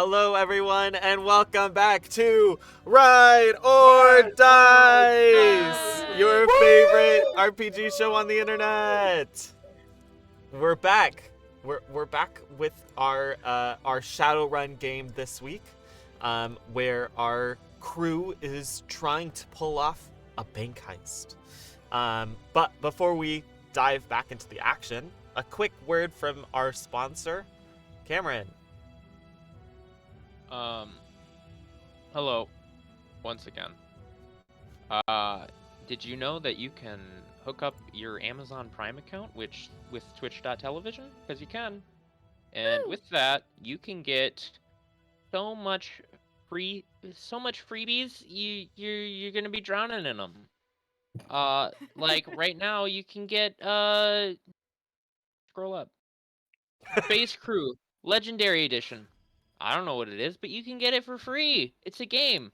Hello, everyone, and welcome back to Ride or Dice, your favorite RPG show on the internet. We're back. We're back with our Shadowrun game this week, where our crew is trying to pull off a bank heist. But before we dive back into the action, a quick word from our sponsor, Cameron. Hello, once again. Did you know that you can hook up your Amazon Prime account with Twitch.television? Because you can. And with that, you can get so much freebies, you're gonna be drowning in them. Like right now, you can get, scroll up. Space Crew, Legendary Edition. I don't know what it is, but you can get it for free. It's a game.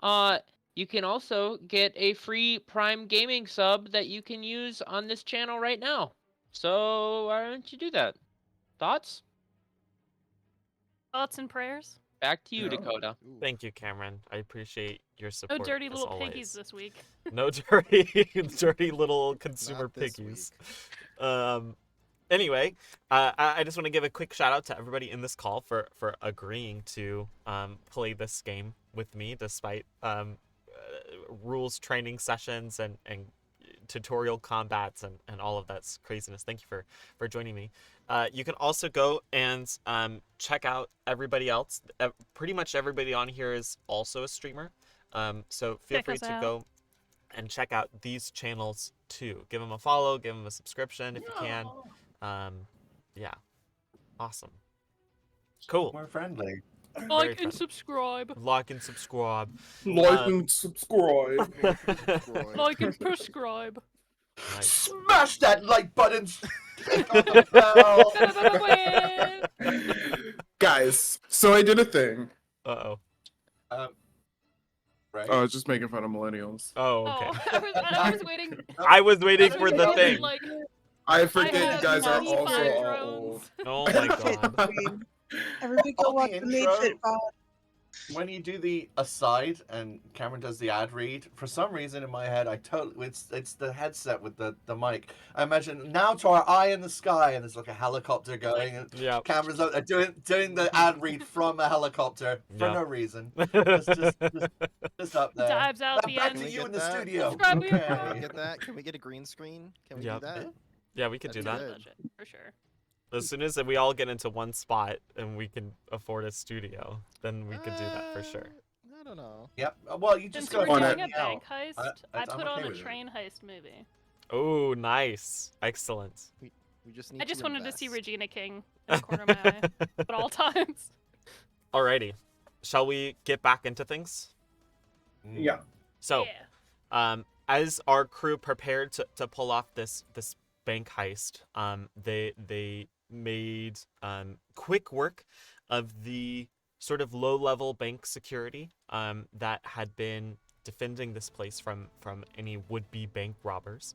You can also get a free Prime Gaming sub that you can use on this channel right now. So why don't you do that? Thoughts? Thoughts and prayers? Back to you, Dakota. Thank you, Cameron. I appreciate your No support. dirty as little always. piggies this week. No dirty little consumer Not this piggies. Anyway, I just want to give a quick shout out to everybody in this call for agreeing to play this game with me, despite rules training sessions and tutorial combats and all of that craziness. Thank you for joining me. You can also go and check out everybody else. Pretty much everybody on here is also a streamer. So feel free to go and check out these channels too. Give them a follow, give them a subscription if you can. Yeah. Awesome. Cool. More friendly. Like and subscribe. Like and subscribe. Like and subscribe. Like and prescribe. Nice. Smash that like button. Click on the bell. Guys, so I did a thing. Uh-oh. Right. I was just making fun of millennials. Oh, okay. I was waiting. I was waiting for the I thing. like, I forget have you guys are 95 also all drones. old. Oh my god. Everybody go On the watch the intro, Made Fit VOD. When you do the aside and Cameron does the ad read, for some reason in my head, it's the headset with the mic. I imagine now to our eye in the sky, and there's like a helicopter going, and Yeah. Cameron's out there doing the ad read from a helicopter for Yeah. no reason. Just up there. Dives out the Back end. to Can we you get in the that? studio. Subscribe to your Can we Okay. get that? Can we get a green screen? Can we Yep. do that? Yeah, we could do That's that. good. Budget, for sure. As soon as we all get into one spot and we can afford a studio, then we could do that for sure. I don't know. Yep. Well, you Since just we're go on doing it. a bank heist, I I'm put okay on a with it. train heist movie. Oh, nice. Excellent. We just need. I just wanted to see invest. Regina King in the corner of my eye at all times. Alrighty. Shall we get back into things? Yeah. So, Yeah. as our crew prepared to pull off this bank heist, they made quick work of the sort of low-level bank security that had been defending this place from any would-be bank robbers,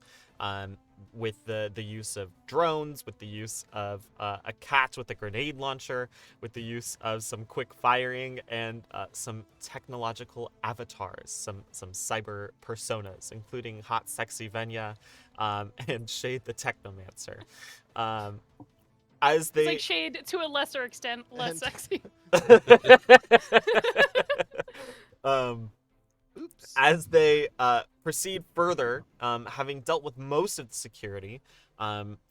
with the use of drones, with the use of a cat with a grenade launcher, with the use of some quick firing, and some technological avatars, some cyber personas, including hot, sexy Venya and Shade the Technomancer. As It's they like Shade to a lesser extent, less And- sexy. Oops. as they proceed further, having dealt with most of the security,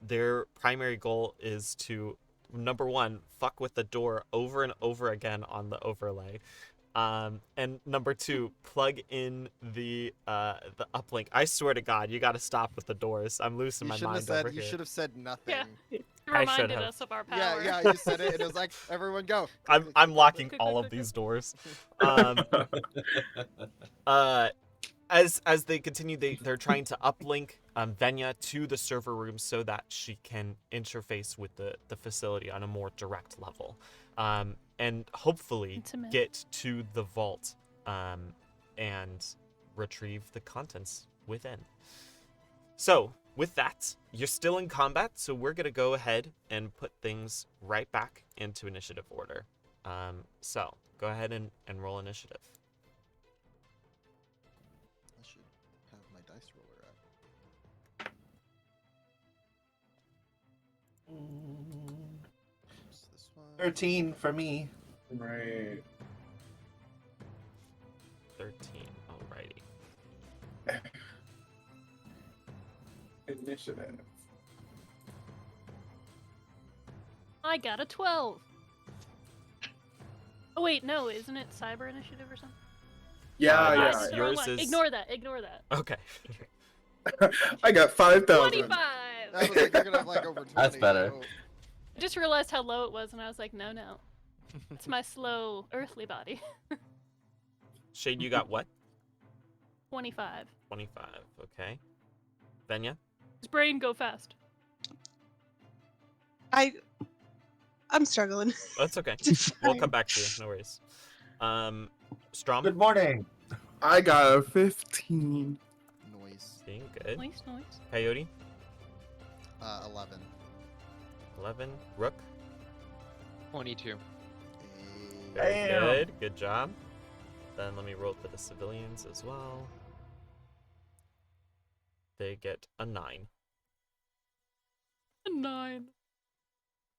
their primary goal is to, number one, fuck with the door over and over again on the overlay. And number two, plug in the uplink. I swear to God, you got to stop with the doors. I'm losing You my shouldn't have mind said. over You here. should have said nothing. Yeah. It I should reminded have. us of our Yeah, power. yeah. You said it, and it was like, everyone go. I'm locking Click, all click, of click, these doors. As they continue, they're trying to uplink Venya to the server room so that she can interface with the facility on a more direct level, and hopefully Intimate. get to the vault and retrieve the contents within. So with that, you're still in combat, so we're gonna go ahead and put things right back into initiative order. So go ahead and roll initiative. I should have my dice roller up. Oops, this one. 13 for me. Right. 13. Alrighty. Initiative. I got a 12. Oh wait, no, isn't it cyber initiative or something? Yeah, Uh, Ah, yes, I did the yours wrong one. is- Ignore that. Ignore that. Okay. I got 5,000. 25. I was like, you're gonna have like over 20. That's better. Oh. I just realized how low it was, and I was like, no, no. It's my slow earthly body. Shade, you got what? 25. 25. Okay. Venya? His brain go fast. I'm struggling. That's okay. We'll come back to you. No worries. Strom? Good morning. I got a 15. Noise. Being good. Nice, nice. Coyote? 11. 11. Rook? 22. Very Damn. good. Good job. Then let me roll for the civilians as well. They get a 9. A 9.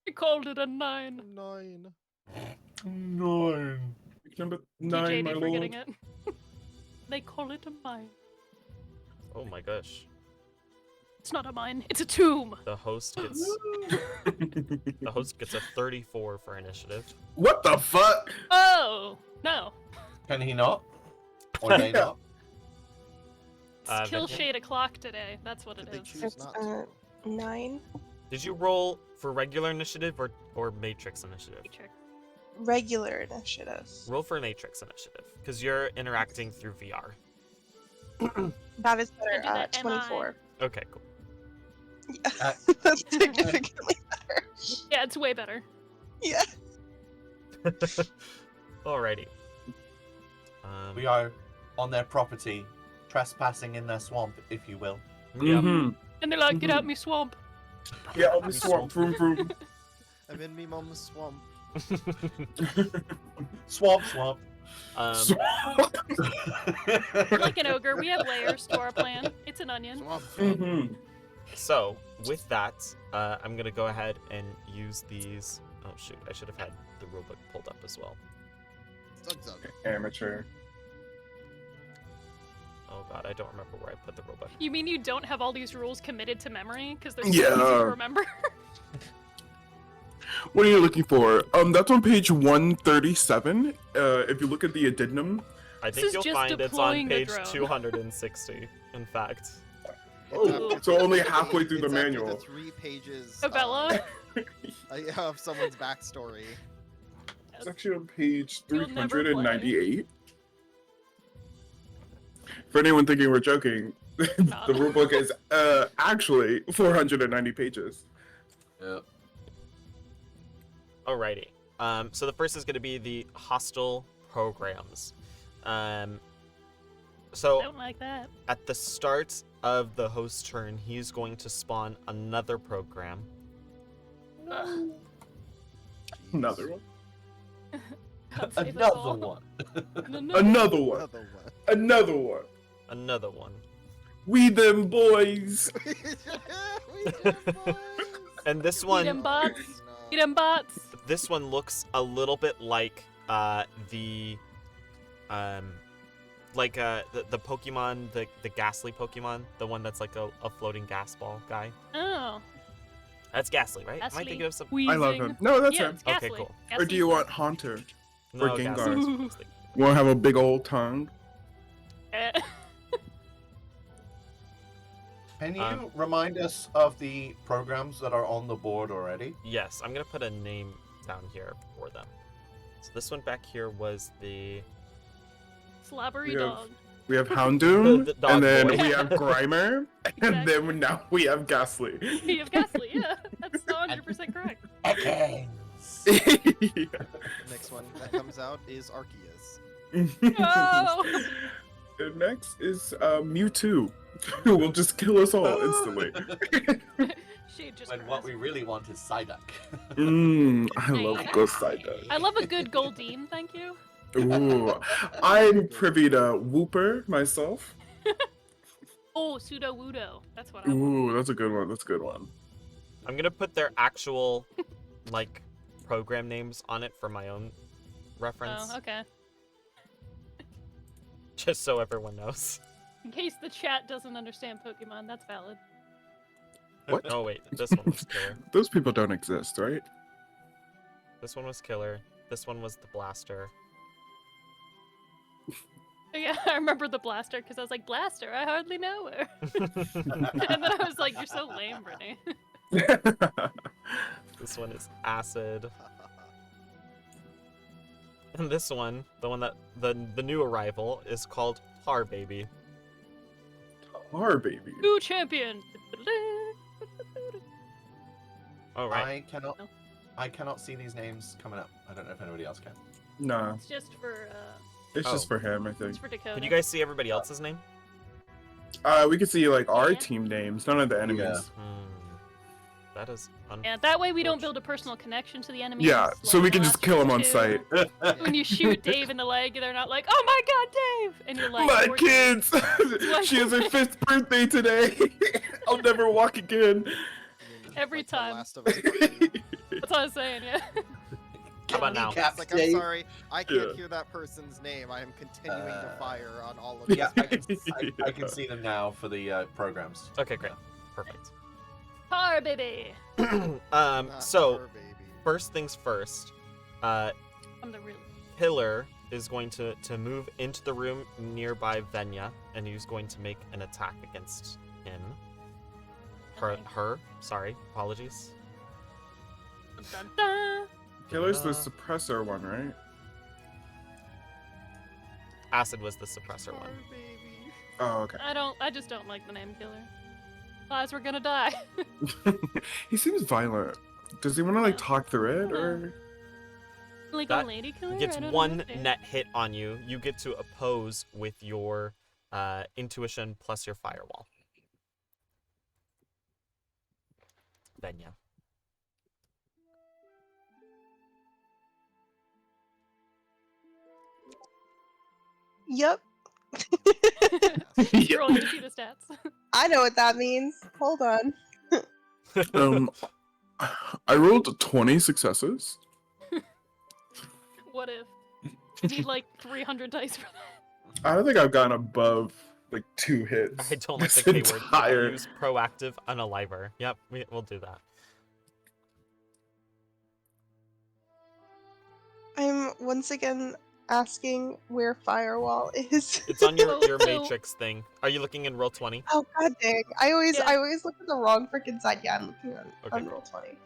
I called it a 9. 9. 9. Number TJD 9, my for lord. getting it. They call it a mine. Oh my gosh. It's not a mine, it's a tomb. The host gets a 34 for initiative. What the fuck? Oh, no. Can he not? Or they not? It's kill Venya? shade o'clock today. That's what it Did they is. choose It's not to? 9. Did you roll for regular initiative or matrix initiative? Matrix. Regular initiative. Roll for matrix initiative because you're interacting through VR. That is I better. do that 24. Okay, cool. Yeah. That's significantly better. Yeah, it's way better. Yeah. Alrighty. We are on their property, trespassing in their swamp, if you will. Yep. Mhm. And they're like, get out me swamp. Yeah, I'll be swamp, vroom, vroom. I'm in me mom's swamp. Swamp, swamp. Swamp. Like an ogre, we have layers to our plan. It's an onion. Swamp. Mhm. So, with that, I'm going to go ahead and use these. Oh, shoot. I should have had the rulebook pulled up as well. Zug zug. Amateur. Oh, God. I don't remember where I put the rulebook. You mean you don't have all these rules committed to memory? Because they're so Yeah. easy to remember? What are you looking for? That's on page 137. If you look at the addendum. I This think is you'll just find it's deploying on the page drone. 260, in fact. Oh, so only halfway through the It's after manual. The 3 pages Novella? of someone's backstory. It's actually on page You'll never play. 398. For anyone thinking we're joking, the rulebook is actually 490 pages. Yep. Alrighty. So the first is going to be the hostile programs. So Don't like that. at the start of the host turn, he's going to spawn another program. Ugh. Another one. God save us Another all. one. Another one. Another one. Another one. Another one. We them boys. We did it, boys. And this Eat one, 'em bots. No. Eat 'em bots. this one looks a little bit like the Pokemon, the Ghastly Pokemon, the one that's like a floating gas ball guy. Oh. That's Ghastly, right? Am I Ghastly. thinking of some? Wheezing. I love him. No, that's Yeah, him. it's Okay, ghastly. cool. Or do you Ghastly's want Haunter? No, Gengar. Ghastly's Ooh. just like- Want to have a big old tongue? Eh. Can you Um, remind us of the programs that are on the board already? Yes, I'm gonna put a name down here for them. So this one back here was the Slobbery We have- dog. We have Houndoom, The dog and then boy. we have Grimer, and Exactly. then now we have Ghastly. You have Ghastly, yeah. That's 100% correct. Ekans. Next one that comes out is Arceus. Oh! And next is Mewtwo, who will just kill us all instantly. She just. When what we really want is Psyduck. I love Ghost Side I love a good Goldeen, thank you. Ooh, I'm privy to Wooper myself. Oh, Pseudo Wudo. That's what I want. Ooh, that's a good one. That's a good one. I'm gonna put their actual, like, program names on it for my own reference, Oh, okay. just so everyone knows. In case the chat doesn't understand Pokemon, that's valid. What? Oh wait, this one was killer. Those people don't exist, right? This one was killer. This one was the blaster. Yeah, I remember the Blaster because I was like, Blaster, I hardly know her. And then I was like, you're so lame, Brittany. This one is acid. And this one, the one that the new arrival, is called Har Baby. Har baby. New champion. Oh right. I cannot see these names coming up. I don't know if anybody else can. Nah, It's just for it's just Oh. for him, I think. it's for Dakota. Can you guys see everybody else's name? We could see like our Yeah. team names, none of the enemies. That is Yeah, that way we don't build a personal connection to the enemies. Yeah, so like we in can The just Last kill of him Us on 2. sight. When you shoot Dave in the leg, they're not like, "Oh my God, Dave!" And you're like, My "Poor kids! She has her 5th birthday today. I'll never walk again. Every Like The time. Last of Us Part 2. Dave." That's what I was saying. Yeah. How about now? It's like, I'm Dave. sorry, I can't Yeah. hear that person's name. I am continuing to fire on all of Yeah, these. I can see them now for the programs. Okay, great. Perfect. Har baby. Not So her baby. first things first, I'm the real. Killer is going to move into the room nearby Venya, and he's going to make an attack against him. Okay. Her. Sorry, apologies. Dun, dun. Killer's the suppressor one, right? Acid was the suppressor Her one. baby. Oh, okay. I just don't like the name Killer. Otherwise, we're gonna die. He seems violent. Does he want to like talk through it, or? Like That a lady killer. Gets I don't one understand. net hit on you. You get to oppose with your intuition plus your firewall. Venya. Yep. Roll, you see the stats. I know what that means. Hold on. I rolled 20 successes. What if? You need like 300 dice for that. I don't think I've gotten above like 2 hits. I don't like this the K word. entire- Use proactive unaliver. Yep, we'll do that. I'm once again asking where Firewall is. It's on your So- matrix thing. Are you looking in roll 20? Oh god dang. I Yeah. always look at the wrong freaking side. Yeah, I'm looking on Okay. roll 20.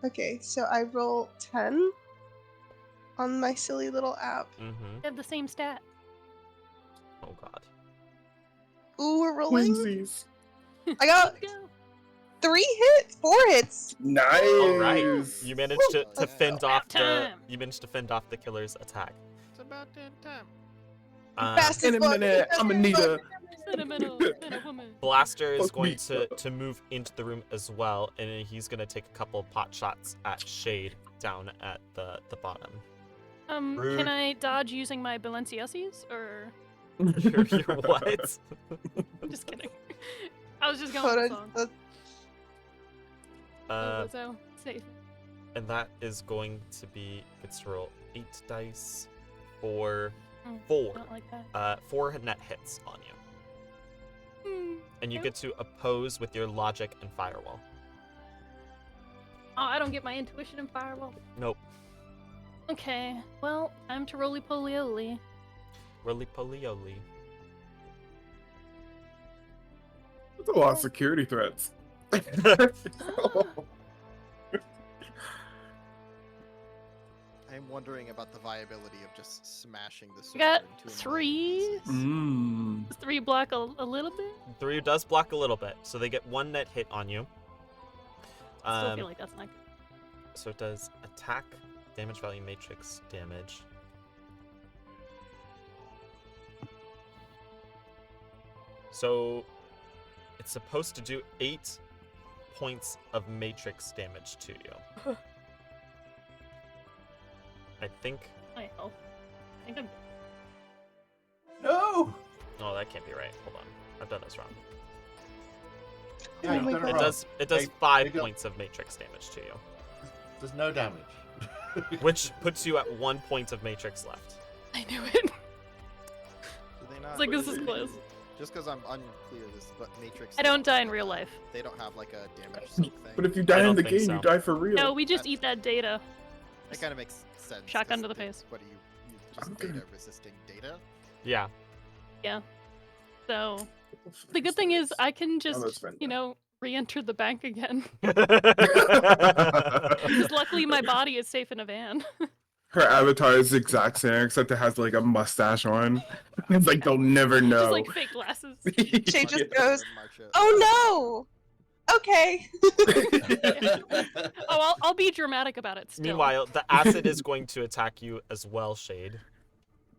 Okay, so I roll 10 on my silly little app. Mm-hmm. They have the same stat. Oh god. Ooh, we're rolling. Twinsies. I got Let's go. 4 hits. Nice. All right. You managed to Yeah. fend off the time. killer's attack. It's about that time. Fast In as a fuck, minute, fast I'm gonna as need fuck. a. Sentimental than a woman. Blaster is Fuck going me, to bro. move into the room as well, and he's going to take a couple pot shots at Shade down at the bottom. Rude. Can I dodge using my Balenciagas or? You're what? I'm just kidding. I was just going Hold with the on, song. Uh, So safe. and that is going to be, gets to roll 8 dice for Mm, 4. Not like that. 4 net hits on you. Hmm. And you Okay. get to oppose with your logic and firewall. Oh, I don't get my intuition and firewall. Nope. Okay, well, time to roly poly oly. Roly poly oly. That's a lot of security threats. I'm wondering about the viability of just smashing the We got sword into a million 3. pieces. Mmm. Does 3 block a little bit? 3 does block a little bit, so they get 1 net hit on you. I still feel like that's not good. So it does attack, damage value matrix damage. So it's supposed to do 8 points of matrix damage to you. I think. My health. I think I'm. No. Oh, that can't be right. Hold on, I've done this wrong. Yeah, Oh you've my done God. it It wrong. does. It does Hey, 5 there you go. points of matrix damage to you, There's no damage. which puts you at 1 point of matrix left. I knew it. Do they not? It's like this is close. Just because I'm unclear, this but Matrix. I they don't die have, in like, real a- life. They don't have like a damage soak thing. But if you die in don't the think game, so. you die for real. No, we just eat that data. It kind of makes sense. Shotgun 'cause to the they- face. What are you just Okay. data resisting data? Yeah. So the good thing is I can that's just, fine, you yeah. know, re-enter the bank again. Her Because luckily my body is safe in a van. Her avatar is the exact same, except it has like a mustache on. It's like they'll never know. Just like fake glasses. She March just it, goes, march it. "Oh no." Okay. Oh, I'll be dramatic about it still. Meanwhile, the acid is going to attack you as well, Shade.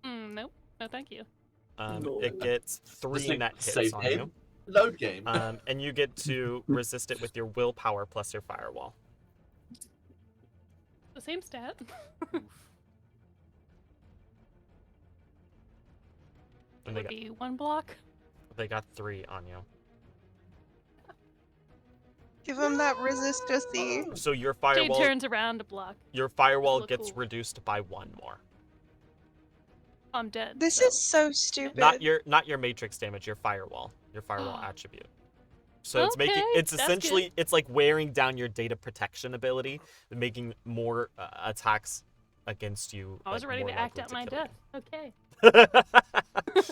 Nope. No, thank you. No. It gets 3 Just like net hits save on game. you. Load game. And you get to resist it with your willpower plus your firewall. The same stat. Oof. And they Would got, be 1 block. they got 3 on you. Give him that resist AC. So your Jade firewall turns around to block. your firewall look gets cool. reduced by 1 more. I'm dead. This so- is so stupid. Not your matrix damage, your firewall attribute. So it's making Okay, it's that's essentially it's like wearing down your data protection ability, making more attacks against you. I was like, ready more to act likely out my kill death. Okay. you.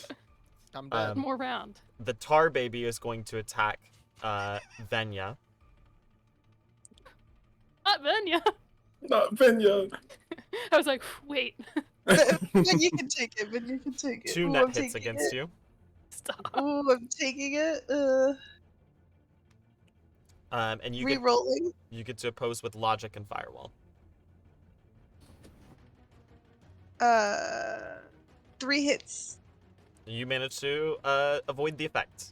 I'm dead. More round. The tar baby is going to attack Venya. Not Venya. Not Venya. I was like, wait. But you can take it. But you can take it. 2 Ooh, net I'm hits taking against it. you. Stop. Ooh, I'm taking it. And you Re-rolling. get to oppose with logic and firewall. 3 hits. You manage to avoid the effect.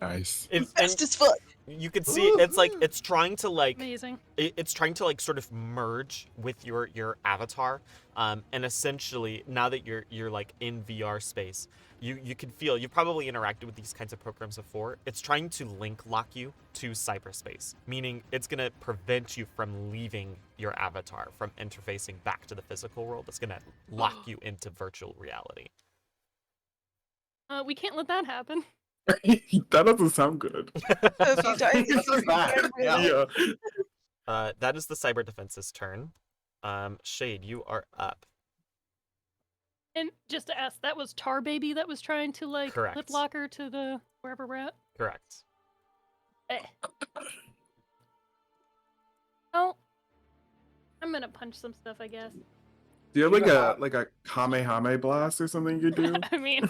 Nice. Fast as fuck. You can see it's trying to Amazing. it's trying to sort of merge with your avatar, and essentially now that you're like in VR space, you can feel you've probably interacted with these kinds of programs before. It's trying to link lock you to cyberspace, meaning it's gonna prevent you from leaving your avatar, from interfacing back to the physical world. It's gonna lock you into virtual reality. We can't let that happen. That doesn't sound good. So if you die, That's not bad. Yeah. Yeah. That is the cyber defense's turn. Shade, you are up. And just to ask, that was Tar Baby that was trying to like Correct. lip lock her to the wherever we're at. Correct. Eh. Oh, I'm gonna punch some stuff, I guess. Do you have like a Kamehame blast or something you do? I mean,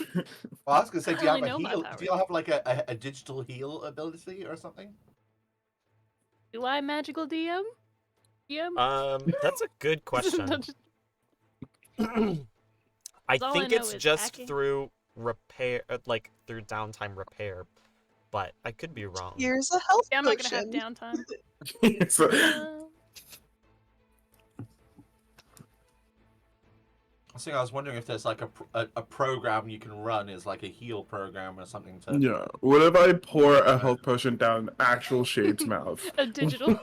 Well, I was gonna say, do you I have only a know my heal? powers. Do you have like a digital heal ability or something? do I magical DM? That's a good question. I All I think know it's is just hacking. through repair, like through downtime repair, but I could be wrong. here's a health Yeah, I'm not gonna have potion. downtime. So- I was wondering if there's like a program you can run is like a heal program or something to. yeah. What if I pour a health potion down actual Shade's mouth? A digital.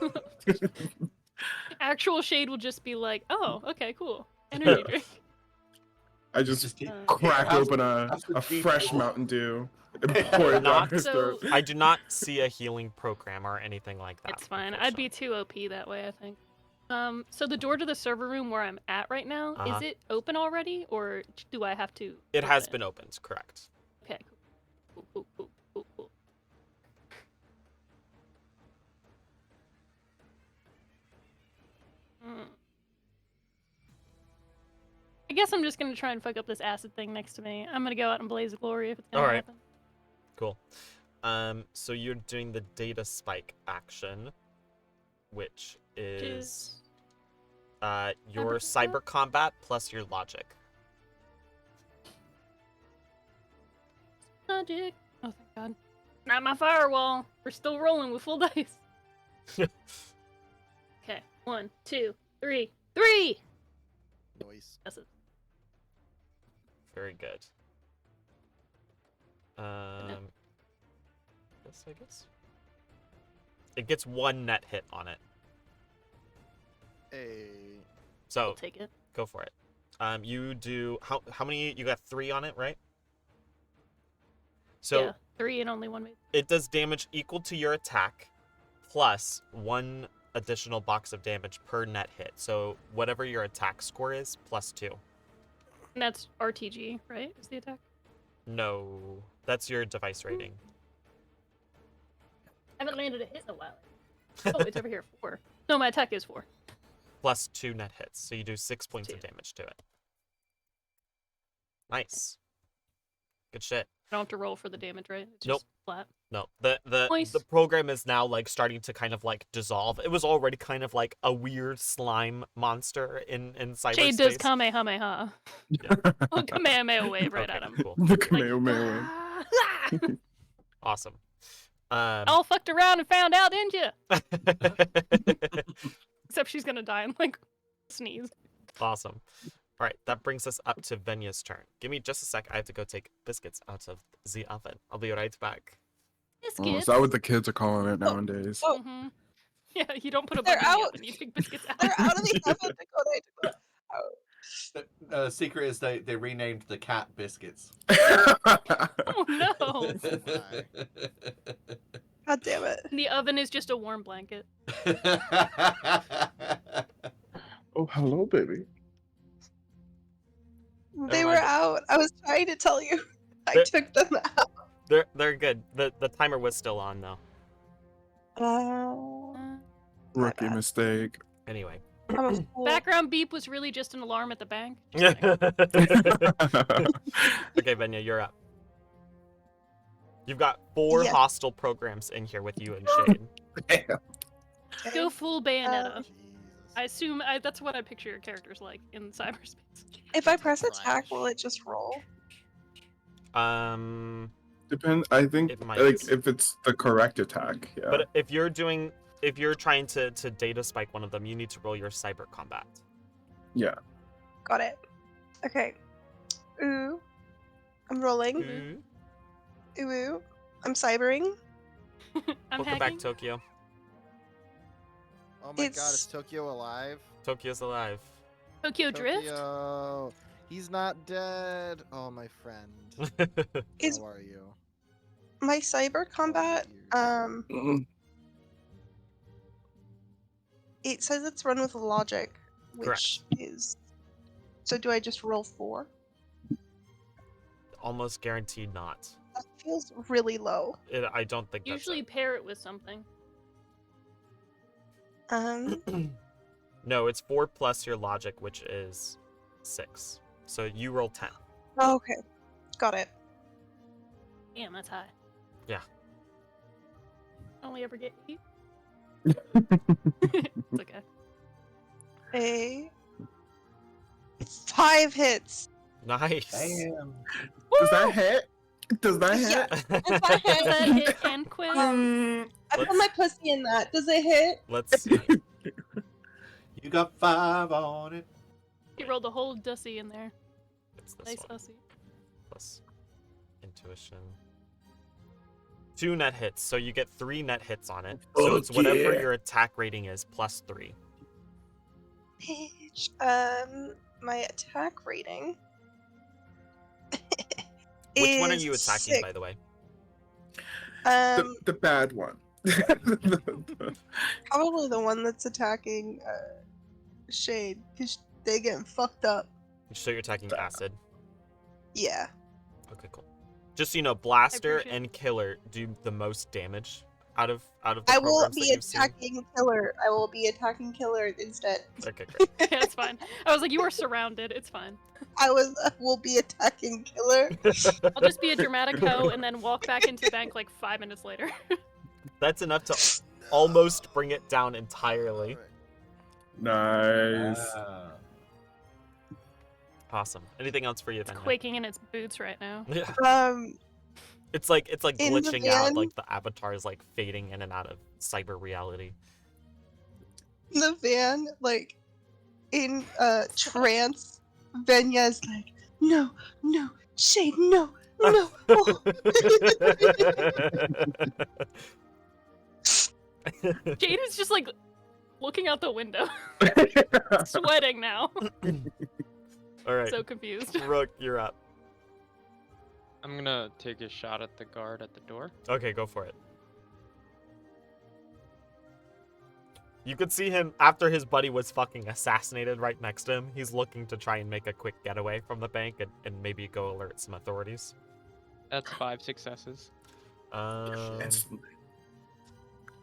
Actual Shade will just be like, oh, okay, cool. Energy drink. I just keep- crack have- open a have to be fresh full. Mountain Dew and pour it down Not his so- throat. I do not see a healing program or anything like that. It's fine. I'd be too OP that way, I think. So the door to the server room where I'm at right now, Uh-huh. is it open already, or do I have to? It open has been opened, correct. Okay. Cool. I guess I'm just gonna try and fuck up this acid thing next to me. I'm gonna go out and blaze of glory if it's gonna Alright. happen. Cool. So you're doing the data spike action, which is your Cyber cyber combat plus your logic. Logic. Oh, thank God. Not my firewall. We're still rolling with full dice. Okay. 1, 2, 3. 3! Noise. That's it. Very good. This, I guess. It gets 1 net hit on it. Hey. So I'll take it. go for it. You do how many? You got 3 on it, right? So Yeah, 3 and only 1 made. it does damage equal to your attack, plus 1 additional box of damage per net hit. So whatever your attack score is, plus 2. And that's RTG, right? Is the attack? No, that's your device rating. I haven't landed a hit in a while. Oh, it's over here. 4. No, my attack is 4. Plus 2 net hits, so you do 6 points of 2. damage to it. Nice. Good shit. I don't have to roll for the damage, right? It's Nope. just flat. No, the Nice. program is now like starting to kind of like dissolve. It was already kind of like a weird slime monster in cyberspace. Shade does Kamehameha. Yeah. Oh, Kamehameha wave right Okay, at him. cool. The Kamehameha. Awesome. All fucked around and found out, didn't you? Except she's gonna die and like sneeze. Awesome. All right, that brings us up to Venya's turn. Give me just a sec. I have to go take biscuits out of the oven. I'll be right back. Oh, Biscuits. is that what the kids are calling it nowadays? Oh. Mhm. Yeah, you don't put a They're bug in the out. oven. You take biscuits out. They're out of the oven. The secret is they renamed the cat Biscuits. Oh no! God damn it. The oven is just a warm blanket. Oh, hello, baby. They were mind. out. I was trying to tell you. I They're- took them out. They're good. The timer was still on though. Rookie mistake. Anyway. I'm a fool. Background beep was really just an alarm at the bank. Okay, Okay. Venya, you're up. You've got 4 Yes. hostile programs in here with you and Shade. Go full Bayonetta. Jesus. I assume that's what I picture your characters like in cyberspace. If I press Trash. attack, will it just roll? Depend. I think It might. like if it's the correct attack. Yeah. But if you're trying to data spike one of them, you need to roll your cyber combat. Yeah. Got it. Okay. Ooh. I'm rolling. Ooh. Ooh. I'm cybering. I'm Welcome hacking. back, Tokyo. Oh my god, It's- is Tokyo alive? Tokyo's alive. Tokyo Drift. Tokyo. He's not dead. Oh, my friend. Is How are you? my cyber combat, Mm. it says it's run with logic, which Correct. is. So do I just roll 4? Almost guaranteed not. That feels really low. I don't think that's Usually pair it with something. No, it's 4 plus your logic, which is 6. So you roll 10. Okay. Got it. Damn, that's high. Yeah. I only ever get 8. It's okay. A 5 hits. Nice. Damn. Does that hit? Does that hit? Yeah. If I Does hit, that hit and quit? Mm. I put my pussy in that. Does it hit? Let's see. You got 5 on it. You rolled a whole dussy in there. It's this Nice one. dussy. Plus intuition. 2 net hits, so you get 3 net hits on it. So Oh, it's whatever yeah. your attack rating is plus 3. Bitch. My attack rating. Which one are is you attacking, 6. by the way? The bad one. Probably the one that's attacking Shade, because they getting fucked up. So you're attacking acid. Yeah. Okay, cool. Just so you know, Blaster appreciate and Killer do the most damage out of the I will programs that be you've seen. attacking Killer. I will be attacking Killer instead. Okay, great. Yeah, it's fine. I was like, you are surrounded. It's fine. I will be attacking Killer. I'll just be a dramatic hoe and then walk back into the bank like 5 minutes later. That's enough to almost bring it down entirely. Nice. Ah. Awesome. Anything else for you, It's Venya? quaking in its boots right now. Yeah. It's like In the glitching out, van? like the avatar is like fading in and out of cyber reality. In the van, like in trance, Venya's like, no, no, Shade, no, no. Oh. Jade is just like looking out the window, sweating now. All right, So confused. Rook, you're up. I'm gonna take a shot at the guard at the door. Okay, go for it. You could see him after his buddy was fucking assassinated right next to him. He's looking to try and make a quick getaway from the bank and maybe go alert some authorities. That's 5 successes. Let's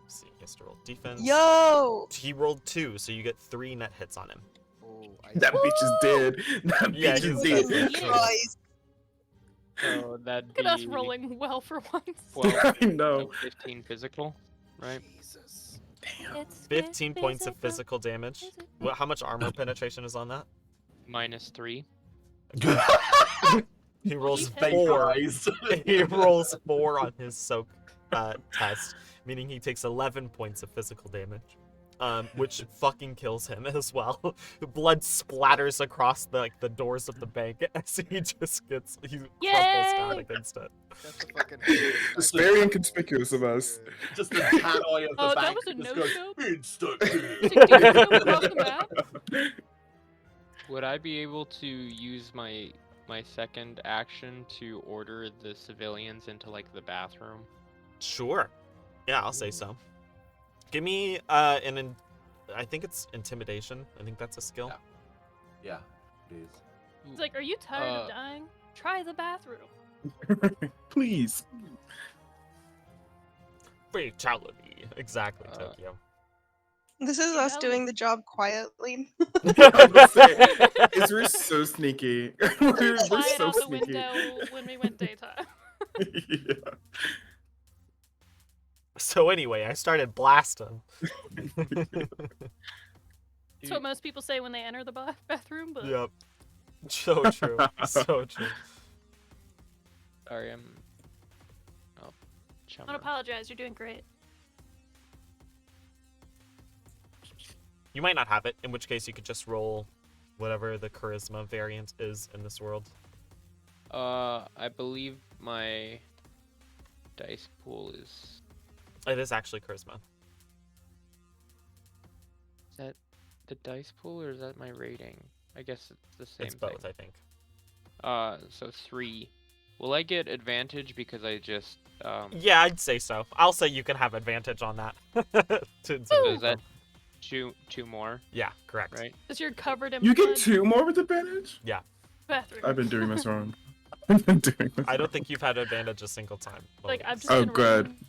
see, he has to roll defense. Yo! He rolled 2, so you get 3 net hits on him. Oh, That bitch is dead. That Yeah, bitch is he's dead. dead. Christ. So that'd Look at us be rolling well for once. 12, I know. 15 physical, right? Jesus. Damn. 15 points of physical damage. How much armor penetration is on that? -3. He rolls Fake 4. Eyes. He rolls 4 on his soak test, meaning he takes 11 points of physical damage, which fucking kills him as well. Blood splatters across the doors of the bank as he just he crumples down against it. That's a fucking. It's very inconspicuous of us. Just the tannoy of the Oh, that bank was a just no-scope? goes, "Instant Is kill." it deep across the map? Would I be able to use my second action to order the civilians into like the bathroom? Sure. Yeah, I'll say so. Give me I think it's intimidation. I think that's a skill. Yeah, it is. It's like, are you tired of dying? Try the bathroom. Please. Fatality. Exactly, Uh, Tokyo. This is us doing the job quietly. I was saying, we're so sneaky. we're Fly it so out the sneaky. window when we went daytime. Yeah. So anyway, I started blasting. That's what most people say when they enter the bathroom, but Yep. So true. So true. Sorry, I'm. Oh, don't chummer. apologize. You're doing great. You might not have it, in which case you could just roll whatever the charisma variant is in this world. I believe my dice pool is. It is actually charisma. Is that the dice pool or is that my rating? I guess it's the same It's both, thing. I think. So 3. Will I get advantage because I just Yeah, I'd say so. I'll say you can have advantage on that. So is that two more, Yeah, correct. right? Because you're covered in You blood. get 2 more with advantage? Bathroom. I've been doing this wrong. I've been doing this I don't wrong. think you've had advantage a single time. Like I've just Oh, been good. rolling-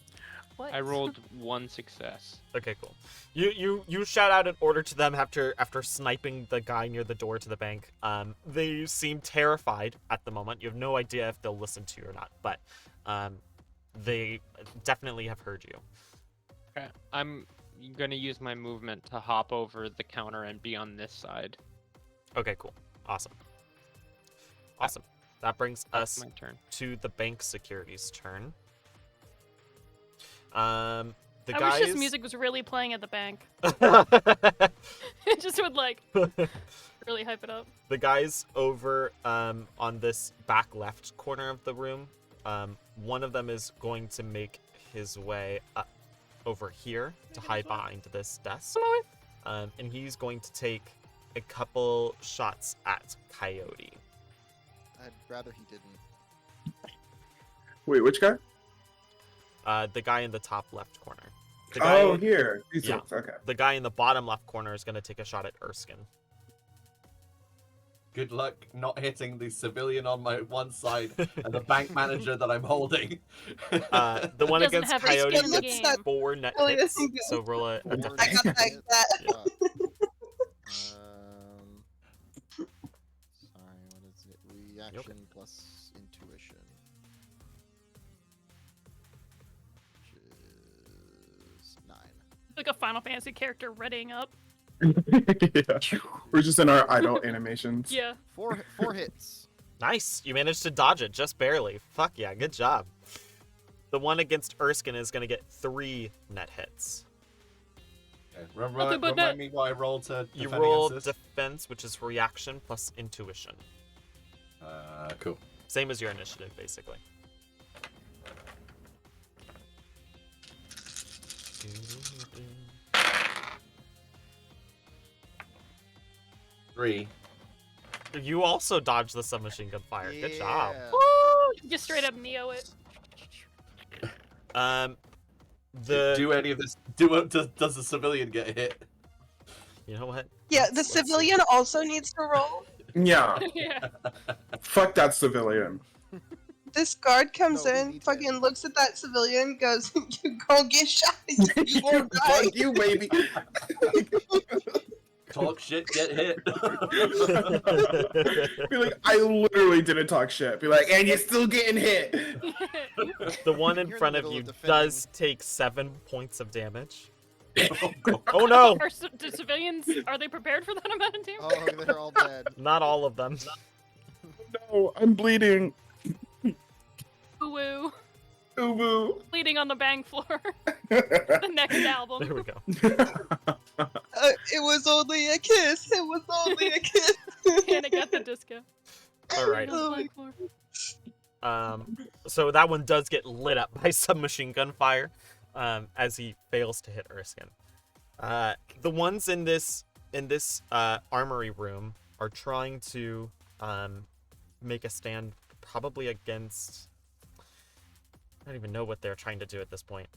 What? I rolled 1 success. Okay, cool. You shout out an order to them after sniping the guy near the door to the bank. They seem terrified at the moment. You have no idea if they'll listen to you or not, but they definitely have heard you. Okay. I'm gonna use my movement to hop over the counter and be on this side. Okay, cool. Awesome. That brings That's us my turn. to the bank security's turn. The I guys. wish this music was really playing at the bank. It just would like really hype it up. The guys over on this back left corner of the room, one of them is going to make his way up over here to hide behind this desk. And he's going to take a couple shots at Coyote. I'd rather he didn't. Wait, which guy? The guy in the top left corner. The guy, Oh, here. These Yeah. ones. Okay. the guy in the bottom left corner is going to take a shot at Erskine. Good luck not hitting the civilian on my one side and the bank manager that I'm holding. The one Doesn't against have any Coyote skin in the gets game. 4 net Oh, yeah, hits, thank you. so roll a Four defense. I got that. Fuck. Sorry, what is it? Reaction plus intuition. Which is 9. Like a Final Fantasy character readying up. Yeah. We're just in our idle animations. Yeah. Four hits. Nice, you managed to dodge it just barely. Fuck yeah, good job. The one against Erskine is going to get 3 net hits. Okay. Nothing but Remind me what I rolled to You defend roll against this? defense, which is reaction plus intuition. Cool. Same as your initiative, basically. Three. You also dodged the submachine gun fire. Good job. Yeah. Woo! Just straight up Neo it. Do any of this? Does the civilian get hit? You know what? Yeah, the Let's see. civilian also needs to roll. Yeah. Yeah. Fuck that civilian. This guard comes No, we in, need to. fucking looks at that civilian, goes, "You gonna get shot. You won't die." Fuck you, baby. Talk shit, get hit. Be like, I literally didn't talk shit. Be like, and you're still getting hit. The one in You're in the front of middle you of defending. does take 7 points of damage. Oh no! Do civilians, are they prepared for that amount of damage? Oh, they're all dead. Not all of them. No, I'm bleeding. Ooh, Ubu. bleeding on the bang floor. The next album. There we go. It was only a kiss. It was only a kiss. Panic at the disco. All right. On the bang floor. So that one does get lit up by submachine gun fire, as he fails to hit Erskine. The ones in this armory room are trying to make a stand, probably against. I don't even know what they're trying to do at this point.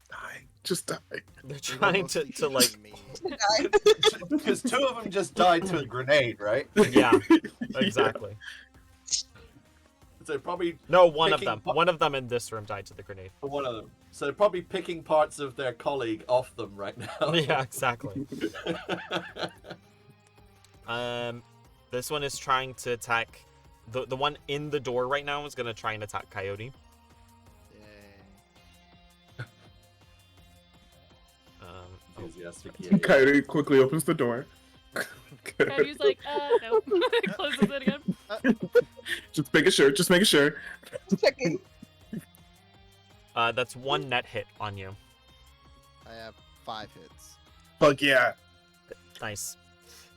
Die. Just die. They're They were trying mostly to like. killing me. Because 2 of them just died to a grenade, right? Yeah, exactly. So probably No, one of Picking them. po- One of them in this room died to the grenade. one of them. So they're probably picking parts of their colleague off them right now. Yeah, exactly. This one is trying to attack. The one in the door right now is gonna try and attack Coyote. Yay. Enthusiastic, yeah. Coyote quickly opens the door. Coyote's like, nope. Closes it again. Just making sure. Just making sure. Checking. That's 1 net hit on you. I have 5 hits. Fuck yeah. Nice.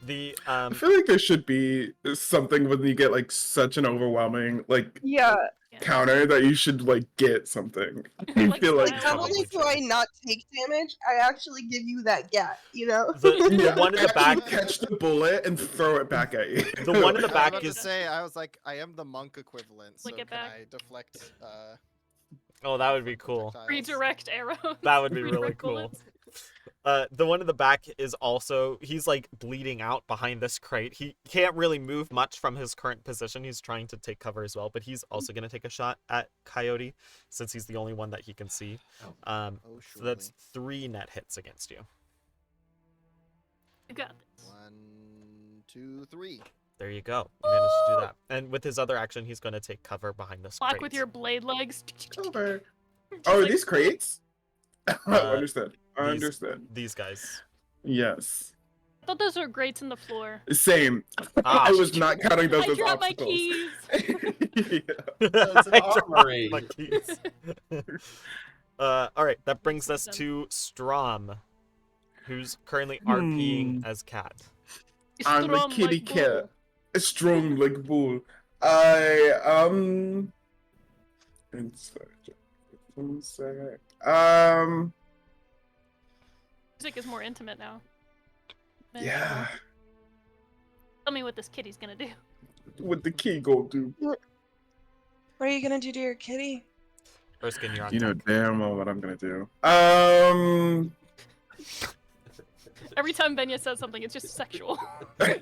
The I feel like there should be something when you get like such an overwhelming like Yeah. counter that you should like get something. I Like, feel like like, Not Probably only do true. I not take damage, I actually give you that gap, you know? the yeah, one in the actually back. catch the bullet and throw it back at you. The one in the I was back about to is. say, I was like, I am the monk equivalent, so Flick it can back. I deflect? Oh, that would be cool. projectiles? Redirect arrows. That would be really Redirect cool. bullets. The one in the back is also, he's like bleeding out behind this crate. He can't really move much from his current position. He's trying to take cover as well, but he's also going to take a shot at Coyote since he's the only one that he can see. Oh, So that's surely. 3 net hits against you. You got this. 1, 2, 3. There you go. You managed to do that. And with his other action, he's going to take cover behind this Block crate. with your blade legs. Over. Just Oh, are like- these crates? Understood. I these- understood. These guys. Yes. I thought those were grates in the floor. Same. Ah. I was not counting those I as dropped my obstacles. keys. Yeah. It's an I dropped armory. my keys. All right, that brings us to Strom, who's currently RPing as Cat. I'm a Strum kitty like cat. bull. Strong like bull. One sec. Music is more intimate now. Yeah. Tell me what this kitty's gonna do. What the key go do? What are you gonna do to your kitty? Erskine, you're on You know deck. damn well what I'm gonna do. Every time Benya says something, it's just sexual. I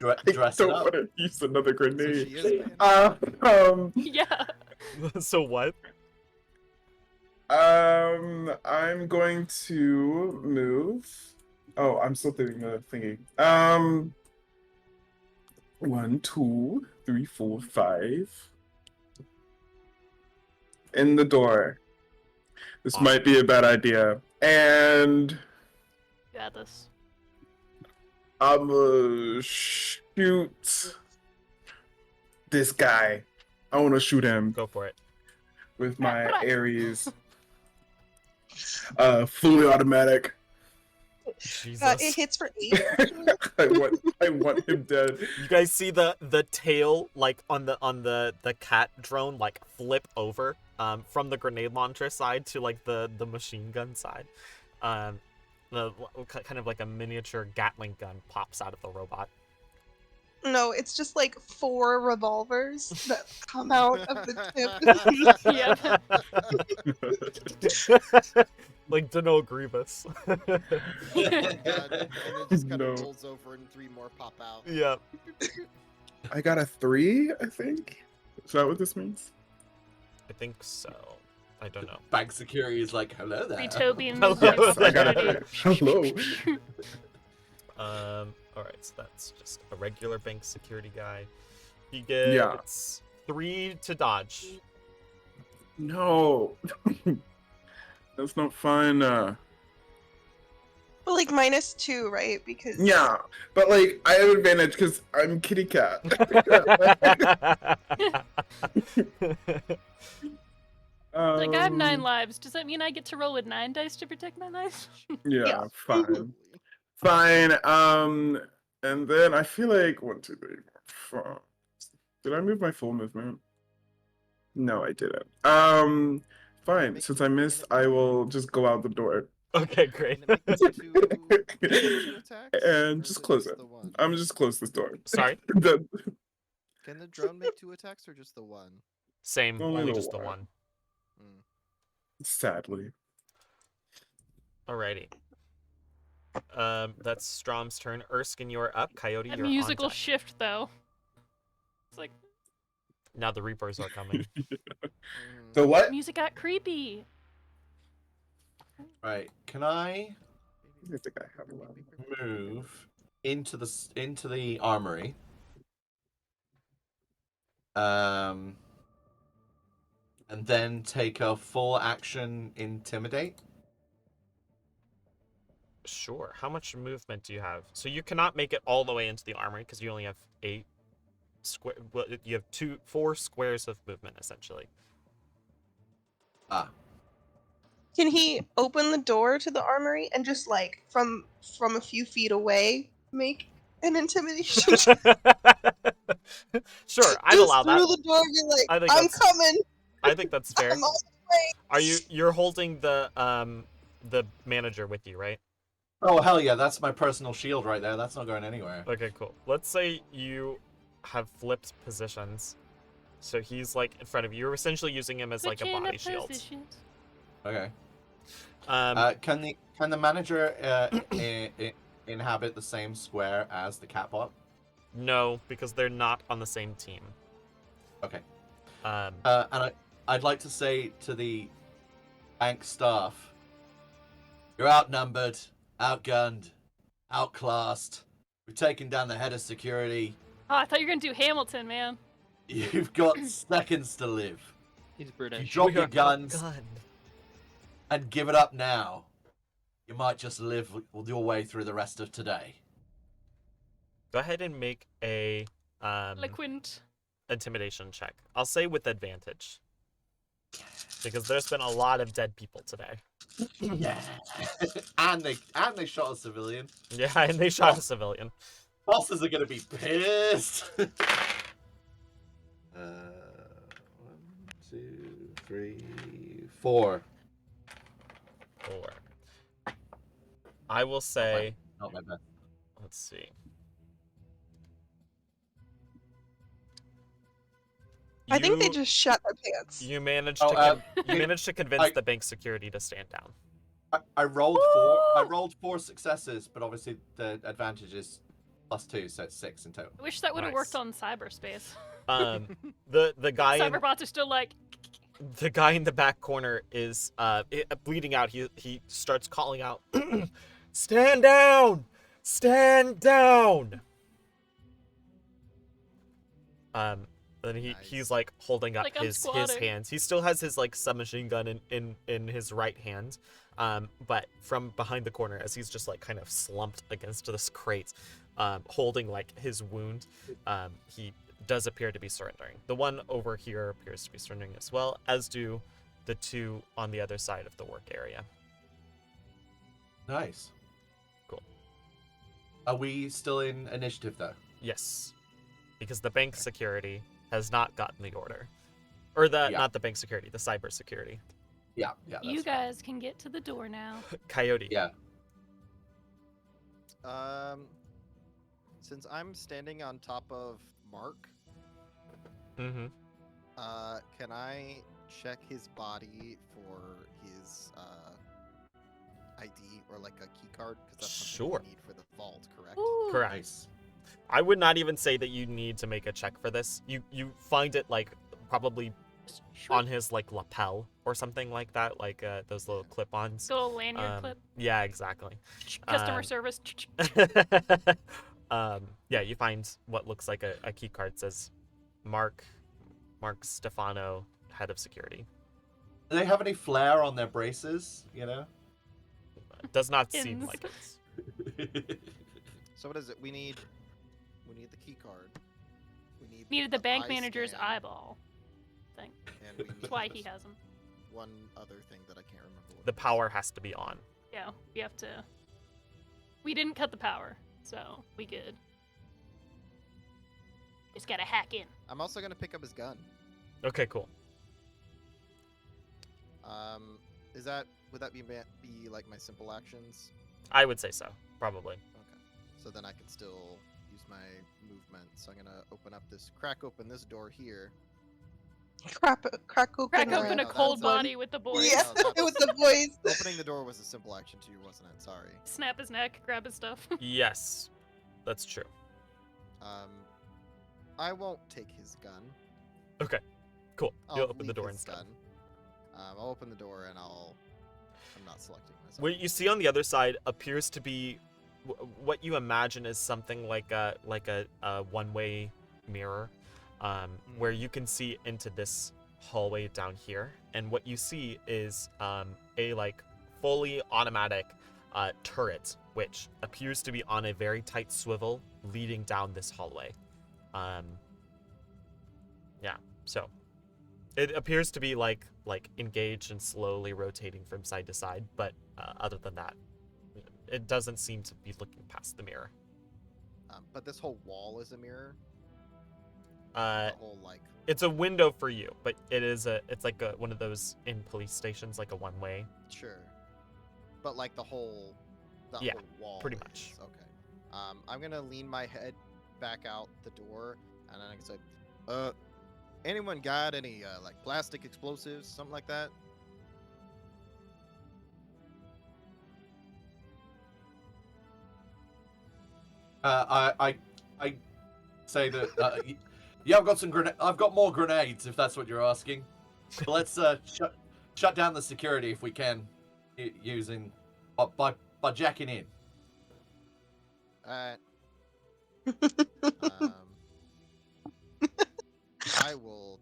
Dress it don't up. want to use another So grenade. she is man. Yeah. So what? I'm going to move. Oh, I'm still doing the thingy. 1, 2, 3, 4, 5. In the door. This Awesome. might be a bad idea. And You got this. I'm gonna shoot this guy. I want to shoot him. Go for it. with my Ares. Fully automatic. Jesus. It hits for 8. I want him dead. You guys see the tail like on the cat drone like flip over from the grenade launcher side to like the machine gun side. Kind of like a miniature Gatling gun pops out of the robot. No, it's just like 4 revolvers that come out of the Yep. Like Dano Grievous. God, and it just kind No. of rolls over and 3 more pop out. Yeah. I got a 3, I think. Is that what this means? I think so. I don't know. Bank security is like, hello there. Retobian Hello. I got a 3. Hello. Alright, so that's just a regular bank security guy. He gets 3 to dodge. No. That's not fun. But like -2, right? Because Yeah, but like I have advantage because I'm kitty cat. Like, I have 9 lives. Does that mean I get to roll with 9 dice to protect my life? Yeah, Yeah. fine. Fine. And then I feel like 1, 2, 3, 4, 5. Did I move my full movement? No, I didn't. Fine. Since I missed, I will just go out the door. Okay, great. Can it make 2 attacks? And Or just is it close it. the one? I'm just close this door. Sorry? The- Can the drone make 2 attacks or just the one? Same, Only only the just the one. one. Mm. Sadly. Alrighty. That's Strom's turn. Erskine, you're up. Coyote, That you're musical on deck. shift, though. It's like, Now the Reapers are coming. Mhm. The what? music got creepy. Right. Can I I think I have one. move into the armory? And then take a full action intimidate. Sure. How much movement do you have? So you cannot make it all the way into the armory because you only have 8 square. Well, you have 4 squares of movement essentially. Ah. Can he open the door to the armory and just like from a few feet away make an intimidation check? Sure, I'd Just allow through that. the door, be like, I think I'm that's- coming. I think that's fair. I'm on the way. You're holding the manager with you, right? Oh hell yeah, that's my personal shield right there. That's not going anywhere. Okay, cool. Let's say you have flipped positions. So he's like in front of you. You're essentially using him as like a Switching body up shield. positions. Okay. Um, Can the manager inhabit the same square as the catbot? no, because they're not on the same team. Okay. Um, And I'd like to say to the bank staff, you're outnumbered, outgunned, outclassed. We've taken down the head of security. Oh, I thought you were gonna do Hamilton, man. You've got seconds to live. He's If you British. drop we your are guns outgunned. and give it up now, you might just live your way through the rest of today. Go ahead and make a Eloquent. intimidation check. I'll say with advantage. Because there's been a lot of dead people today. Yeah. and they shot a civilian. Yeah, and they shot a civilian. Bosses are gonna be pissed. 1, 2, 3, 4. 4. I will say, Not my best. let's see. I think they You- just shut their pants. You managed Oh, to you managed to convince I- the bank security to stand down. I rolled 4. I rolled 4 successes, but obviously the advantage is +2, so it's 6 in total. I wish that would have Nice. worked on cyberspace. The guy in, Cyberbots are still like, the guy in the back corner is bleeding out. He starts calling out, "Stand down! Stand down!" Then he's like holding up Like, I'm his squatting. hands. He still has his like submachine gun in his right hand. But from behind the corner, as he's just like kind of slumped against this crate, holding like his wound, he does appear to be surrendering. The one over here appears to be surrendering as well, as do the two on the other side of the work area. Nice. Cool. Are we still in initiative though? Yes, because the bank security has not gotten the order. Or not the bank security, the cyber security. Yeah, yeah. You That's guys can get to the door now. Coyote. Yeah. Since I'm standing on top of Mark, Mm-hmm. can I check his body for his ID or like a key card? Because that's something Sure. we need for the vault, correct? Ooh. Correct. Nice. I would not even say that you need to make a check for this. You find it like probably on his like lapel or something like that, like those little clip-ons. Little lanyard clip. Yeah, exactly. Customer service. Yeah, you find what looks like a key card. Says Mark Stefano, head of security. Do they have any flair on their braces? You know. Does not seem Ins. like it. So what is it? We need the key card. We Needed the bank eye manager's scan, eyeball thing. and we need That's why he this has them. one other thing that I can't remember. What The it is. power has to be on. Yeah, we have to. We didn't cut the power, so we good. Just gotta hack in. I'm also gonna pick up his gun. Okay, cool. Would that be like my simple actions? I would say so, probably. Okay. So then I can still use my movement. So I'm gonna crack open this door here. Crack open. Crack no, open no, a cold that's body with the boys. Yeah, No, that's- with the boys. Opening the door was a simple action too, wasn't it? Sorry. Snap his neck, grab his stuff. Yes, that's true. I won't take his gun. Okay, cool. I'll You'll open the leave door his instead. gun. I'll open the door and I'm not selecting myself. What you see on the other side appears to be what you imagine is something like a one-way mirror, where you can see into this hallway down here, and what you see is a like fully automatic turret, which appears to be on a very tight swivel leading down this hallway. Yeah, so it appears to be like engaged and slowly rotating from side to side, but other than that, it doesn't seem to be looking past the mirror. But this whole wall is a mirror. Uh, The whole like. it's a window for you, but it's like one of those in police stations, like a one-way. Sure. But like the whole Yeah, wall. pretty is- much. Okay. I'm gonna lean my head back out the door, and then I can say, anyone got any like plastic explosives, something like that? I say that. Yeah, I've got some I've got more grenades, if that's what you're asking. But let's shut down the security if we can, using by jacking in. Alright. I will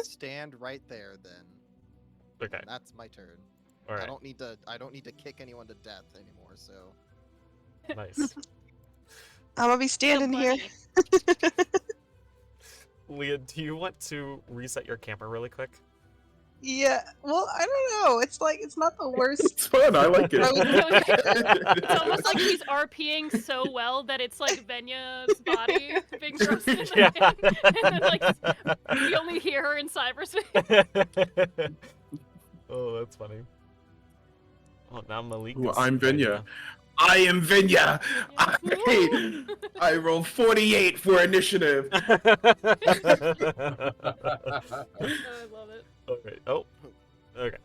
stand right there then. Okay, And that's my turn. all I right, don't need to kick anyone to death anymore. So nice. I'm gonna be standing here. Leah, do you want to reset your camera really quick? Yeah. Well, I don't know. It's like it's not the worst. It's fun. I like it. It's almost like he's RPing so well that it's like Venya's body being roasted. Yeah. And then, like, we only hear her in cyberspace. Oh, that's funny. Oh, now Malik. Ooh, is I'm ready Venya. I am Vinya. I rolled 48 for initiative. Oh, I love it. All right. Oh. Okay.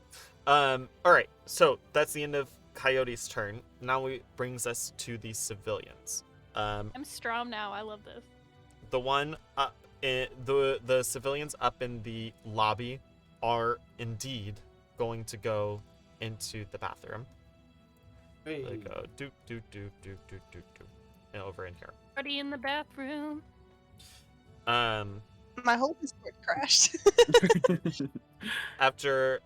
All right. So that's the end of Coyote's turn. Now it brings us to the civilians. I'm Strom now. I love this. The one up in the civilians up in the lobby are indeed going to go into the bathroom. They go do and over in here. Party in the bathroom. My whole Discord crashed. After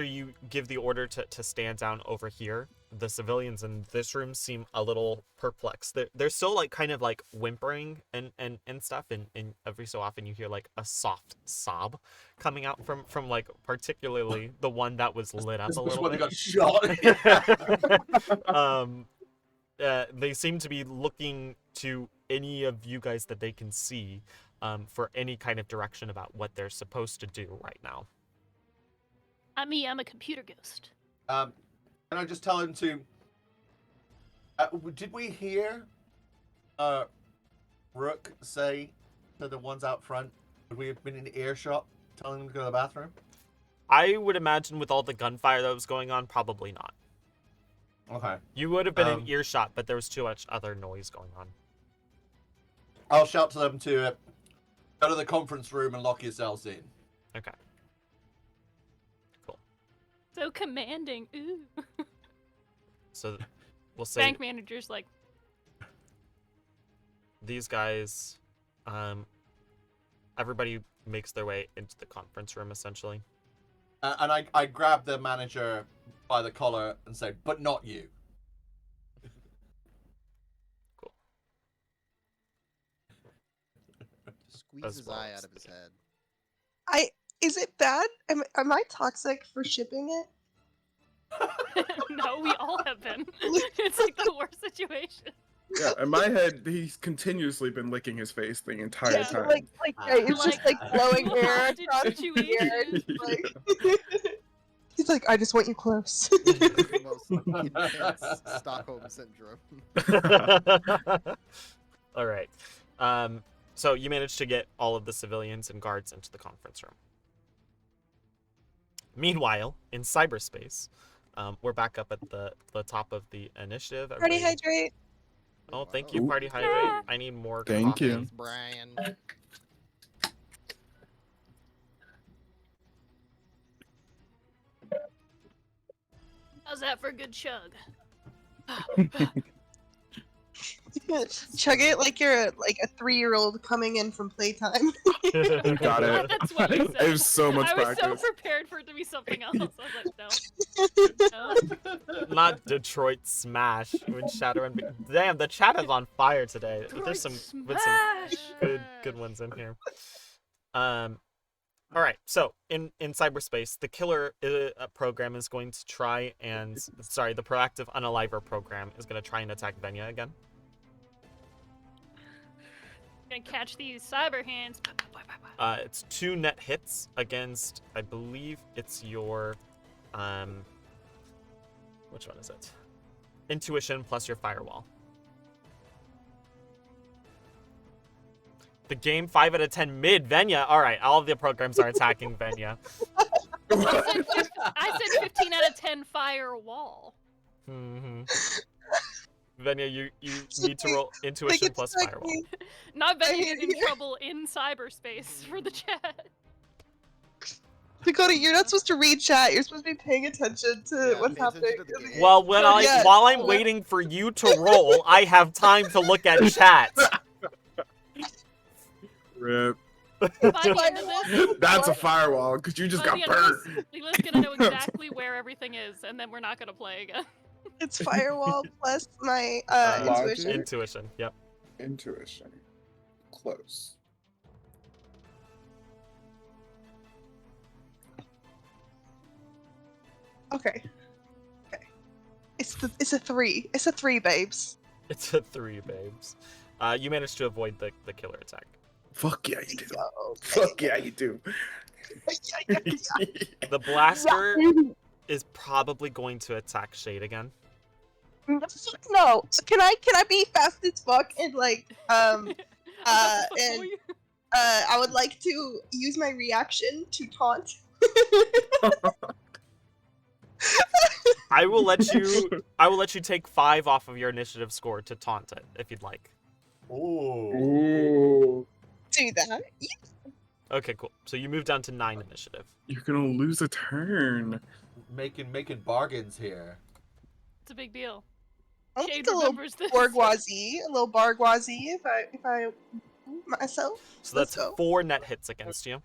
you give the order to stand down over here, the civilians in this room seem a little perplexed. They're still like kind of like whimpering and stuff, and every so often you hear like a soft sob coming out from like particularly the one that was lit up a little one bit. got shot. They seem to be looking to any of you guys that they can see for any kind of direction about what they're supposed to do right now. I'm a computer ghost. Can I just tell him to? Did we hear Rook say to the ones out front? Would we have been in earshot telling them to go to the bathroom? I would imagine with all the gunfire that was going on, probably not. Okay. You would have been in earshot, but there was too much other noise going on. I'll shout to them to go to the conference room and lock yourselves in. Okay. Cool. So commanding. Ooh. So we'll say Bank manager's like, these guys, everybody makes their way into the conference room essentially. And I grab the manager by the collar and say, "But not you." Cool. Squeeze As his well eye as out of his the- head. Is it bad? Am I toxic for shipping it? no, we all have been. It's like the worst situation. Yeah, in my head, he's continuously been licking his face the entire Yeah, time. Like right, it's just like blowing air Hostage across the situation. air. It's like he's like, I just want you close. The most intense Stockholm syndrome. All right. So you managed to get all of the civilians and guards into the conference room. Meanwhile, in cyberspace, we're back up at the top of the initiative. Party Everybody- hydrate. Oh, thank you, Ooh. Party Hydrate. I need more Thank coffee. you. Thanks, Brian. How's that for a good chug? Chug it like you're a 3-year-old coming in from playtime. Got it. That's what you said. It was so much I was practice. so prepared for it to be something else. I was like, no. Not Detroit Smash when Shadowrun. Damn, the chat is on fire today. There's some Smash! good ones in here. All right. So in cyberspace, the killer program is going to try and the proactive unaliver program is going to try and attack Venya again. Gonna catch these cyber hands. It's 2 net hits against, I believe it's your, which one is it? Intuition plus your firewall. The game 5 out of 10 mid Venya. All right, all of the programs are attacking Venya. I said 15 out of 10 firewall. Mm-hmm. Venya, you need to roll intuition plus firewall. Not betting it in trouble in cyberspace for the chat. Dakota, you're not supposed to read chat. You're supposed to be paying attention to Yeah, what's pay attention happening. to the game. Well, Yeah. while I'm waiting for you to roll, I have time to look at chat. Rip. By the end of this, That's a firewall, because you just by got the end of burnt. this, Lila's gonna know exactly where everything is, and then we're not gonna play again. It's firewall plus my Logic. intuition. Intuition. Yep. Intuition. Close. Okay. Okay. It's a 3. It's a 3, babes. It's a 3, babes. You managed to avoid the killer attack. Fuck yeah, you do. Okay. Fuck yeah, you do. The blaster is probably going to attack Shade again. No. Can I be fast as fuck and like and I would like to use my reaction to taunt. I will let you take 5 off of your initiative score to taunt it if you'd like. Ooh. Ooh. Do that. Okay, cool. So you move down to 9 initiative. You're gonna lose a turn. Making bargains here. It's a big deal. I'll Shade take a little remembers this. bourgeoisie, a little bargwazi if I myself. So Let's that's go. 4 net hits against you.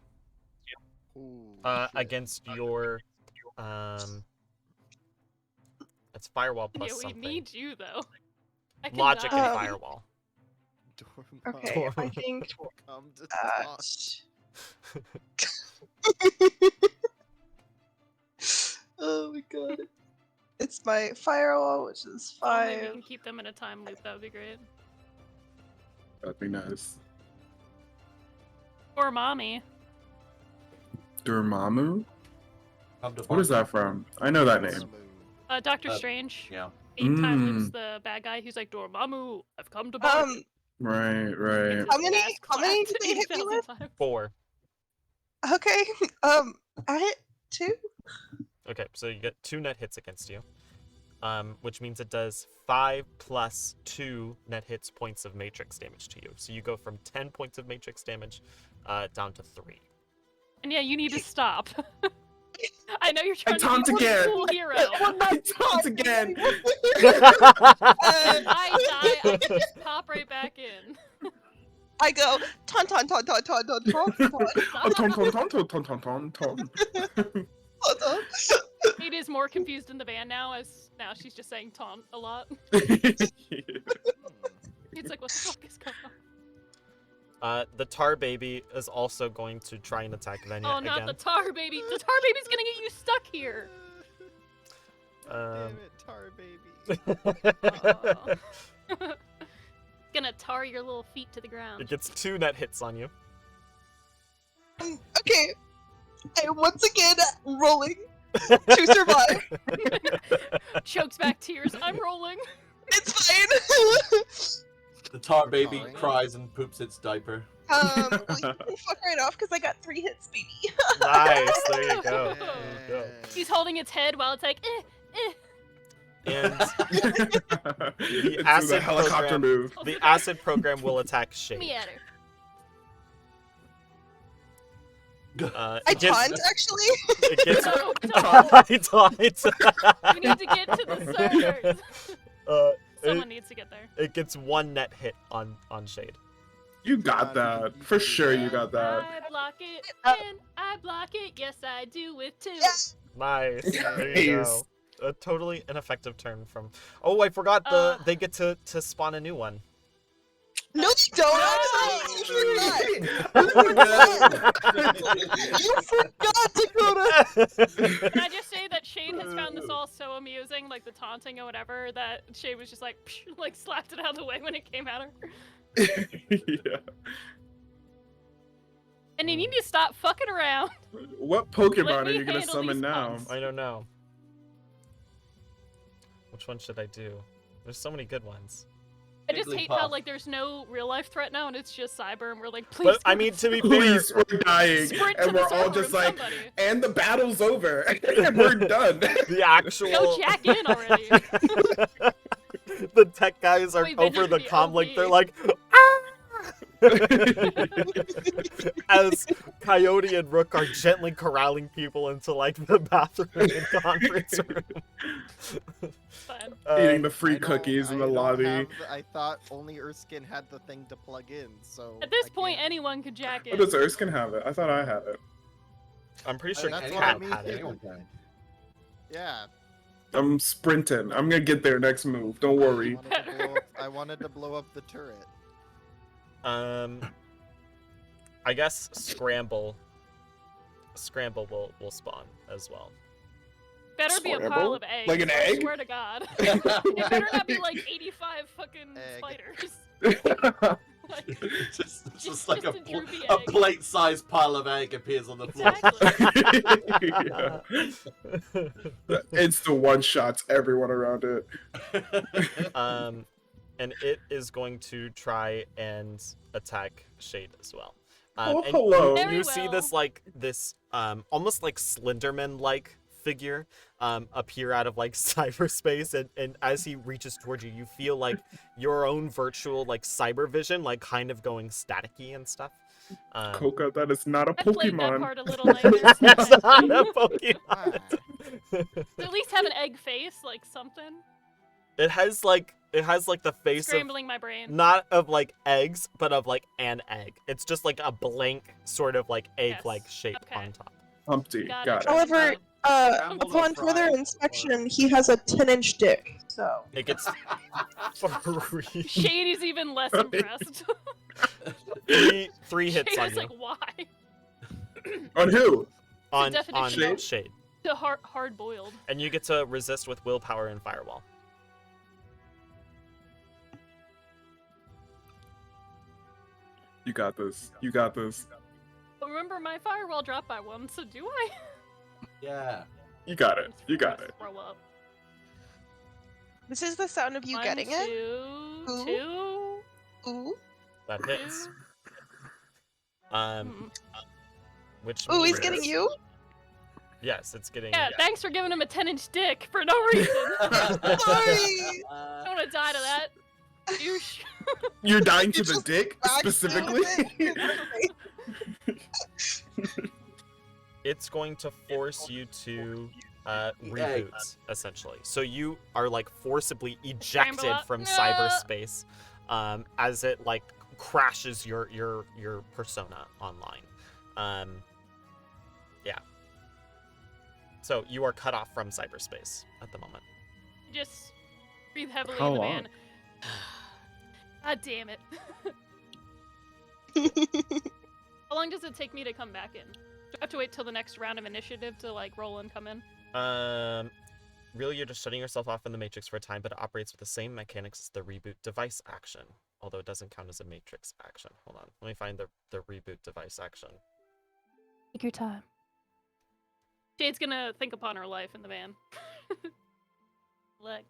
Ooh, shit. Against your It's firewall plus Yeah, we something. need you though. I Logic cannot- and firewall. Okay, I think Come to uh, oh my god. It's my firewall, which is If only we 5. can keep them in a time loop. That would be great. That'd be nice. Or mommy. Dormammu? Come to What is that from? I know that name. Doctor Uh, Strange. Yeah. 8 time Mm. loops the bad guy. He's like, Dormammu, I've come to bargain. Right, right. How many did they hit me 80,000 with? times. 4. Okay, I hit 2. Okay, so you get 2 net hits against you, which means it does 5 plus 2 net hits points of matrix damage to you. So you go from 10 points of matrix damage down to 3. And yeah, you need to stop. I know you're trying to taunt be a again. cool hero. I taunt again! I die, I just pop right back in. I go ton ton ton ton ton ton ton ton. Oh, ton, ton, ton, ton, ton, ton, ton, ton. Kate is more confused in the band now, as now she's just saying taunt a lot. It's like, what the fuck is going on? The tar baby is also going to try and attack Venya Oh, again. not the tar baby. The tar baby's gonna get you stuck here. Damn it, tar baby. Oh. Gonna tar your little feet to the ground. It gets 2 net hits on you. Okay, I once again rolling to survive. Chokes back tears. I'm rolling. It's fine. The tar baby Sorry. cries and poops its diaper. Well, you can fuck right off because I got 3 hits, baby. Nice, there you go. There you go. He's holding its head while it's like, And The acid helicopter program- move. the acid program will attack Shade. me at her. I It gets- taunt, actually. It gets. No, I taunt. We need to get to the servers. Someone needs to get there. It gets 1 net hit on Shade. You got that. For sure you got that. I block it, and I block it. Yes, I do with 2. Yes. Nice. There you go. Nice. A totally ineffective turn from. Oh, I forgot they get to spawn a new one. No, they don't. Actually, you forgot, Dakota. Can I just say that Shade has found this all so amusing, like the taunting or whatever, that Shade was just like, like slapped it out of the way when it came at her. Yeah. And you need to stop fucking around. What Let Pokemon me are you gonna handle summon these now? punks. I don't know. Which one should I do? There's so many good ones. I just hate Jigglypuff. how like there's no real life threat now, and it's just Cyber, and we're like, please. But I come mean, to be fair, Please, we're dying, sprint to and the we're all server just room, like, somebody. and the battle's over, and we're done. the actual Go jack in already. the tech guys are Wait, then over you're the gonna be comm like OP. they're like as Coyote and Rook are gently corralling people into like the bathroom and conference room. Fine. Eating the I free don't- cookies in I the don't lobby. have I thought only Erskine had the thing to plug in, so. At this I point, can't- anyone could jack Oh, in. does Erskine have it? I thought I had it. I'm pretty sure That's Cat what I had mean. it. Anyone can. Yeah. I'm sprinting. I'm gonna get there next move. Don't worry. I wanted to blow up the turret. I guess Scramble will spawn as well. Better be a Scramble? pile of eggs. Like an I egg? swear to God. It better not be like 85 fucking Egg. spiders. Like, just like just a droopy a egg. plate-sized pile of egg appears on the floor. exactly. Yeah. It's the one shots everyone around it. And it is going to try and attack Shade as well. Oh, And hello. Very You see this well. like this almost like Slenderman-like figure appear out of like cyberspace, and as he reaches towards you, you feel like your own virtual like cyber vision like kind of going staticky and stuff. Coca, that is not a I played that Pokemon. part a little later. That's not a Pokemon. Ah. At least have an egg face, like something. It has like the face of Scrambling my brain. not of like eggs, but of like an egg. It's just like a blank sort of like egg-like Yes, shape okay. on top. Humpty. Got Got it. it. However, Scrambled upon up further fried inspection, he has a 10-inch dick. So It gets three, Shady's even less impressed. three hits on Shady's you. like, why? On who? On definition of- Shade. The hard boiled. And you get to resist with willpower and firewall. You got this. You got this. But remember, my firewall dropped by 1, so do I? Yeah. You got it. You got it. Throw up. this is the sound of you 1, getting it. 2, Ooh. 2. Ooh. That hits. Which Ooh, he's means- getting you. Yes, it's getting. Yeah, thanks for giving him a 10-inch dick for no reason. I Sorry. don't want to die to that. Douche. You're dying to You the just dick backed specifically. It's going to force you to reboot, essentially. So you are like forcibly ejected Scramble up. from No. cyberspace as it like crashes your persona online. Yeah. So you are cut off from cyberspace at the moment. Just breathe heavily How in the long? van. God damn it. How long does it take me to come back in? Do I have to wait till the next round of initiative to like roll and come in? Really, you're just shutting yourself off in the Matrix for a time, but it operates with the same mechanics as the reboot device action, although it doesn't count as a Matrix action. Hold on, let me find the reboot device action. Take your time. Jade's gonna think upon her life in the van. Look.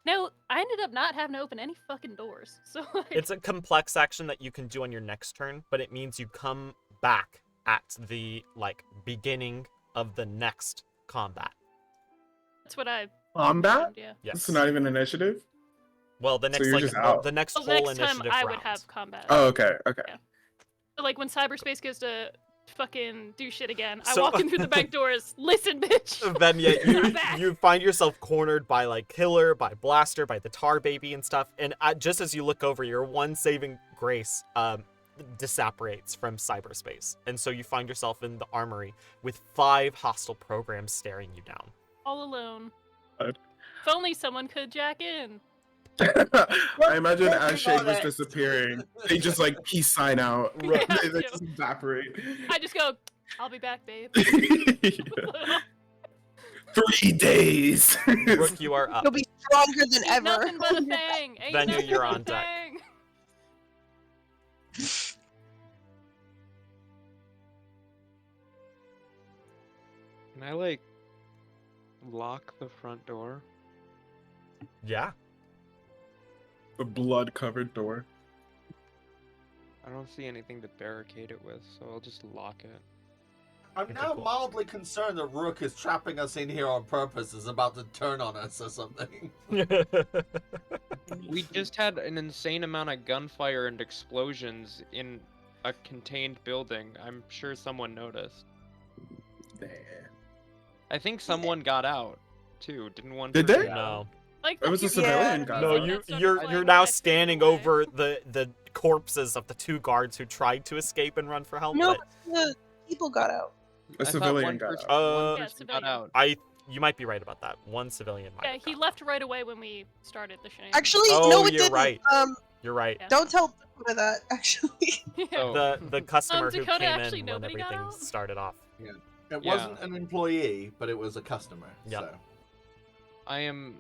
No, I ended up not having to open any fucking doors. So like, It's a complex action that you can do on your next turn, but it means you come back at the like beginning of the next combat. that's what I Combat? assumed, yeah. Yes. It's not even initiative. Well, the So next you're like just the, out. the next Well, whole next time initiative I round. would have combat. Oh, okay. Okay. So, like when cyberspace goes to fucking do shit again, I So- walk in through the back doors. Listen, bitch. Then yeah, I'm back. you find yourself cornered by like Killer, by Blaster, by the Tar Baby and stuff. And just as you look over, your one saving grace disapparates from cyberspace, and so you find yourself in the armory with 5 hostile programs staring you down. All alone. God. If only someone could jack in. I imagine Working as Shade on was it. disappearing, they just like peace sign out. Yeah, they yeah. just evaporate. I just go, I'll be back, babe. 3 days. Rook, you are up. You'll be stronger than Ain't ever. nothing but a thing. Ain't Venya, nothing you're but a on deck. thing. Can I like lock the front door? Yeah. The blood-covered door. I don't see anything to barricade it with, so I'll just lock it. I'm Okay, now cool. mildly concerned that Rook is trapping us in here on purpose, is about to turn on us or something. We just had an insane amount of gunfire and explosions in a contained building. I'm sure someone noticed. I think someone got out too. Didn't one? Did person they? get out? No. Like It was a that you're civilian mad at guy. me No, saying you that stuff you're is you're playing now when I fade standing away. over the corpses of the 2 guards who tried to escape and run for help. No, but the people got out. A I thought civilian one got person, out. one Yeah, person got civilian. out. you might be right about that. One civilian might. Yeah, have he gotten left right away when we started the shenanigans. Actually, Oh, no, it you're didn't. right. You're right. Yeah. Don't tell Dakota that. Actually, Yeah. So, The customer who Dakota, came actually, in when nobody got everything out? started off. It Yeah. wasn't an employee, but it was a customer. Yeah. So. I am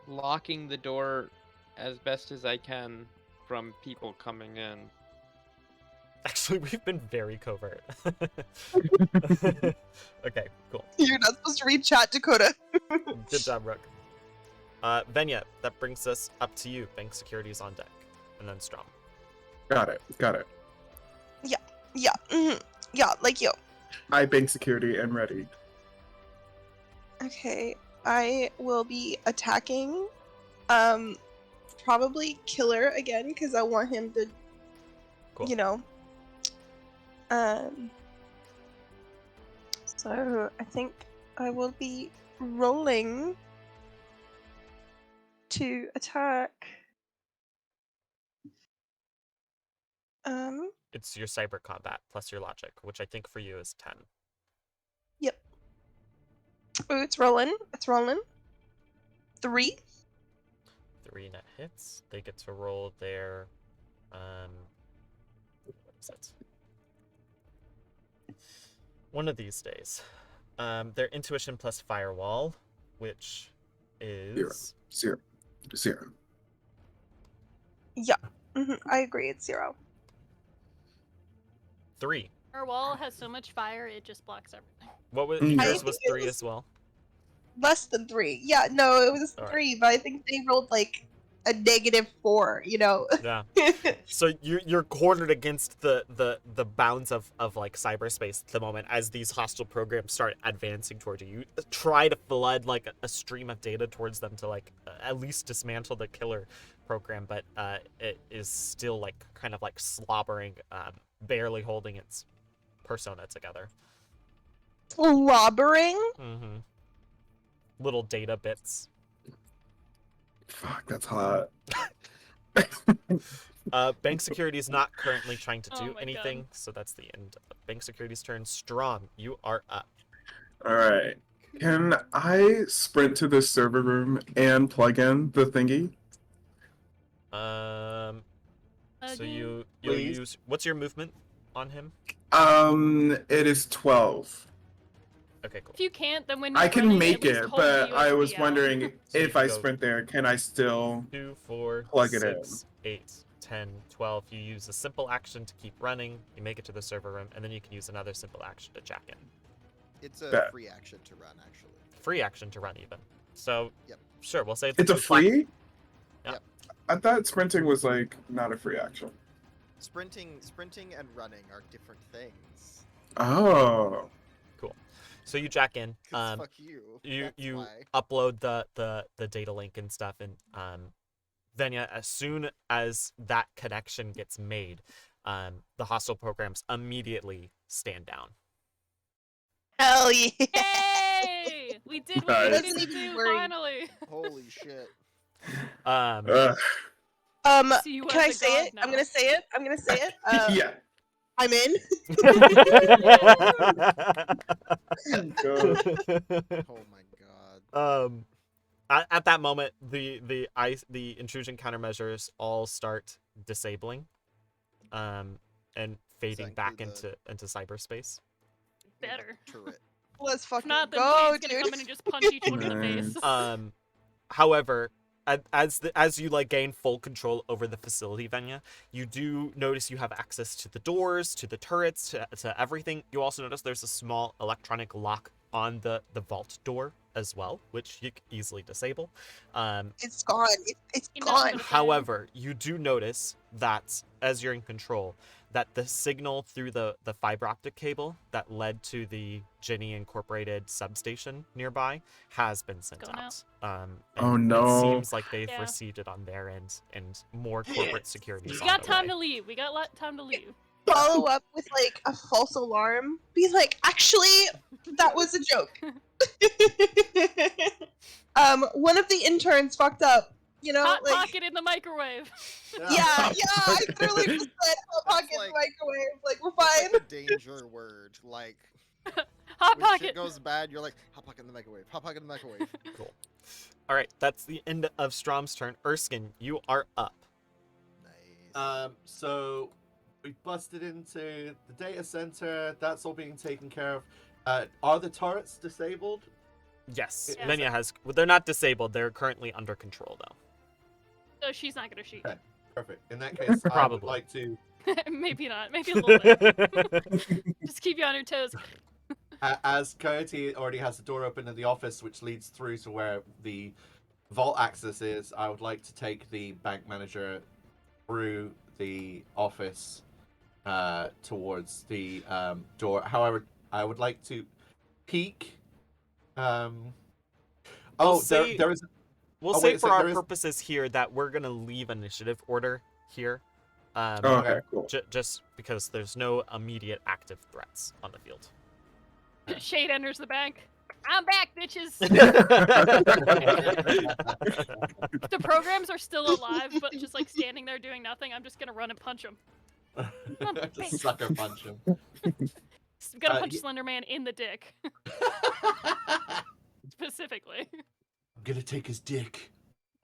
locking the door as best as I can from people coming in. Actually, we've been very covert. Okay, cool. you're not supposed to read chat, Dakota. Good job, Rook. Venya, that brings us up to you. Bank security is on deck. And then Strom. Got it. Got it. Yeah. Yeah, like you. I bank security and ready. Okay, I will be attacking. Probably Killer again because I want him to, Cool. you know. So I think I will be rolling to attack. It's your cyber combat plus your logic, which I think for you is 10. Yep. Oh, it's rolling. It's rolling. 3. 3 net hits. They get to roll their what is it? One of these days. Their intuition plus firewall, which is 0. Yeah. I agree. It's 0. 3. Our wall has so much fire, it just blocks everything. What was I yours? think Was it 3 was- as well? Less than 3. Yeah, no, it was All right. 3, but I think they rolled like a -4, you know? Yeah. So you're cornered against the bounds of like cyberspace at the moment as these hostile programs start advancing toward you. You try to flood like a stream of data towards them to like at least dismantle the killer program, but it is still like kind of like slobbering, barely holding its persona together. Slobbering? Mm-hmm. Little data bits. Fuck, that's hot. Bank Security is not currently trying to Oh do my anything, God. so that's the end of Bank Security's turn. Strom, you are up. All right. Can I sprint to the server room and plug in the thingy? So Again. you'll Please. use, what's your movement on him? It is 12. Okay, cool. If you can't, then when I you're can running, make at least it, hold the but I USB was out. wondering So you if I go- sprint there, can I still 2, 4, plug it in? 6, 8, 10, 12. You use a simple action to keep running. You make it to the server room, and then you can use another simple action to jack in. It's a Bet. free action to run, actually. Free action to run even. So, Yep. sure, we'll say It's a free? Yeah. Yep. I thought sprinting was like not a free action. Sprinting and running are different things. Oh. So you jack in. 'Cause fuck you. You That's you why. upload the data link and stuff, and Venya, as soon as that connection gets made, the hostile programs immediately stand down. Hell yeah! Yay! We did what we Nice. needed to do, Worried. finally. Holy shit. Ugh. See you Can as I a say god it? now. I'm gonna say it. I'm gonna say it. Yeah. I'm in. Go. Oh my god. At that moment, the intrusion countermeasures all start disabling, and fading include back the- into cyberspace. Better. Turret. Let's If fucking not, then go, Shane's gonna dude. come in and just punch each one in the face. However, as you like gain full control over the facility, Venya, you do notice you have access to the doors, to the turrets, to everything. You also notice there's a small electronic lock on the vault door as well, which you can easily disable. It's gone. It's You know, gone. but- However, you do notice that as you're in control, that the signal through the fiber optic cable that led to the Ginny Incorporated substation nearby has been sent Gone out. Oh, and no. It seems like they've Yeah. received it on their end, and more corporate security. We got time to leave. We got time to leave. Follow up with like a false alarm. Be like, actually, that was a joke. One of the interns fucked up. You know, Hot like pocket in the microwave. yeah, I literally just said hot pocket in the like- microwave. Like we're That's fine. like a danger word. Like Hot when pocket. shit goes bad, you're like hot pocket in the microwave. Hot pocket in the microwave. Cool. All right, that's the end of Strom's turn. Erskine, you are up. Nice. So we busted into the data center. That's all being taken care of. Are the turrets disabled? Yes, Yes. Venya has. Well, they're not disabled. They're currently under control, though. So she's not gonna shoot. Okay. Perfect. In that case, I would Probably. like to, Maybe not. Maybe a little bit. Just keep you on your toes. as Coyote already has the door open in the office, which leads through to where the vault access is, I would like to take the bank manager through the office towards the door. However, I would like to peek. say- there is. We'll Oh, say wait a for sec, our there is- purposes here that we're gonna leave initiative order here. Okay, cool. Just because there's no immediate active threats on the field. Shade enters the bank. I'm back, bitches. The programs are still alive, but just like standing there doing nothing. I'm just gonna run and punch them. Just sucker punch him. Gonna punch he- Slenderman in the dick. Specifically. I'm gonna take his dick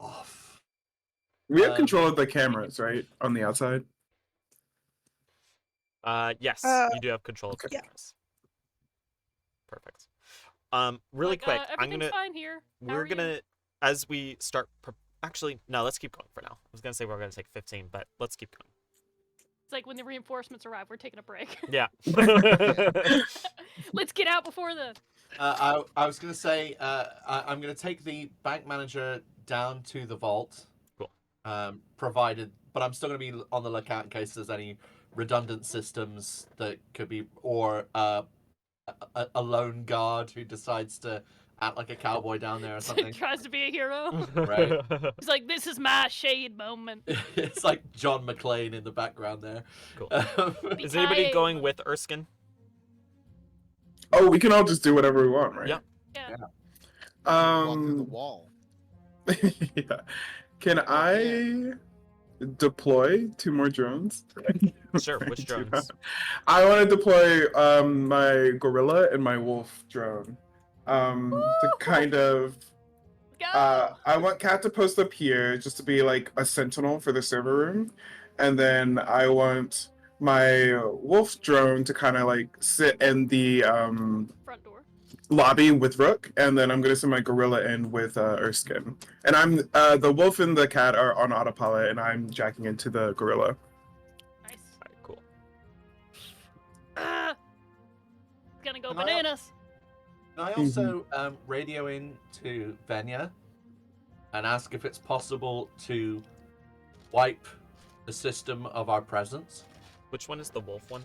off. We have Um, control of the cameras, right? On the outside. Yes, you do have control of the yeah. cameras. Perfect. Really Like, quick, I'm everything's gonna. fine here. How We're are you? gonna, as we start. Actually, no. Let's keep going for now. I was gonna say we're gonna take 15, but let's keep going. It's like when the reinforcements arrive, we're taking a break. Yeah. Let's get out before then. I was gonna say I'm gonna take the bank manager down to the vault. Cool. Provided, but I'm still gonna be on the lookout in case there's any redundant systems that could be, or a lone guard who decides to act like a cowboy down there or something. Tries to be a hero. Right. He's like, this is my shade moment. It's like John McClane in the background there. Cool. Um, Is anybody going with Erskine? Oh, we can all just do whatever we want, right? Yeah. Yeah. Walk through the Um. wall. Yeah. Can I deploy 2 more drones? Sure. Which Do drones? that. I want to deploy my gorilla and my wolf drone. To kind of Go! I want Kat to post up here just to be like a sentinel for the server room, and then I want my wolf drone to kind of like sit in the Front door. lobby with Rook, and then I'm gonna send my gorilla in with Erskine. And I'm the wolf and the cat are on autopilot, and I'm jacking into the gorilla. Nice. Alright, cool. Ah! It's gonna go Can I- bananas. Can I also radio in to Venya and ask if it's possible to wipe the system of our presence? Which one is the wolf one?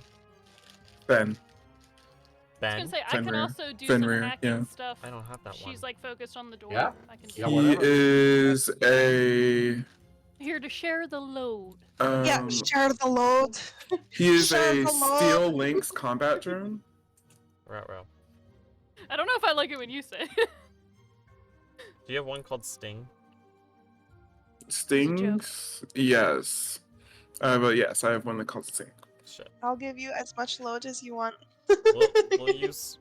Ben. I was Ben. gonna say, I can Fenrir. also do Fenrir, some hacking yeah. stuff. I don't have that one. She's like focused on the door. Yeah? I can do Yeah, that. He whatever. is a Here to share the load. Yeah, share the load. he is Share a the load. Steel Lynx combat drone. Row. I don't know if I like it when you say it. Do you have one called Sting? Stings? Yes. But yes, I have one that calls Sting. Shit. I'll give you as much load as you want. We'll use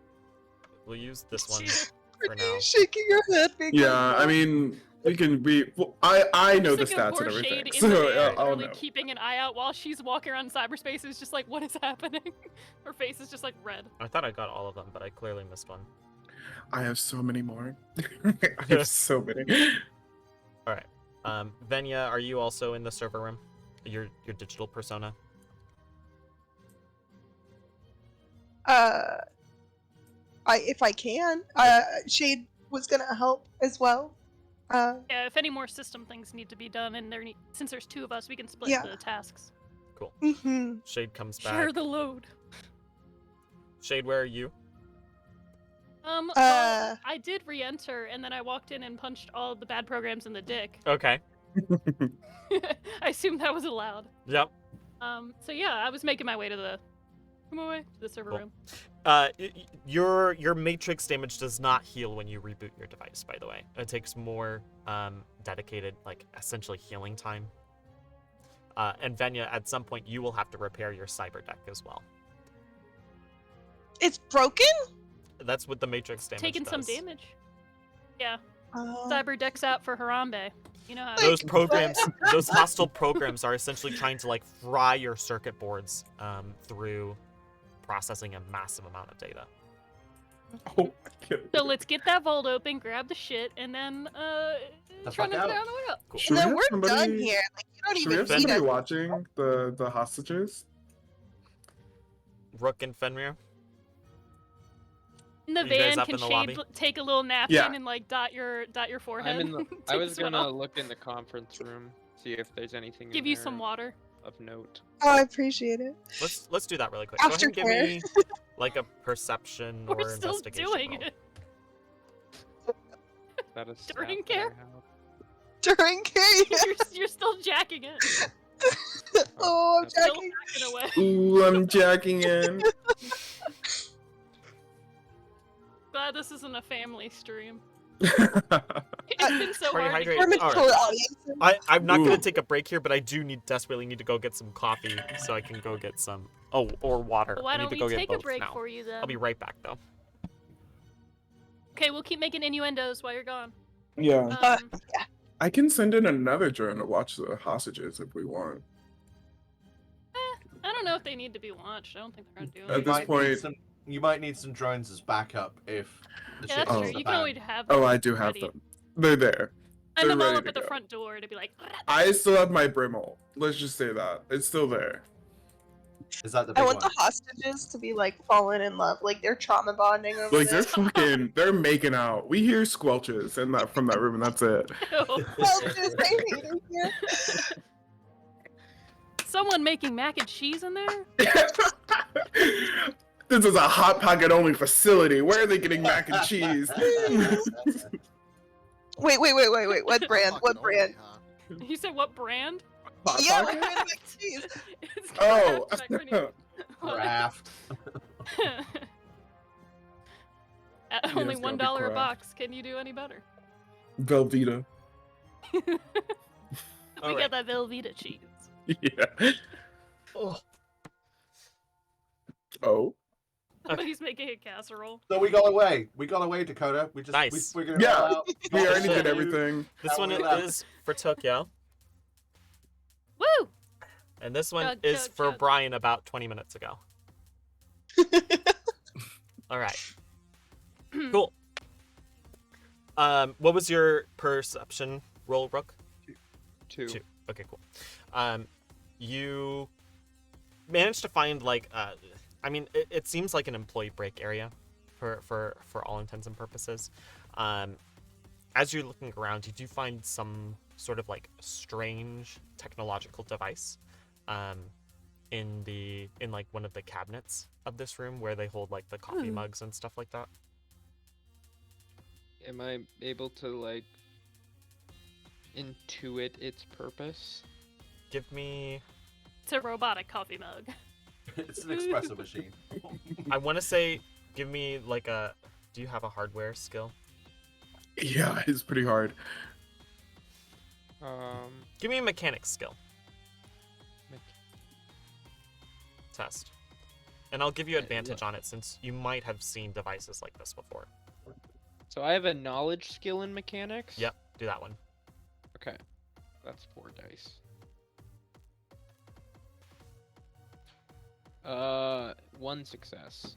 this one for Are now. you shaking your head? Being Yeah, like, I mean, we can be. Well, I know the Just like a stats and poor everything, shade in so the air, I'll literally know. keeping an eye out while she's walking around cyberspace. Is just like, what is happening? Her face is just like red. I thought I got all of them, but I clearly missed one. I have so many more. I have so many. All right. Venya, are you also in the server room? Your digital persona? if I can, Shade was gonna help as well. Yeah, if any more system things need to be done, and since there's 2 of us, we can split Yeah. the tasks. Cool. Mm-hmm. Shade comes back. Share the load. Shade, where are you? Well, I did re-enter, and then I walked in and punched all the bad programs in the dick. Okay. I assume that was allowed. Yep. So yeah, I was making my way to the server Cool. room. Your matrix damage does not heal when you reboot your device, by the way. It takes more dedicated, like, essentially healing time. And Venya, at some point, you will have to repair your cyber deck as well. It's broken. That's what the matrix damage Taking some does. damage. Yeah, Oh. cyber decks out for Harambe. You know how. Those programs, those hostile programs are essentially trying to, like, fry your circuit boards through processing a massive amount of data. Oh, my God. So let's get that vault open, grab the shit, and then try fuck to out. get on the way up. Cool. Should And we then have we're done somebody- here. Like you don't Should we even have need somebody us. watching the hostages? Rook and Fenrir? In the Are you guys van, up can in the Shade lobby? take a little napkin Yeah. and like dot your forehead? I'm in the. I Take was a sweat gonna off. look in the conference room, see if there's anything. Give in you there some water. of note. Oh, I appreciate it. Let's do that really quick. Go ahead and give Aftercare. me like a perception or We're still investigation doing roll. it That is stat During that I care? have. During care. you're still jacking it. Oh, I'm Still Still jacking. jacking away. Ooh, I'm jacking in. Glad this isn't a family stream. It's been so Party hard to hydrate. keep For this All mature right. audiences. I'm not gonna Ooh. take a break here, but I do desperately need to go get some coffee so I can go get some. Oh, or water. Well, why I need don't to we go get take a both break now. for you then? I'll be right back though. Okay, we'll keep making innuendos while you're gone. Yeah. Um, I can send in another drone to watch the hostages if we want. I don't know if they need to be watched. I don't think they're gonna do At it. this point- You might need some drones as backup if the Yeah, shit that's Oh. true. hits the You can fan. always have them. Oh, I do have ready. them. They're there. And They're them all ready up to at the go. front door to be like. I still have my Brimble. Let's just say that. It's still there. Is that the I big want one? the hostages to be like falling in love, like they're trauma bonding over Like this. they're making out. We hear squelches in that from that room, and that's it. Ew. Well, just I hate it here. Someone making mac and cheese in there? This is a hot pocket only facility. Where are they getting mac and cheese? Wait. What brand? Fucking What only, brand? huh? You said what brand? Hot Yeah, pocket? what brand of mac and cheese? It's Oh. Kraft macaroni. Raft. At only it's gotta be $1 a Kraft. box. Can you do any better? Velveeta. We Alright. got that Velveeta cheese. Yeah. Oh. Oh. Somebody's making a casserole. So we got away. We got away, Dakota. We just Nice. we figured it Yeah. all out. We already shit. did everything. This one How we is for Tokyo, Woo! and this one Chug, is chug, for chug. Brian about 20 minutes ago. All right. Cool. What was your perception roll, Rook? 2. Two. Okay, cool. You managed to find I mean, it seems like an employee break area, for all intents and purposes. As you're looking around, you do find some sort of like strange technological device, in like one of the cabinets of this room where they hold like the coffee mugs and stuff like that. Am I able to like intuit its purpose? Give me, It's a robotic coffee mug. It's an espresso machine. I want to say, give me like a. Do you have a hardware skill? Yeah, it's pretty hard. Give me a mechanics skill Mech- test, and I'll give you Okay, advantage on it since you might have seen devices like this before. So I have a knowledge skill in mechanics. Yep, do that one. Okay, that's 4 dice. 1 success.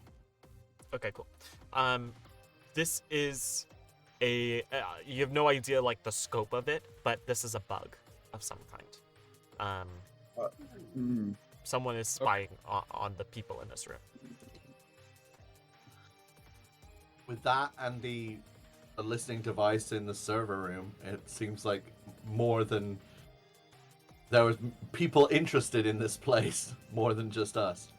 Okay, cool. This is a you have no idea like the scope of it, but this is a bug of some kind. Mm. Someone is spying on the people in this room. With that and the listening device in the server room, it seems like more than there was people interested in this place more than just us.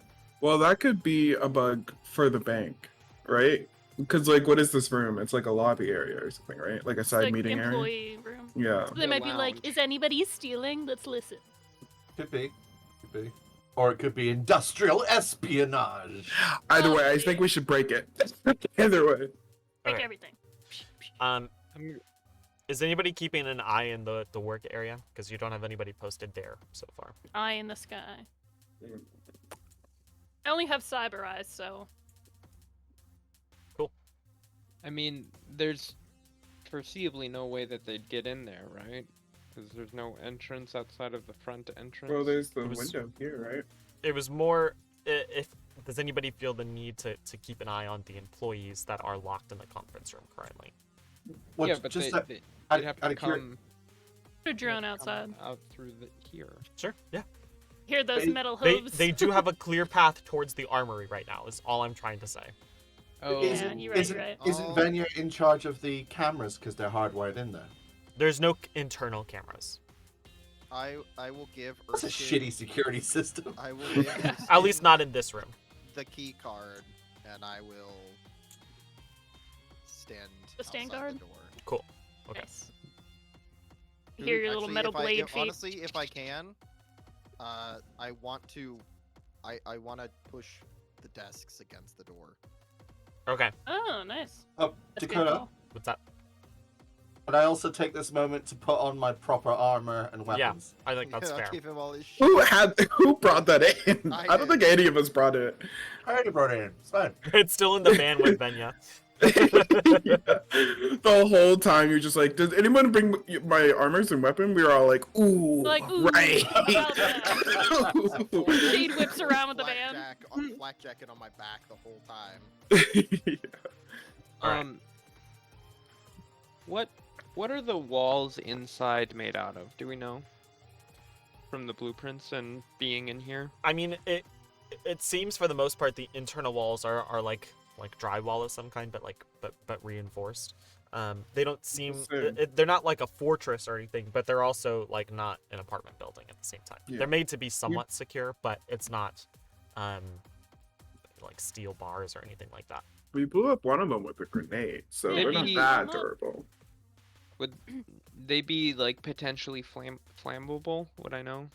Well, that could be a bug for the bank, right? Because like, what is this room? It's like a lobby area or something, right? Like a It's side like meeting area. employee room. Yeah. So they The might be like, lounge. is anybody stealing? Let's listen. Could be. Or it could be industrial espionage. Either Oh, way, I yeah. think we should break it. Either way. Break Okay. everything. I'm Is anybody keeping an eye in the work area? Because you don't have anybody posted there so far. Eye in the sky. I only have cyber eyes, so I mean, there's foreseeably no way that they'd get in there, right? Because there's no entrance outside of the front entrance. Well, there's the It was- window here, right? It was more if does anybody feel the need to keep an eye on the employees that are locked in the conference room currently? Well, yeah, but just they'd out- have out to of curi- come, put a drone come outside. out through here. Sure. Yeah. Hear those They- metal They hooves. they do have a clear path towards the armory right now. Is all I'm trying to say. Oh, Yeah, Isn't, you're right, isn't, you're right. isn't Oh. Venya in charge of the cameras because they're hardwired in there? There's no internal cameras. I will give That's a Erskine- shitty security system. I will give At least Erskine not in this room. the key card, and I will stand. The stand outside guard? The door. Cool. Okay. Nice. You hear your little Actually, metal blade if, feet. honestly, if I can, I want to push the desks against the door. Okay. Oh, nice. Oh, That's good Dakota, call. What's that? But I also take this moment to put on my proper armor and Yeah. weapons. I think that's Yeah, fair. give him all his shit. Who brought that in? I I don't think did. any of us brought it. I already brought it in. It's fine. It's still in the van with Venya. Yeah. The whole time you're just like, does anyone bring my armors and weapon? We were all like, ooh, Like, ooh, right. how about that? Shade whips around with the van. Flak jacket on my back the whole time. Yeah. Alright. What are the walls inside made out of? Do we know? From the blueprints and being in here? I mean, it seems for the most part the internal walls are like drywall of some kind, but reinforced. They don't seem they're not like a fortress or anything, but they're also like not an apartment building at the same time. Yeah. They're made to be somewhat secure, but it's not like steel bars or anything like that. We blew up one of them with a grenade, so they're not Maybe- that durable. Would they be like potentially flammable? Would I know?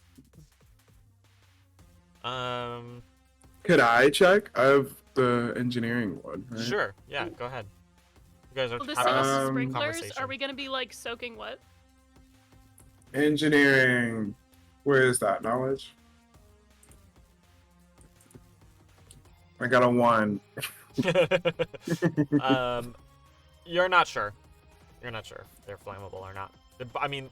Could I check? I have the engineering one. Right? Sure, yeah, go ahead. You guys are Well, this having is a sprinklers. conversation. Are we gonna be like soaking wet? Engineering. Where is that knowledge? I got a 1. You're not sure. You're not sure if they're flammable or not. I mean,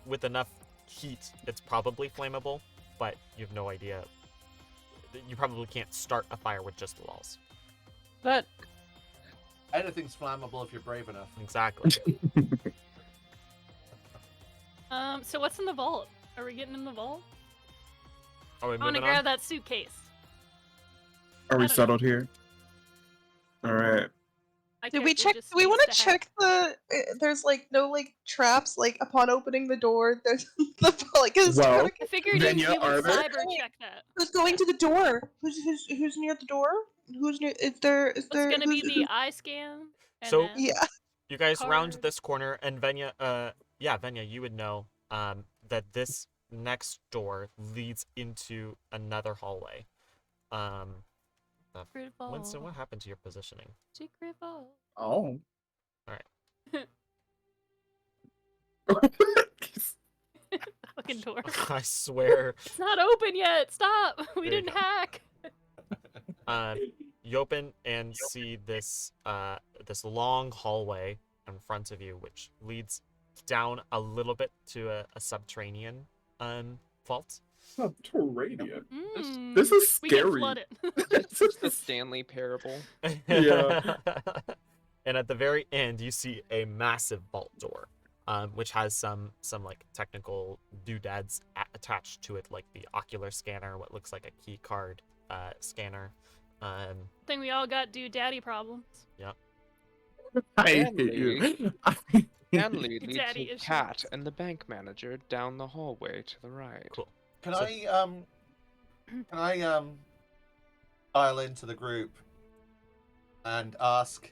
with enough heat, it's probably flammable, but you have no idea. You probably can't start a fire with just the walls. That Anything's flammable if you're brave enough. Exactly. So what's in the vault? Are we getting in the vault? Are we I want to moving on? grab that suitcase. Are I we don't settled here? All right. I Did guess we check? just Do we needs want to have- check the? There's like no like traps like upon opening the door. There's the like. Well, I figured Then you yeah, are would there? cyber check that. Who's going to the door? Who's near the door? Who's near? Is there? It's gonna be who's- the eye scan. And So- then- Yeah. You guys round Card. this corner, and Venya, Venya, you would know that this next door leads into another hallway. Secret Winston, vault. what happened to your positioning? Secret vault. Oh. Fucking door. I swear. It's not open yet. Stop. We There you didn't go. hack. You open and see this this long hallway in front of you, which leads down a little bit to a subterranean vault. Subterranean. Mm, This is we get scary. flooded. this is the Stanley parable. Yeah. And at the very end, you see a massive vault door, which has some like technical doodads attached to it, like the ocular scanner, what looks like a key card scanner. I think we all got daddy problems. I hate you. Stanley leads Daddy his issues. cat and the bank manager down the hallway to the right. Cool. Can So- I dial into the group and ask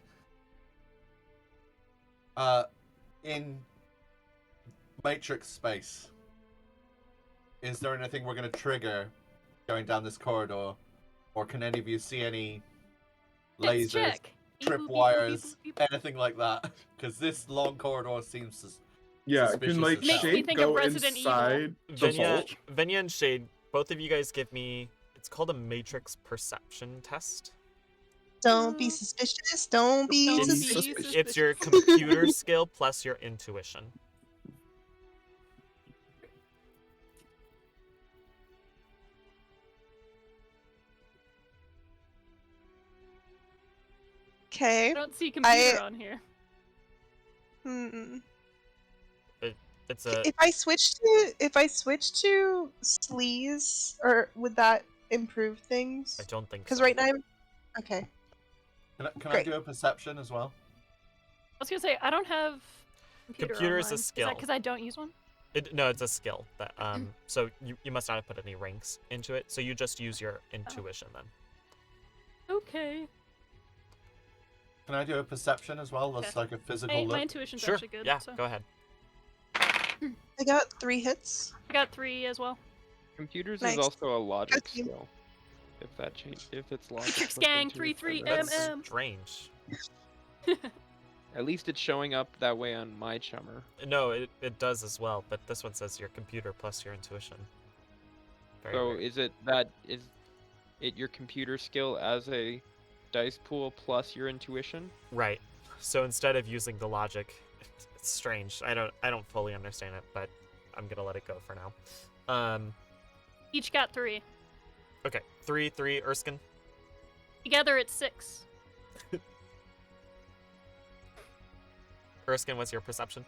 in Matrix space, is there anything we're gonna trigger going down this corridor? Or can any of you see any Let's lasers, check. Beep, boop, beep, boop, tripwires, beep, boop, beep. anything like that? Because this long corridor seems Yeah, Suspicious can like as hell. Makes me Shade think of go Resident Evil. inside the vault? Venya and Shade, both of you guys give me. It's called a Matrix perception test. Don't be suspicious. Don't be Don't It's- be suspicious. It's your computer skill plus your intuition. Okay. I don't see computer on here. Hmm. It's a If I switch to sleaze, or would that improve things? I don't think Because so. right now I'm okay. Can I Great. do a perception as well? I was gonna say I don't have Computer is a online. skill. Is that because I don't use one? No, it's a skill that so you must not have put any ranks into it, so you just use your intuition then. Okay. Can I do a perception as well? That's Okay. like a physical Hey, look. my intuition's Sure. actually good. Yeah, so. go ahead. I got 3 hits. I got 3 as well. Computers Nice. is also a logic Okay. skill. If that change, if it's logic. Matrix flipped gang, into 3-3 it, then That's MM. strange. At least it's showing up that way on my chummer. No, it does as well, but this one says your computer plus your intuition. Very So weird. is it your computer skill as a dice pool plus your intuition? Right. So instead of using the logic, it's strange. I don't fully understand it, but I'm gonna let it go for now. Each got 3. Okay, 3, Erskine. Together it's 6. Erskine, what's your perception?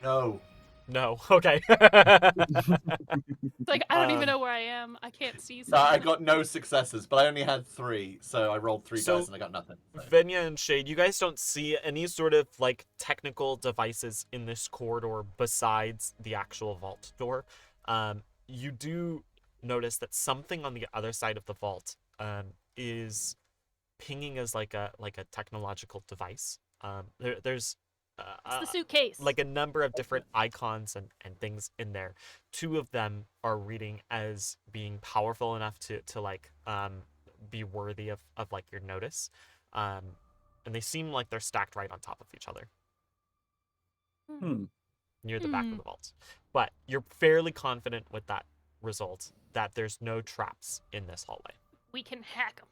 No. No. Okay. It's like, I don't even know where I am. I can't see. No, I something. got no successes, but I only had 3, so I rolled 3 So- dice and I got nothing. So. Venya and Shade, you guys don't see any sort of like technical devices in this corridor besides the actual vault door. You do notice that something on the other side of the vault is pinging as like a technological device. There's It's the suitcase. like a number of different icons and things in there. 2 of them are reading as being powerful enough to like be worthy of like your notice. And they seem like they're stacked right on top of each other near the back of the vault. But you're fairly confident with that result that there's no traps in this hallway. We can hack them.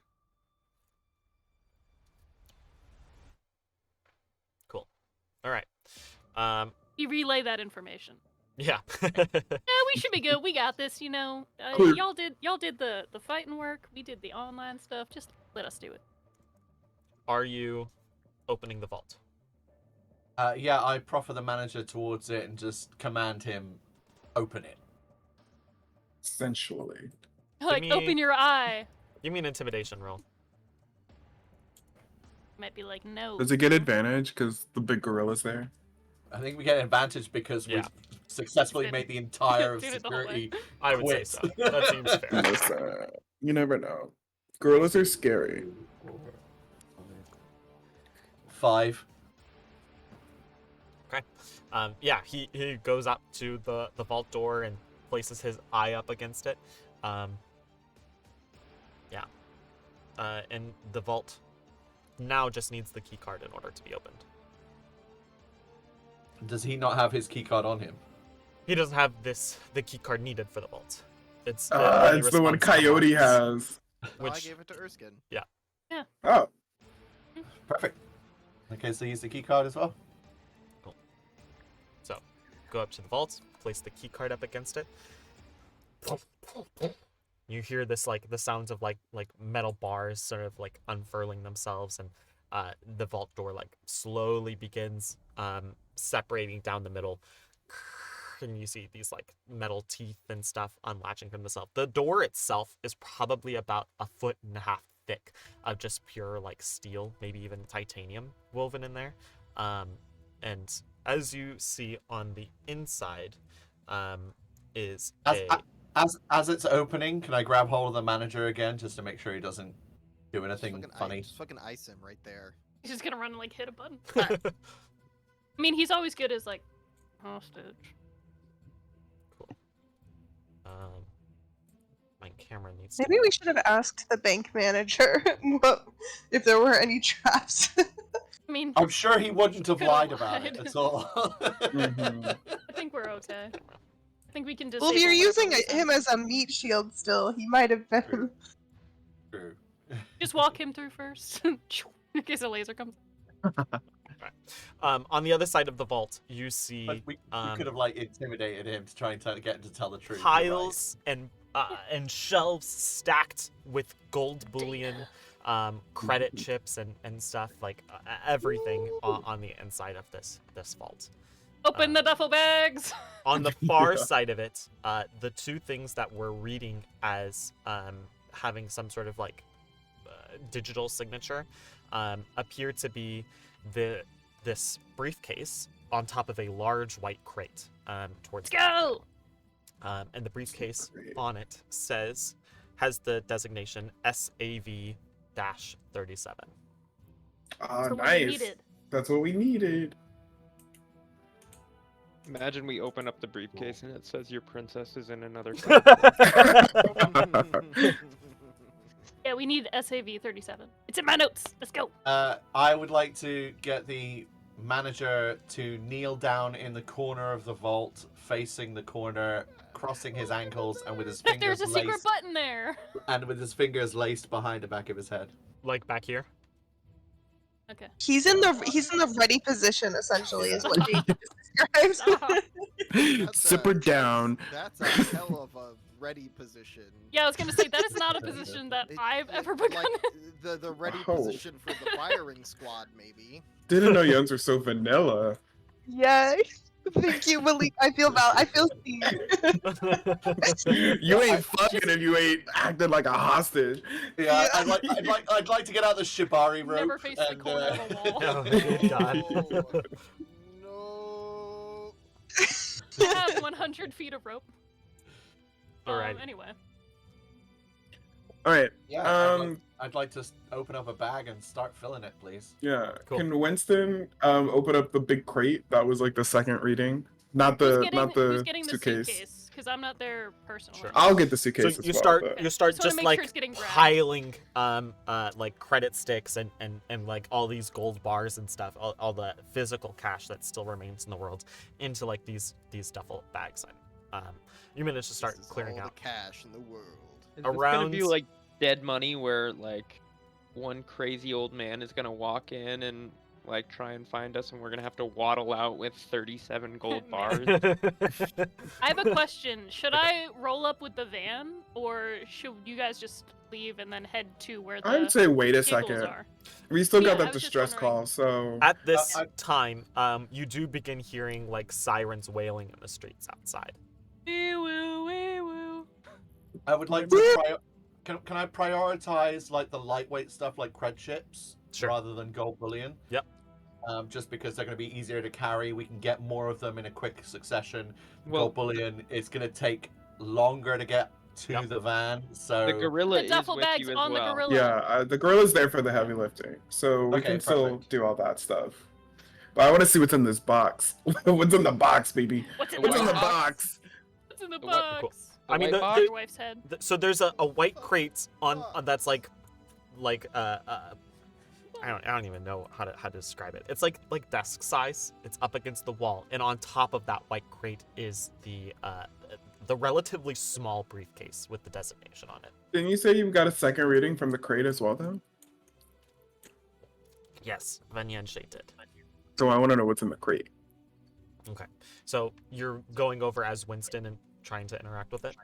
Cool. All right. We relay that information. Yeah. Yeah, we should be good. We got this. You know, Clear. y'all did the fighting work. We did the online stuff. Just let us do it. Are you opening the vault? Yeah, I proffer the manager towards it and just command him, open it. Sensually. Like, me- open your eye. Give me an intimidation roll. Might be like, no. Does it get advantage because the big gorilla's there? I think we get an advantage because Yeah. we've successfully Been- made the entire of doing it the whole way. security I would say quit. so. That seems fair. Listen, you never know. Gorillas are scary. 5. Yeah, he goes up to the vault door and places his eye up against it. Yeah. And the vault now just needs the key card in order to be opened. Does he not have his keycard on him? He doesn't have the key card needed for the vault. It's It's the one Coyote has. No, I Which- gave it to Erskine. Oh, Perfect. Okay, so use the keycard as well. So, go up to the vault, place the key card up against it. You hear this like the sounds of like metal bars sort of like unfurling themselves, and the vault door like slowly begins separating down the middle, and you see these like metal teeth and stuff unlatching from itself. The door itself is probably about 1.5 feet thick of just pure like steel, maybe even titanium woven in there. And as you see on the inside, is As it's opening, can I grab hold of the manager again just to make sure he doesn't do anything funny? Just fucking ice him right there. He's just gonna run and like hit a button. I mean, he's always good as like hostage. Cool. My camera needs to. Maybe we should have asked the bank manager if there were any traps. I mean, I'm sure he wouldn't have Could've lied about it lied. at all. Mhm. I think we're okay. I think we can just. Well, if you're using him as a meat shield still, he might have been. True. Just walk him through first, in case a laser comes. On the other side of the vault, you see But we could have like intimidated him to try and get him to tell the truth. You're piles and shelves stacked with gold bullion, credit chips and stuff like everything on the inside of this vault. Open the duffel bags. On the far Yeah. side of it, the 2 things that we're reading as having some sort of like digital signature appear to be this briefcase on top of a large white crate towards Let's go. and the briefcase Great. on it has the designation SAV-37. Ah, So what we nice. needed. That's what we needed. Imagine we open up the briefcase and it says your princess is in another country. Yeah, we need SAV 37. It's in my notes. Let's go. I would like to get the manager to kneel down in the corner of the vault, facing the corner, crossing his ankles, and with his But fingers there's a secret laced, button there. and with his fingers laced behind the back of his head. Like back here. Okay. He's in the ready position, essentially, is what Jake just describes. Sip her down. That's a hell of a ready position. Yeah, I was gonna say that is not a position that I've ever begun. Like the ready Oh. position for the firing squad, maybe. Didn't know Yuns were so vanilla. Yeah. Thank you, Malik. I feel seen. You ain't fucking if you ain't acting like a hostage. Yeah, I'd like to get out the shibari rope. Never face the and, corner of a wall. Oh, good God. No. I have 100 feet of rope. Alright. Anyway. All right. Yeah, I'd like to open up a bag and start filling it, please. Yeah. Cool. Can Winston open up the big crate? That was like the second reading, not Who's the getting, getting the suitcase. suitcase? Because I'm not there personally. Sure. I'll get the So suitcase. you as well, start but- you start Just wanna just make like sure it's getting grabbed. piling like credit sticks and like all these gold bars and stuff, all the physical cash that still remains in the world into like these duffel bags, and you manage to start This is clearing all out. the cash in the world. Is this gonna be Around- like Dead Money, where like one crazy old man is gonna walk in and like try and find us, and we're gonna have to waddle out with 37 gold bars? I have a question. Should I roll up with the van, or should you guys just leave and then head to where the I would say wait a giggles second. are? We still Yeah, got I that was just distress wondering. call, so At this I- time, you do begin hearing like sirens wailing in the streets outside. Wee-woo, wee-woo. I would like to can I prioritize like the lightweight stuff like cred chips Sure. rather than gold bullion? Yep. Just because they're going to be easier to carry, we can get more of them in a quick succession. Well, Gold bullion is going to take longer to get to Yep. the van, so the gorilla The is duffel with bag's you as on the well. gorilla. yeah, the gorilla's there for the heavy lifting, so we Okay, can still perfect. do all that stuff. But I want to see what's in this box. What's in the box, baby? What's in The the What's in the box? box? What's in the The white- box? The I mean, white the- box? Your wife's head. So there's a white crate on that's like I don't even know how to describe it. It's like desk size. It's up against the wall, and on top of that white crate is the relatively small briefcase with the designation on it. Didn't you say you got a second reading from the crate as well, then? Yes, Vanyan did. So I want to know what's in the crate. Okay, so you're going over as Winston and trying to interact with it.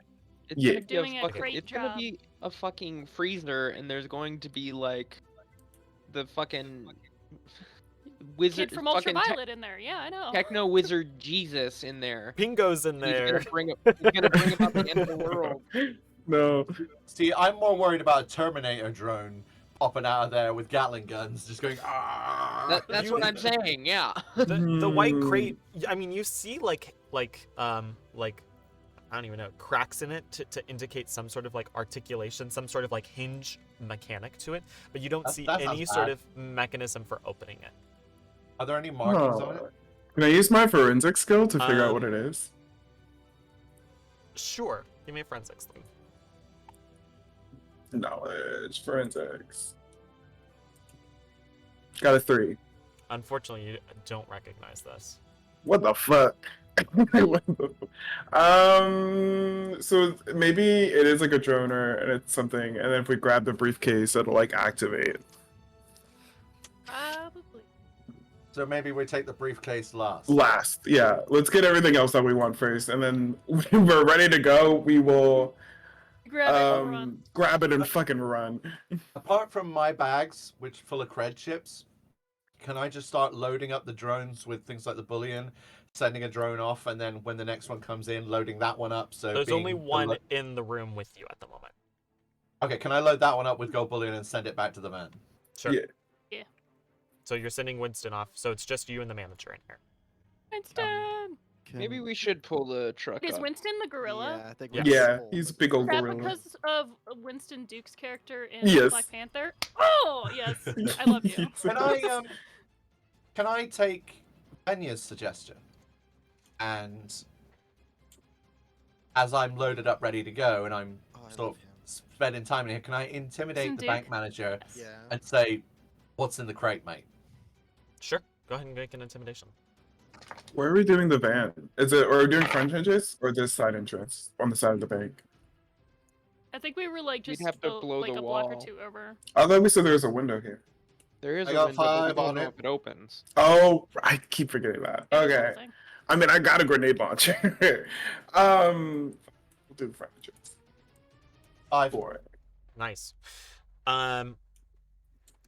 It's Yeah. gonna be Doing a fucking, great it's gonna job. be a fucking freezer, and there's going to be like the fucking wizard, Kid from fucking Ultraviolet in there. Yeah, I know. techno wizard Jesus in there. Pingo's in He's there. gonna bring about the end of the world. No. see, I'm more worried about a Terminator drone popping out of there with Gatling guns, just going ah. That's what I'm saying. Yeah. The white Hmm. crate. I mean, you see like I don't even know, cracks in it to indicate some sort of like articulation, some sort of like hinge mechanic to it, but you don't see That sounds any sort bad. of mechanism for opening it. Are there any markings on it? Can I use my forensic skill to figure out what Um, it is? Sure, give me a forensics thing. Knowledge, forensics. Got a 3. Unfortunately, you don't recognize this. What the fuck? What the so maybe it is like a droner and it's something, and then if we grab the briefcase, it'll like activate. Probably. So maybe we take the briefcase last. Last, yeah. Let's get everything else that we want first, and then when we're ready to go, we will Grab it and run. grab it and fucking run. Apart from my bags, which full of cred chips, can I just start loading up the drones with things like the bullion, sending a drone off, and then when the next one comes in, loading that one up? So There's being only the one lo- in the room with you at the moment. Okay, can I load that one up with gold bullion and send it back to the van? Sure. Yeah. So you're sending Winston off, so it's just you and the manager in here. Winston! Maybe we should pull the truck Is up. Winston the gorilla? Yeah, I think Yeah. we Yeah, should he's a pull big old Is that gorilla. because of Winston Duke's character in Yes. Black Panther? Oh, yes. I love you. Can I take Benya's suggestion? And as I'm loaded up ready to go and I'm Oh, I sort love of him. spending time in here, can I intimidate Listen, the Duke. bank manager Yes. Yeah. and say, "What's in the crate, mate?" Sure. Go ahead and make an intimidation. Where are we doing the van? Is it, are we doing front entrance or just side entrance on the side of the bank? I think we were like We'd just have to blow like the a block or wall. two over. I thought we said there was a window here. There is I a got window, but we 5 don't on know it. if it opens. Oh, I keep forgetting that. Yeah, that's the whole Okay. thing. I mean, I got a grenade launcher. We'll do the front entrance. 5. 4. Nice.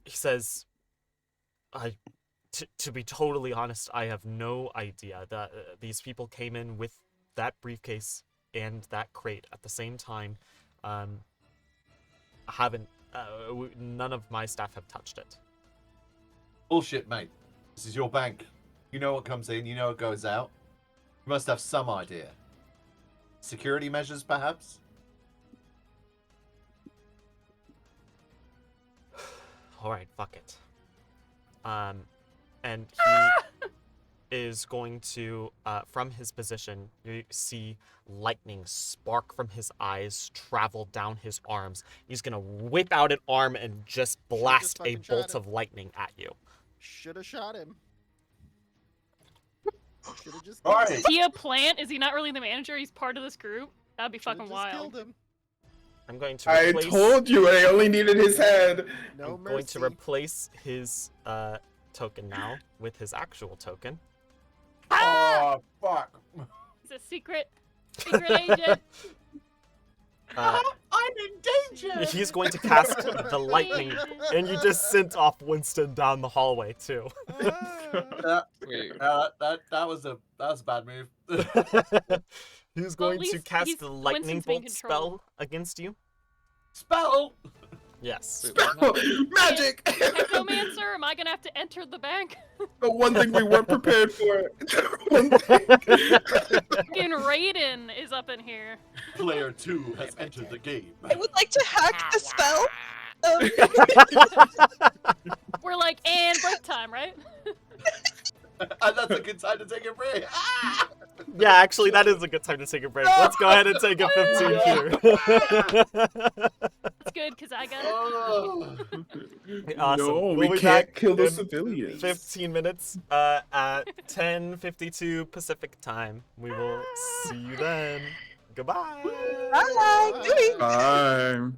He says, to be totally honest, I have no idea that these people came in with that briefcase and that crate at the same time. None of my staff have touched it. Bullshit, mate. This is your bank. You know what comes in, you know what goes out. You must have some idea. Security measures, perhaps? Alright, fuck it. And he is going to, from his position, you see lightning spark from his eyes, travel down his arms. He's gonna whip out an arm and just blast a fucking shot bolt him. of lightning at you. Should have shot him. Should have just. All killed right. Is he a plant? Is he not really the manager? He's part of this group? That'd be Should've fucking just wild. killed him. I'm going to I replace... told you I only needed his head. No I'm going to mercy. replace his token now with his actual token. Oh, fuck. He's a secret agent. Uh, I'm in danger! he's going to cast the lightning, and you just sent off Winston down the hallway too. Wait, That was a bad move. He's Well, going at to least cast the lightning Winston's being bolt controlled. spell against you. Spell! Yes. Magic! Necromancer, am I gonna have to enter the bank? The one thing we weren't prepared for. One thing. Fucking Raiden is up in here. Player 2 has entered the game. I would like to hack the spell. We're like, and break time, right? And that's a good time to take a break. Ah! Yeah, actually, that is a good time to take a break. Let's go ahead and take a 15 here. That's good, because I got it. Oh. Awesome. No, We'll we be can't back kill the in civilians. 15 minutes at 10:52 Pacific time. We will see you then. Goodbye. Bye. Doei. Bye.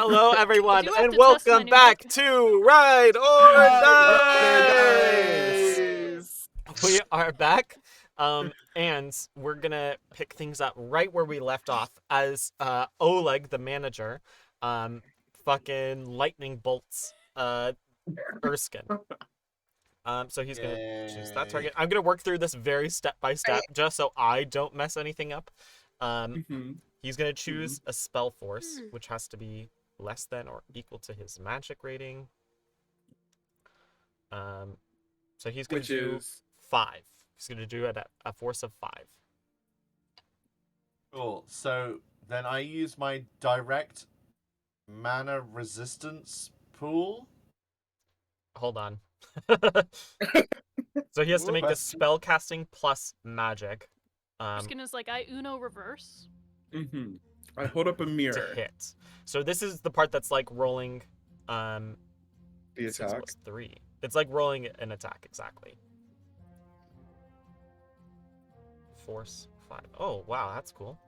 Hello, everyone, do have and to test my welcome new back mic. to Ride or Ride or Dice. We are back, and we're gonna pick things up right where we left off as Oleg, the manager, fucking lightning bolts Erskine. So he's gonna choose that Yay. target. I'm gonna work through this very step by step, just so I don't mess anything up. He's gonna choose a spell force, which has to be less than or equal to his magic rating. So he's gonna do 5. He's gonna do it at a force of 5. Cool. So then I use my direct mana resistance pool. Hold on. So he has to make a spell casting plus magic. Skin is like I Uno reverse. I hold up a To mirror. hit. So this is the part that's like rolling The 6 attack. plus 3. It's like rolling an attack, exactly. Force 5. Oh, wow, that's cool.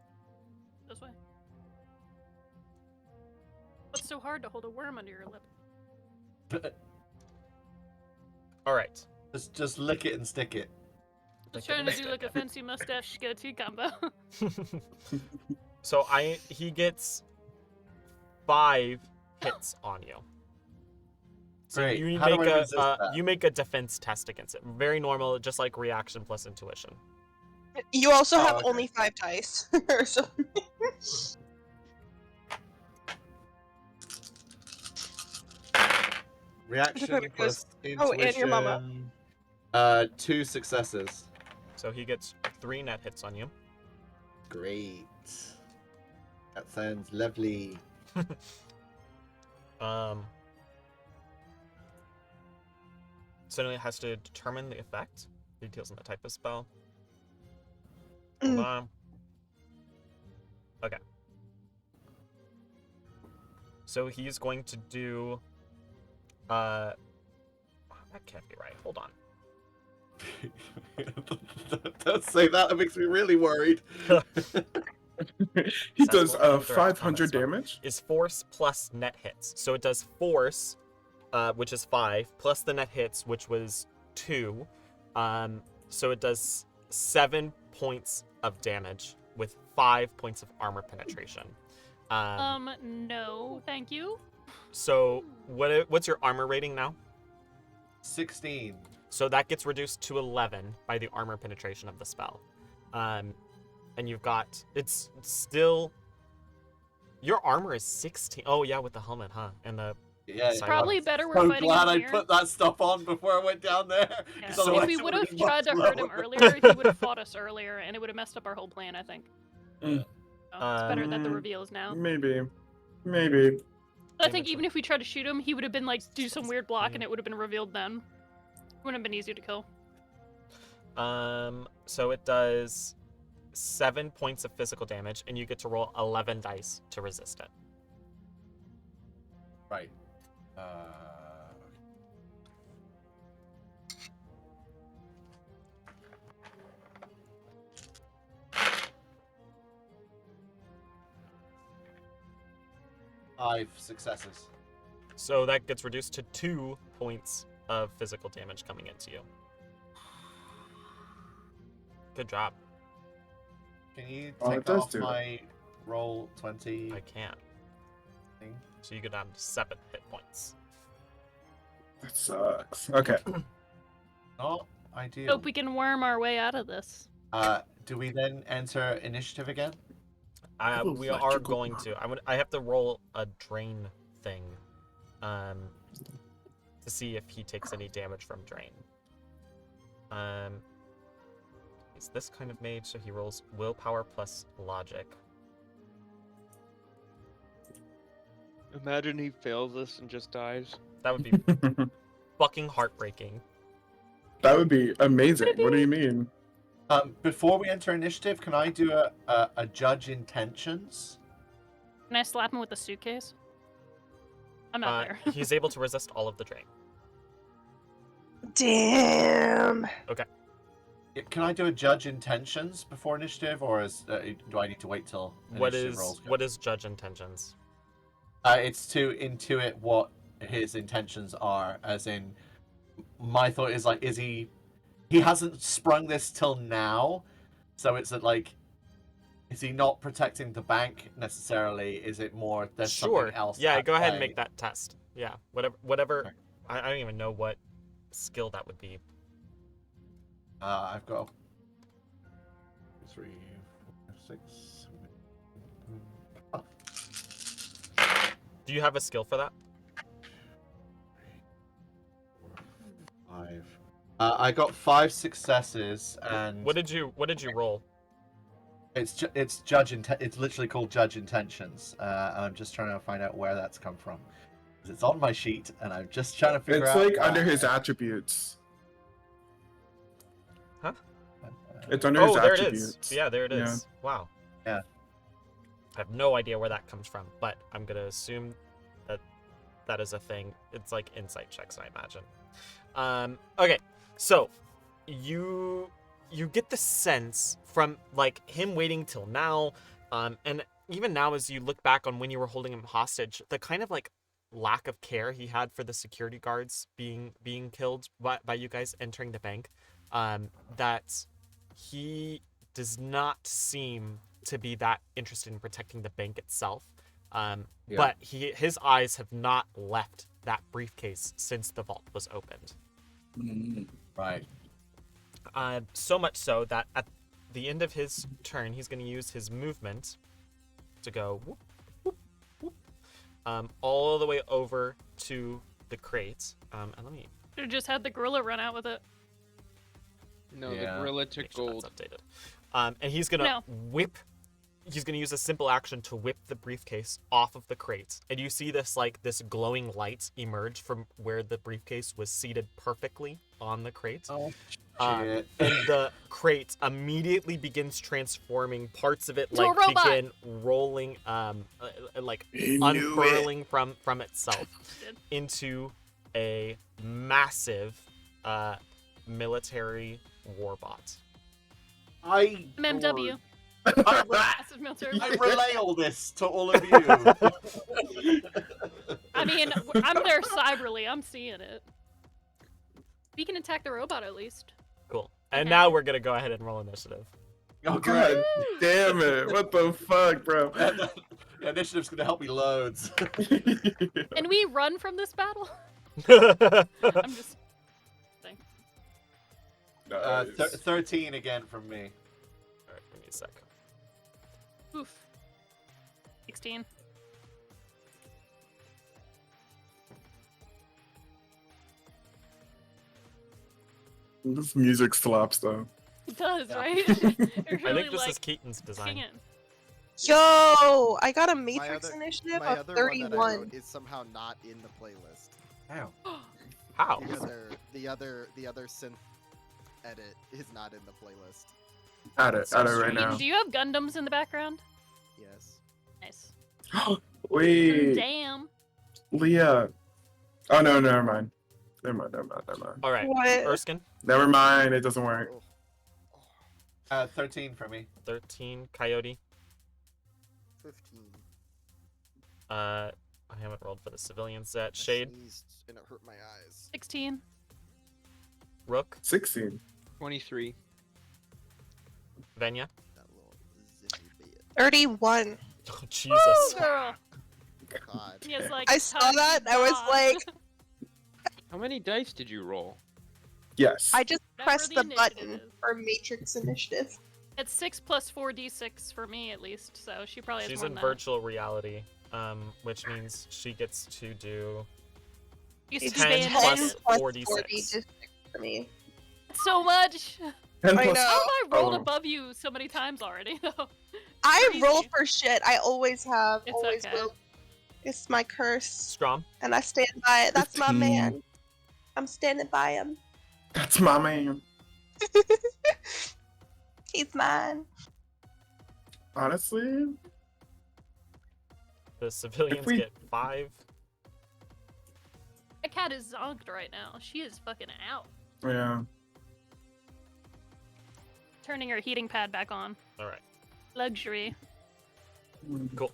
This way. What's so hard to hold a worm under your lip? All right. Just lick it and stick it. Just trying to do like a fancy mustache goatee combo. So he gets 5 hits on you. So Great. you How do make I a resist that? you make a defense test against it. Very normal, just like reaction plus intuition. You also have okay. only 5 dice. So- Reaction Dakota plus goes, intuition. "Oh, and your mama." 2 successes. So he gets 3 net hits on you. Great. That sounds lovely. So then it has to determine the effect. Details on the type of spell. Hold on. Okay. So he's going to do. That can't be right. Hold on. Don't say that. That makes me really worried. He does Successful indirect 500 combat spell. damage. Is force plus net hits. So it does force, which is 5, plus the net hits, which was 2. So it does 7 points of damage with 5 points of armor penetration. No, thank you. So what's your armor rating now? 16. So that gets reduced to 11 by the armor penetration of the spell. And you've got, it's still, your armor is 16. Oh yeah, with the helmet, huh? And the Yeah. It's Probably better we're So fighting glad in I here. put that stuff on before I went down there. Yeah. 'cause If otherwise we it would would've have been tried to much hurt him lower. earlier, he would have fought us earlier, and it would have messed up our whole plan, I think. Mm. So it's better that the reveal is now. Maybe. I think even if we tried to shoot him, he would have been like, do some weird block, and it would have been revealed then. Wouldn't have been easy to kill. So it does 7 points of physical damage, and you get to roll 11 dice to resist it. Right. Five successes. So that gets reduced to 2 points of physical damage coming into you. Good job. Can you Oh, it take does off do my roll 20 I can't. thing? So you go down to 7 hit points. That sucks. Okay. Not ideal. Hope we can worm our way out of this. Do we then enter initiative again? Oh, We are electrical going armor. to. I have to roll a drain thing, to see if he takes any damage from drain. He's this kind of mage, so he rolls willpower plus logic. Imagine he fails this and just dies. That would be fucking heartbreaking. That would be amazing. What do you mean? Before we enter initiative, can I do a judge intentions? Can I slap him with a suitcase? I'm out there. He's able to resist all of the drain. Damn. Can I do a judge intentions before initiative, or do I need to wait till What initiative is rolls? what is judge intentions? It's to intuit what his intentions are, as in, my thought is like, is he hasn't sprung this till now, so it's like, is he not protecting the bank necessarily? Is it more there's Sure. something else? Yeah, at go ahead and play? make that test. Yeah, whatever. Okay. I don't even know what skill that would be. I've got 3, 4, 6. Do you have a skill for that? 5. I got 5 successes, and What did you roll? it's judge it's literally called judge intentions. I'm just trying to find out where that's come from. 'Cause it's on my sheet, and I'm just trying to figure It's out. like under why. his attributes. Huh? It's under his Oh, there attributes. it is. Yeah, there it is. Yeah. Wow. Yeah. I have no idea where that comes from, but I'm gonna assume that that is a thing. It's like insight checks, I imagine. Okay, so you get the sense from like him waiting till now, and even now as you look back on when you were holding him hostage, the kind of like lack of care he had for the security guards being killed by you guys entering the bank, that he does not seem to be that interested in protecting the bank itself. Yeah. But his eyes have not left that briefcase since the vault was opened. Right. So much so that at the end of his turn, he's going to use his movement to go whoop, whoop, whoop, all the way over to the crate. And let me Should've just had the gorilla run out with it. No, Yeah. the gorilla took make sure gold. that's updated. And he's going to No. whip. He's going to use a simple action to whip the briefcase off of the crate. And you see this glowing light emerge from where the briefcase was seated perfectly on the crate. Oh And shit. the crate immediately begins transforming. Parts of it Into a like robot. begin rolling, like unfurling from itself Did. into a massive military warbot. MMW. I Massive military. relay all this to all of you. I mean, I'm there cyberly. I'm seeing it. We can attack the robot at least. Cool. And Okay. now we're gonna go ahead and roll initiative. Oh, great. God damn it. What the fuck, bro? The initiative's gonna help me loads. Can we run from this battle? I'm just. Saying. Nice. 13 again from me. Alright, give me a sec. Oof. 16. This music slaps though. It does, Yeah. right? It really, I think this like, is Keaton's design. singing. Yo, I got a Matrix other- initiative My of other one that I 31. wrote is somehow not in the playlist. Ow. How? The other synth edit is not in the playlist. Add it right now. Do you have Gundams in the background? Yes. Nice. Wait, Damn. Leah. Oh no, never mind. Never mind. Alright, What? Erskine, Never mind. It doesn't work. Oh, 13 for me. 13, Coyote. 15. I haven't rolled for the civilian set. I Shade, sneezed and it hurt my eyes. 16. Rook, 16. 23. Venya. That little zippy bit. 31. Oh, Woo, Jesus. girl. God. He has, like, I saw tons that. of I was dots. like, How many dice did you roll? Yes. I just Whatever pressed the the button initiative is. for Matrix Initiative. It's 6 plus 4d6 for me, at least, so she probably has She's more in than virtual reality, which means she gets to do that. Used to It's be 10 10 plus plus 4d6. 4d6 for me. so much. 10 I plus- know. How have I rolled Oh. above you so many times already, though? I Crazy. roll for shit. I always have. It's always okay. will. It's my curse, Strom. and I stand by it. That's my 15. man. I'm standing by him. That's my man. He's mine. Honestly, The civilians we- get 5. My cat is zonked right now. She is fucking out. yeah. Turning her heating pad back on. Alright, Luxury. cool.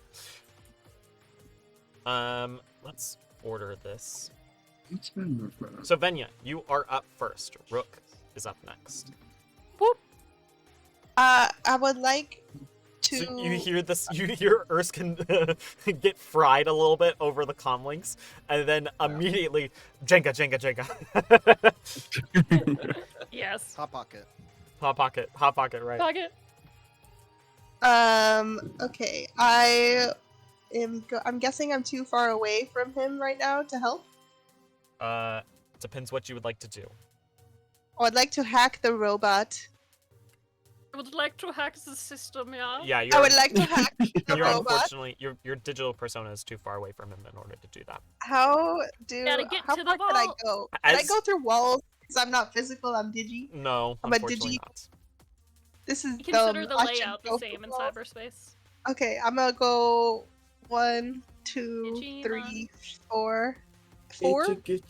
Let's order this. What's my movement? So Venya, you are up first. Rook is up next. I would like to. So you hear this. You hear Erskine get fried a little bit over the comlinks, and then immediately Jenga. Yes. Hot pocket. Hot pocket, right? Pocket. Okay. I'm guessing I'm too far away from him right now to help. Depends what you would like to do. I would like to hack the robot. I would like to hack the system, yeah. Yeah, I would like to hack the you're robot. unfortunately your digital persona is too far away from him in order to do that. How Gotta get how to far the can I vault. go? Can I As- go through walls? Because I'm not physical, I'm digi. No, I'm a unfortunately digi- not. This is Consider the dumb. I should layout the go same through in walls. cyberspace. Okay, I'm gonna go 1, 2, Digi, 3, 4. 4? Is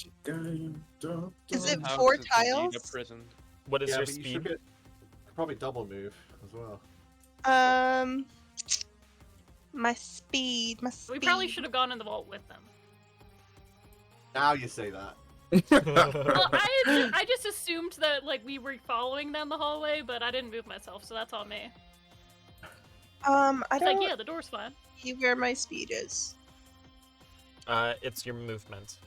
it House 4 is indeed a tiles? prison. What is yeah, your but you speed? should get probably double move as well. My speed. We probably should have gone in the vault with them. Now you say that. Well, I just assumed that like we were following them the whole way, but I didn't move myself, so that's on me. I It's don't like, yeah, the door's fine. see where my speed is. It's your movement.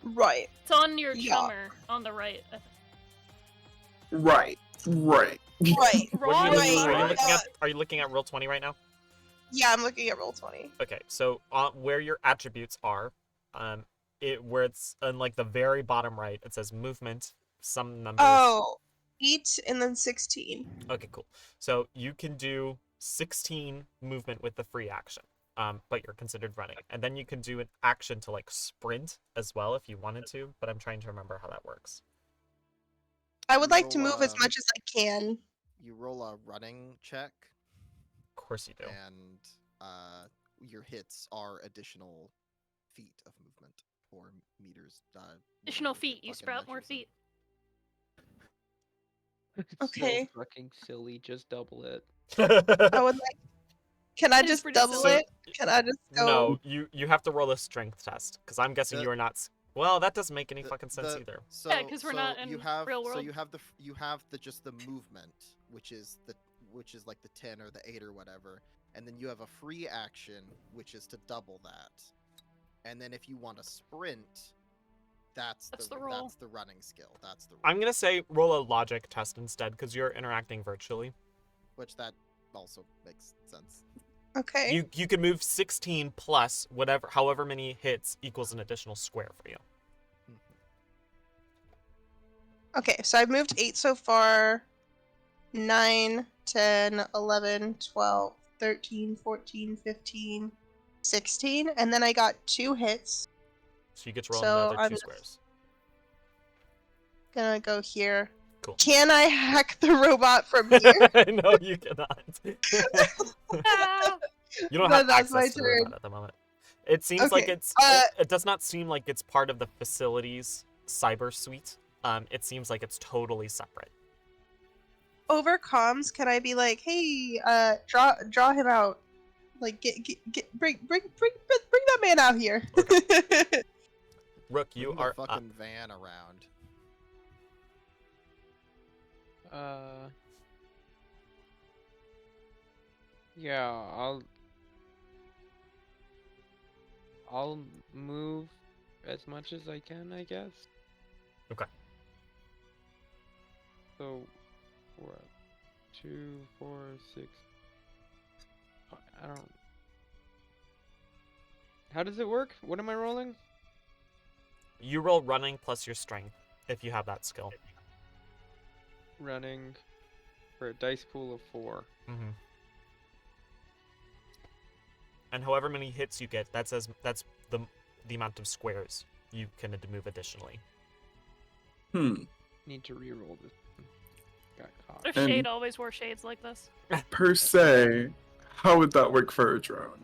Right. It's on your Yeah. chummer on the right. I think. Right. Right. What are you Wrong looking, Right. are you side. looking at? Are you looking at Roll20 right now? Yeah, I'm looking at roll 20. Okay, so where your attributes are, where it's in like the very bottom right, it says movement, some numbers. Oh, 8 and then 16. Okay, cool. So you can do 16 movement with the free action, but you're considered running, and then you can do an action to like sprint as well if you wanted to. But I'm trying to remember how that works. I would like to Roll, move as much as I can. You roll a running check, Of course you do. and your hits are additional feet of movement or meters. Additional whatever the feet. You fucking sprout more measures them. feet. Okay. So fucking silly. Just double it. I would like. Can I It is just pretty double silly. it? Can I just go? No, you have to roll a strength test because I'm guessing The- you are not. Well, that doesn't make any The- fucking sense the- either. So, Yeah, 'cause we're so not in you have, real So world. you have the just the movement, which is like the 10 or the 8 or whatever, and then you have a free action, which is to double that. And then if you want to sprint, that's the roll. That's the running skill. That's the roll. I'm gonna say roll a logic test instead because you're interacting virtually. Which that also makes sense. Okay. You can move 16 plus however many hits equals an additional square for you. Okay, so I've moved 8 so far. 9, 10, 11, 12, 13, 14, 15, 16. And then I got 2 hits. So you get to roll So another I'm 2 just- squares. Gonna go here. Cool. Can I hack the robot from here? No, you cannot. Ah! You don't Then have that's my access to the robot turn. at the moment. It seems like Okay, it does not seem like it's part of the facility's cyber suite. It seems like it's totally separate. Over comms, can I be like, hey, draw him out? Like, bring that man out here. Rook, you Bring the are fucking up. van around. Yeah, I'll move as much as I can, I guess. Okay. So, what? 2, 4, 6. I don't. How does it work? What am I rolling? You roll running plus your strength if you have that skill. Running for a dice pool of 4. Mm-hmm. And however many hits you get, that's the amount of squares you can move additionally. Need to re-roll this. Got caught. If And- Shade always wore shades like this. Per se, how would that work for a drone?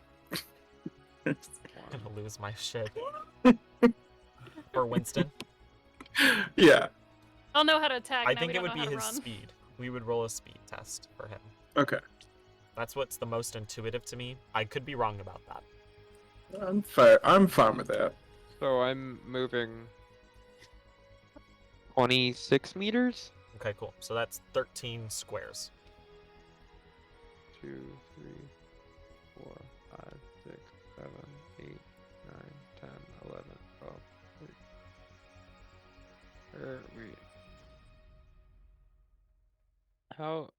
I'm gonna lose my shit. For Winston, Yeah. I'll know how to attack. I now think we it don't would know be how to his run. speed. We would roll a speed test for him. Okay. That's what's the most intuitive to me. I could be wrong about that. I'm fine with that. So I'm moving 26 meters? Okay, cool. So that's 13 squares. 2, 3, 4, 5, 6, 7, 8, 9, 10, 11, 12, 13. How?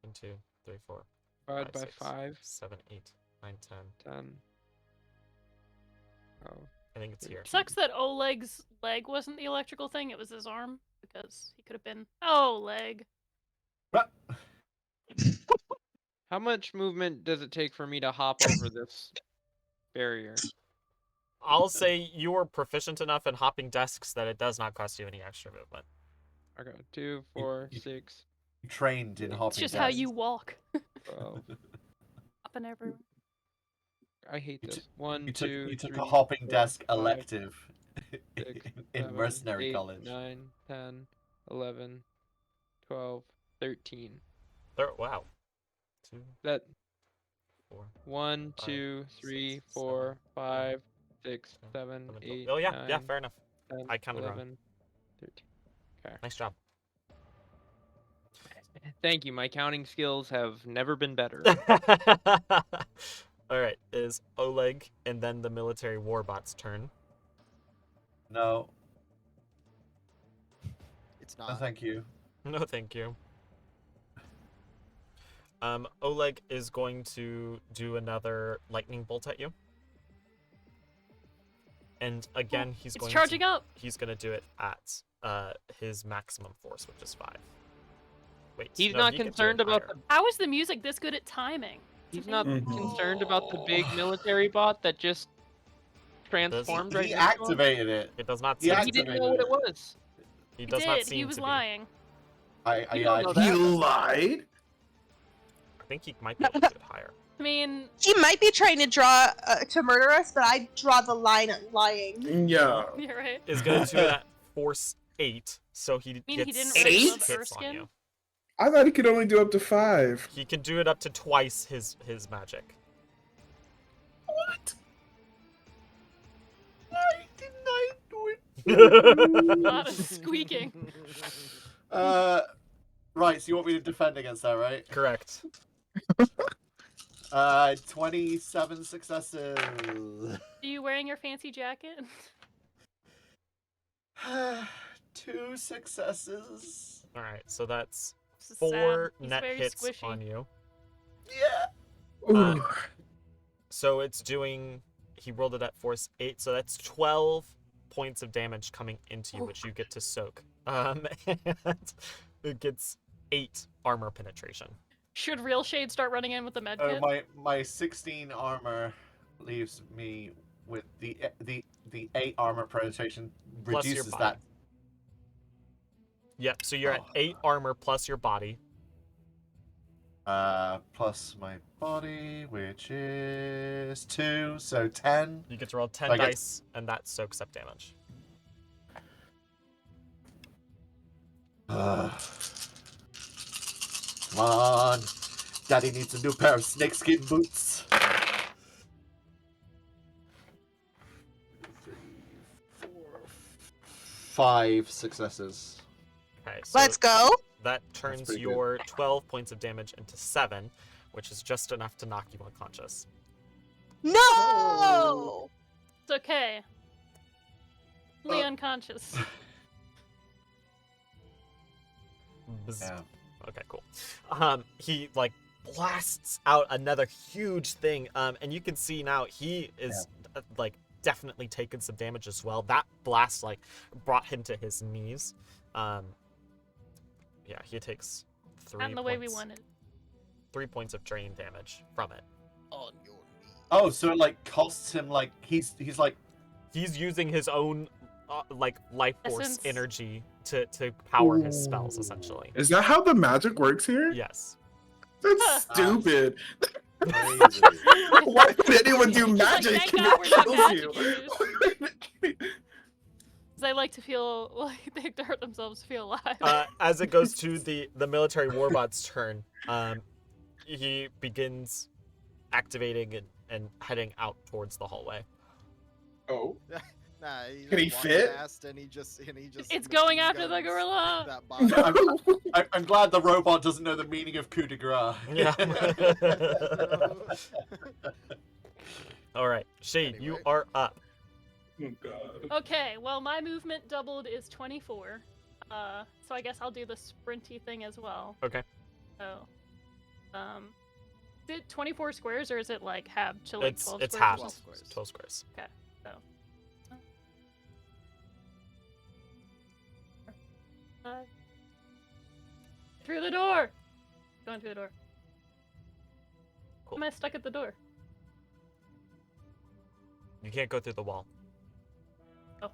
1, 2, 3, 4, Divided 5, by 6, 5, 7, 8, 9, 10. 10. Oh. I think it's here. Sucks that Oleg's leg wasn't the electrical thing, it was his arm, because he could have been Oleg. How much movement does it take for me to hop over this barrier? I'll say you are proficient enough in hopping desks that it does not cost you any extra movement. Okay, 2, 4, 6. Trained in hopping. It's just how you walk. 12. Hopping everywhere. I hate You this. took- 1, You 2, took 3, a hopping 4, desk 5, elective 6, in 7, mercenary 8, college. 9, 10, 11, 12, 13. Wow. 2, That 4. 1, 5, 2, 3, 6, 4, 7, 5, 6, 7, 7, 8, oh yeah, 9, yeah, fair enough. 10, I counted wrong. 11, 13. Okay. Nice job. Thank you. My counting skills have never been better. All right, is Oleg and then the military warbot's turn. No, It's no, not. thank you. No, thank you. Oleg is going to do another lightning bolt at you. And again, he's It's going charging to, up. He's going to do it at his maximum force, which is 5. Wait, He's no, not he could do it concerned about higher. the. How is the music this good at timing? He's not Mhm. concerned about the big military bot that just transformed right He next to him. activated it. It does not He seem But he didn't know what it was. He He does not did. seem He was to be. lying. You don't know He that. lied? I think he might be able to do it higher. I mean, He might be trying to draw to murder us, but I draw the line at lying. Yeah. you're right. Is going to do it at force 8, so he mean, gets he didn't 6 really love hits on Erskine? you. I thought he could only do up to 5. He can do it up to twice his magic. What? Why didn't I do A lot of squeaking. it? Right, so you want me to defend against that, right? Correct. 27 successes. Are you wearing your fancy jacket? 2 successes. All right, so that's This is 4 sad. He's net very hits squishy. on you. Yeah. Ooh. So it's doing. He rolled it at force 8, so that's 12 points of damage coming into you, Ooh. which you get to soak. And it gets 8 armor penetration. Should Real Shade start running in with the med kit? My 16 armor leaves me with the 8 armor penetration Plus your reduces body. that. Yep, so you're at Oh. 8 armor plus your body. Plus my body, which is 2, so 10. You get to roll 10 I get- dice, and that soaks up damage. Come on. Daddy needs a new pair of snakeskin boots. 5 successes. Okay, so Let's go. that turns pretty good. your 12 points of damage into 7, which is just enough to knock you unconscious. No. It's okay. Only unconscious. Bzz. Yeah. Okay, cool. He like blasts out another huge thing, and you can see now he is like definitely taken some damage as well. That blast like brought him to his knees. Yeah, he takes 3 Not in the way we points- wanted. 3 points of drain damage from it. On your knees. Oh, so it like costs him like he's like He's using his own like life force Essence. energy to power his spells essentially. Is that how the magic works here? Yes. That's stupid. crazy. Why would anyone do He's like, magic "Thank if God we're it not kills magic you? users." They like to feel like they have to hurt themselves to feel alive. As it goes to the military warbot's turn, he begins activating and heading out towards the hallway. Oh. Nah, he Can he just walks fit? past and he just It's going machine after the guns gorilla. That body. I'm glad the robot doesn't know the meaning of coup de grace. Yeah. All right, Shade, you Anyway. are up. Oh god. Okay, well my movement doubled is 24. So I guess I'll do the sprinty thing as well. Okay. So, is it 24 squares or is it like half to like 12 It's squares? half. 12 squares. 12 squares. Okay, so. Through the door! Going through the door. Cool. Am I stuck at the door? You can't go through the wall. Oh.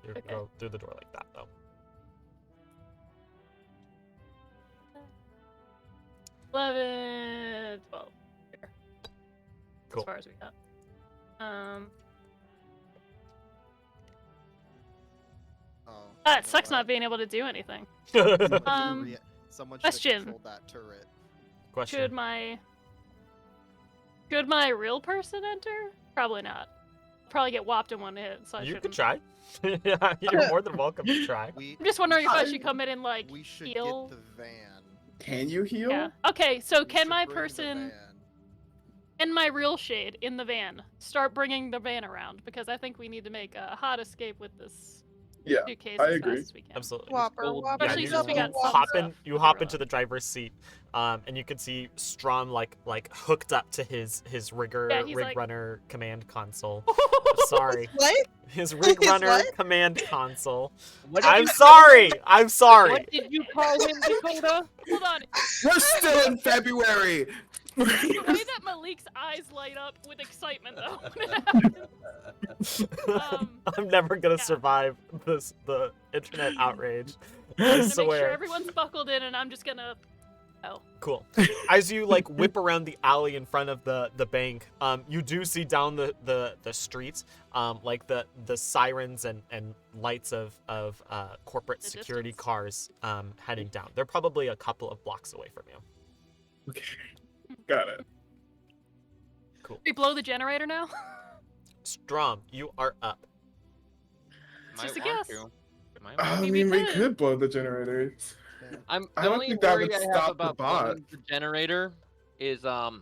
You Okay. go through the door like that, though. 11, 12. Here. Cool. As far as we got. Oh, It sucks not being able to do anything. Someone should have question. controlled that turret. Question. Should my real person enter? Probably not. Probably get whopped in one hit, so I You shouldn't. could try. Yeah, you're more than welcome to try. I'm just wondering if I I- should come in and like We should heal. get the van. Can you heal? Yeah. Okay, so We can should my bring the person van. and my real shade in the van start bringing the van around? Because I think we need to make a hot escape with this Yeah, suitcase I as agree. fast as we can. Absolutely. Whopper, Gold- whopper, Especially you since we double got whopper. hop stuff in. You with hop the into the garage. driver's seat, and you can see Strom like hooked up to his rigger Yeah, he's rig like- runner command console. Sorry, What? his rig His runner what? command consol. What did I'm you sorry. I'm sorry. What did you call him, Dakota? Hold on. We're still in February. The way that Malik's eyes light up with excitement, though. when it happens. I'm never gonna yeah. survive the internet outrage. I'm I gonna make sure swear. everyone's buckled in, and I'm just gonna. Oh. Cool. As you like whip around the alley in front of the bank, you do see down the street, like the sirens and lights of corporate The security distance. cars heading down. They're probably a couple of blocks away from you. Okay, got it. We blow the generator now? Strom, you are up. Just Might a want guess. to. Might I want to. mean, we could. could blow the generators. I'm I the don't only think that worry would I have stop the about bot. blowing the generator is Is the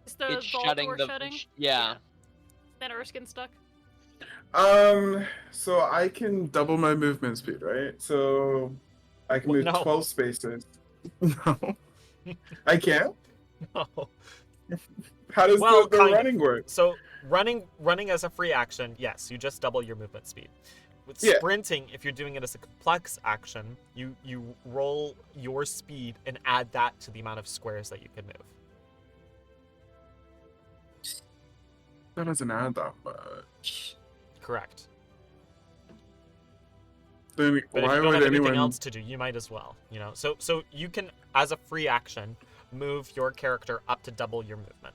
it's vault shutting door the shutting? yeah. Then Erskine's stuck. So I can double my movement speed, right? So I can Well, move no. 12 spaces. No, I can't. No. How does Well, the kind of. running work? So running as a free action, yes, you just double your movement speed. With Yeah. sprinting, if you're doing it as a complex action, you roll your speed and add that to the amount of squares that you can move. That doesn't add that much. Correct. Then But why if you don't would have anything anyone? else to do, you might as well. You know, so you can, as a free action, move your character up to double your movement.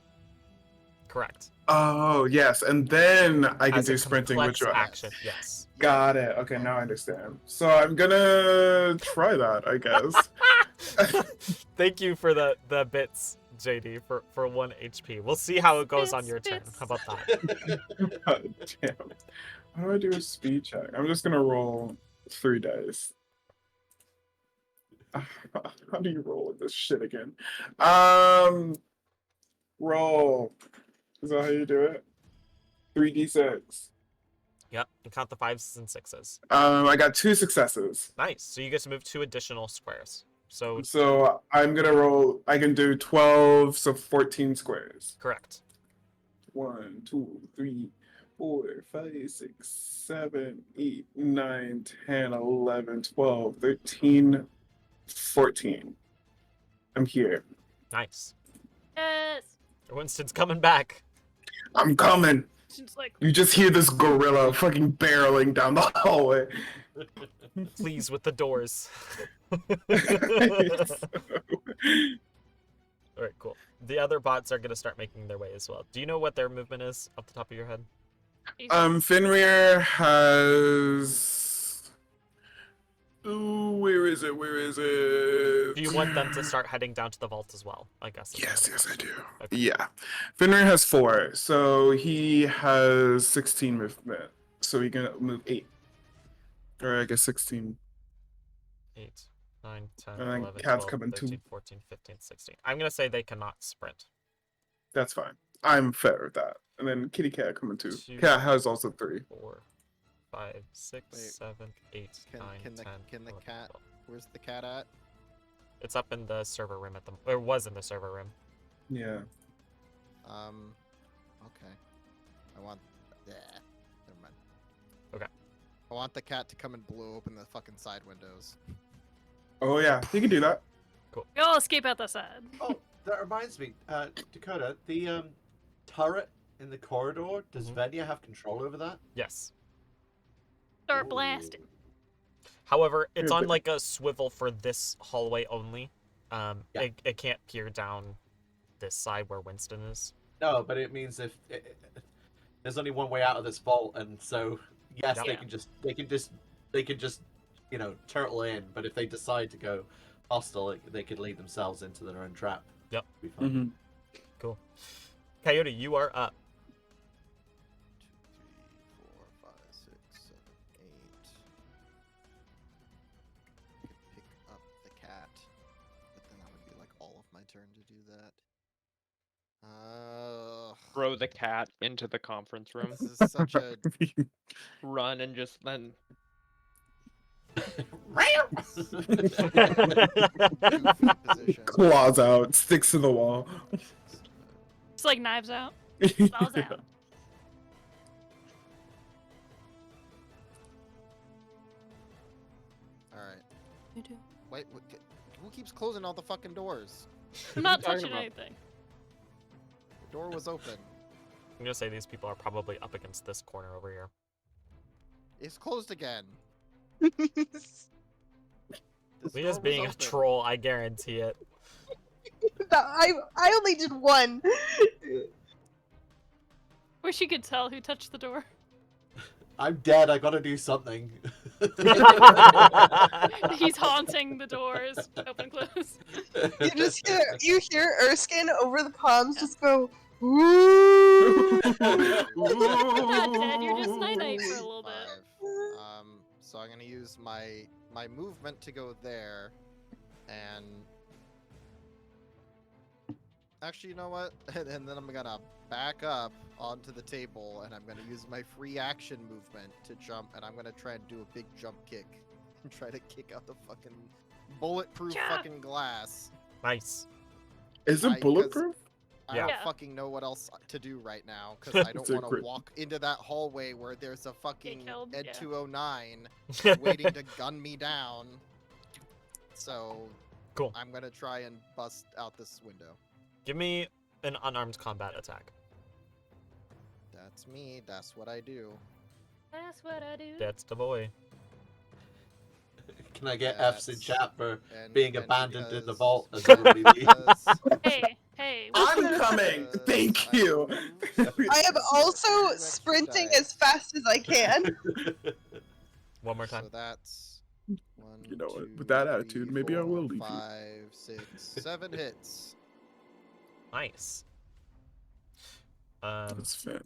Correct. Oh yes, and then I can As a do sprinting, complex which action. Yes. got it. Okay, now I understand. So I'm gonna try that, I guess. Thank you for the bits, JD, for 1 HP. We'll see how it goes on your turn. Bits. How about that? God damn. How do I do a speed check? I'm just gonna roll 3 dice. How do you roll with this shit again? Roll. Is that how you do it? 3d6. Yep. And count the 5s and 6s. I got 2 successes. Nice. So you get to move 2 additional squares. So So I'm gonna roll. I can do 12, so 14 squares. correct. 1, 2, 3, 4, 5, 6, 7, 8, 9, 10, 11, 12, 13, 14. I'm here. Nice. Yes. Winston's coming back. I'm coming. She's like, You just hear this gorilla fucking barreling down the hallway. Please with the doors. Alright, cool. The other bots are gonna start making their way as well. Do you know what their movement is off the top of your head? Jesus. Fenrir has. Ooh, where is it? Where is it? Do you want them to start heading down to the vault as well? I guess. Yes, yes, I do. Okay. Yeah. Fenrir has 4, so he has 16 movement. So he can move 8. Or I guess 16. 8, 9, 10, And then 11, Cat's 12, coming 13, too. 14, 15, 16. I'm going to say they cannot sprint. That's fine. I'm fair with that. And then Kitty Cat coming too. 2, Cat has also 3. 4, 5, 6, Wait. 7, 8, 9, 10, Can the 11, cat? 12. Where's the cat at? It's up in the server room at the... Or was in the server room. Yeah. Okay. I want. Yeah. Never mind. Okay. I want the cat to come and blow open the fucking side windows. Oh yeah, he can do that. We all escape out the side. Oh, that reminds me, Dakota, the turret in the corridor, does Mhm. Venya have control over that? Yes. Start Ooh. blasting. However, it's Yeah, on but- like a swivel for this hallway only. Yeah. It can't peer down this side where Winston is. No, but it means if there's only one way out of this vault, and so yes, Yep. they Yeah. can just turtle in. But if they decide to go hostile, they could lead themselves into their own trap. Yep. Be fine. Mm-hmm. Cool. Coyote, you are up. 2, 3, 4, 5, 6, 7, 8. I could pick up the cat, but then that would be like all of my turn to do that. Throw the cat into the conference room. This is such a. Run and just then. goofy position. Claws out, sticks to the wall. It's like Knives Out. Claws out. All right. You do. Wait, who keeps closing all the fucking doors? I'm not talking touching about? anything. The door was open. I'm gonna say these people are probably up against this corner over here. It's closed again. This This We door just was being a open. troll, I guarantee it. I only did 1. Wish you could tell who touched the door. I'm dead. I gotta do something. He's haunting the doors. Open, close. You hear Erskine over the comms just go, ooh. You're not dead. You're just night-night for a little bit. 5. So I'm gonna use my movement to go there, and actually, you know what? And then I'm gonna back up onto the table, and I'm gonna use my free action movement to jump, and I'm gonna try and do a big jump kick and try to kick out the fucking bulletproof Yeah. fucking glass. Nice. Is I- it 'cause- bulletproof? I Yeah. don't Yeah. fucking know what else to do right now because I don't That's a want to great- walk into that hallway where there's a fucking killed, Ed yeah. 209 waiting to gun me down. So Cool. I'm gonna try and bust out this window. Give me an unarmed combat attack. That's me. That's what I do. That's what I do. That's the boy. Can I get F's in That's- chat for And, being and abandoned in the because- vault as everybody leaves? Hey, hey. I'm what's coming. because Thank I you. moved I am to also two extra sprinting dice. as fast as I can. One more time. So that's one. You know what, two, with that three, attitude, maybe I will leave you. 5, 6, 7 hits. Nice. That's fair.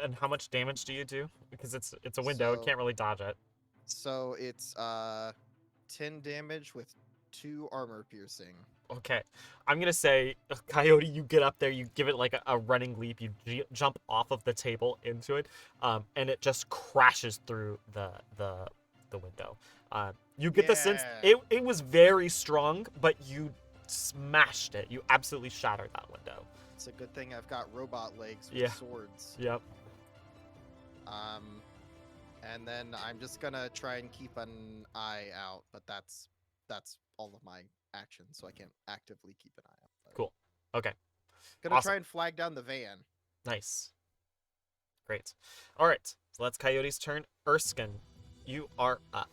And how much damage do you do? Because it's a window, it So- can't really dodge it. So it's 10 damage with 2 armor piercing. Okay, I'm gonna say, Coyote, you get up there, you give it like a running leap, you jump off of the table into it, and it just crashes through the window. You get the sense Yeah. it was very strong, but you smashed it. You absolutely shattered that window. It's a good thing I've got robot legs with Yeah. swords. Yep. And then I'm just gonna try and keep an eye out, but that's all of my actions, so I can't actively keep an eye out. But- Cool. Okay. Gonna Awesome. try and flag down the van. Nice. Great. All right. So that's Coyote's turn. Erskine, you are up.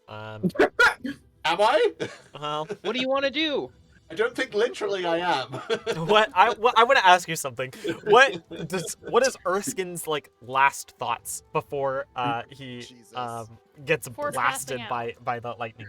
Am I? Well, What do you want to do? I don't think literally I am. What I want to ask you something. What is Erskine's like last thoughts before he Jesus. gets Before blasted passing by the lightning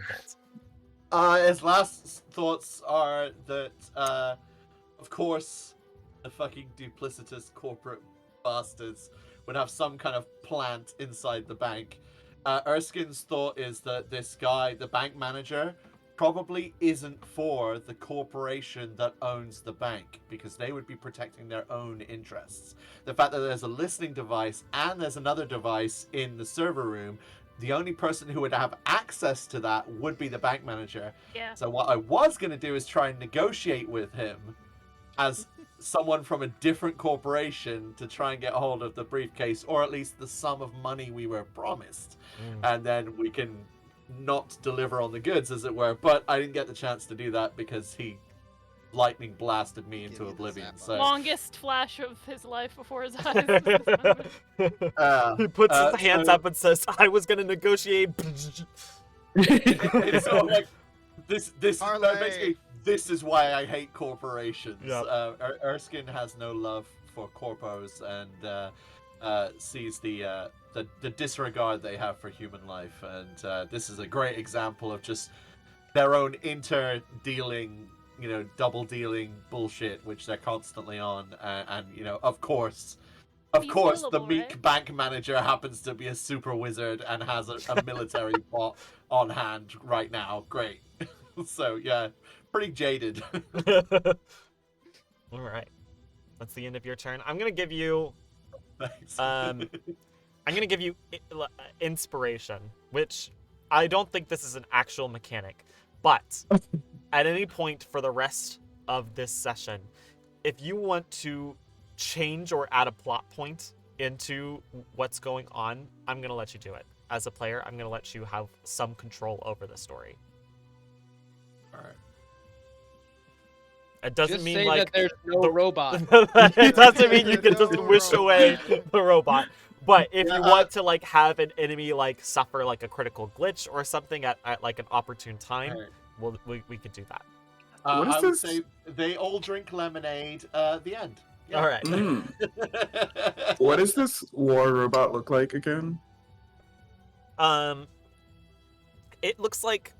bolt? His last thoughts are that, of course, the fucking duplicitous corporate bastards would have some kind of plant inside the bank. Erskine's thought is that this guy, the bank manager, probably isn't for the corporation that owns the bank, because they would be protecting their own interests. The fact that there's a listening device and there's another device in the server room, the only person who would have access to that would be the bank manager. Yeah. So what I was going to do is try and negotiate with him as someone from a different corporation to try and get a hold of the briefcase, or at least the sum of money we were promised. And then we can not deliver on the goods, as it were. But I didn't get the chance to do that because he lightning blasted me into Give me the oblivion. zap So Longest flash of his life before his eyes. He puts his hands so- up and says, "I was gonna negotiate." it's sort of like this Parlay. basically, this is why I hate corporations. Yep. Erskine has no love for corpos and sees the disregard they have for human life, and this is a great example of just their own inter-dealing, double dealing bullshit, which they're constantly on, and of course, the Feasible, meek right? bank manager happens to be a super wizard and has a military bot on hand right now. Great. So yeah, pretty jaded. All right, that's the end of your turn. I'm gonna give you Thanks. inspiration, which I don't think this is an actual mechanic, but at any point for the rest of this session, if you want to change or add a plot point into what's going on, I'm gonna let you do it. As a player, I'm gonna let you have some control over the story. All right. It doesn't Just mean say like that there's no the- robot. it doesn't mean you can just No wish away robot. the robot. But if Yeah, you want to like have an enemy like suffer like a critical glitch or something at like an opportune time, All right. we could do that. What is I would this? say they all drink lemonade. The end. Yeah. All right. What does this war robot look like again? It looks like,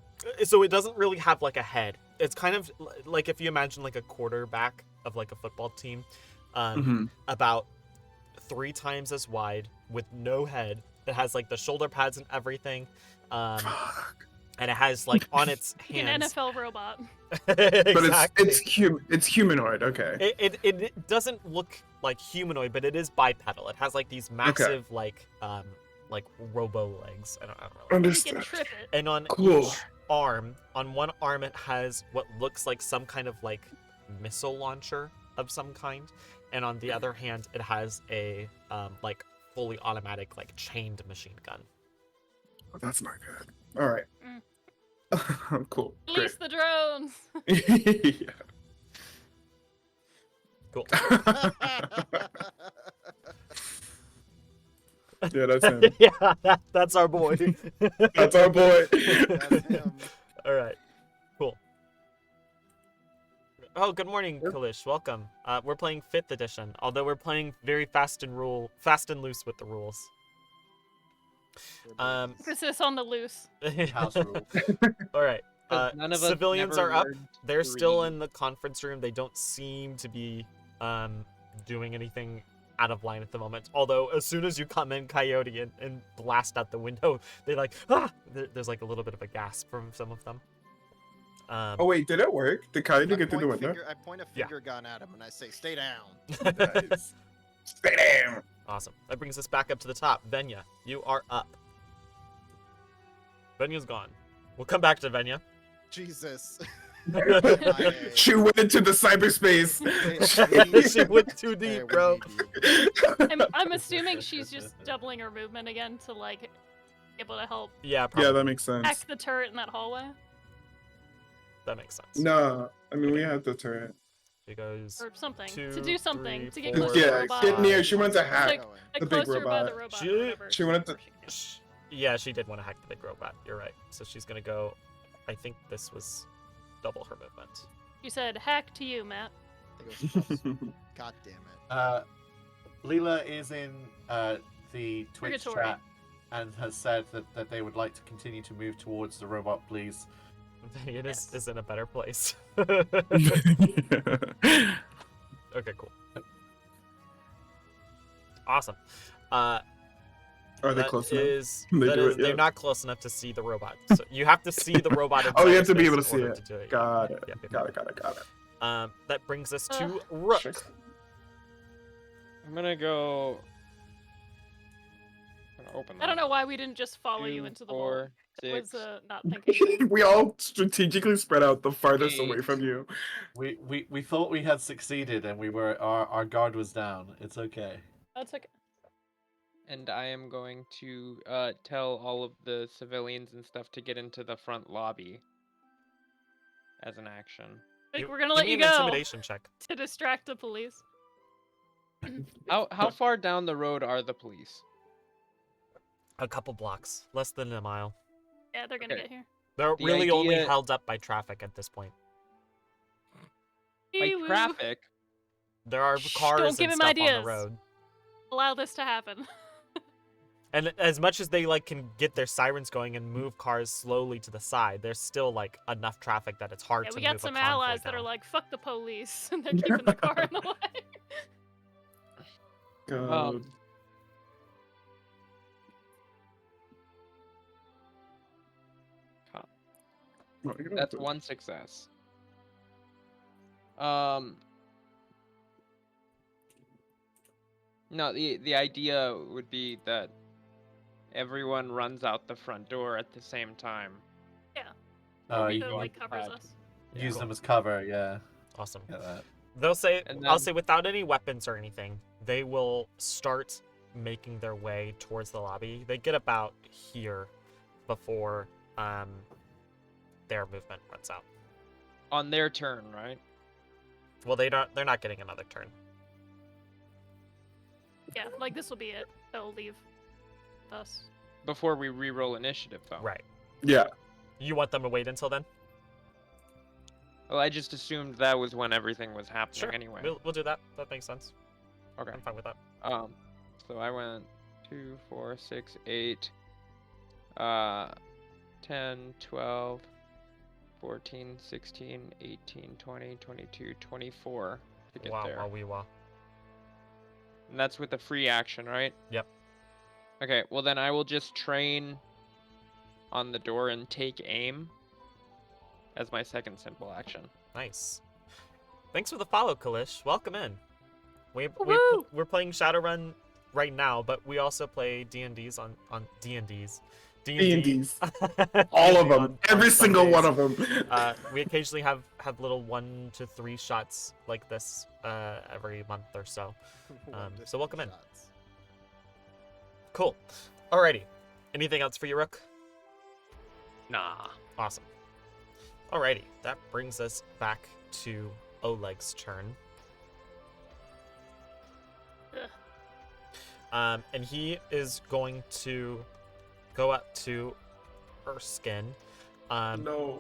so it doesn't really have like a head. It's kind of like if you imagine like a quarterback of like a football team, about 3 times as wide with no head. It has like the shoulder pads and everything, and it has like on its An hands. NFL robot. Exactly. But it's humanoid. Okay. It doesn't look like humanoid, but it is bipedal. It has like these massive like robo legs. I don't know. You Understood. can trip it. And on Cool. each arm, on one arm, it has what looks like some kind of like missile launcher of some kind, and on the other hand, it has a like fully automatic like chained machine gun. Oh, that's not good. All right. Cool. Release the drones. Great. Yeah. Cool. Yeah, that's him. Yeah, that's our boy. That's our boy. That's him. All right, cool. Oh, good morning, Kalish. Welcome. We're playing 5th edition, although we're playing very fast and loose with the rules. Emphasis on the loose. House rule. All right. 'Cause none of us Civilians never are up. learned They're to still read. in the conference room. They don't seem to be doing anything out of line at the moment. Although as soon as you come in, Coyote, and blast out the window, they're like, ah! There's like a little bit of a gasp from some of them. Oh wait, did it work? Did Coyote get through the window? I point a Yeah. finger gun at him and I say, "Stay down." Nice. Stay down. Awesome. That brings us back up to the top. Venya, you are up. Venya's gone. We'll come back to Venya. Jesus. She went into the cyberspace. She went too Hey, deep, we bro. need you. I'm assuming she's just doubling her movement again to like able to help Yeah, probably. Yeah, that makes sense. hack the turret in that hallway. That makes sense. No, I mean we have the turret. She goes. Or something. Two, to do something. three, to get four, close to the Yeah, robot. get near. She wants to hack. Like- the big closer by the robot. robot. She- or whatever. She wanted to. Yeah, she did want to hack the big robot. You're right. So she's gonna go. I think this was double her movement. You said hack to you, Matt. I think it was plus. God damn it. Leela is in the Twitch Purgatory. chat and has said that they would like to continue to move towards the robot, please. It Yes. is in a better place. Yeah. Okay, cool. Awesome. Are they That close enough? is- They that do is- it They're yet? not close enough to see the robot. So you have to see the robot. Oh, you have to inside be space able to in see order it. do it. Got it. Yeah, yeah. Got it. That brings us to Ugh. Rook. Sure. I'm gonna go. I'm gonna open that. I don't know why we didn't just follow you 2, into the hole. 4, It was 6. not thinking. thing. We all strategically spread out the farthest away 8. from you. We thought we had succeeded and our guard was down. It's okay. That's okay. And I am going to tell all of the civilians and stuff to get into the front lobby as an action. Like, You- we're gonna give let me you an go intimidation check. to distract the police. How far down the road are the police? A couple blocks, less than a mile. Yeah, they're gonna Okay. get here. They're The really only idea- held up by traffic at this point. By Eewoo. traffic. There are Shh, cars don't and give him stuff on ideas. the road. Allow this to happen. And as much as they like can get their sirens going and move cars slowly to the side, there's still like enough traffic that it's hard Yeah, to we move got some a convoy allies that are down. like, fuck the police, and they're keeping the car in the way. God. Well, you don't have That's to- one success. No, the idea would be that everyone runs out the front door at the same time. You So, go like, on covers the us. use Cool. them as cover, yeah. Awesome. Get that. They'll say, And I'll then- say, without any weapons or anything, they will start making their way towards the lobby. They get about here before their movement runs out. On their turn, right? Well, they're not getting another turn. Yeah, like, this will be it. They'll leave us. Before we re-roll initiative, though. Right. Yeah. You want them to wait until then? Well, I just assumed that was when everything was happening Sure. anyway. We'll do that. That makes sense. Okay. I'm fine with that. So I went 2, 4, 6, 8, 10, 12, 14, 16, 18, 20, 22, 24 to get Wow, there. wow, wee, wow. And that's with a free action, right? Yep. Okay, well then I will just train on the door and take aim as my second simple action. Nice. Thanks for the follow, Kalish. Welcome in. Woo! We're playing Shadowrun right now, but we also play D&Ds on D&Ds. D&Ds. All of them. Every single one of them. We occasionally have little 1 to 3 shots like this every month or so. So welcome in. Shots. Cool. Alrighty. Anything else for you, Rook? Nah. Awesome. Alrighty. That brings us back to Oleg's turn. And he is going to go up to Erskine. No.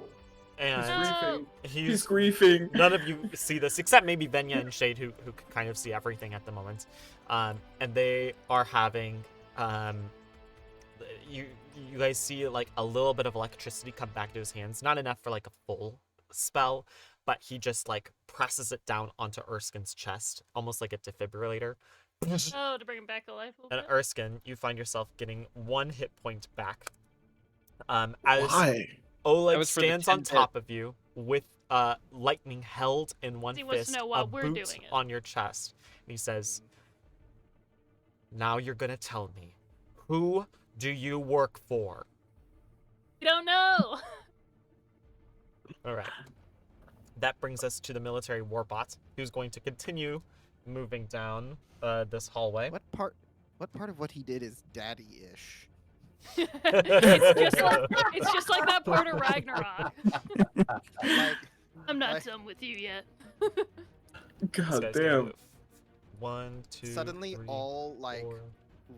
And Griefing. he's He's griefing. none of you see this except maybe Venya and Shade, who can kind of see everything at the moment. And they are having you guys see like a little bit of electricity come back to his hands, not enough for like a full spell, but he just like presses it down onto Erskine's chest, almost like a defibrillator. Oh, to bring him back to life a little And bit. Erskine, you find yourself getting 1 hit point back. As Why? Oleg was for the stands on 10 top of you with lightning held in one He wants to fist, know while a we're boot doing it. on your chest. And he says, "Now you're gonna tell me, who do you work for?" We don't know. All right. That brings us to the military warbot, who's going to continue moving down this hallway. What part of what he did is daddy-ish? it's just like that part of Ragnarok. Like, I'm not Like- done with you yet. This God guy's gonna damn. move. 1, 2, suddenly 3, all like 4,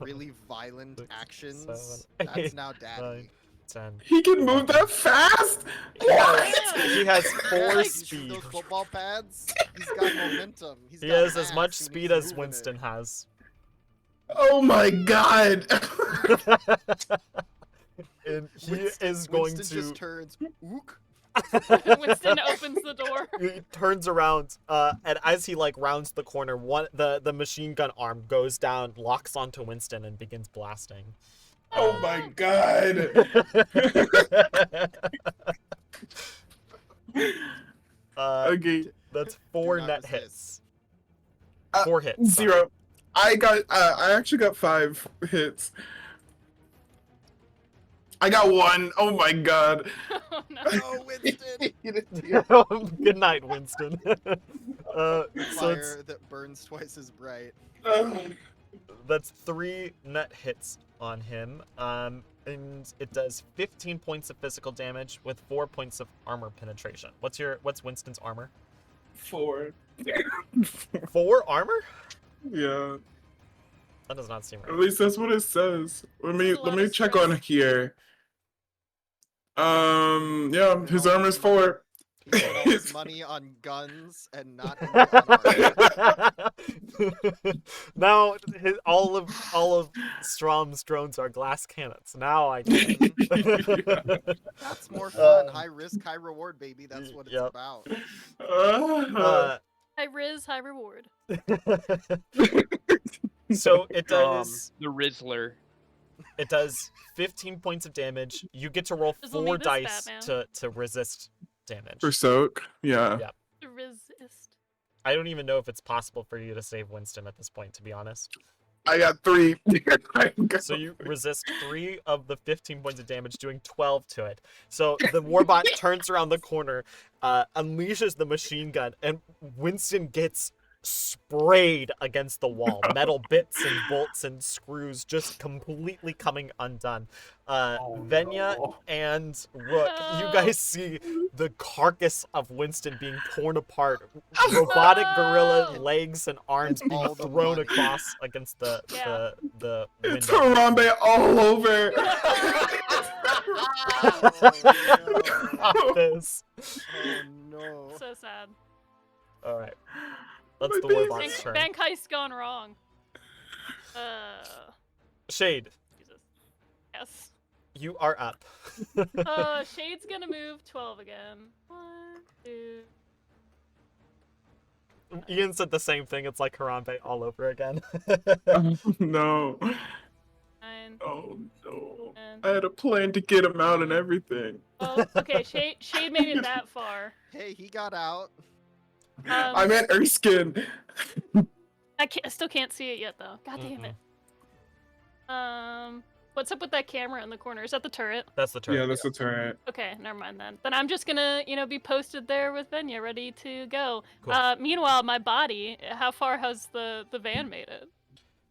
really violent 6, actions. 7, That's 8, now daddy. 9, 10. He can move that fast? What? He has Yeah, 4 like- You see speed. those football pads? He's got momentum. He got has as mass, much he speed needs as movement. Winston has. Oh my god. And he Winston, is going Winston to. just turns. Ook. Winston opens the door. He turns around, and as he like rounds the corner, the machine gun arm goes down, locks onto Winston, and begins blasting. Oh my god. Okay. That's 4 not net resist. hits. Uh, 4 hits. sorry. 0. I actually got 5 hits. I got 1. Oh my god. Oh, no. Oh, Winston! Good night, Winston. So it's, Fire that burns twice as bright. that's 3 net hits on him. And it does 15 points of physical damage with 4 points of armor penetration. What's Winston's armor? 4. 4 armor? Yeah. That does not seem At right. least that's what it says. Let That's a lot me of check stress. on here. Yeah, his armor's 4. He spent all his money on guns and not any armor. Now all of Strom's drones are glass cannons. Now I get it. That's more fun. High risk, high reward, baby. That's what it's Yep. about. High riz, high reward. So it does The Rizzler. it does 15 points of damage. You get to roll Fizzle me 4 this, dice Batman. to resist damage. For soak, yeah. Yeah. Resist. I don't even know if it's possible for you to save Winston at this point, to be honest. I got 3. So you resist 3 of the 15 points of damage, doing 12 to it. So the warbot turns around the corner, unleashes the machine gun, and Winston gets sprayed against the wall. Metal bits and bolts and screws just completely coming undone. Venya no. and Rook, you guys see the carcass of Winston being torn apart. Robotic gorilla legs and arms And being all the thrown money. across against the window. It's Harambe all over. Oh, This. Oh no. So sad. All right. That's My the baby. warbot's turn. Bank heist gone wrong. Shade, Jesus. Yes. you are up. Shade's gonna move 12 again. 1, 2. Ian said the same thing. It's like Harambe all over again. Oh, no. 9. Oh no. And... I had a plan to get him out and everything. Oh, okay. Shade made it that far. Hey, he got out. I meant Erskine. I still can't see it yet though. God damn it. What's up with that camera in the corner? Is that the turret? That's the turn. Yeah, that's the turret. Okay, never mind then. Then I'm just gonna, be posted there with Venya, ready to go. Cool. Meanwhile, my body. How far has the van made it?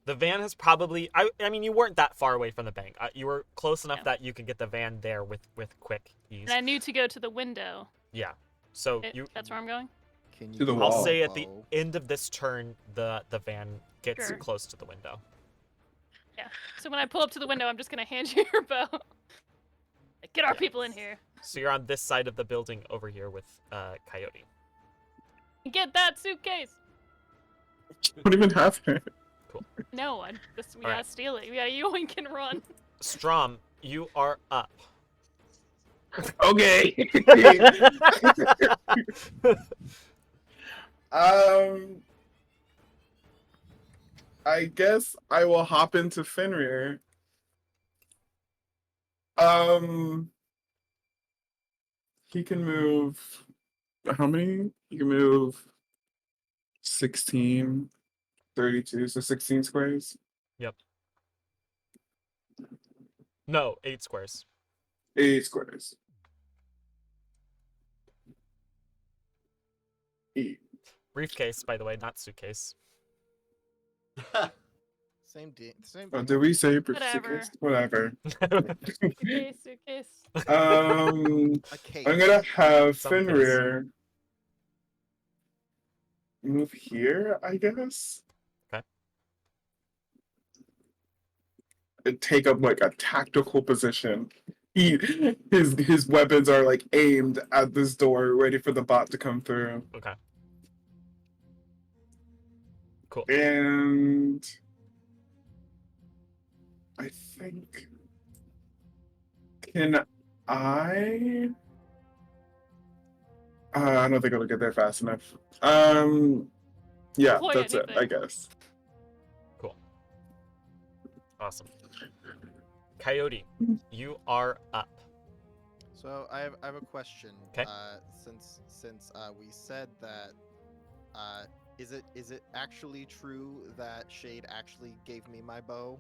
The van has probably. I mean, you weren't that far away from the bank. You were close enough Yeah. that you could get the van there with quick ease. And I knew to go to the window. Yeah. So It- you. That's where I'm going. Can you To the do I'll wall. say at the bow? end of this turn, the van gets Sure. close to the window. Yeah. So when I pull up to the window, I'm just gonna hand you your bow. Like, get our people in here. So you're on this side of the building over here with Coyote. Get that suitcase. Don't even have it. No, we gotta Alright. steal it. We gotta yoink and run. Strom, you are up. Okay. I guess I will hop into Fenrir. He can move. How many? He can move 16, 32, so 16 squares. No, 8 squares. 8 squares. 8. Briefcase, by the way, not suitcase. Same Oh, did we say Whatever. suitcase? Whatever. Suitcase. A case. I'm gonna have Some case. Fenrir move here, I guess. Okay. And take up like a tactical position his weapons are like aimed at this door, ready for the bot to come through. Okay. Cool. And I think, can I? I don't think I'll get there fast enough. Yeah, Deploy that's it, I anything. guess. Cool. Awesome. Coyote, you are up. So I have a question. 'Kay. Since we said that, is it actually true that Shade actually gave me my bow?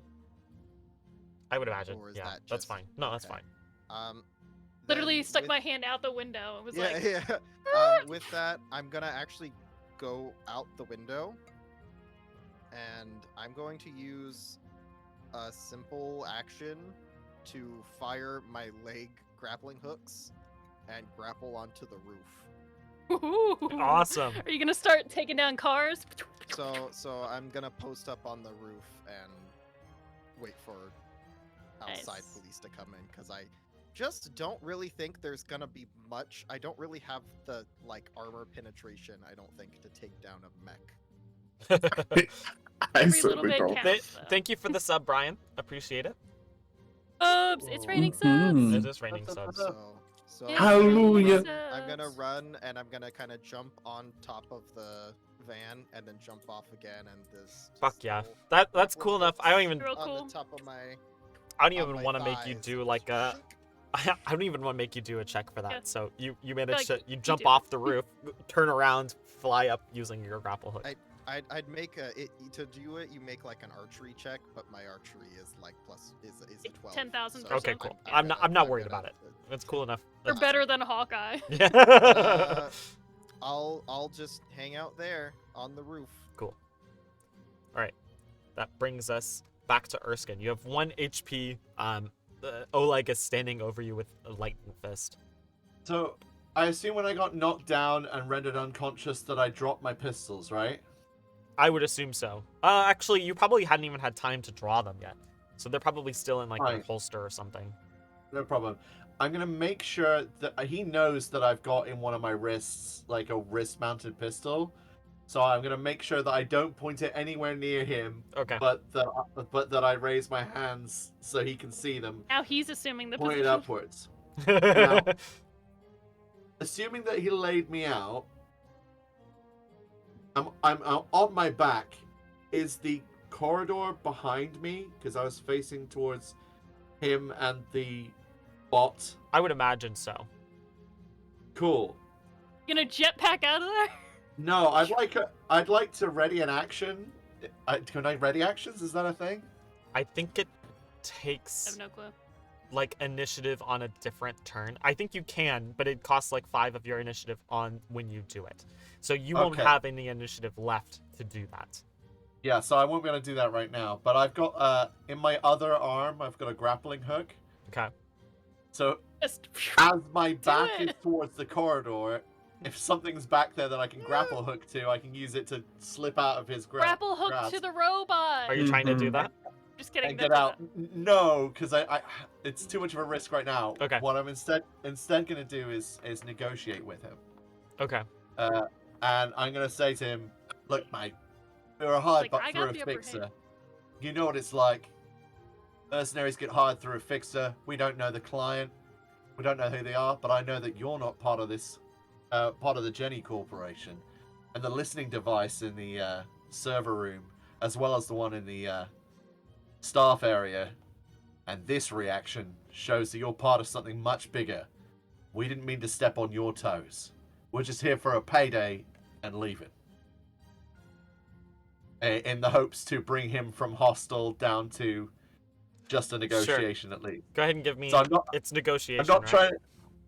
I would imagine. Or is Yeah, that that's just- fine. No, that's okay. fine. Literally then stuck with- my hand out the window and was Yeah, like, yeah. With that, I'm gonna actually go out the window, and I'm going to use a simple action to fire my leg grappling hooks and grapple onto the roof. "Ooh." Awesome. Are you gonna start taking down cars? So I'm gonna post up on the roof and wait for outside Nice. police to come in, because I just don't really think there's gonna be much. I don't really have the armor penetration, I don't think, to take down a mech. I Every little certainly bit don't. counts. though. Thank you for the sub, Brian. Appreciate it. It's raining subs. Mhm. It is raining subs. So It's Hallelujah. raining I'm gonna subs. run, and I'm gonna kind of jump on top of the van and then jump off again, and this. Fuck just yeah. little That's couple cool of enough. I don't hooks even Real on cool. the top of my. I don't on even my want to make you thighs, do and like just a I don't even want to make you do a check for that. Yeah. So you managed Like, to you you jump do. off the roof, turn around, fly up using your grapple hook. I'd make to do it. You make like an archery check, but my archery is like is a 12. 10,000%. so Okay, cool. Yeah. I'm not worried gonna- about it. It's cool enough. You're That's better than Hawkeye. Yeah. I'll just hang out there on the roof. Cool. All right. That brings us back to Erskine. You have 1 HP. Oleg is standing over you with a lightning fist. So, I assume when I got knocked down and rendered unconscious that I dropped my pistols, right? I would assume so. Actually, you probably hadn't even had time to draw them yet. So they're probably still in like their Right. holster or something. No problem. I'm gonna make sure that he knows that I've got in one of my wrists like a wrist-mounted pistol. So I'm gonna make sure that I don't point it anywhere near him, Okay. but that I raise my hands so he can see them Now he's assuming the pointed position. upwards. Now, assuming that he laid me out, I'm on my back. Is the corridor behind me? Because I was facing towards him and the bot. I would imagine so. Cool. You gonna jetpack out of there? No, I'd like to ready an action. Can I ready actions? Is that a thing? I think it I takes have no clue. like initiative on a different turn. I think you can, but it costs like 5 of your initiative on when you do it. So you won't Okay. have any initiative left to do that. Yeah, so I won't be able to do that right now. But I've got in my other arm, I've got a grappling hook. Okay. So Just as my back is it. towards the corridor, if something's back there that I can grapple hook to, I can use it to slip out of his grapple hook grasp to the robot. Are you trying to do Mhm. that? Just kidding. and don't get do out. No, because I it's too much of a risk right now. Okay. What I'm instead gonna do is negotiate with him. Okay. And I'm gonna say to him, "Look, mate, you're a hard Like, butt I through got a the upper fixer. hand." You know what it's like. Mercenaries get hired through a fixer. We don't know the client. We don't know who they are, but I know that you're not part of this, part of the Jenny Corporation. And the listening device in the server room, as well as the one in the staff area, and this reaction shows that you're part of something much bigger. We didn't mean to step on your toes. We're just here for a payday and leaving. In the hopes to bring him from hostile down to just a negotiation at least. Go ahead and give me So I'm not negotiation. I'm not right? trying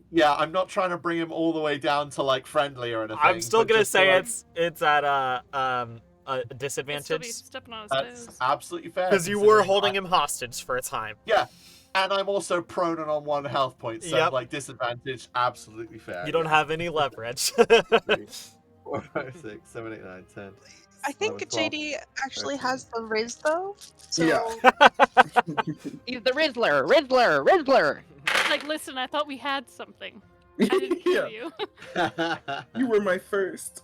yeah, I'm not trying to bring him all the way down to like friendly or anything. I'm still but gonna just to, say like, it's at a You'd still be disadvantage stepping on his that's toes. absolutely fair. because you were considering holding him hostage for a time. Yeah. And I'm also prone and on 1 health point, so Yep. like disadvantage, absolutely fair. You don't yeah. have any leverage. 4, 5, 6, 7, 8, 9, 10. I think 11, 12, JD actually has the Riz though. So Yeah. He's the Rizzler. like, listen, I thought we had something. I didn't hear you. You were my first.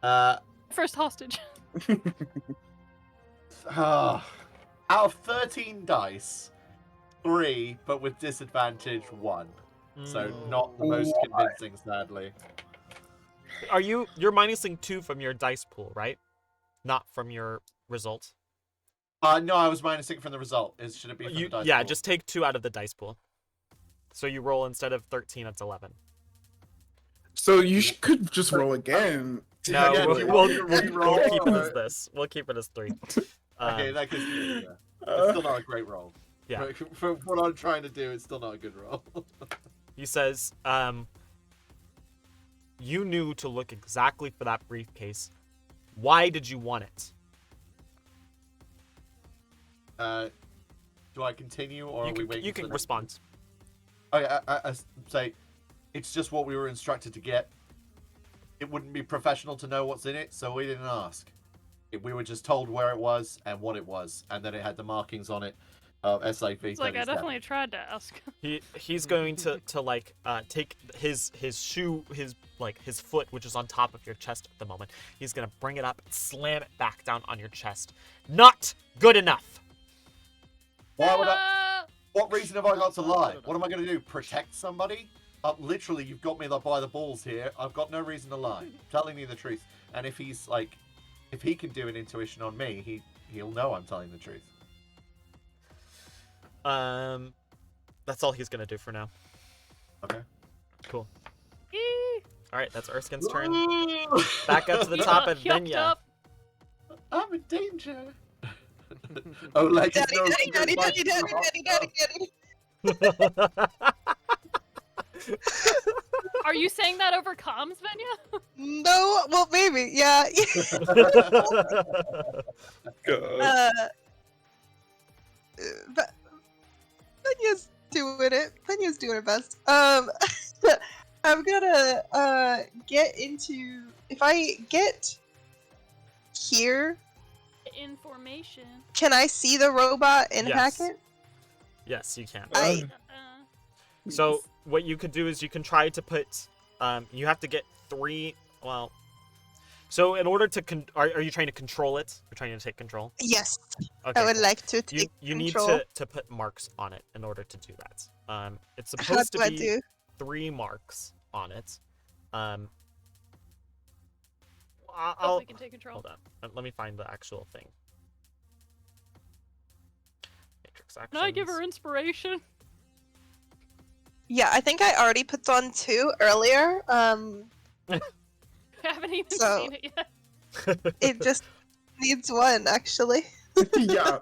First hostage. Out of 13 dice, 3, but with disadvantage, 1. So not the most Why? convincing, sadly. You're minusing 2 from your dice pool, right? Not from your result. No, I was minusing from the result. Should it be from the dice pool? Just take 2 out of the dice pool. So you roll instead of 13, it's 11. So you could just roll again. No, Yeah, we'll, do you we'll, want me to we'll, re-roll we'll keep it or- as this. We'll keep it as 3. Okay, that gives me. Yeah. It's Uh, still not a great roll. Yeah. For what I'm trying to do, it's still not a good roll. He says, you knew to look exactly for that briefcase. Why did you want it? Do I continue, or are we waiting? You for can the- respond. I say, it's just what we were instructed to get. It wouldn't be professional to know what's in it, so we didn't ask. We were just told where it was and what it was, and then it had the markings on it of SIV. It's like, I definitely tried to ask. He's going to take his shoe, his foot, which is on top of your chest at the moment. He's gonna bring it up and slam it back down on your chest. Not good enough. Why would I? What reason have I got to lie? What am I going to do? Protect somebody? Literally, you've got me by the balls here. I've got no reason to lie. I'm telling you the truth. And if he's like, if he can do an intuition on me, he'll know I'm telling the truth. That's all he's gonna do for now. Okay. Cool. Eee. All right, that's Erskine's turn. Back up to the top of Yucked Venya. up. I'm in danger. Oh, like Daddy, no daddy, daddy, daddy, daddy, daddy, daddy, daddy. Are you saying that over comms, Venya? No, well, maybe, yeah. God. But Penya's doing it. Penya's doing her best. I'm gonna get into. If I get here, Information. can I see the robot and Yes. hack it? Yes, you can. I So what you could do is you can try to put. You have to get 3. Well. So in order to are you trying to control it? You're trying to take control. yes, Okay. I would cool. like to take You need control. to put marks on it in order to do that. It's How supposed do to I be do? 3 marks on it. Hope I'll we can take control. hold on. Let me find the actual thing. Matrix actions. Can I give her inspiration? Yeah, I think I already put on 2 earlier. I haven't even So- seen it yet. It just needs 1 actually. Yeah.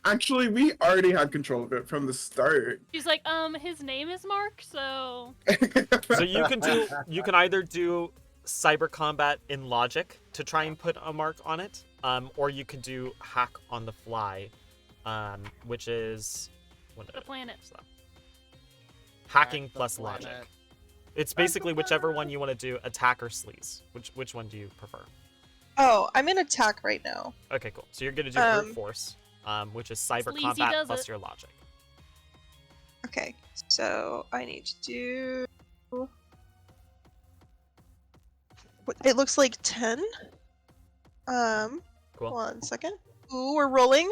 Actually, we already had control of it from the start. She's like, his name is Mark, so So you can either do cyber combat in logic to try and put a mark on it, or you can do hack on the fly, which is the planet. hacking Hack the plus planet. logic. It's basically whichever one you want to do, attack or sleaze. Which one do you prefer? Oh, I'm in attack right now. Okay, cool. So you're gonna do brute force, which is cyber Sleazy combat does plus it. your logic. Okay, so I need to do. It looks like 10. Cool. 1 second. Ooh, we're rolling.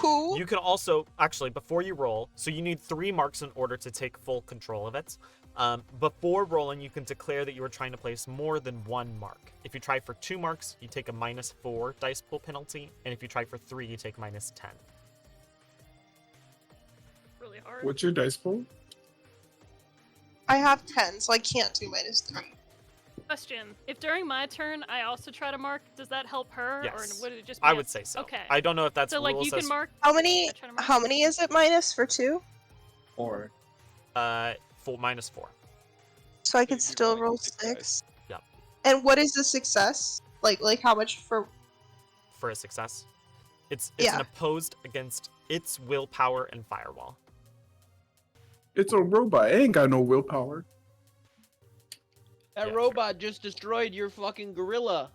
Ooh. You can also, actually, before you roll, so you need 3 marks in order to take full control of it. Before rolling, you can declare that you are trying to place more than 1 mark. If you try for 2 marks, you take a -4 dice pool penalty, and if you try for 3, you take -10. Really hard. What's your dice pool? I have 10, so I can't do -3. Question: if during my turn I also try to mark, does that help her, Yes. or would it just? Be I a- would say so. Okay. I don't know if that's So like rules you can as mark. How many? I try to mark- How many is it minus for 2? Or full -4. So I could you still rolling roll success. 6. Yep. And what is the success? Like how much for? For a success. It's an Yeah. opposed against its willpower and firewall. it's a robot. It ain't got no willpower. That Yeah, robot just destroyed your fucking gorilla.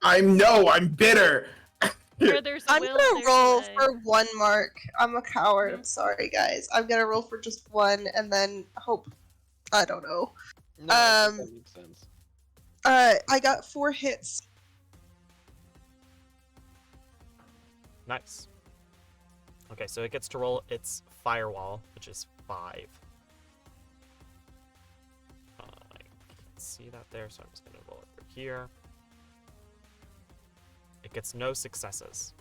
I'm bitter. Where there's a I'm will, gonna there's roll a way. for 1 mark. I'm a coward. Mhm. I'm sorry, guys. I'm gonna roll for just 1 and then hope. I don't know. No, I think Um, that makes sense. I got 4 hits. Nice. Okay, so it gets to roll its firewall, which is 5. I can't see that there, so I'm just gonna roll it through here. It gets no successes.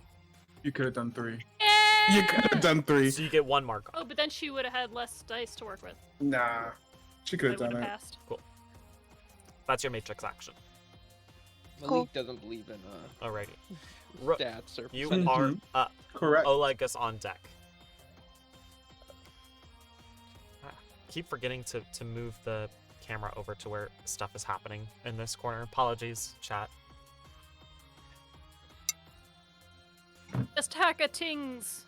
You could have done 3. You Yeah! could have done 3. So you get 1 mark on Oh, but then she would have had less dice to work with. Nah. She could I have would done have it. passed. it. That's your matrix action. Malik Cool. doesn't believe in Alrighty. Ro- stats or You percentages. are Mhm. up. Correct. Oleg is on deck. Keep forgetting to move the camera over to where stuff is happening in this corner. Apologies, chat. Just hack a tings.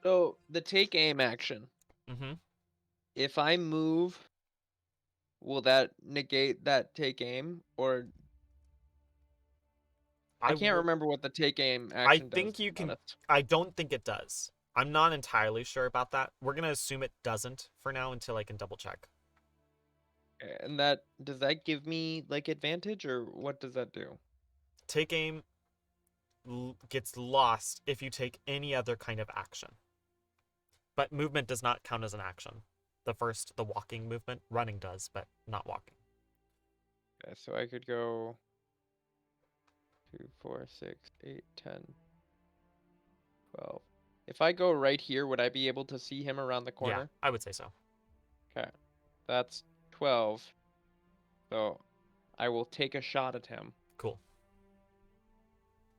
So the take aim action. Mm-hmm. If I move, will that negate that take aim? Or I can't remember what the take aim action does. think you to be can- honest. I don't think it does. I'm not entirely sure about that. We're gonna assume it doesn't for now until I can double check. And that does that give me like advantage, or what does that do? Take aim gets lost if you take any other kind of action. But movement does not count as an action. The walking movement, running does, but not walking. Okay, so I could go 2, 4, 6, 8, 10, 12. If I go right here, would I be able to see him around the corner? Yeah, I would say so. Okay. That's 12. So I will take a shot at him. Cool.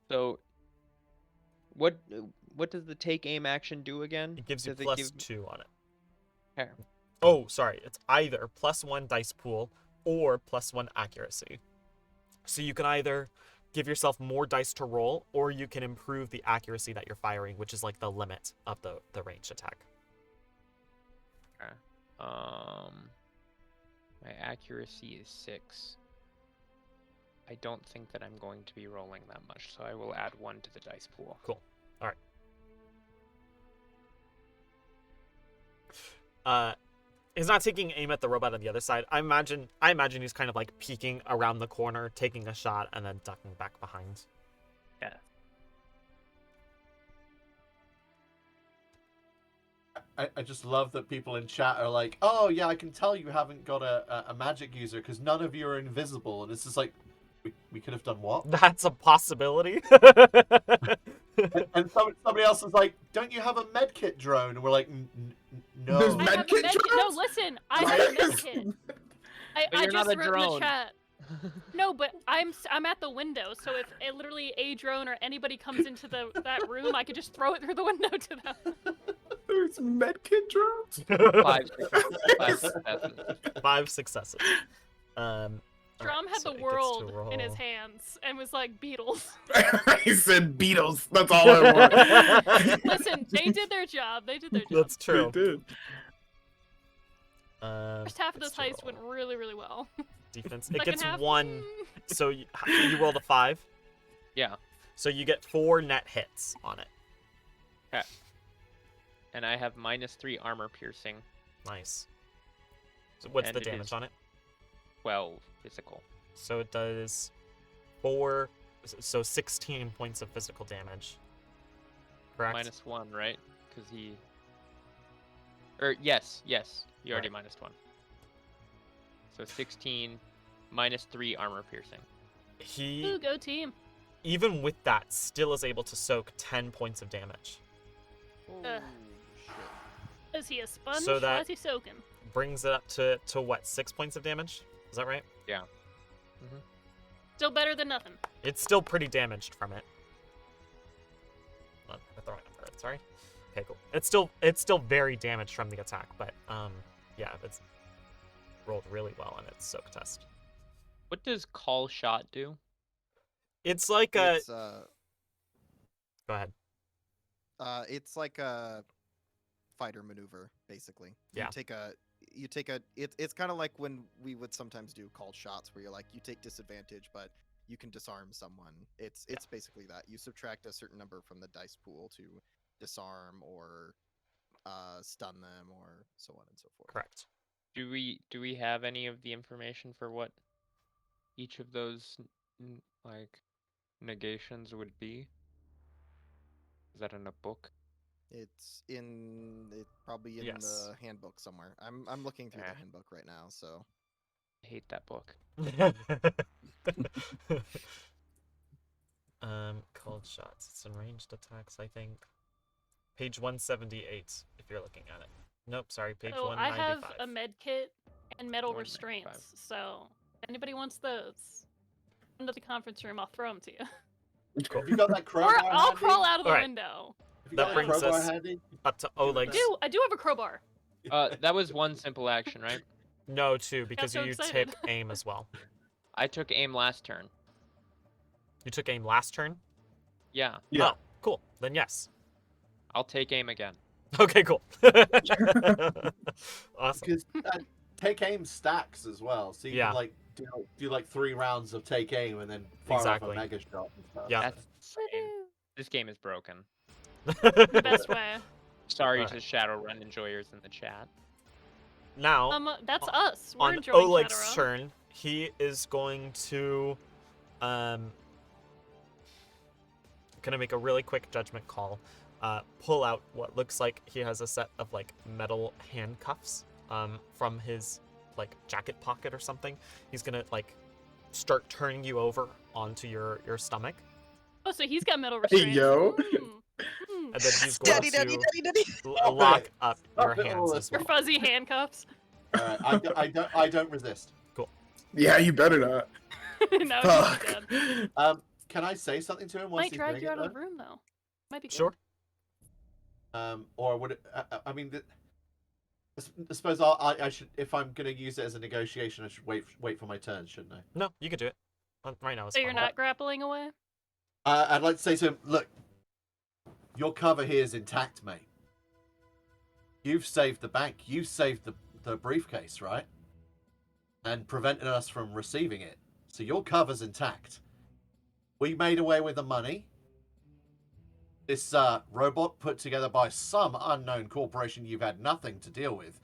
So what does the take aim action do again? It gives you Does it plus give- 2 on it. Okay. Oh, sorry. It's either +1 dice pool or +1 accuracy. So you can either give yourself more dice to roll, or you can improve the accuracy that you're firing, which is like the limit of the ranged attack. Okay. My accuracy is 6. I don't think that I'm going to be rolling that much, so I will add 1 to the dice pool. Cool. All right. He's not taking aim at the robot on the other side. I imagine he's kind of like peeking around the corner, taking a shot, and then ducking back behind. Yeah. I just love that people in chat are like, oh yeah, I can tell you haven't got a magic user because none of you are invisible, and it's just like, we could have done what? That's a possibility. And somebody else is like, don't you have a medkit drone? And we're like, no. There's I have a Medkit medkit. No, drones? listen. I have a medkit. But I you're just not a wrote in the drone. chat. No, but I'm at the window, so if literally a drone or anybody comes into that room, I could just throw it through the window to them. There's medkit drones? 5 successes. 5 successes. Drum Alright, had so the it gets to world in his roll. hands and was like, Beatles. He said Beatles. That's all I want. Listen, they did their job. They did their job. That's They true. did. First half of gets this to heist went roll. really, really well. Defense. It Second gets half, 1. So you rolled a 5. Yeah. So you get 4 net hits on it. And I have -3 armor piercing, Nice. So what's And the it damage is- on it? 12 physical. So it does 4. So 16 points of physical damage. Correct. -1, right? Because he. Or yes. You already Right. -1. So 16, -3 armor piercing. He, Ooh, go team. even with that, still is able to soak 10 points of damage. Ugh. Is he a sponge? So that- Why is he soaking? Brings it up to what? 6 points of damage? Is that right? Still better than nothing. It's still pretty damaged from it. Oh, I got the wrong number. Sorry. Okay, cool. It's still very damaged from the attack, but yeah, it's rolled really well on its soak test. What does call shot do? It's like a. It's Go ahead. it's like a fighter maneuver, basically. Yeah. It's kind of like when we would sometimes do called shots where you're like, you take disadvantage, but you can disarm someone. It's basically that. You subtract a certain number from the dice pool to disarm or stun them or so on and so forth. Correct. Do we have any of the information for what each of those like negations would be? Is that in a book? It's probably in Yes. the handbook somewhere. I'm looking through Yeah. the handbook right now, so I hate that book. Cold shots. It's in ranged attacks, I think. Page 178, if you're looking at it. Nope, sorry, page So I 195. have a med kit and metal 195. restraints. So if anybody wants those, come to the conference room. I'll throw them to you. Have you got that Or crowbar I'll handy? crawl out of the Alright. window. Have you That got brings crowbar us- handy? Up to Oleg's. I do have a crowbar. That was one simple action, right? No, two, because so you excited. took aim as well. I took aim last turn. You took aim last turn? Yeah, Yeah. Oh, cool. Then yes. I'll take aim again. Okay, cool. Awesome. Because take aim stacks as well, so you Yeah. can like do like 3 rounds of take aim and then fire Exactly. off a mega shot and stuff. Yeah. That's insane. This game is broken. The best way. Sorry Alright. to Shadowrun enjoyers in the chat. Now, That's us. We're on enjoying Oleg's Shadowrun. turn, he is going to gonna make a really quick judgment call. Pull out what looks like he has a set of like metal handcuffs from his like jacket pocket or something. He's gonna like start turning you over onto your stomach, Oh, so he's got metal Hey, restraints. yo. Mm. and then he's going Daddy, daddy, to daddy, daddy. lock up your Stop it, hands as Your well. fuzzy handcuffs. I don't resist. Yeah, you better not. No, Fuck. he's dead. Can I say something to him once Might he's drag doing you it, out of though? the room though. Might be good. Sure. Or would it? I mean, I suppose I should, if I'm going to use it as a negotiation, I should wait for my turn, shouldn't I? No, you could do it. Right now, it's So you're fine. not grappling away? I'd like to say to him, look, your cover here is intact, mate. You've saved the bank. You saved the briefcase, right? And prevented us from receiving it. So your cover's intact. We made away with the money. This robot put together by some unknown corporation you've had nothing to deal with.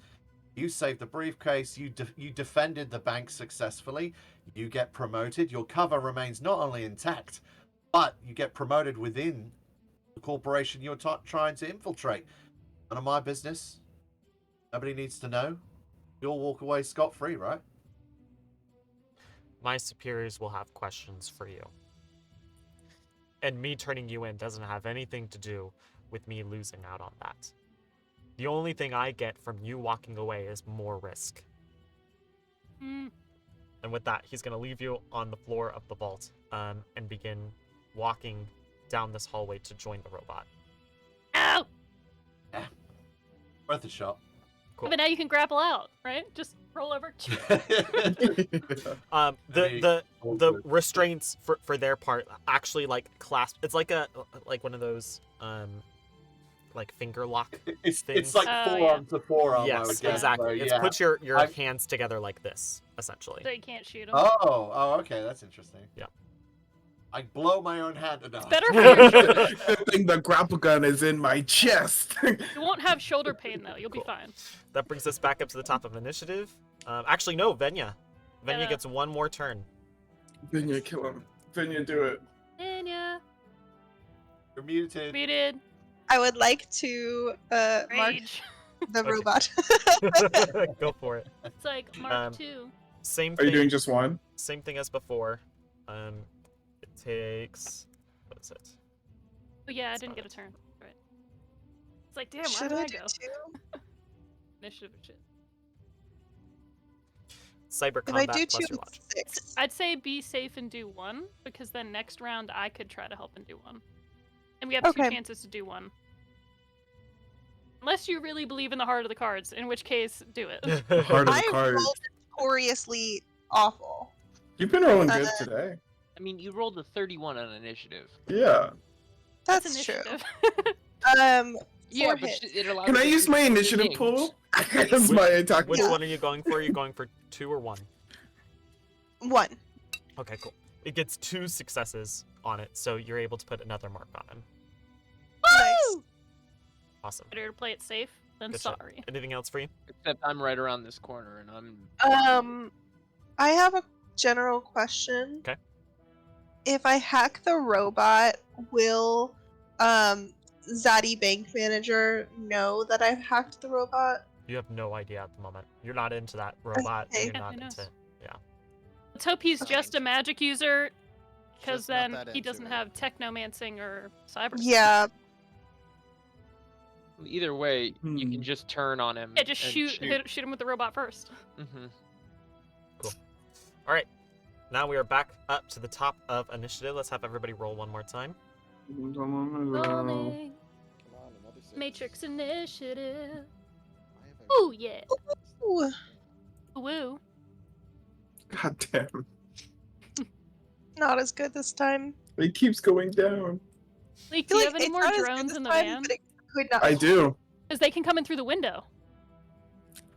You saved the briefcase. You defended the bank successfully. You get promoted. Your cover remains not only intact, but you get promoted within the corporation you're trying to infiltrate. None of my business. Nobody needs to know. You'll walk away scot-free, right? My superiors will have questions for you. And me turning you in doesn't have anything to do with me losing out on that. The only thing I get from you walking away is more risk. Hmm. And with that, he's going to leave you on the floor of the vault and begin walking down this hallway to join the robot. Ow! Worth a shot. Cool. But now you can grapple out, right? Just roll over. The restraints for their part actually like clasp. It's like like one of those like finger lock It's things. like Oh, forearm to forearm. I Yes, would guess. exactly. So, It's yeah. put your I- hands together like this, essentially. So you can't shoot him. Oh, okay, that's interesting. Yeah. I blow my own hand enough. Better for your shoulder. I think the grapple gun is in my chest. You won't have shoulder pain though. You'll Cool. be fine. That brings us back up to the top of initiative. Actually, no, Venya. Venya Yeah. gets one more turn. Vinya, kill him. Vinya, do it. Anya, You're muted. muted. I would like to mark Rage. the Okay. robot. Go for it. It's like Mark Um, 2. Same Are thing. you doing just one? Same thing as before. It takes. What is it? Oh yeah, I That's didn't not get a it. turn. Right. It's like, damn, where Should did I I do go? two? Initiative and shit. Cyber If I combat do plus two, your logic. it's 6. I'd say be safe and do one, because then next round I could try to help and do one. And we have two Okay. chances to do one. Unless you really believe in the heart of the cards, in which case, do it. The heart of I the cards. rolled notoriously awful. You've been rolling good Uh, today. I mean, you rolled a 31 on initiative. Yeah. That's true. initiative. Yeah, Four but hits. it allows Can I you to use do my certain initiative things. pool? As my attack Which pool. one are you going for? Are you going for 2 or 1? 1. Okay, cool. it gets 2 successes on it, so you're able to put another mark on him. Nice. Awesome. Better to play it safe than Good shit. sorry. Anything else for you? Except I'm right around this corner, and I'm. I have a general question. Okay. If I hack the robot, will Zaddy Bank Manager know that I've hacked the robot? You have no idea at the moment. You're not into that robot. Okay. You're Yeah, not who knows? into. Yeah. Let's hope he's Okay. just a magic user, because Just not then that he into doesn't it. have technomancing or cyber. Yeah. Either way, you Hmm. can just turn on him. Yeah, just and shoot him with the robot first. Mm-hmm. All right. Now we are back up to the top of initiative. Let's have everybody roll one more time. Rolling. Come on, another 6. Matrix Initiative. I have a- Ooh yeah. Ooh. Woo. God damn. Not as good this time. It keeps going down. Leek, I do feel you like have any it's more not as good drones this in the time, van? but it could not. I do. Because they can come in through the window.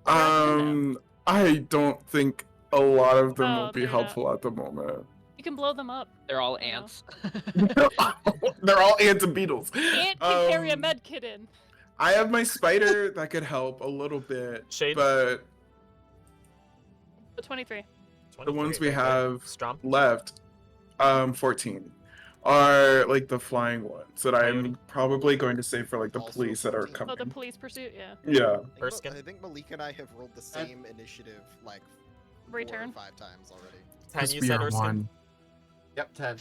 Or out the window. I don't think a lot of them Oh, will be they're helpful at the moment. You can blow them up. They're all I don't know. ants. They're all ants and beetles. Ant can carry a Um, med kit in. I have my spider that could help a little bit, Shade? but The 23. the ones 23, we very good. have Strom. left, 14, are like the flying ones that I'm Coyote. probably going to save for like the Also police that are 14. coming. Oh, the police pursuit, yeah. Yeah. Erskine? I think Malik and I have rolled the same initiative like 4 Return. or 5 times already. 10 you said, Erskine? Yep, 10.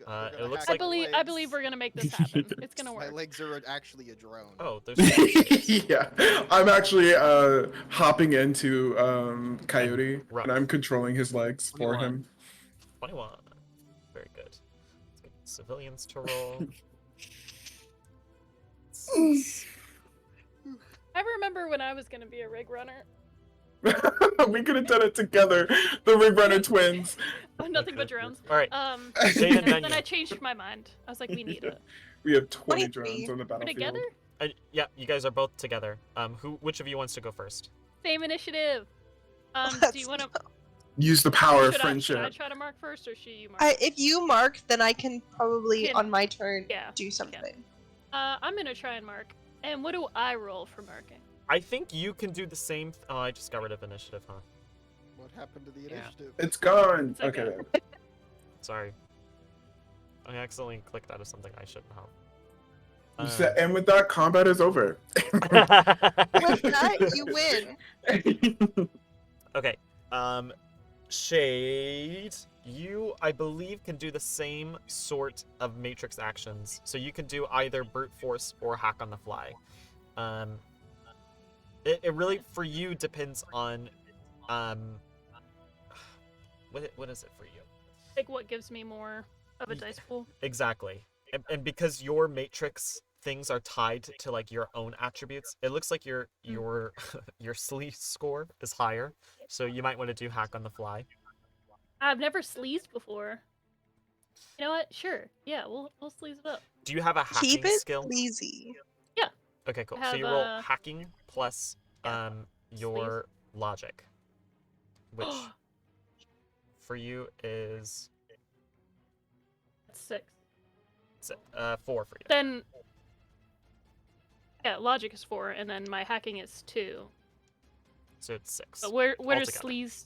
We're gonna it looks hack I like- my believe legs. we're gonna make this happen. It's gonna My work. legs are actually a drone. Oh, there's. Yeah. I'm actually hopping into Coyote Rough. and I'm controlling his legs for 21. him. 21. Very good. Let's get civilians to roll. I remember when I was gonna be a rig runner. We could have done it together, the Rig Runner twins. Oh, nothing but drones. All right. Shade and Then Benya. I changed my mind. I was like, we need it. We have 20 23. drones on the We're battlefield. together? Yeah, you guys are both together. Which of you wants to go first? Same initiative. Do Let's you want to? Use the power of Should I friendship. try to mark first, or should you mark? If you mark, then I can probably Can- on my turn Yeah. do something. I'm gonna try and mark. And what do I roll for marking? I think you can do the same. Oh, I just got rid of initiative, huh? What happened to the Yeah. initiative? It's gone. It's okay. Okay. Sorry. I accidentally clicked out of something I shouldn't have. And with that, combat is over. With that, you win. Okay. Shade, you, I believe, can do the same sort of matrix actions. So you can do either brute force or hack on the fly. It really, for you, depends on, what is it for you? Like, what gives me more of a dice pool? Exactly. And because your matrix things are tied to like your own attributes, it looks like your your sleaze score is higher. So you might want to do hack on the fly. I've never sleazed before. You know what? Sure. Yeah, we'll sleaze it up. Do you have a hacking Keep it skill? easy. Okay, cool. I So you have, roll hacking plus yeah, your logic, which for you is 6. 4 for you. Then, yeah, logic is 4, and then my hacking is 2. So it's 6. But where does altogether. sleaze?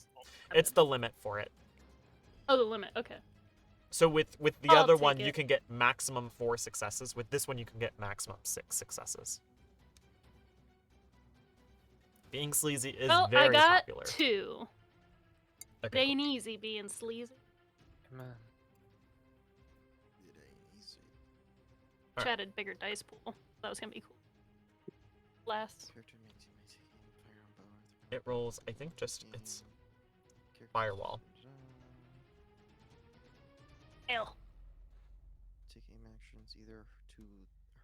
It's the limit for it. Oh, the limit. Okay. So with the I'll other take one, you it. can get maximum 4 successes. With this one, you can get maximum 6 successes. Being sleazy is Well, very I got popular. 2. It Okay, ain't easy being sleazy. Come on. It ain't easy. Alright. Chatted bigger dice pool. That was gonna be cool. Last. Character makes fire on bow. It rolls, I think, just its firewall. L. Take aim actions either to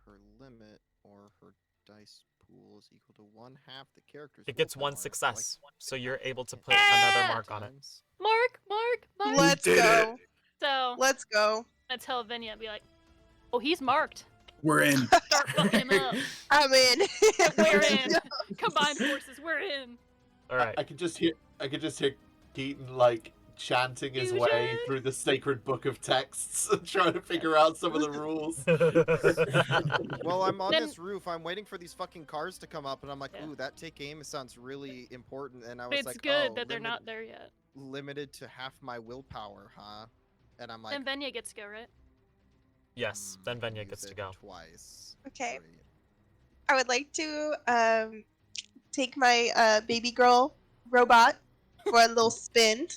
her limit or her dice pool is equal to 1/2 the character's. It gets 1 willpower. success, so you're able to put Yeah! another mark on it. Times. Mark. Let's did go. So Let's go. I tell Venya, be like, oh, he's marked. We're in. Start fucking him up. I'm in. We're in. Combined forces, we're in. All right. I could just hear Keaton like chanting his Fusion. way through the sacred book of texts and trying to figure out some of the rules. Well, I'm on Then- this roof. I'm waiting for these fucking cars to come up, and I'm like, Yeah. ooh, that take aim sounds really important. And I was It's like, good oh, that they're not there yet. limited to half my willpower, huh? And I'm like, Then Venya gets to go, right? Yes, then I can Venya use gets to it go. twice. Okay. Great. I would like to take my baby girl robot for a little spin.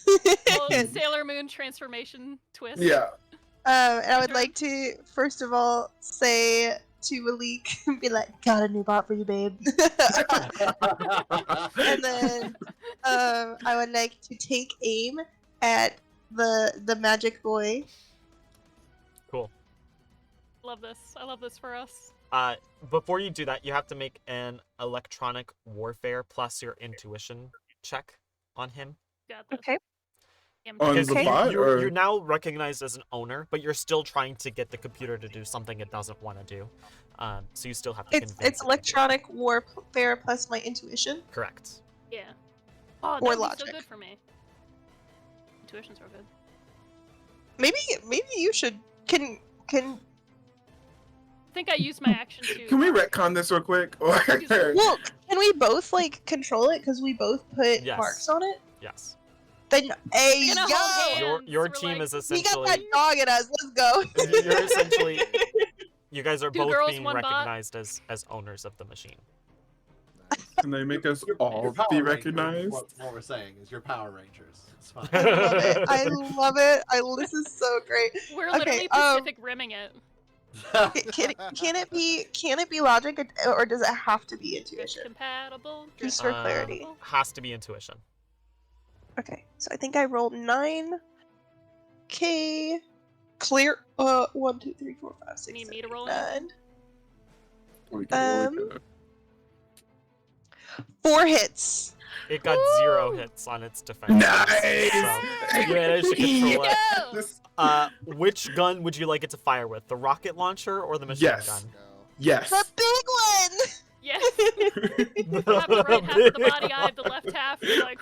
Well, Sailor Moon transformation twist. Yeah. And I would Sure. like to, first of all, say to Malik, be like, got a new bot for you, babe. And then I would like to take aim at the magic boy. Cool. Love this. I love this for us. Before you do that, you have to make an electronic warfare plus your intuition check on him. Got this. Okay. Damn, On Because the Okay. bot, you're or now recognized as an owner, but you're still trying to get the computer to do something it doesn't want to do. So you still have to It's convince it to do it. electronic warfare plus my intuition. Correct. Yeah. Oh, Or that would be so logic. good for me. Intuition's real good. Maybe you should can I think I used my action to. can we retcon this real quick? Or well, can we both like control it because we both put Yes. marks on it? Yes. Then hey We're gonna hold yo, hands. Your We're team like, is we got essentially that dog in us. Let's go. you're essentially you guys are Two both girls, being one bot. recognized as owners of the machine. Nice. can they make us Your all Power be Rangers is recognized? What we're saying is your Power Rangers. It's fine. I love it. I love it. This is so great. We're Okay, literally Pacific rimming it. Can it be logic or does it have to be Drift intuition? compatible. Just drift for clarity. compatible. Has to be intuition. Okay, so I think I rolled 9. Okay, clear. 1, 2, 3, 4, 5, 6, Need 7, me to 8, roll 9. We can roll it. 4 hits. It got 0 hits on its defense. Nice! So you managed to control it. Go! This- Which gun would you like it to fire with? The rocket launcher or the machine Yes. gun? Go. Yes. The big Yes. Have the right half of the body, I have the left half. You're like,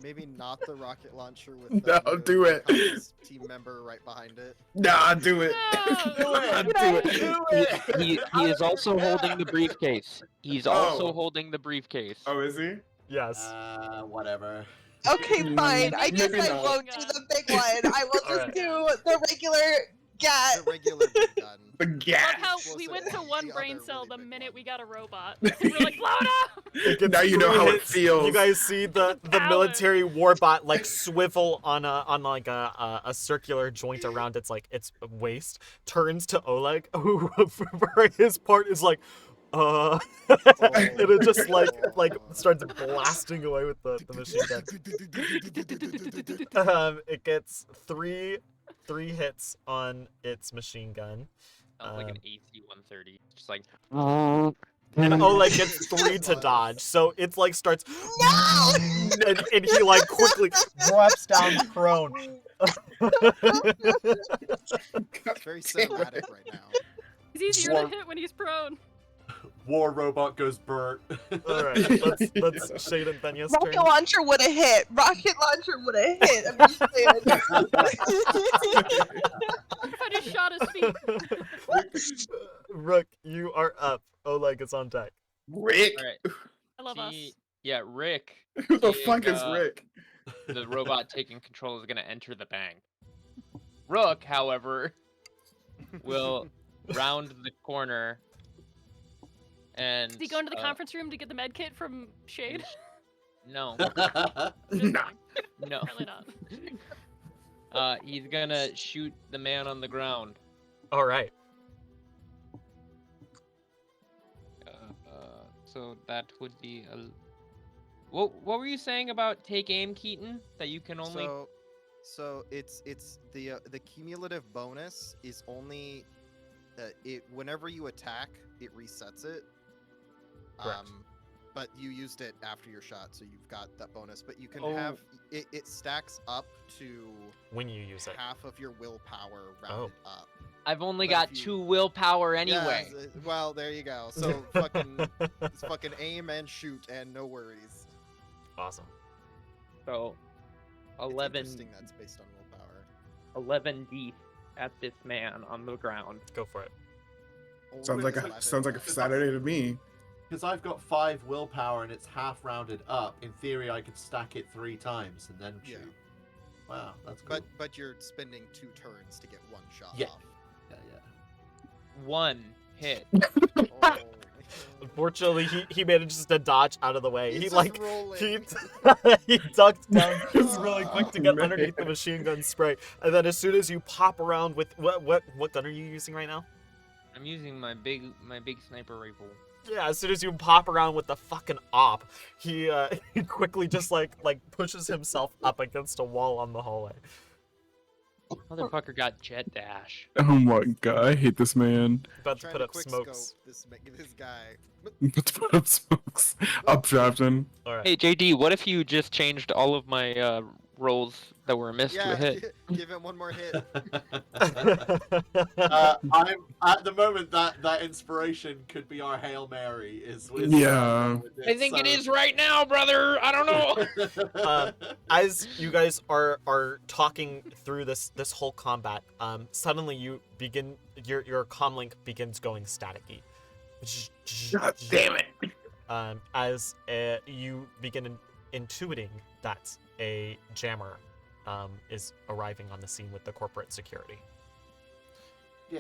Maybe not the rocket launcher with No, the do it. Compass team member right behind it. Nah, do it. No. Nah, do it. He is also holding the briefcase. He's also Oh. holding the briefcase. Oh, is he? Yes. Whatever. Okay, fine. I guess Maybe I not. won't do the big one. I will just Alright. do the regular gat. The regular big gun. The Love gas. how Explosive we went to and one the brain other cell really the big minute one. we got a robot. We're like, blow it up! It gets Now you know 3 how it hits. feels. You guys see the Power. military warbot like swivel on like a circular joint around its waist, turns to Oleg, who for his part is like, and it just like starts blasting away with the machine gun. It gets three hits on its machine gun. Sounds like an AC-130. Just like. And Oleg gets 3 to dodge, so it's like starts, and he like quickly drops down prone. It's very cinematic right now. He's easier to hit when he's prone. War robot goes burnt. All right, let's Shade and Benya's Rocket turn. launcher would have hit. Rocket launcher would have hit. I'm just saying. If I just shot his feet. Rook, you are up. Oleg is on deck. Rick. Alright. I love us. Yeah, Rick, Who the Big, fuck is Rick? the robot taking control, is gonna enter the bank. Rook, however, will round the corner and. Did he go into the conference room to get the med kit from Shade? No, Just Nah. kidding. no. Apparently not. He's gonna shoot the man on the ground. All right. So that would be a. What were you saying about take aim, Keaton? That you can only. So it's the cumulative bonus is only whenever you attack it resets it. Correct. But you used it after your shot, so you've got that bonus. But you can Oh. have it stacks up to When you use it. half of your willpower rounded up. I've only But got if you- 2 willpower anyway. Yes, well, there you go. So fucking aim and shoot and no worries. Awesome. So It's 11, interesting that's based on willpower. 11 deep at this man on the ground. Go for it. Sounds like a 11. Saturday to me. Because I've got 5 willpower and it's half rounded up. In theory, I could stack it 3 times and then shoot. Yeah. Wow, that's cool. But you're spending 2 turns to get 1 shot Yeah. off. Yeah. 1 hit. Oh. Unfortunately, he manages to dodge out of the way. He's He just like rolling. he ducked down really quick to get Man. underneath the machine gun spray, and then as soon as you pop around with what gun are you using right now? I'm using my big sniper rifle. Yeah, as soon as you pop around with the fucking op, he he quickly just like pushes himself up against a wall on the hallway. Motherfucker got jet dash. Oh my god, I hate this man. About to Trying put to up quick smokes. scope this guy. Let's put up smokes. Updrafting. All right. Hey JD, what if you just changed all of my rolls that were missed to a Yeah, hit? give him 1 more hit. I'm at the moment that inspiration could be our Hail Mary Yeah. I think it is right now, brother. I don't know. As you guys are talking through this whole combat, suddenly you begin your comlink begins going staticky. God damn it. As you begin intuiting that a jammer is arriving on the scene with the corporate security.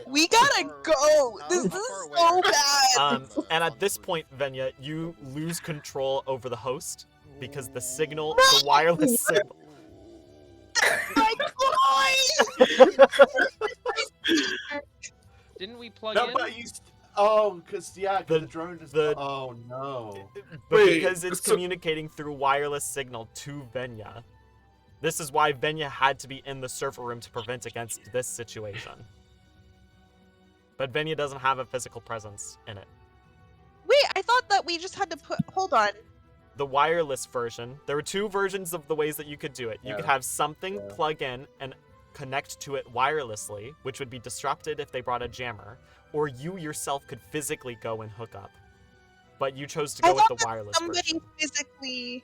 We gotta go. How This is far away so are you bad. from the And at on this the roof? point, Venya, you lose control over the host because the signal, the wireless signal. My God! Didn't we plug No, in? but you. Oh, because the The- drone is. the- Oh no. But Wait, because it's so- communicating through wireless signal to Venya. This is why Venya had to be in the server room to prevent against this situation. But Venya doesn't have a physical presence in it. Wait, I thought that we just had to put. Hold on. The wireless version, there were 2 versions of the ways that you could do it. You could Yeah. have something Yeah. plug in and connect to it wirelessly, which would be disrupted if they brought a jammer, or you yourself could physically go and hook up. But you chose to I go with thought the that wireless somebody version. physically.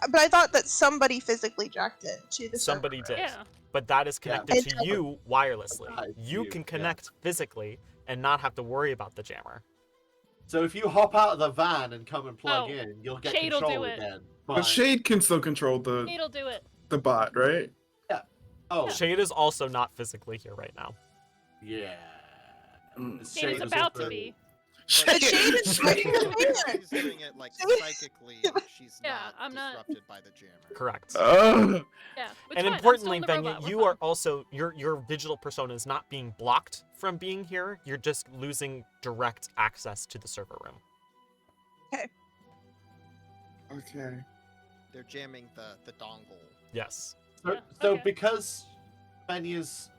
But I thought that somebody physically jacked it to the Somebody server. did. Yeah. But that is Yeah. connected to And- you wirelessly. Right, You you, can yeah. connect physically and not have to worry about the jammer. So if you hop out of the van and come and plug Oh, in, you'll get Shade'll do control it. again. But Shade can still control It'll do it. the bot, right? Oh, Shade is also not physically here right now. yeah. Mm. Shade Shade is was about also- to be. But Shade is fighting the man. She's doing it like Shade- psychically. She's Yeah, not I'm not- disrupted by the jammer. Correct. Yeah. It's And fine, I'm importantly, still in the Venya, robot, we're you fine. are also your digital persona is not being blocked from being here. You're just losing direct access to the server room. Okay. They're jamming the dongle. Yes. So, Yeah, so okay. because Benya's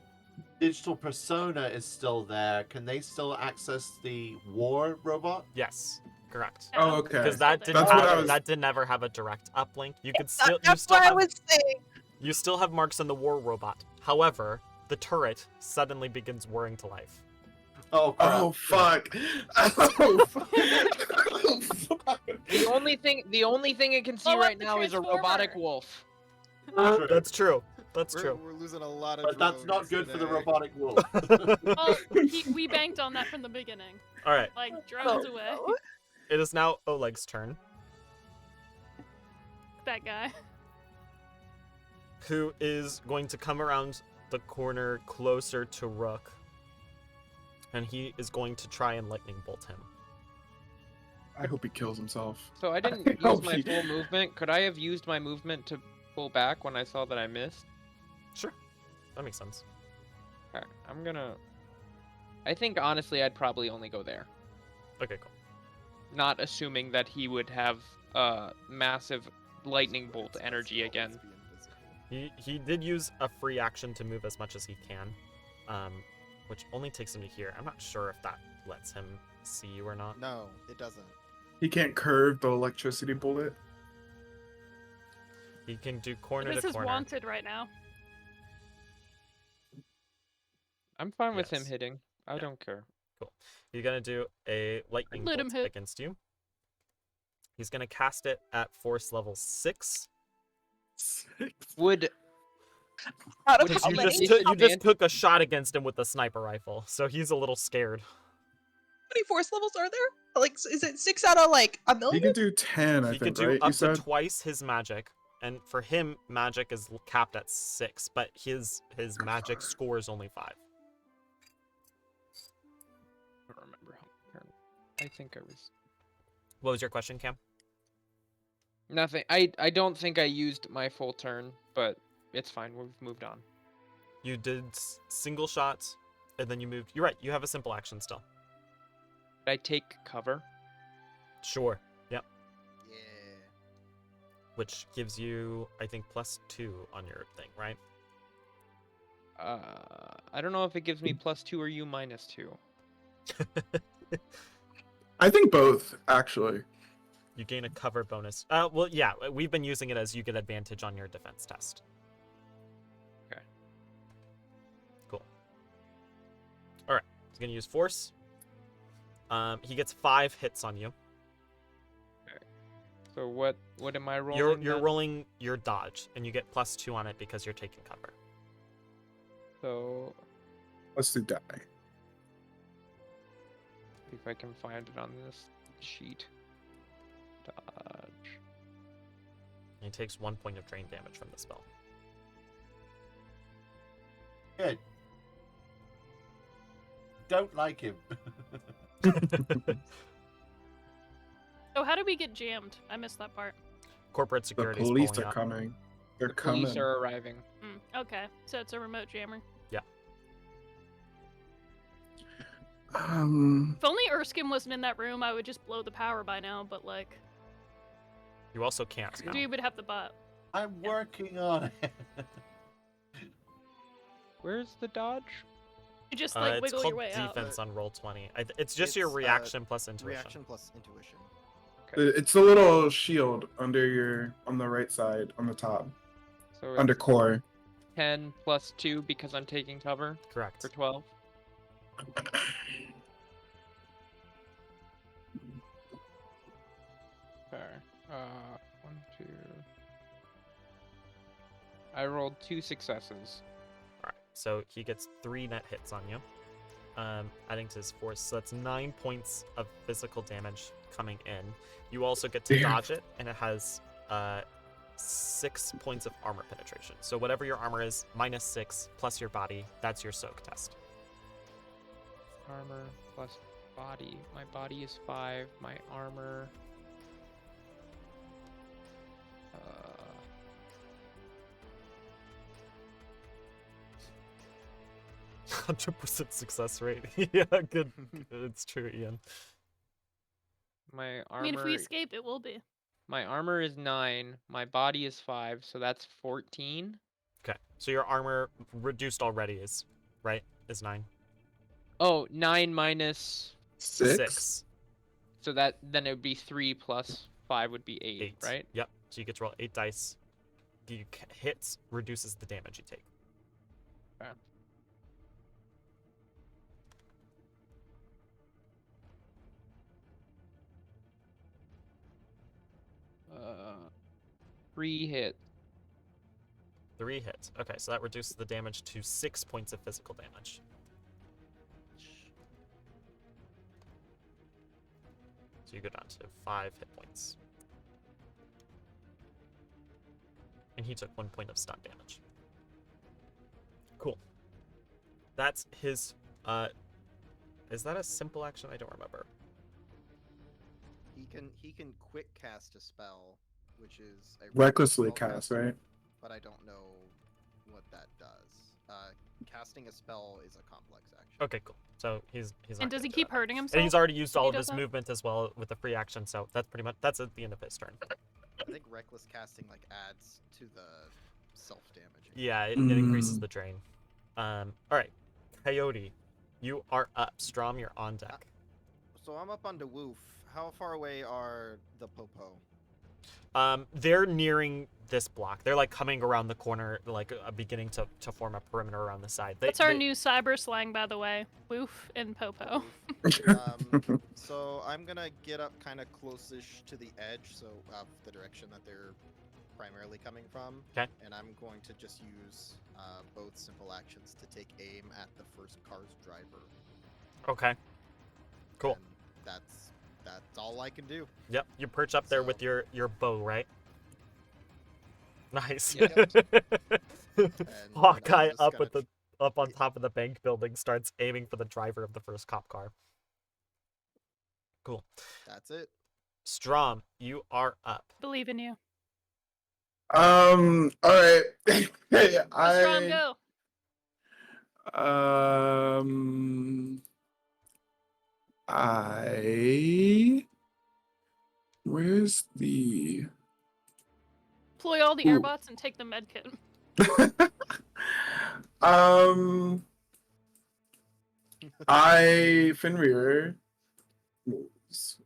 digital persona is still there, can they still access the war robot? Yes. Correct. Yeah, Oh, okay. Because that didn't That's what I have, was- that did never have a direct uplink. You could still you That's still what I have was saying. you still have marks on the war robot. However, the turret suddenly begins whirring to life. Oh, crap. Oh fuck. Oh fuck. Oh, fuck. The only thing it can see Blow up right the now is a robotic transformer. wolf. True. That's true. That's true. We're losing a lot of. But that's not drones good for the today. robotic wolf. Well, we banked on that from the beginning. All right. Like, drones away. no. It is now Oleg's turn, That guy. who is going to come around the corner closer to Rook, and he is going to try and lightning bolt him. I hope he kills himself. So I didn't use hope my he- full movement. Could I have used my movement to pull back when I saw that I missed? Sure, that makes sense. Okay, I'm gonna. I think honestly, I'd probably only go there, Okay, cool. not assuming that he would have massive lightning bolt energy again. He did use a free action to move as much as he can, which only takes him to here. I'm not sure if that lets him see you or not. No, it doesn't. He can't curve the electricity bullet. He can do corner This to is corner. wanted right now. I'm fine with him Yes. hitting. I Yeah. don't care. He's gonna do a lightning Let him bolt hit. against you. He's gonna cast it at force level 6. Would Out of What how is You many? just Maybe took, you just man. took a shot against him with a sniper rifle, so he's a little scared. How many force levels are there? Like, is it 6 out of like a You million? can do 10, I He think, could do right? You up to said? twice his magic, and for him, magic is capped at 6, but his magic score is only 5. I don't remember how many turns. I think I was What was your question, Cam? nothing. I don't think I used my full turn, but it's fine. We've moved on. You did single shots, and then you moved. You're right. You have a simple action still. Did I take cover? Sure. Yep. Yeah. Which gives you, I think, +2 on your thing, right? I don't know if it gives me +2 or you -2. I think both, actually. You gain a cover bonus. Well, yeah, we've been using it as you get advantage on your defense test. Okay. Cool. All right. He's gonna use force. He gets 5 hits on you. So what am I rolling? You're then? rolling your dodge, and you get +2 on it because you're taking cover. So Let's do die. see if I can find it on this sheet. Dodge. He takes 1 point of drain damage from the spell. Good. Don't like him. So how did we get jammed? I missed that part. Corporate The security is police pulling are up. coming. They're The coming. police are arriving. Okay, so it's a remote jammer. If only Erskine wasn't in that room, I would just blow the power by now. But like, You also can't now. we would have the bot. I'm working on it. Where's the dodge? You just like It's wiggle called your way out. defense on roll 20. It's just your It's, reaction plus intuition. Reaction plus intuition. It's a little shield on the right side, on the top, So under it's core. 10 +2 because I'm taking cover Correct. for 12. Fair. 1, 2. I rolled 2 successes. All right. So he gets 3 net hits on you, adding to his force. So that's 9 points of physical damage coming in. You also get to Damn. dodge it, and it has 6 points of armor penetration. So whatever your armor is, -6 plus your body. That's your soak test. Armor plus body. My body is 5. My armor. 100% success rate. Yeah, good. It's true, Ian. My armor. I mean, if we escape, it will be. My armor is 9. My body is 5, so that's 14. Okay. So your armor reduced already is, right? Is 9. Oh, 9 minus. 6? So that then it would be 3 plus 5 would be 8, 8. right? Yep. So you get to roll 8 dice. The hits reduces the damage you take. Okay. Uh, 3 hits. 3 hits. Okay, so that reduces the damage to 6 points of physical damage. So you go down to 5 hit points. And he took 1 point of stun damage. Cool. That's his, is that a simple action? I don't remember. He can quick cast a spell, which is a Recklessly spell cast, right? but I don't know what that does. Casting a spell is a complex action. Okay, cool. So he's not And does he gonna do keep that. hurting himself? And he's already used when all he of his does that? movement as well with the free action, so that's at the end of his turn. I think reckless casting like adds to the self damage. Yeah, it increases the drain. All right, Coyote, you are up. Strom, you're on deck. So I'm up on the Woof. How far away are the Popo? They're nearing this block. They're like coming around the corner, like beginning to form a perimeter around the side. That's our new cyber slang, by the way. Woof and popo. So I'm gonna get up kind of close-ish to the edge, so of the direction that they're primarily coming from. 'Kay. And I'm going to just use both simple actions to take aim at the first car's driver. Okay. Cool. And that's all I can do. Yep. You perch up there with So- your bow, right? Nice. And Hawkeye I'm just up gonna with the up on top of the bank building starts aiming for the driver of the first cop car. Cool. That's it. Strom, you are up. Believe in you. All right. Hey, Go Strom, go. Where's the Deploy all the Ooh. airbots and take the med kit. Fenrir moves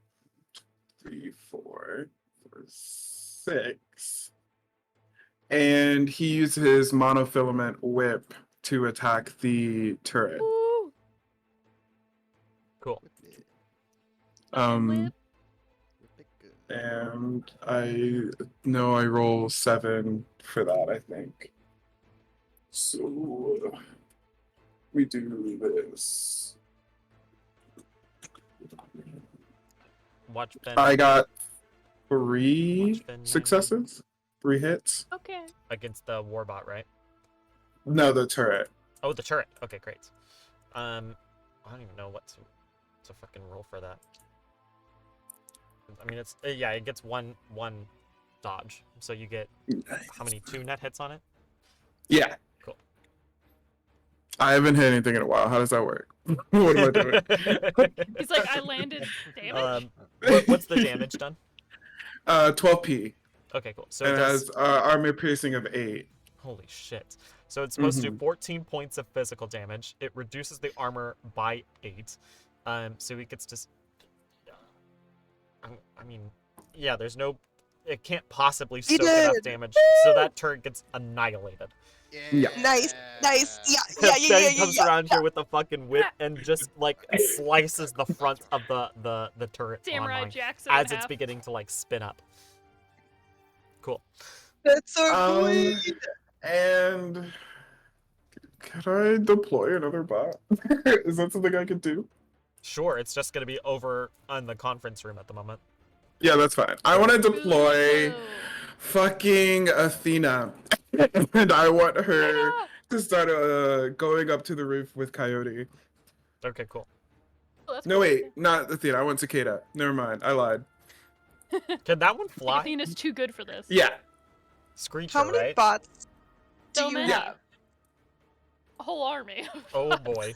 3, 4, 6, and he uses his monofilament whip to attack the turret. Woo! Cool. Whip. Whip it good. And I know I roll 7 for that, I think. So we do this. Watch Ben I got 3 Watch Ben successes, 3 hits. Okay. against the warbot, right? No, the turret. Oh, the turret. Okay, great. I don't even know what to fucking roll for that. I mean, it's yeah, it gets one dodge, so you get how many 2 net hits on it? Yeah. Cool. I haven't hit anything in a while. How does that work? What am I doing? He's like, I landed damage. What's the damage done? 12p. Okay, cool. So And it it does. has armor piercing of 8. Holy shit. So it's supposed to do Mhm. 14 points of physical damage. It reduces the armor by 8. So he gets to. I mean, yeah, there's no. It can't possibly He soak enough did. damage, so that turret gets annihilated. Yeah. Nice. Yeah. Ben comes around here with a fucking whip and just like slices the front of the turret Samurai online jacks it as in it's half. beginning to like spin up. Cool. That's so Um, and could I deploy another bot? Is that something I could do? Sure, it's just gonna be over on the conference room at the moment. Yeah, that's fine. I want to deploy Ooh. fucking Athena, and I want her Yeah. to start going up to the roof with Coyote. Okay, cool. Oh, that's No, cool. wait, not Athena. I want Cicada. Never mind. I lied. Can that one fly? Athena's too good for this. Yeah. Screecher, How many right? bots do So you many. have? A whole army. Oh boy.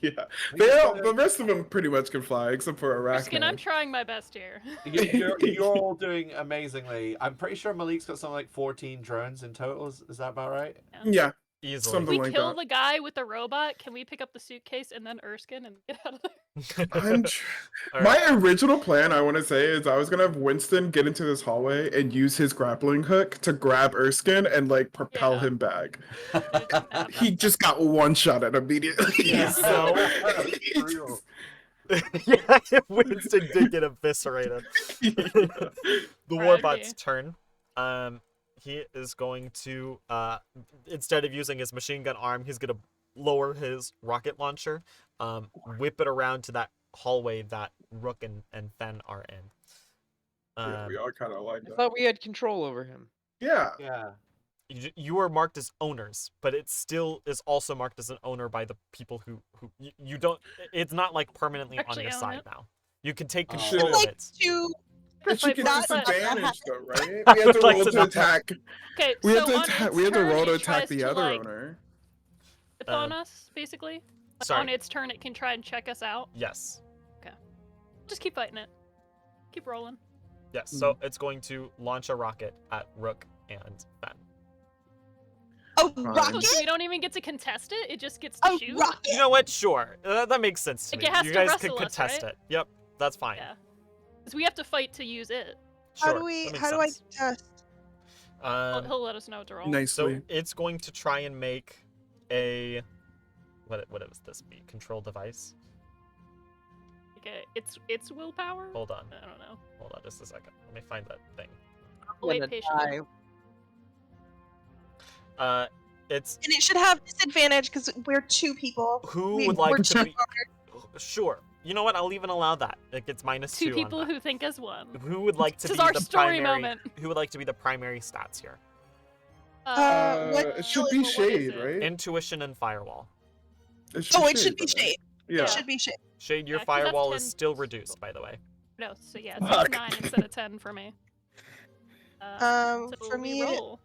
Yeah. The rest of them pretty much can fly, except for Skin, I'm Arachne. trying my best here. You're all doing amazingly. I'm pretty sure Malik's got something like 14 drones in total. Is that about right? Yeah. Easily. Something We like kill that. the guy with the robot. Can we pick up the suitcase and then Erskine and get out of there? All My right. original plan, I want to say, is I was gonna have Winston get into this hallway and use his grappling hook to grab Erskine and like propel Yeah. him back. It didn't happen. He just got one shot at immediately. Yeah. So Brutal. Yeah, Winston did get eviscerated. The warbot's turn. He is going to instead of using his machine gun arm, he's gonna lower his rocket launcher, whip it around to that hallway that Rook and Fen are in. yeah, we all kind of like I that. thought we had control over him. Yeah. Yeah. You are marked as owners, but it still is also marked as an owner by the people who you don't. It's not like permanently on Actually your own side it. now. You can take Oh. control of like it. to But she Fight gets for the side. disadvantage though, right? We have to Like roll to to not- attack. Okay, We so have to on attack. its We have to turn, roll to it attack tries the to, other like, owner. It's on us, basically. Like, Sorry. on its turn, it can try and check us out. Yes. Just keep fighting it. Keep rolling. Yes. So it's going to launch a rocket at Rook and Fen. a Oh, rocket. so we don't even get to contest it? It just gets to A shoot? rocket. You know what? Sure. That makes sense to Like, me. it has You to guys could wrestle us, contest right? it. Yep. That's fine. Yeah. Because we have to fight to use it. Sure. How do we? that makes How do I sense. test? He'll let us know what to roll. So Nicely. it's going to try and make a what would this be? Control device? Like its willpower? Hold on. I don't know. Hold on just a second. Let me find that thing. Wait gonna patiently. die. It's And it should have disadvantage because we're 2 people. who We- would like we're to two be. Sure. You know what? I'll even allow that. It gets minus 2 2 people on that. who think as one. Who would like to This be is our the story primary? moment. Who would like to be the primary stats here? What It should be well, what is shade, it? right? Intuition and firewall. It Oh, it should be then, right? shade. Yeah. It should be shade. Shade, your Yeah, 'cause that's firewall is 10 still reduced, by the way. No, so yeah, so Fuck. it's 9 instead of 10 for me. So For me, roll.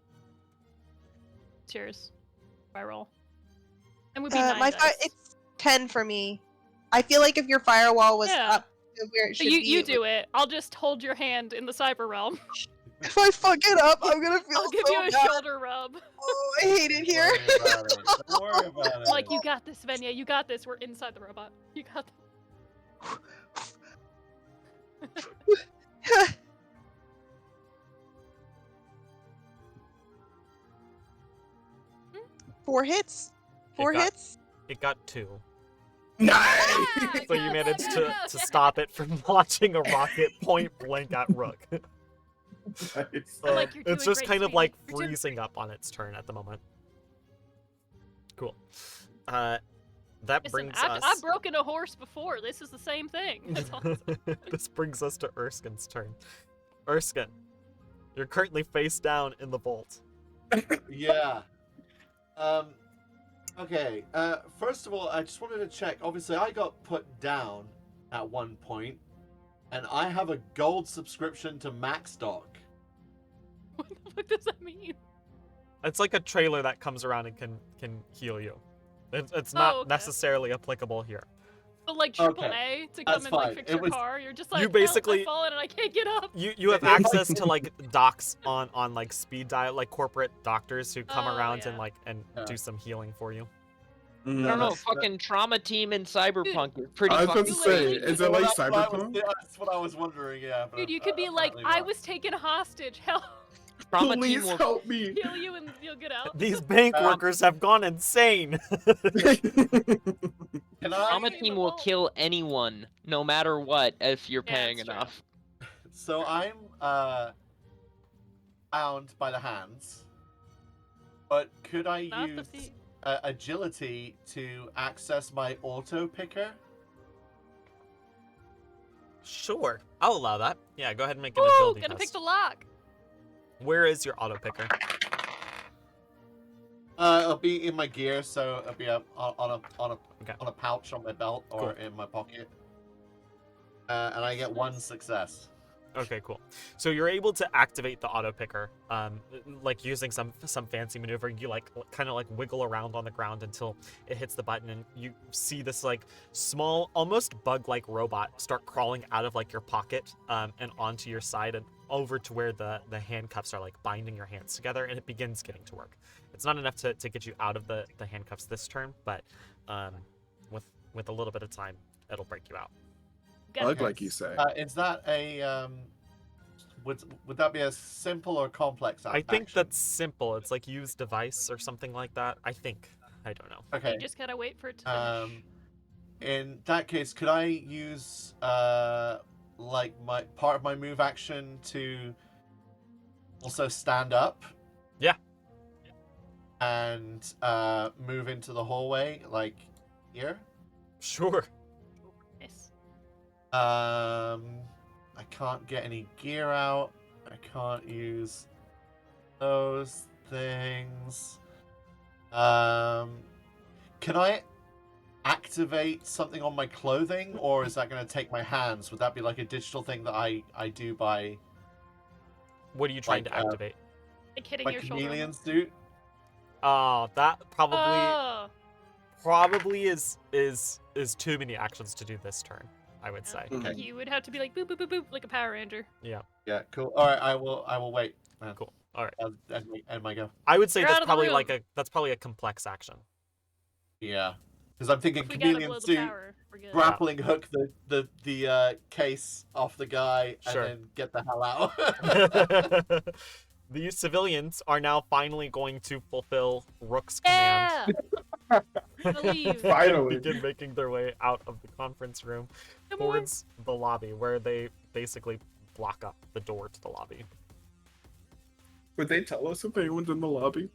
It's yours. If I roll. And would be my 9 dice. it's 10 for me. I feel like if your firewall was Yeah. up to where it So should be, you it do it. I'll just hold your hand in the cyber realm. If I fuck it up, I'm gonna feel I'll give so you a bad. shoulder rub. Oh, I hate it here. Don't worry about it. Like, you got this, Venya. You got this. We're inside the robot. You got this. 4 hits. 4 got- hits. It got 2. Nice! So you managed to stop it from launching a rocket point blank at Rook. Nice. I like you're It's doing just great, kind of sweetie. like You're doing freezing up on its turn at the moment. Cool. That Listen, brings I've us. broken a horse before. This is the same thing. That's awesome. This brings us to Erskine's turn. Erskine, you're currently face down in the vault. Yeah. Okay. First of all, I just wanted to check. Obviously, I got put down at one point, and I have a gold subscription to MaxDoc. What the fuck does that mean? It's like a trailer that comes around and can heal you. It's not okay. necessarily applicable here. But like AAA to come That's and like fine. fix It your was- car, you're just like, You basically- I've fallen and I can't get up. You have access to like docs on like speed dial, like corporate doctors who come Oh, around yeah. and Yeah. do some healing for you. I don't know. that's- Fucking trauma team in Cyberpunk is pretty I was about fucking to say, literally is just- it like That's what I was- Cyberpunk? That's what I was wondering. Yeah. But, Dude, you could be like, apparently I not. was taken hostage. Help, trauma team Please will help me! heal you and you'll get out. These bank workers have gone insane. Can I? trauma team will kill anyone, no matter what, if you're Yeah, paying it's true. enough. So I'm bound by the hands, but could I Not the use feet. agility to access my auto picker? Sure, I'll allow that. Yeah, go ahead and make an Ooh, agility gonna pick test. the lock. Where is your auto picker? It'll be in my gear, so it'll be on Okay. a pouch on my belt or Cool. in my pocket. And I get one success. Okay, cool. So you're able to activate the auto picker, like using some fancy maneuver. You like kind of like wiggle around on the ground until it hits the button, and you see this like small, almost bug-like robot start crawling out of like your pocket, and onto your side and over to where the handcuffs are like binding your hands together, and it begins getting to work. It's not enough to get you out of the handcuffs this turn, but with a little bit of time, it'll break you out. Bug, like you say. Is that a would that be a simple or complex I think action? that's simple. It's like use device or something like that. I think. I don't know. Okay. You just gotta wait for it to finish. In that case, could I use like my part of my move action to also stand up? Yeah. And move into the hallway, like here. Sure. Nice. I can't get any gear out. I can't use those things. Can I activate something on my clothing, or is that going to take my hands? Would that be like a digital thing that I do by What are you trying Like, to activate? Like hitting my your shoulder. chameleon suit? Oh, that probably Oh, is too many actions to do this turn, I would say. Okay. you would have to be like boop boop boop boop like a Power Ranger. Yeah, cool. All right, I will wait. Cool. All right. And my go. I would say You're out that's of the probably room. that's probably a complex action. Yeah, because I'm thinking If we gotta chameleon blow the suit. power, we're good. Grappling hook the case off the guy Sure. and then get the hell out. These civilians are now finally going to fulfill Rook's command. Yeah. Gonna leave. Finally. Begin making their way out of the conference room Come on. towards the lobby, where they basically block up the door to the lobby. Would they tell us if anyone's in the lobby?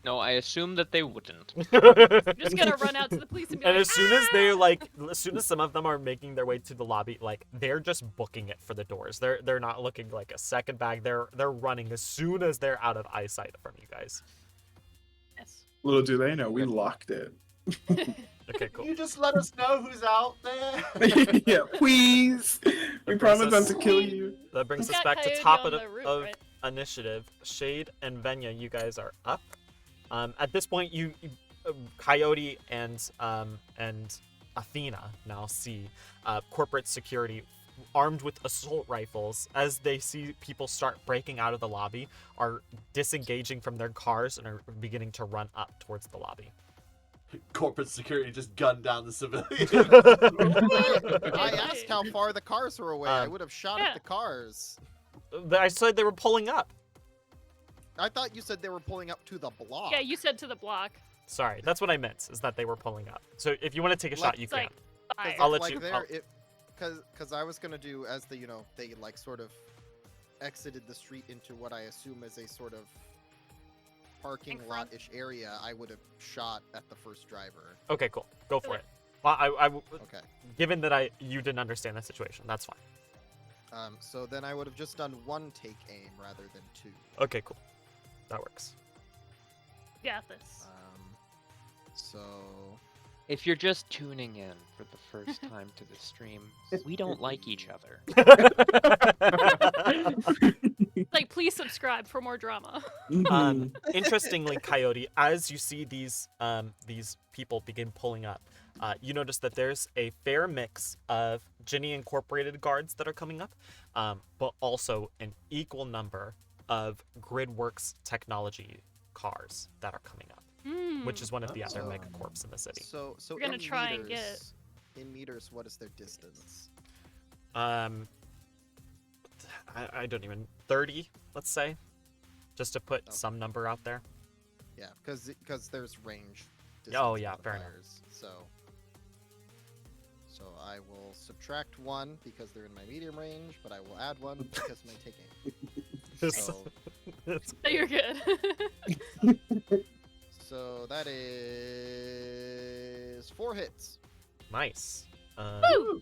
No, I assume that they wouldn't. You're just gonna run out to the police and be And like, as soon as they're like, as soon as some of them are making their way to the lobby, like they're just booking it for the doors. They're not looking like a second back. They're running as soon as they're out of eyesight from you guys. Yes. Little do they know, we locked it. Okay, cool. You just let us know who's out there. Yeah, please. We brings promise not us- to kill you. That brings We've us got back to Coyote top on of, the roof, of right? initiative. Shade and Venya, you guys are up. At this point, Coyote and Athena now see corporate security armed with assault rifles as they see people start breaking out of the lobby, are disengaging from their cars and are beginning to run up towards the lobby. Corporate security just gunned down the civilian. I asked how far the cars were away. I would have shot yeah. at the cars. I said they were pulling up. I thought you said they were pulling up to the block. Yeah, you said to the block. Sorry, that's what I meant, is that they were pulling up. So if you want to take a shot, you It's can. like, fire. I'll let like you- there, I'll- because I was gonna do as the they like sort of exited the street into what I assume is a sort of parking In front. lot-ish area. I would have shot at the first driver. Okay, cool. Go for it. Well, Okay. given that you didn't understand the situation, that's fine. So then I would have just done one take aim rather than two. Okay, cool. That works. Got this. So If you're just tuning in for the first time to the stream, we don't like each other. Like, please subscribe for more drama. Interestingly, Coyote, as you see these people begin pulling up, you notice that there's a fair mix of Ginny Incorporated guards that are coming up, but also an equal number of Gridworks technology cars that are coming up, which is one of the other Oh. megacorps in the city. So We're gonna in try and meters, in meters. What is their distance? I don't even 30, let's say, just to put Oh. some number out there. Yeah, because there's range. Oh, distance yeah, fair enough. modifiers, So I will subtract one because they're in my medium range, but I will add one because of my taking. So, So you're good. so that is 4 hits. Nice. Woo!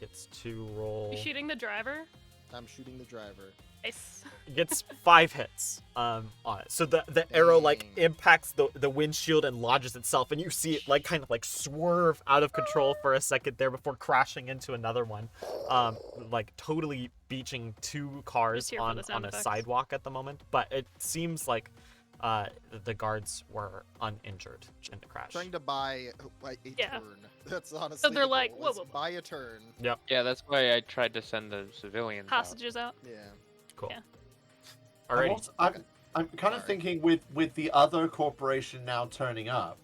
Gets to roll. You shooting the driver? I'm shooting the driver. Nice. Gets 5 hits on it. So the arrow like Dang. impacts the windshield and lodges itself, and you see it like kind of like swerve out of control for a second there before crashing into another one, like totally beaching 2 cars Just here for on the sound a effects. sidewalk at the moment. But it seems like the guards were uninjured in the crash. Trying to buy a Yeah. turn. That's honestly. they're the like, goal, whoa, is whoa, whoa. buy a turn. Yeah, that's why I tried to send the civilians out. Hostages out. Yeah. Cool. Yeah. Alrighty. I'm kind of Sorry. thinking with the other corporation now turning up,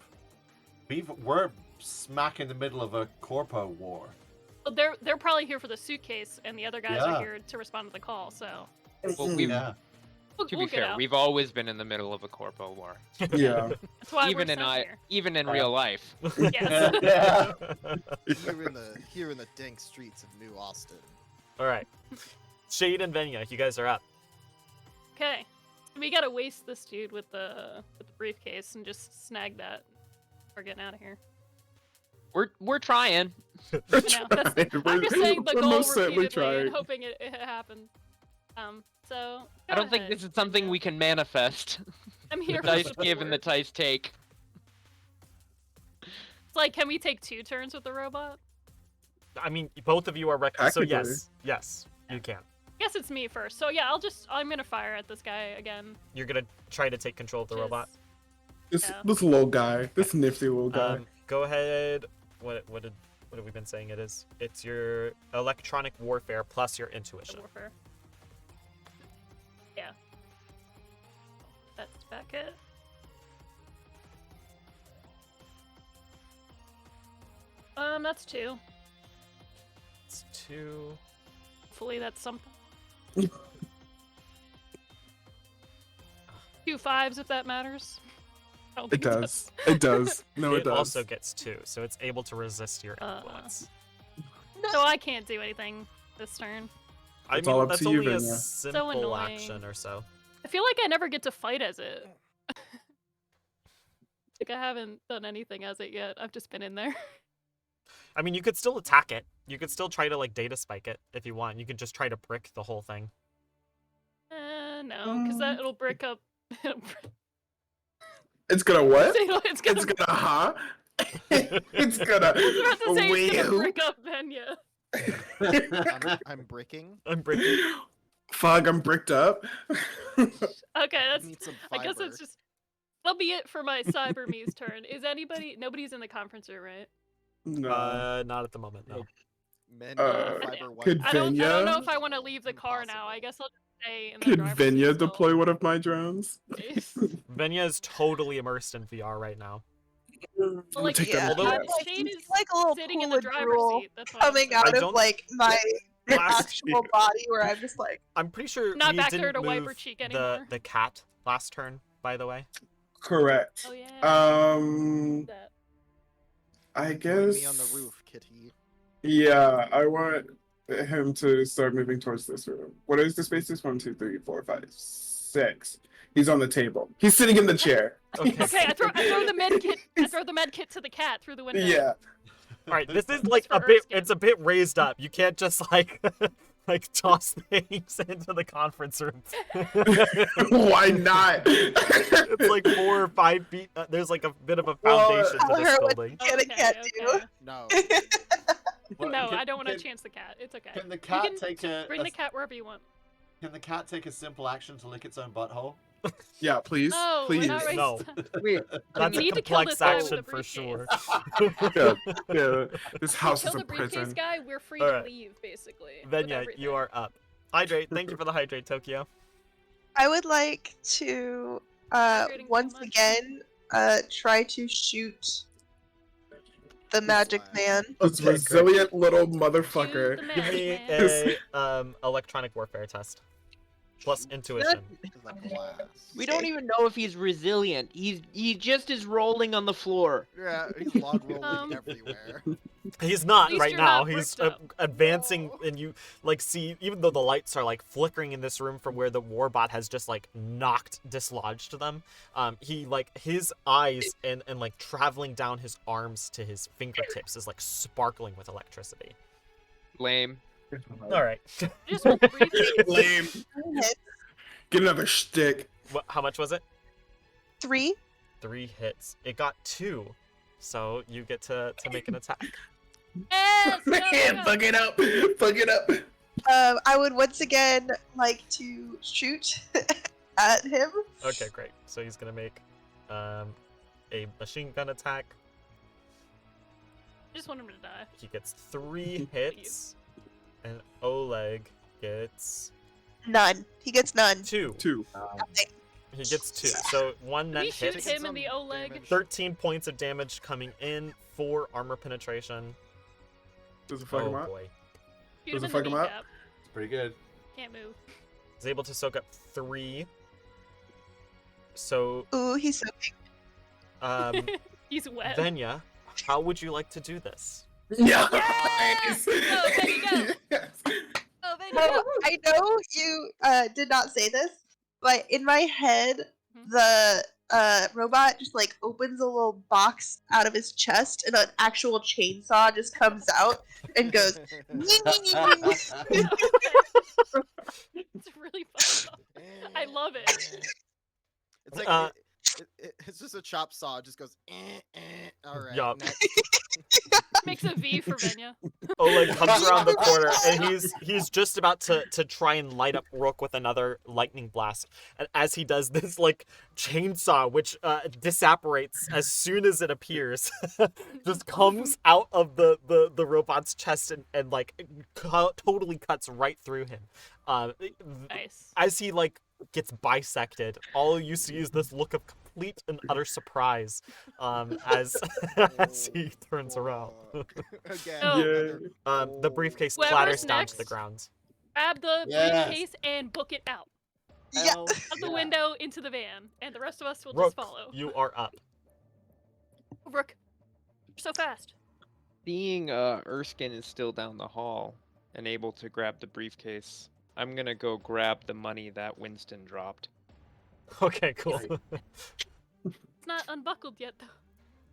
we're smack in the middle of a corpo war. Well, they're probably here for the suitcase, and the other guys Yeah. are here to respond to the call. So Well, we've, Yeah. we'll, to we'll be get fair, out. we've always been in the middle of a corpo war, Yeah. That's why even we're in sent here. even in real life. Yes. Yeah. Here in the dank streets of New Austin. All right. Shade and Venya, you guys are up. Okay. We gotta waste this dude with the briefcase and just snag that. We're getting out of here. We're trying. You know, that's, I'm just saying the We're goal most certainly repeatedly and trying. hoping it happens. So I don't think this is something we can manifest. I'm here The for dice support. give and the dice take. It's like, can we take 2 turns with the robot? I mean, both of you are reckless, so Technically. yes, you can. Guess it's me first. So yeah, I'm gonna fire at this guy again. You're gonna try to take control of the which robot. is- This Yeah. this little guy, this nifty little guy. Go ahead. What have we been saying it is? It's your electronic warfare plus your the intuition. warfare. Yeah. That's back it. That's 2. It's 2. Hopefully that's something. 2 5s if that matters. I don't It think does. It does. No, it does. also gets 2, so it's able to resist your influence. So I can't do anything this turn. I It's mean, all up that's to you, only a Vinya. simple annoying. action or so. I feel like I never get to fight as it. Like I haven't done anything as it yet. I've just been in there. I mean, you could still attack it. You could still try to like data spike it if you want. You could just try to brick the whole thing. No, because it'll break up. It's gonna what? It's gonna. It's gonna huh? It's gonna I was about to say it's gonna wait. break up Venya. I'm bricking. I'm breaking. Fuck, I'm bricked up. Okay, that's. Need some I guess fiber. it's just. That'll be it for my Cyber Me's turn. Is anybody? Nobody's in the conference room, right? No. Not at the moment. No. Men Uh, fiber could I don't know Venya? if I want to leave the car now. I guess I'll just stay in the Could driver's seat Venya still. deploy one of my drones? Venya is totally immersed in VR right now. Well, like, Take yeah, that Although- as like, Shade it's is like a little sitting in pool the of driver's drool seat. That's what I'm coming saying. out I of don't- like my Last- actual body, where I'm just like, I'm pretty sure Not we back didn't there to wipe move her cheek anymore. the cat last turn, by the way. Correct. Oh yeah. That. I Join guess. me on the roof, kitty. Yeah, I want him to start moving towards this room. What is the spaces? 1, 2, 3, 4, 5, 6. He's on the table. He's sitting in the chair. Okay. Okay, I throw the med kit. I throw the med kit to the cat through the window. Yeah. All right. This is like for a bit. Erskine. It's a bit raised up. You can't just like like toss things into the conference room. Why not? It's like 4 or 5 feet. There's like a bit of a Well, foundation to tell this her what building. can a cat do? No. Well, No, can- I don't want to can- chance the cat. It's okay. Can the You cat can take a, bring the cat wherever you want. Can the cat take a simple action to lick its own butthole? Yeah, please. No, please. we're not raised. No. Wait, That's You a need to kill complex this guy with action the for briefcase. sure. Yeah, this house Kill is a the briefcase prison. guy. We're free Alright. to leave, basically. with Venya, everything. you are up. Hydrate. Thank you for the hydrate, Tokyo. I would like to Hydrating so once much. again try to shoot the magic man. This Okay, resilient little Shoot motherfucker. the Give magic me man. a electronic warfare test. Plus intuition. Like glass. we don't even know if he's resilient. He just is rolling on the floor. Yeah, he's log rolling Um, everywhere. He's not At least right you're now. not He's bricked up. advancing, No. and you like see, even though the lights are like flickering in this room from where the warbot has just like dislodged them. He like his eyes and like traveling down his arms to his fingertips is like sparkling with electricity. Lame. All right. Just briefly. Lame. Hit Get another shtick. How much was it? 3. 3 hits. It got 2, so you get to make an attack. Yes, Man, go. fuck it up. Fuck it up. I would once again like to shoot at him. Okay, great. So he's gonna make a machine gun attack. I just want him to die. He gets 3 hits, and Oleg gets None. He gets none. 2. 2. He gets 2. So 1 net We shoot hit. him in the Oleg. Damage. 13 points of damage coming in, 4 armor penetration. Does it fuck him Oh up? boy. Shoot Does him it in fuck the him up? kneecap. It's pretty good. Can't move. He's able to soak up 3. So, Ooh, he's soaking. He's wet. Venya, how would you like to do this? Yeah. Yes! Go, Benny, go. Yes. Oh, Benny, So, go. I know you did not say this, but in my head, Mhm. the robot just like opens a little box out of his chest, and an actual chainsaw just comes out and goes. It's really fucked up. I love it. It's like Uh, it's just a chop saw. It just goes. All right. Yup. next. Makes a V for Venya. Oleg comes around the corner, and he's just about to try and light up Rook with another lightning blast. And as he does this, like chainsaw, which disapparates as soon as it appears, just comes out of the robot's chest and like totally cuts right through him. Nice. As he like gets bisected, all you see is this look of complete and utter surprise as as he turns around. Again. Oh. another- The briefcase Whoever's clatters down to the next. ground. Grab the Yes. briefcase and book it out. Yeah. Hell Out the yeah. window into the van, and the rest of us will Rook, just follow. you are up. Rook, you're so fast. Seeing Erskine is still down the hall and able to grab the briefcase, I'm gonna go grab the money that Winston dropped. Okay, cool. It's not unbuckled yet, though.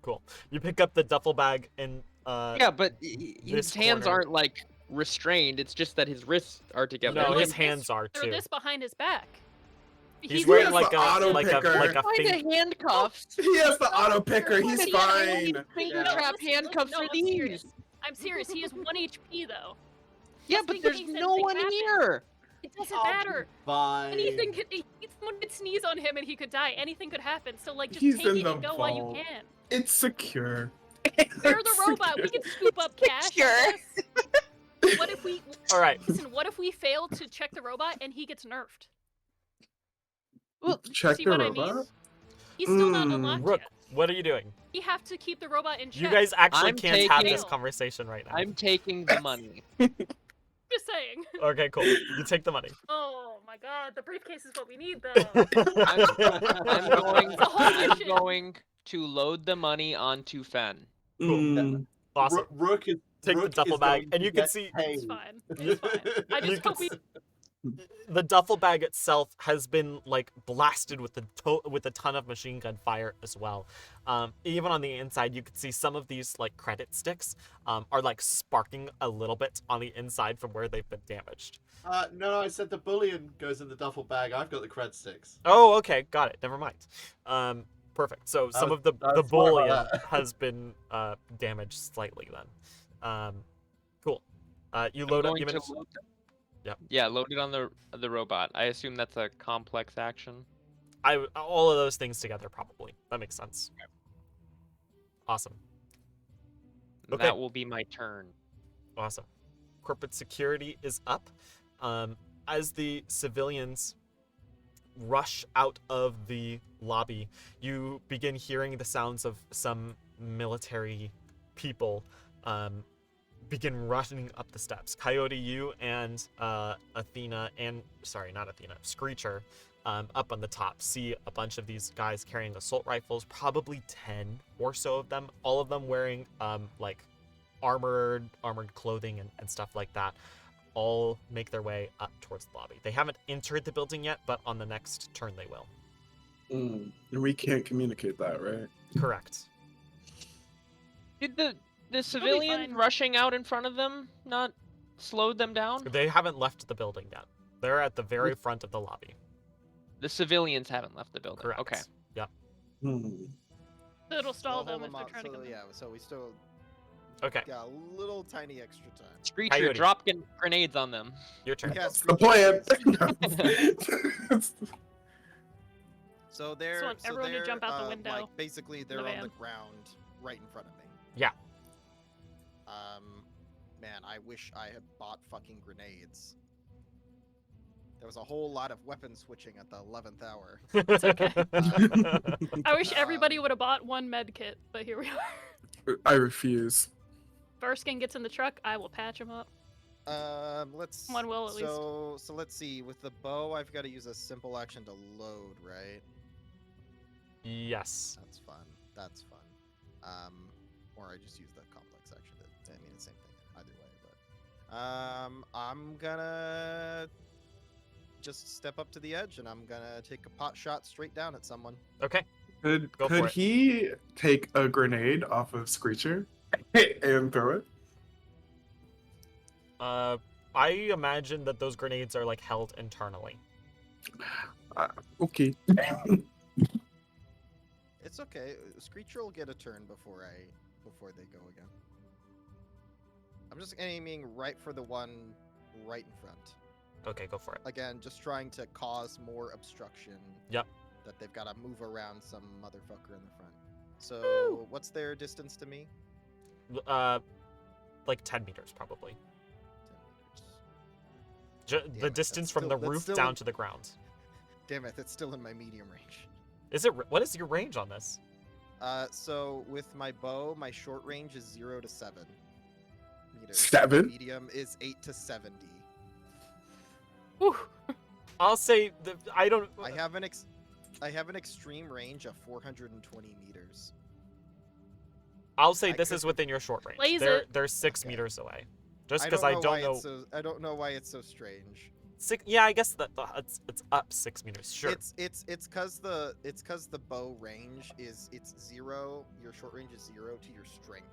Cool. You pick up the duffel bag and Yeah, but this his hands corner- aren't like restrained. It's just that his wrists are together. No, They're his like hands this, are They're too. this behind his back. He's wearing has like the a auto like a picker. like a Find fake. the handcuffs. He has the auto picker. He's What do you fine. finger No, trap listen, handcuffs no, for I'm serious. these? I'm serious. He is 1 HP though. Yeah, Just but in there's case no anything one happens. here. It doesn't I'll be matter. Fine. Anything could. Someone could sneeze on him and he could die. Anything could happen. So like, just He's take in it the and go while you vault. can. It's secure. We're the It's robot. We secure. can scoop up cash. Sure. I guess. What if we? All right. Listen. What if we fail to check the robot and he gets nerfed? Well, Check See the what robot. I mean? He's still not Mm. unlocked Rook, yet. what are you doing? We have to keep the robot in check. You guys actually I'm can't have taking- this conversation right now. I'm taking the money. Just saying. Okay, cool. You take the money. Oh my god, the briefcase is what we need though. I'm whole mission. going to load the money onto Fen. Mm. Awesome. Rook is Take the Rook duffel is bag, going and to you can get see It's paid. fine. It's fine. I You just can hope we. the duffel bag itself has been like blasted with with a ton of machine gun fire as well. Even on the inside, you can see some of these like credit sticks are like sparking a little bit on the inside from where they've been damaged. No, I said the bullion goes in the duffel bag. I've got the cred sticks. Oh, okay, got it. Never mind. Perfect. So I some was- of the I was smart bullion about that. has been damaged slightly then. Cool. You I'm load up. going You to managed- load Yep. Yeah, load it on the robot. I assume that's a complex action. all of those things together probably. That makes sense. Awesome. Okay. That will be my turn. Awesome. Corporate security is up. As the civilians rush out of the lobby, you begin hearing the sounds of some military people begin rushing up the steps. Coyote, you and Athena, and sorry, not Athena, Screecher, up on the top, see a bunch of these guys carrying assault rifles, probably 10 or so of them, all of them wearing like armored clothing and stuff like that, all make their way up towards the lobby. They haven't entered the building yet, but on the next turn they will. Mm. And we can't communicate that, right? Correct. Did the civilians fine. rushing out in front of them not slowed them down? They haven't left the building yet. They're at the very front of the lobby. The civilians haven't left the building. Correct. Okay. Yep. Hmm. So it'll stall We'll them hold if they're up, trying to so, come in. yeah, so we still Okay. got a little tiny extra time. Screecher, Coyote. drop grenades on them. Your turn. Yes, The plan. So they're want everyone to jump out the window Like basically they're the on the van. ground right in front of me. Yeah. Man, I wish I had bought fucking grenades. There was a whole lot of weapon switching at the 11th hour. It's okay. okay. I wish everybody would have bought one med kit, but here we are. I refuse. Burskin gets in the truck, I will patch him up. Let's. One will, at least. So let's see. With the bow, I've got to use a simple action to load, right? Yes. That's fun. That's fun. Or I just use the complex action. I mean, the same thing either way. But I'm gonna just step up to the edge and I'm gonna take a pot shot straight down at someone. Okay. Could Go for it. he take a grenade off of Screecher and throw it? I imagine that those grenades are like held internally. Okay. It's okay. Screecher will get a turn before they go again. I'm just aiming right for the one right in front. Okay, go for it. Again, just trying to cause more obstruction. Yep. That they've got to move around some motherfucker in the front. So, Woo! what's their distance to me? Like 10 meters probably. 10 meters. The Damn it, distance that's from the still- that's roof still down in- to the ground. Damn it, that's still in my medium range. Is it? What is your range on this? So with my bow, my short range is 0 to 7 meters. 7? Medium is 8 to 70. Whew. I'll say I don't. I have an extreme range of 420 meters. I'll say I this could- is within your short range. Blaze They're it. they're 6 Okay. meters away. Just because I don't know. I don't know why it's so strange. Yeah, I guess it's up 6 meters. Sure. It's cause the bow range is it's 0. Your short range is 0 to your strength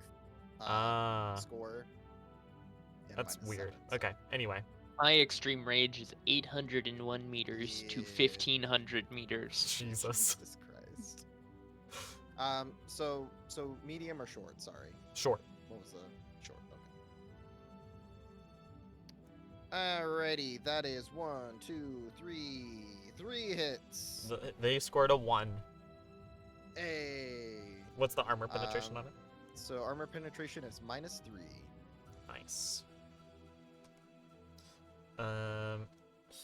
score. And That's minus weird. 7, so- Okay. Anyway. My extreme range is 801 meters to Yeah. 1500 meters. Jesus. Jesus Christ. So medium or short? Sorry. Short. What was the short? Okay. Alrighty, that is 1, 2, 3 hits. They scored a 1. Hey. What's the armor penetration on it? So armor penetration is -3. Nice.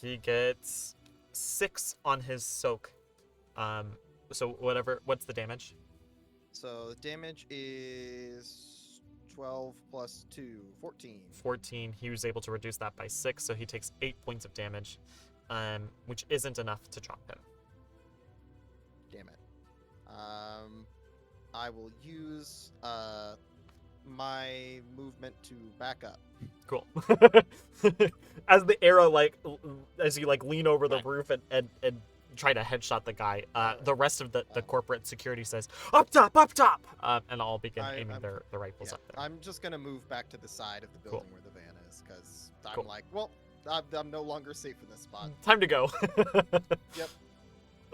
He gets 6 on his soak. So what's the damage? So the damage is 12 plus 2, 14. 14. He was able to reduce that by 6, so he takes 8 points of damage, which isn't enough to drop him. Damn it. I will use my movement to back up. Cool. As the arrow, as you lean over the roof and try to headshot the guy, the rest of the corporate security says, "Up top, up top!" And all begin aiming their rifles up there. I'm just gonna move back to the side of the building where the van is, because I'm Cool. like, well, I'm no longer safe in this spot. Time to go. Yep.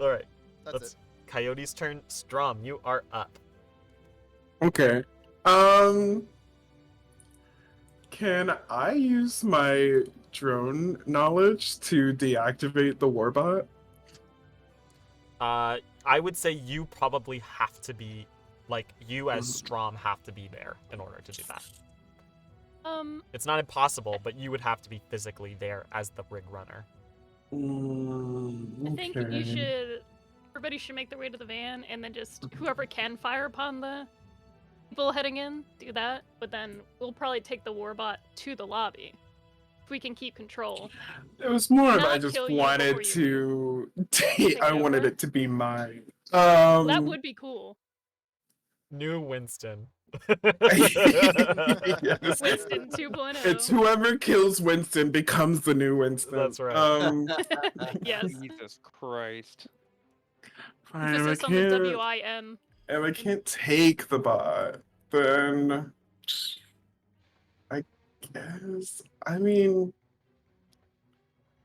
All right. That's it. Coyote's turn. Strom, you are up. Okay. Can I use my drone knowledge to deactivate the warbot? I would say you probably have to be, you as Strom have to be there in order to do that. It's not impossible, but you would have to be physically there as the rig runner. I think everybody should make their way to the van, and then just whoever can fire upon the people heading in, do that. But then we'll probably take the warbot to the lobby. If we can keep control. It was more of Not I just kill you wanted before to. Take I wanted over? it to be mine. That would be cool. New Winston. Yes. Winston 2.0. It's whoever kills Winston becomes the new Winston. That's right. Yes. Jesus Christ. Fine, Emphasis on the WIN. If I can't take the bot, then I guess. I mean,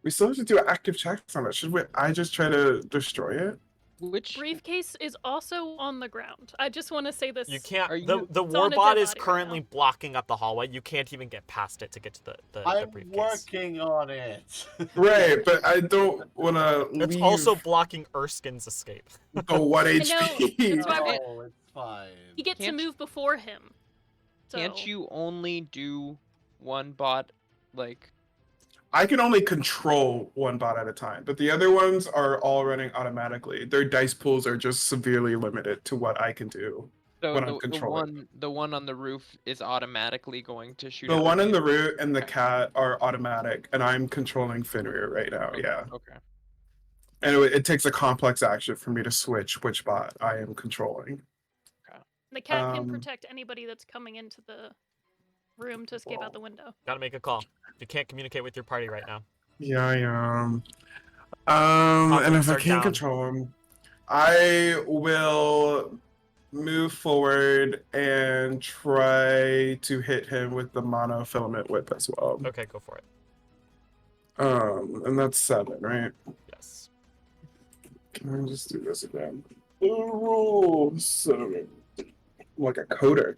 we still have to do active checks on it. Should I just try to destroy it? Which Briefcase is also on the ground. I just want to say this. You can't. Are The you- It's on a warbot dead is body right currently now. blocking up the hallway. You can't even get past it to get to the I'm briefcase. working on it. Right, but I don't want to leave It's also blocking Erskine's escape. the 1 HP. That's why we- Oh, it's fine. You get to Can't- move before him. So, Can't you only do one bot, I can only control one bot at a time, but the other ones are all running automatically. Their dice pools are just severely limited to what I can do. so When I'm the controlling. one on the roof is automatically going to shoot The one in everybody? the root and the cat are automatic, and I'm controlling Fenrir right now. Okay, Yeah, Okay. and it takes a complex action for me to switch which bot I am controlling. the cat can um, protect anybody that's coming into the room to escape out the window. Gotta make a call. You can't communicate with your party right now. Yeah, I am. And Conflicts if I are can't down. control him, I will move forward and try to hit him with the monofilament whip as well. Okay, go for it. And that's 7, right? Yes. Can I just do this again? Roll 7. Like a coder.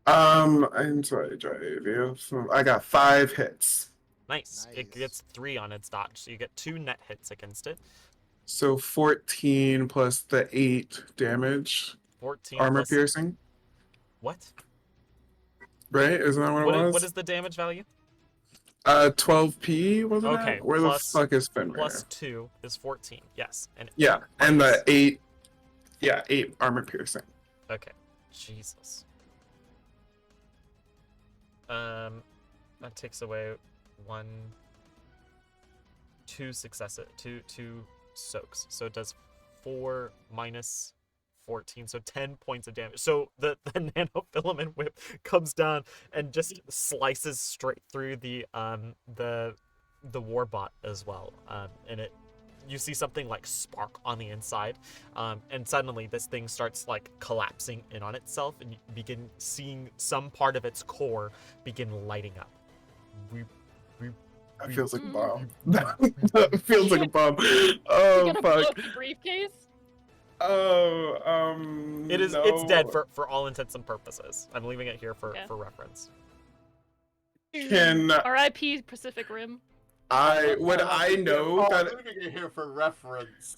I'm sorry, drive you. So I got 5 hits. Nice. It Nice. gets 3 on its dodge, so you get 2 net hits against it. So 14 plus the 8 damage. 14 Armor plus... piercing, What? right? Isn't that what it was? What is the damage value? 12p, wasn't Okay, it? Where plus- the fuck is Fenrir? Plus 2 is 14. Yes. And Yeah, and the minus- 8. Yeah, 8 armor piercing. Okay. Jesus. That takes away 2 successive, two soaks. So it does 4 minus 14, so 10 points of damage. So the nanofilament whip comes down and just slices straight through the the warbot as well, and you see something like spark on the inside, and suddenly this thing starts like collapsing in on itself, and you begin seeing some part of its core begin lighting up. That feels like a bomb. That feels like a bomb. You Oh gonna blow fuck. up the briefcase? Oh It's no. dead for all intents and purposes. I'm leaving it here for Okay. reference. Can R.I.P. Pacific Rim. would I know Oh, that? I'm leaving it here for reference.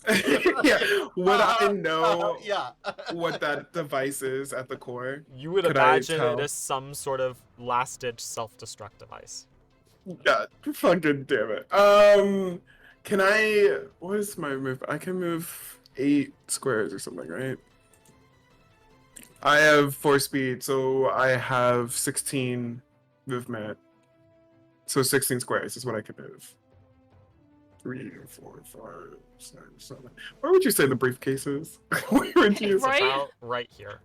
Yeah, would I know Yeah. what that device is at the core? You would Could I imagine it tell? as some sort of last-ditch self-destruct device. God fucking damn it. Can I? What is my move? I can move 8 squares or something, right? I have 4 speed, so I have 16 movement. So 16 squares is what I can move. 3, 4, 5, 6, 7. Where would you say the briefcase is? Where would you? It's Right? about right here.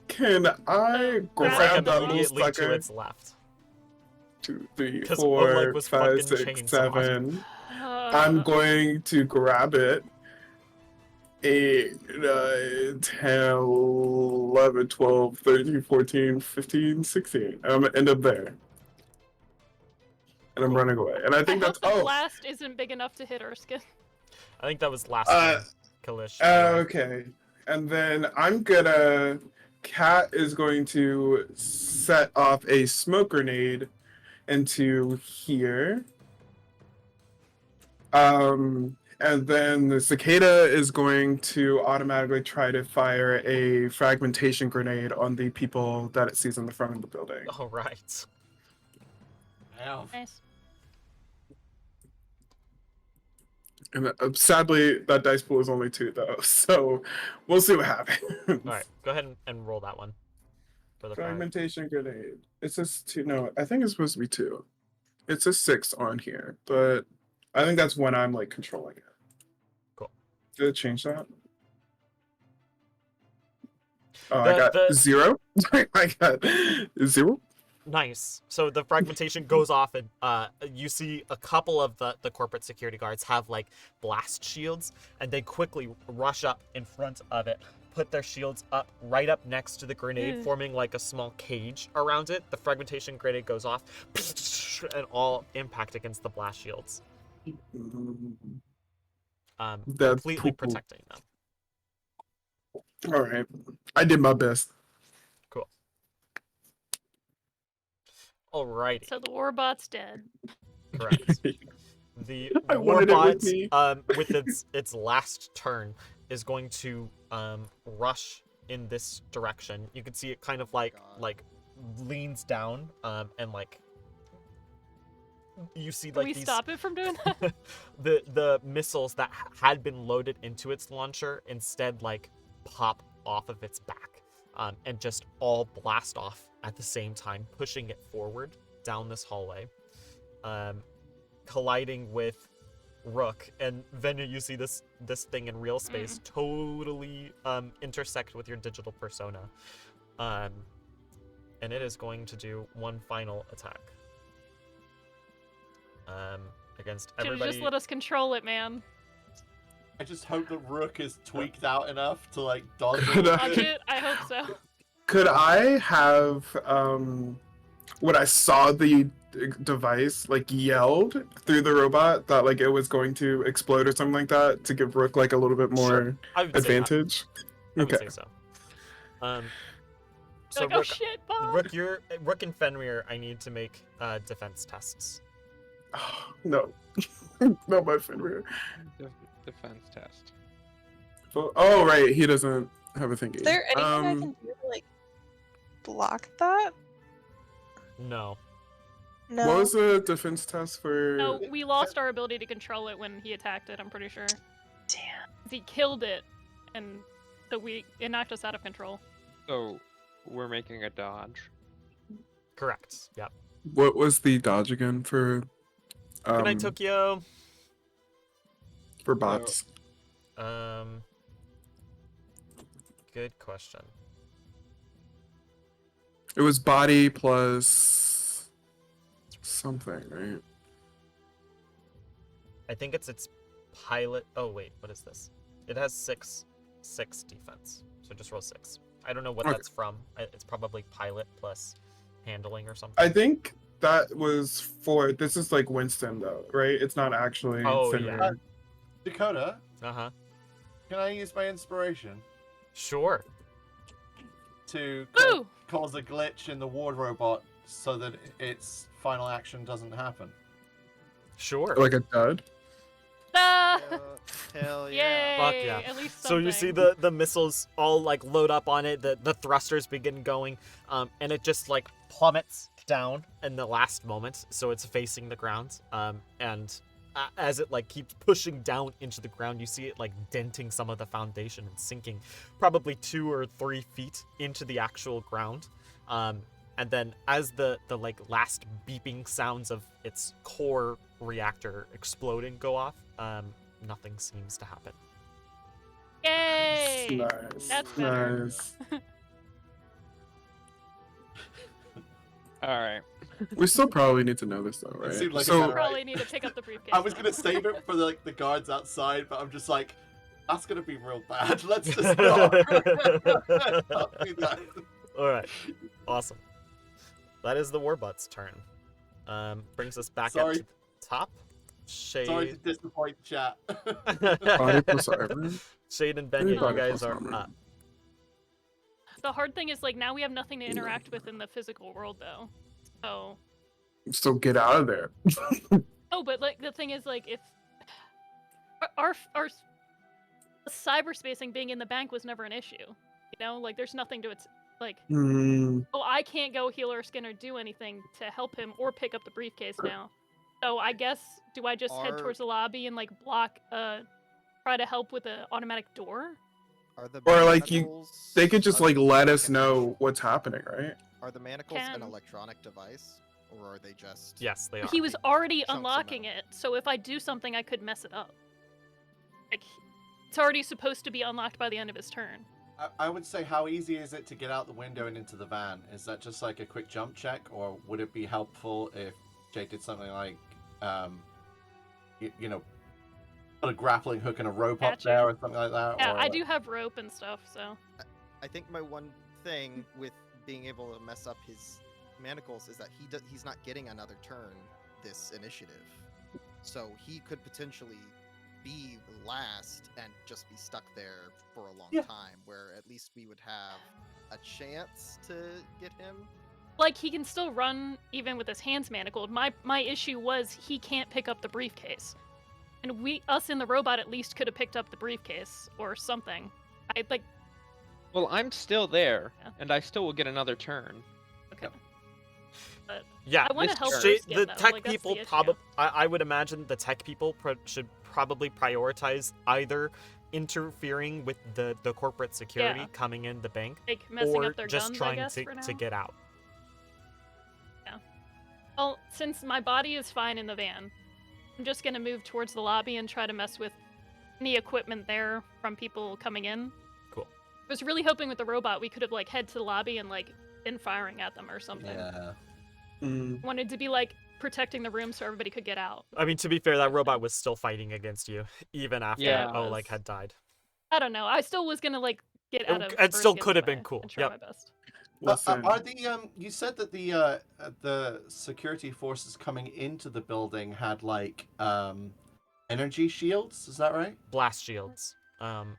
Can I It's Grab like grab that little immediately to sucker? its left. 2, 3, 'Cause 4, Oleg was 5, fucking 6, chainsawed. 7. I'm going to grab it. 8, 9, 10, 11, 12, 13, 14, 15, 16. I'm gonna end up there. And I'm running away. And I I think hope that's the blast isn't big enough to hit Erskine. I think that was last Uh, turn, Kalish. Anyway. okay. And then I'm gonna Cat is going to set off a smoke grenade into here. And then the cicada is going to automatically try to fire a fragmentation grenade on the people that it sees in the front of the building. All right. Ow. Nice. And sadly, that dice pool is only 2 though, so we'll see what happens. All right. Go ahead and roll that one for the frag. Fragmentation grenade. It says 2. No, I think it's supposed to be 2. It says 6 on here, but I think that's when I'm like controlling it. Cool. Did it change that? Oh, The- I got the- 0. I got 0. Nice. So the fragmentation goes off, and you see a couple of the corporate security guards have like blast shields, and they quickly rush up in front of it, put their shields up right up next to the grenade, forming like a small cage around it. The fragmentation grenade goes off, and all impact against the blast shields, That's completely poo-poo. protecting them. All right, I did my best. Cool. Alrighty. So the warbot's dead. Correct. The I wanted it with me. warbot, with its last turn, is going to rush in this direction. You can see it kind of like leans down, and like you see Can like we these stop it from doing that? the missiles that had been loaded into its launcher instead like pop off of its back, and just all blast off at the same time, pushing it forward down this hallway, colliding with Rook. And Venya, you see this thing in real space totally intersect with your digital persona, and it is going to do one final attack against Should've everybody. just let us control it, man. I just hope the Rook is tweaked out enough to like dodge Could all I- of Dodge it. it? I hope so. Could I have when I saw the device like yelled through the robot that like it was going to explode or something like that to give Rook like a little bit more Sure, I would say that. advantage? I would Okay. say so. So Like, Rook, oh shit, Bob! Rook and Fenrir, I need to make defense tests. No, not my Fenrir. Defense test. Oh right, he doesn't have a thingy. Is there anything I can do to like block that? No. No. What was the defense test for? No, we lost our ability to control it when he attacked it, I'm pretty sure. Damn. He killed it, and it knocked us out of control. So we're making a dodge. Correct. Yep. What was the dodge again for? Good night, Tokyo. For bots. Good question. It was body plus something, right? I think it's its pilot. Oh wait, what is this? It has 6 defense. So just roll 6. I don't know what Okay. that's from. It's probably pilot plus handling or something. I think that was for. This is like Winston though, right? It's not actually Oh, Fenrir. yeah. Dakota, Uh-huh. can I use my inspiration Sure. to Woo! cause a glitch in the ward robot so that its final action doesn't happen? Sure. Like a dud. Ah! Hell Yay! yeah. Fuck yeah. At least So something. you see the missiles all like load up on it, the thrusters begin going, and it just like plummets down in the last moment, so it's facing the ground. And as it like keeps pushing down into the ground, you see it like denting some of the foundation and sinking probably 2 or 3 feet into the actual ground. And then as the like last beeping sounds of its core reactor exploding go off, nothing seems to happen. Yay! Nice. That's better. Nice. All right. We still probably need to know this though, right? seemed like a so better- Probably need to pick up the briefcase. I was now. gonna save it for the guards outside, but I'm just like, that's gonna be real bad. Let's just not. Not do that. All right, awesome. That is the Warbot's turn. Brings us back up Sorry. to the top. Sorry to Shade, disappoint chat. Body plus iron. Shade and Maybe Benya, you body guys plus are armor. up. The hard thing is like now we have nothing to interact with in the physical world though. So So get out of there. oh, but like the thing is like if our cyberspacing being in the bank was never an issue. You know, like there's nothing to its like Hmm. oh I can't go heal or skin or do anything to help him or pick up the briefcase now. So I guess do I just head Are- towards the lobby and like block try to help with the automatic door? Are the Or, like, manacles- They could just are like they let like us an know what's happening, right? Are the manacles an Can. electronic device, or are they just? Yes, they are. He was already Chunks of unlocking metal. it, so if I do something I could mess it up. Like it's already supposed to be unlocked by the end of his turn. I would say, how easy is it to get out the window and into the van? Is that just like a quick jump check, or would it be helpful if Jake did something like, you know, put a grappling hook and a rope up Got you. there or something like that? Yeah, or, I do have rope and stuff, so I think my one thing with being able to mess up his manacles is that he's not getting another turn this initiative, so he could potentially be last and just be stuck there for a long Yeah. time. Where at least we would have a chance to get him. like he can still run even with his hands manacled. My issue was he can't pick up the briefcase. And us in the robot at least could have picked up the briefcase or something. I like Well, I'm still there, Yeah. and I still will get another turn. okay. But Yeah, I want to this help turn. Bruce the get though. tech Like, that's people the issue. probably. I would imagine the tech people should probably prioritize either interfering with the corporate security Yeah. coming in the bank, like messing or up their just guns, trying I guess, for to now. get out. Well, since my body is fine in the van, I'm just gonna move towards the lobby and try to mess with any equipment there from people coming in. Cool. I was really hoping with the robot we could have like head to the lobby and like been firing at them or something. Yeah. Mm. Wanted to be like protecting the room so everybody could get out. I mean, to be fair, that robot was still fighting against you even after Yeah. Oleg had died. I don't know. I still was gonna like get out of. It still Erskine could have been way cool. and try Yep. my best. Listen. Are the you said that the security forces coming into the building had like energy shields? Is that right? Blast shields.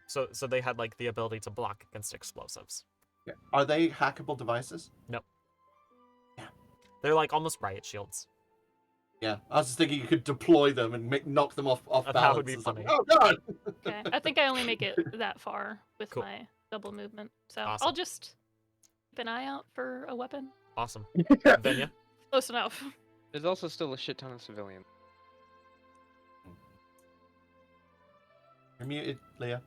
So they had like the ability to block against explosives. Yeah. Are they hackable devices? They're like almost riot shields. Yeah, I was just thinking you could deploy them and knock them off That balance. would be or something. funny. Oh god! Okay. I think I only make it that far with Cool. my double movement, so Awesome. I'll just keep an eye out for a weapon. Awesome. Venya? Close enough. There's also still a shit ton of civilians. You're muted, Leah.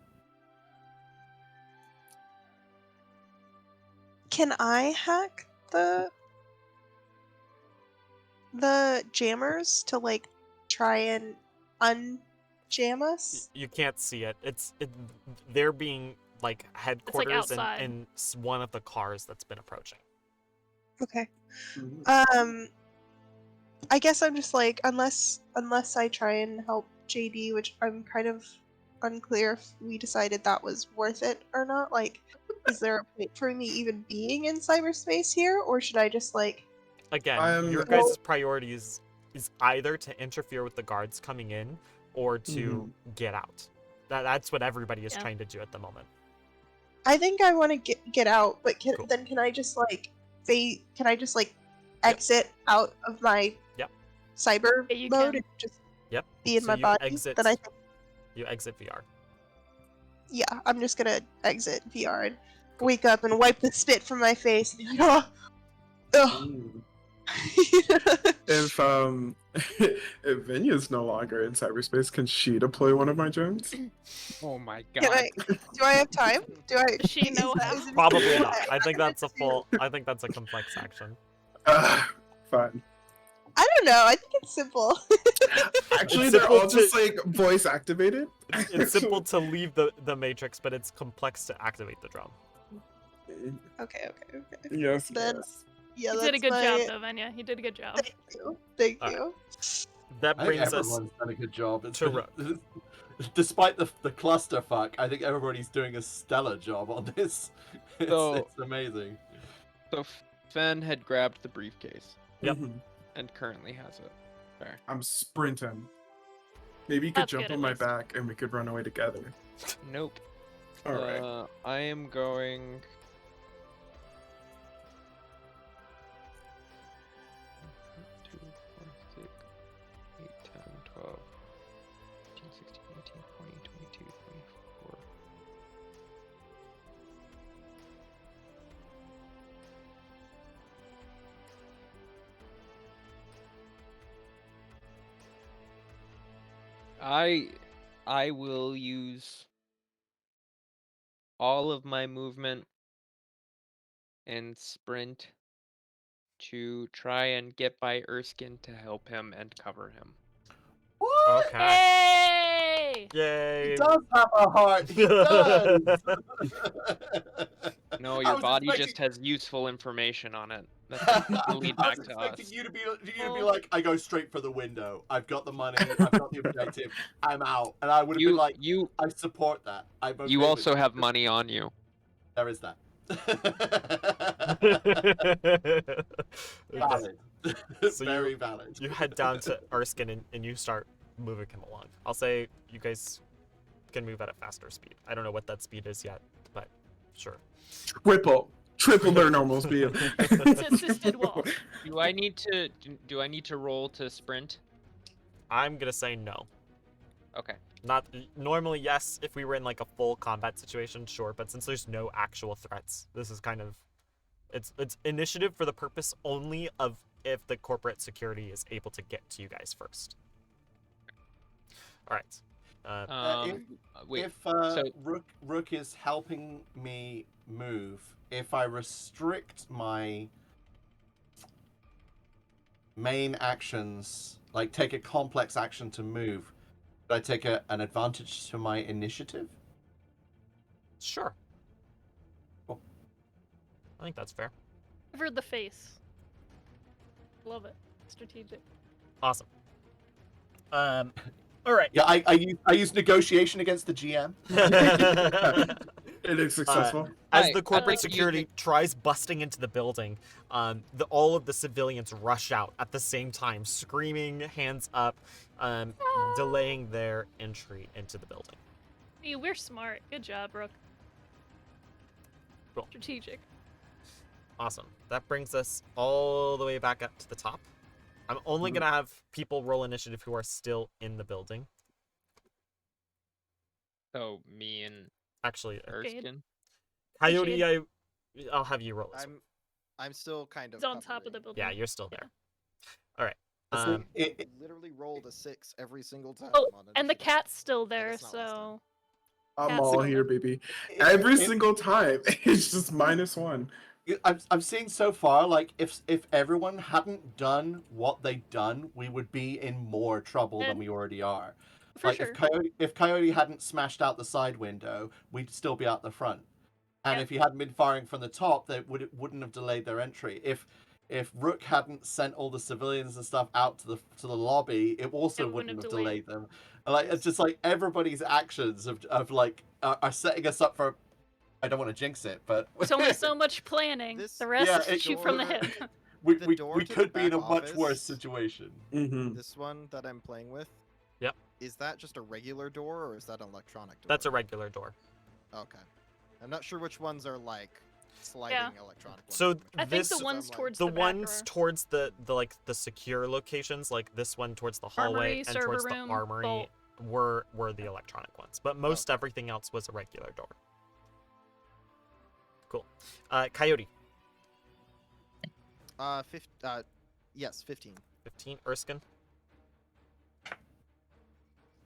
Can I hack the jammers to like try and unjam us? You can't see it. They're being like headquarters outside. in one of the cars that's been approaching. Okay. Mhm. I guess I'm just like unless I try and help JD, which I'm kind of unclear if we decided that was worth it or not. Like, is there a point for me even being in cyberspace here, or should I just like? Again, your Well- guys' priorities is either to interfere with the guards coming in or to get out. That's what everybody is Yeah. trying to do at the moment. I think I want to get out, but Cool. then can I just like can I just like exit out of my Yep. cyber Yeah, you mode can. and just Yep. be in So my you body? exit. Then I think You exit VR. yeah, I'm just gonna exit VR and Cool. wake up and wipe the spit from my face and be like, oh. If if Vinya's no longer in cyberspace, can she deploy one of my drones? Oh my Can god. do I have time? Do I? Does she know is how? it Probably feasible? not. I think that's a to- full. I think that's a complex action. Fine. I don't know. I think it's simple. Actually, It's they're simple all to- just like voice activated. It's simple to leave the matrix, but it's complex to activate the drone. Okay. Yes. Then- yes. Yeah, You that's did a good my... job, though, Venya. You did a good job. Thank you. Thank All right. you. That I think brings us. everyone's done a good job. It's to been- despite the clusterfuck, I think everybody's doing a stellar job on this. So- It's amazing. So Fen had grabbed the briefcase Yep. Mhm. and currently has it. Fair. I'm sprinting. Maybe you could That's jump good, on at my least. back and we could run away together. Nope. All right. I am going. 2, 4, 6, 8, 10, 12, 15, 16, 18, 20, 22, 24. I will use all of my movement and sprint to try and get by Erskine to help him and cover him. What? Okay. Yay! Yay! He does have a heart. He does. No, I your was body expecting- just has useful information on it. That's will lead I was back to expecting us. you to be Oh. like, I go straight for the window. I've got the money. I've got the objective. I'm out. And I would have been like, You I support that. I'm okay you with also it. have money on you. There is that. Okay. Valid. So Very valid. You head down to Erskine and you start moving him along. I'll say you guys can move at a faster speed. I don't know what that speed is yet, but sure. Triple their normal speed. It's assisted walk. Do I need to roll to sprint? I'm gonna say no. Okay. Not normally, yes. If we were in like a full combat situation, sure. But since there's no actual threats, this is kind of it's initiative for the purpose only of if the corporate security is able to get to you guys first. All right. Wait. If so Rook is helping me move, if I restrict my main actions, like take a complex action to move, do I take an advantage to my initiative? Sure. Cool. I think that's fair. Cover the face. Love it. Strategic. Awesome. All right. Yeah, I use negotiation against the GM. It is successful. As Right, the I corporate like security tries busting into the building, all of the civilians rush out at the same time, screaming, hands up, delaying their entry into the building. Hey, we're smart. Good job, Brooke. Cool. Strategic. Awesome. That brings us all the way back up to the top. I'm only Mhm. gonna have people roll initiative who are still in the building. so me and Actually, Erskine. Coyote, I'll have you roll this one. I'm still kind of It's on top of the covering. building. Yeah, you're still Yeah. there. All right. So Um, I literally rolled a 6 every single time. Oh, on and the initiative. cat's still there, it's not last time. so I'm Cat's all still here, there. baby. Every single time, it's just -1. I'm seeing so far, like if everyone hadn't done what they've done, we would be in more trouble than And- we already are. for Like sure. if Coyote hadn't smashed out the side window, we'd still be out the front. And Yeah. if he hadn't been firing from the top, they wouldn't have delayed their entry. If if Rook hadn't sent all the civilians and stuff out to the lobby, it also It wouldn't wouldn't have have delayed. delayed them. And, like, it's just like everybody's actions of like are setting us up for. I don't want to jinx it, but It's only so much planning. This- The rest Yeah, shoot from the door- hip. we The we, door we to the could be in a back much worse office- situation. Mm-hmm. This one that I'm playing with. Yep. Is that just a regular door or is that an electronic door? That's a regular door. Okay. I'm not sure which ones are like sliding electronic ones. So and which I think this the I'm ones like- towards the the back ones are towards the like the secure locations, like this one towards the hallway Armory, and server towards room, the armory, vault. were the electronic ones. But most everything else was a regular door. Cool. Coyote. Yes, 15. 15. Erskine.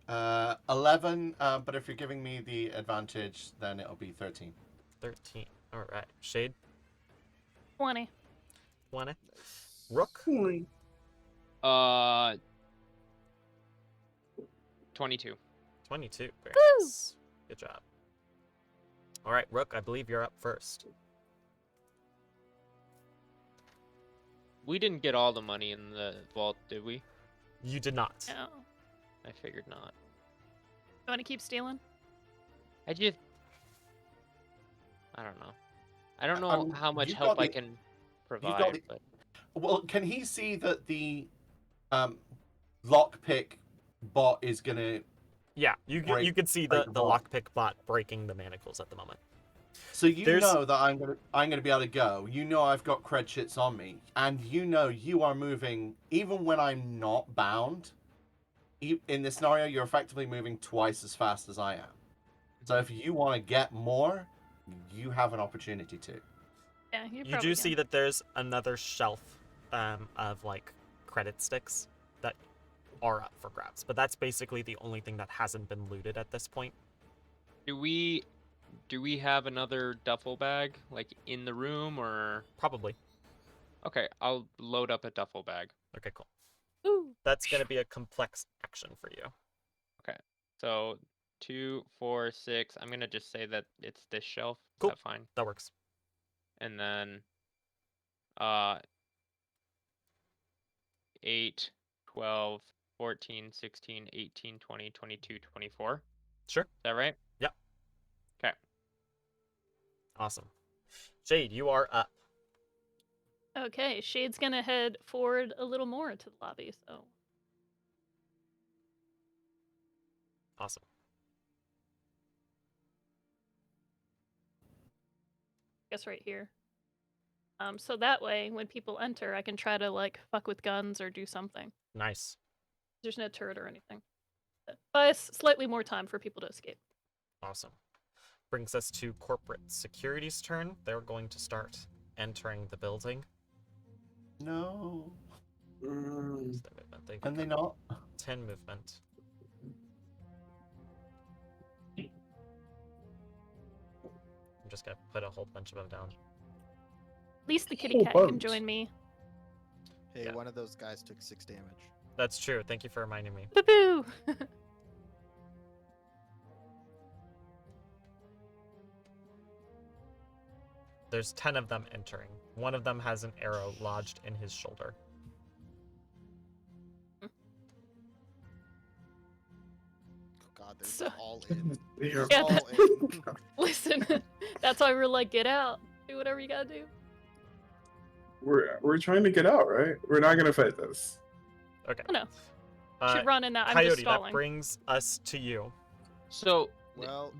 11, but if you're giving me the advantage, then it'll be 13. 13. All right. Shade. 20. 20. Rook. 22. 22. Very Woo! nice. Good job. All right, Rook. I believe you're up first. We didn't get all the money in the vault, did we? You did not. No. I figured not. You want to keep stealing? I don't know. I don't know how much you've help got I the- can got provide, the- but Well, can he see that the lockpick bot is gonna? Yeah, you Break- can see break the the vault. lockpick bot breaking the manacles at the moment. So you There's- know that I'm gonna be able to go. You know I've got cred shits on me, and you know you are moving even when I'm not bound. In this scenario, you're effectively moving twice as fast as I am. So if you want to get more, you have an opportunity to. Yeah, you You probably do can. see that there's another shelf of like credit sticks that are up for grabs, but that's basically the only thing that hasn't been looted at this point. do we have another duffel bag like in the room or? Probably. Okay, I'll load up a duffel bag. Okay, cool. Ooh. That's going to be a complex action for you. So 2, 4, 6. I'm gonna just say that it's this shelf. Cool. Is that fine? That works. And then 8, 12, 14, 16, 18, 20, 22, 24. Sure. Is that right? Yep. Okay. Awesome. Jade, you are up. Okay, Shade's gonna head forward a little more to the lobby, so Awesome. I guess right here. So that way, when people enter, I can try to like fuck with guns or do something. Nice. There's no turret or anything. Buy us slightly more time for people to escape. Awesome. Brings us to corporate security's turn. They're going to start entering the building. No. Where's their movement? They've Can they got not? 10 movement. I'm just gonna put a whole bunch of them down. At least the kitty Whole cat can bunch. join me. Hey, Yeah. one of those guys took 6 damage. That's true. Thank you for reminding me. Boo boo! There's 10 of them entering. One of them has an arrow lodged in his shoulder. God, they're So- all in. They're Yeah, all that- in. Listen, that's why we're like, get out. Do whatever you gotta do. We're trying to get out, right? We're not gonna fight this. Okay. Oh, no. Uh, Should run in now. I'm Coyote, just that stalling. brings us to you. So Well,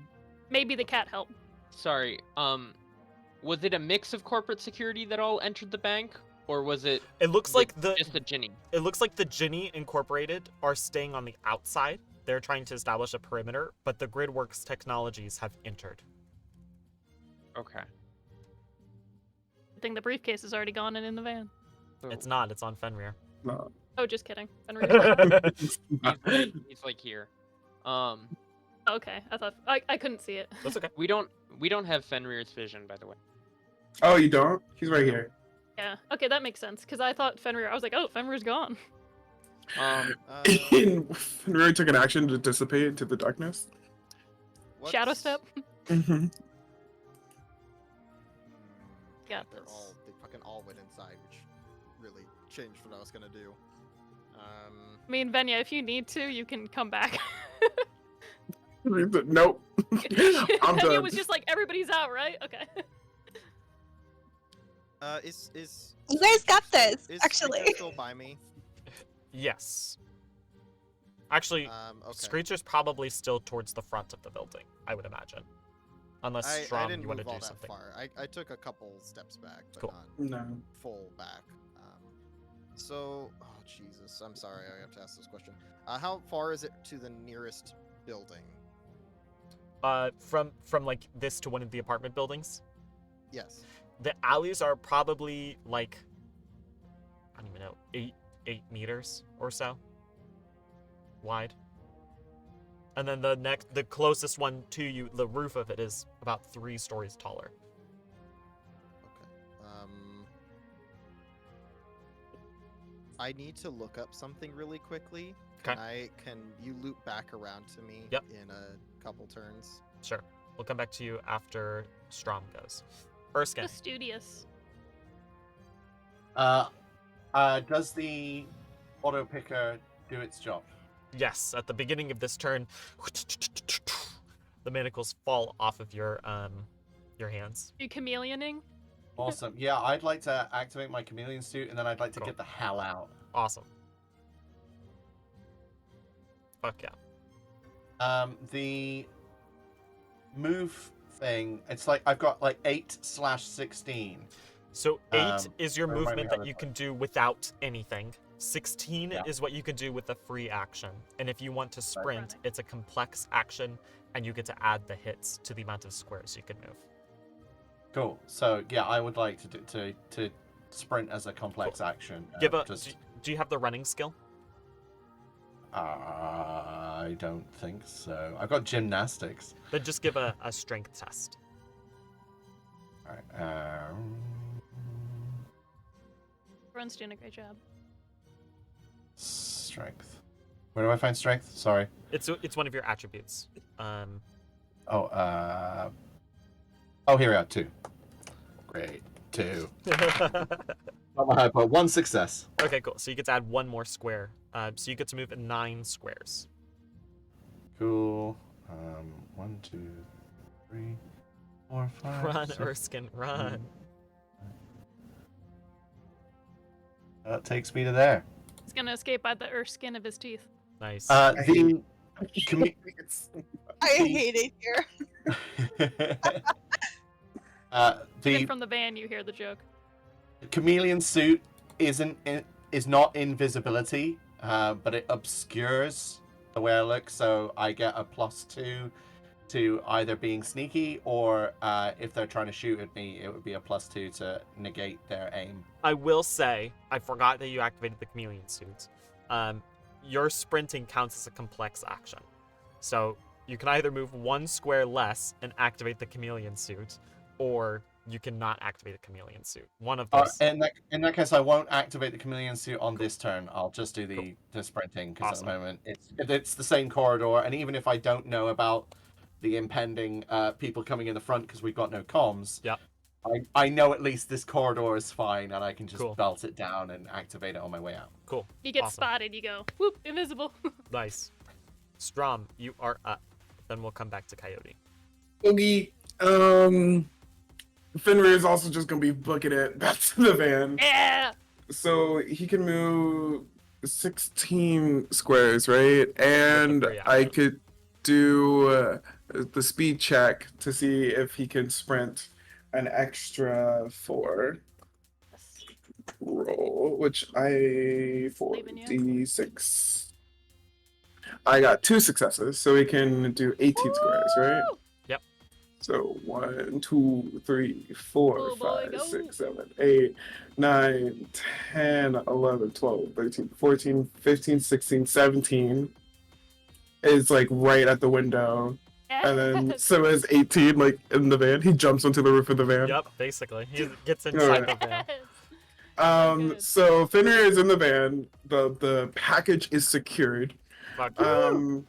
Maybe the cat helped. sorry. Was it a mix of corporate security that all entered the bank, or was it It looks like just the Ginny? It looks like the Ginny Incorporated are staying on the outside. They're trying to establish a perimeter, but the Gridworks Technologies have entered. Okay. I think the briefcase is already gone and in the van. It's not. It's on Fenrir. No. Oh, just kidding. Fenrir's fine. He's like here. Okay, I thought I couldn't see it. That's okay. We don't have Fenrir's vision, by the way. Oh, you don't? He's right here. Yeah. Okay, that makes sense. Because I thought Fenrir. I was like, oh, Fenrir's gone. Fenrir took an action to dissipate into the darkness. Shadow what's- step. Mm-hmm. Got They're this. all, they fucking all went inside, which really changed what I was gonna do. I mean, Venya, if you need to, you can come back. Nope. I'm Venya done. was just like, everybody's out, right? Okay. Is You guys got Screecher this, is actually. Screecher still by me? Yes. Actually, Okay. Screecher's probably still towards the front of the building, I would imagine. Unless, I Strom, didn't you want to move all do that something. far. I took a couple steps back, but Cool. not No. full back. So, oh Jesus, I'm sorry, I have to ask this question. How far is it to the nearest building? From like this to one of the apartment buildings, Yes. the alleys are probably like, I don't even know, 8 meters or so wide. And then the closest one to you, the roof of it is about 3 stories taller. Okay. I need to look up something really quickly. Okay. Can you loop back around to me Yep. in a couple turns? Sure. We'll come back to you after Strom goes. Erskine. Studious. Does the auto picker do its job? Yes, at the beginning of this turn, the manacles fall off of your hands. You chameleoning? Awesome. Yeah, I'd like to activate my chameleon suit, and then I'd like to Cool. get the hell out. Awesome. Fuck yeah. The move thing, it's like I've got like 8/16. So 8 is your remind me movement how that to you type. can do without anything. 16 Yeah. is what you can do with a free action. And if you want to sprint, Running. it's a complex action, and you get to add the hits to the amount of squares you can move. Cool. So yeah, I would like to sprint as a complex action. Give a. Just Do you have the running skill? I don't think so. I've got gymnastics. Then just give a strength test. All right. Everyone's doing a great job. Strength. Where do I find strength? Sorry. It's one of your attributes. Oh, here we are. 2. Great. 2. Not my high point. 1 success. Okay, cool. So you get to add 1 more square. So you get to move 9 squares. Cool. 1, 2, 3, 4, 5. Run, 6, Erskine, run. That takes me to there. He's gonna escape by the skin of his teeth. Nice. The I hate it here. Even the from the van, you hear the joke. chameleon suit is not invisibility, but it obscures the way I look, so I get a +2 to either being sneaky, or if they're trying to shoot at me, it would be a +2 to negate their aim. I will say, I forgot that you activated the chameleon suit. Your sprinting counts as a complex action. So you can either move 1 square less and activate the chameleon suit, or you cannot activate the chameleon suit. One of those. In that case, I won't activate the chameleon suit on this turn. I'll just do the sprinting, because Awesome. at the moment it's the same corridor, and even if I don't know about the impending people coming in the front because we've got no comms, Yep. I know at least this corridor is fine, and I can just Cool. belt it down and activate it on my way out. Cool. You get Awesome. spotted, you go, whoop, invisible. Nice. Strom, you are up. Then we'll come back to Coyote. Oogie. Fenrir is also just gonna be booking it back to the van. Yeah! So he can move 16 squares, right? And free I action. could do the speed check to see if he can sprint an extra 4 roll, which I Believe in you. 4d6. I got 2 successes, so we can do 18 squares, right? Woo! Yep. So 1, 2, 3, 4, Oh boy, 5, go. 6, 7, 8, 9, 10, 11, 12, 13, 14, 15, 16, 17 is like right at the window. And then Yes! so is 18 like in the van. He jumps onto the roof of the van. Yep, basically. He gets inside the van. Yes! good. So Fenrir is in the van. The package is secured. Fuck yeah.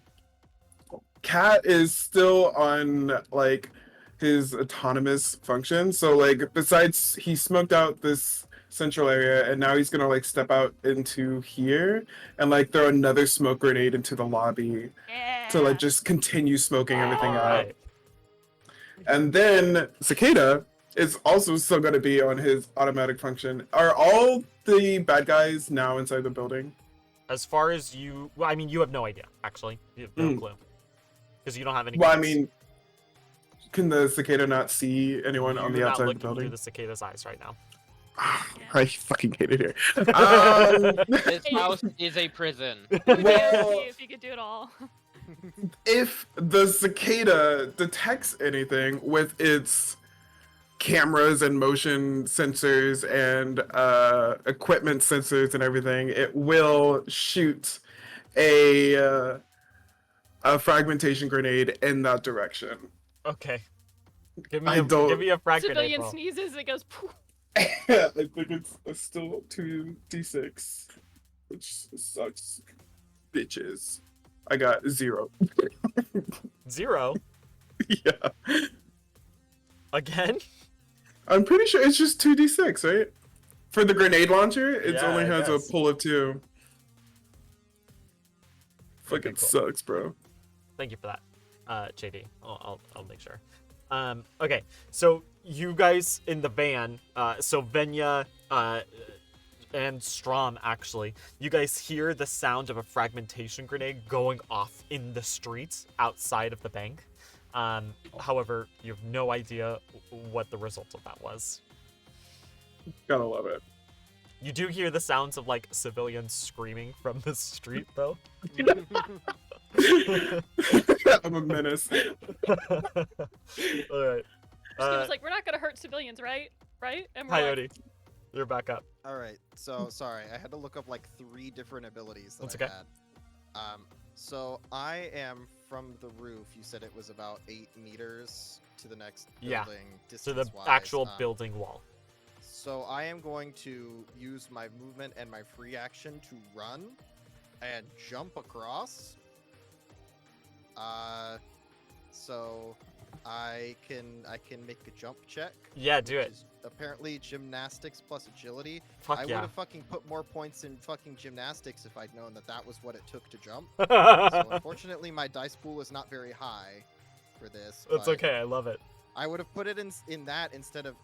Cat is still on like his autonomous function. So like besides he smoked out this central area, and now he's gonna like step out into here and like throw another smoke grenade into the lobby to like just continue smoking everything All out. right. And then Cicada is also still gonna be on his automatic function. Are all the bad guys now inside the building? As far as you, well, I mean, you have no idea actually. You have no clue because you don't have any. Well, I guns. mean, can the cicada not see anyone on the You're not outside of the looking through building? the cicada's eyes right now. I fucking hate it here. This house is a prison. Well, If you could do it all. if the cicada detects anything with its cameras and motion sensors and equipment sensors and everything, it will shoot a fragmentation grenade in that direction. Okay. Give I me don't- a frag grenade Civilian roll. sneezes, it goes poof. I think it's still 2d6, which sucks, bitches. I got 0. 0 Yeah, again. I'm pretty sure it's just 2d6, right? For the grenade launcher, it Yeah, only I has guess. a pull of 2. Fucking cool. sucks, bro. Thank you for that, JD. I'll make sure. Okay, so you guys in the van, so Venya, and Strom actually, you guys hear the sound of a fragmentation grenade going off in the streets outside of the bank. However, you have no idea what the result of that was. Gotta love it. You do hear the sounds of like civilians screaming from the street though. I'm a menace. All right. He was like, we're not gonna hurt civilians, right? Right? And we're Hi, like, Odie. You're back up. All right. So sorry, I had to look up like 3 different abilities that That's I okay. had. So I am from the roof. You said it was about 8 meters to the next Yeah, building. So the distance-wise. actual building wall. So I am going to use my movement and my free action to run and jump across. So I can make a jump check. Yeah, do which it. is apparently gymnastics plus agility. Fuck I would yeah. have fucking put more points in fucking gymnastics if I'd known that that was what it took to jump. So unfortunately, my dice pool is not very high for this. That's but okay. I love it. I would have put it in that instead of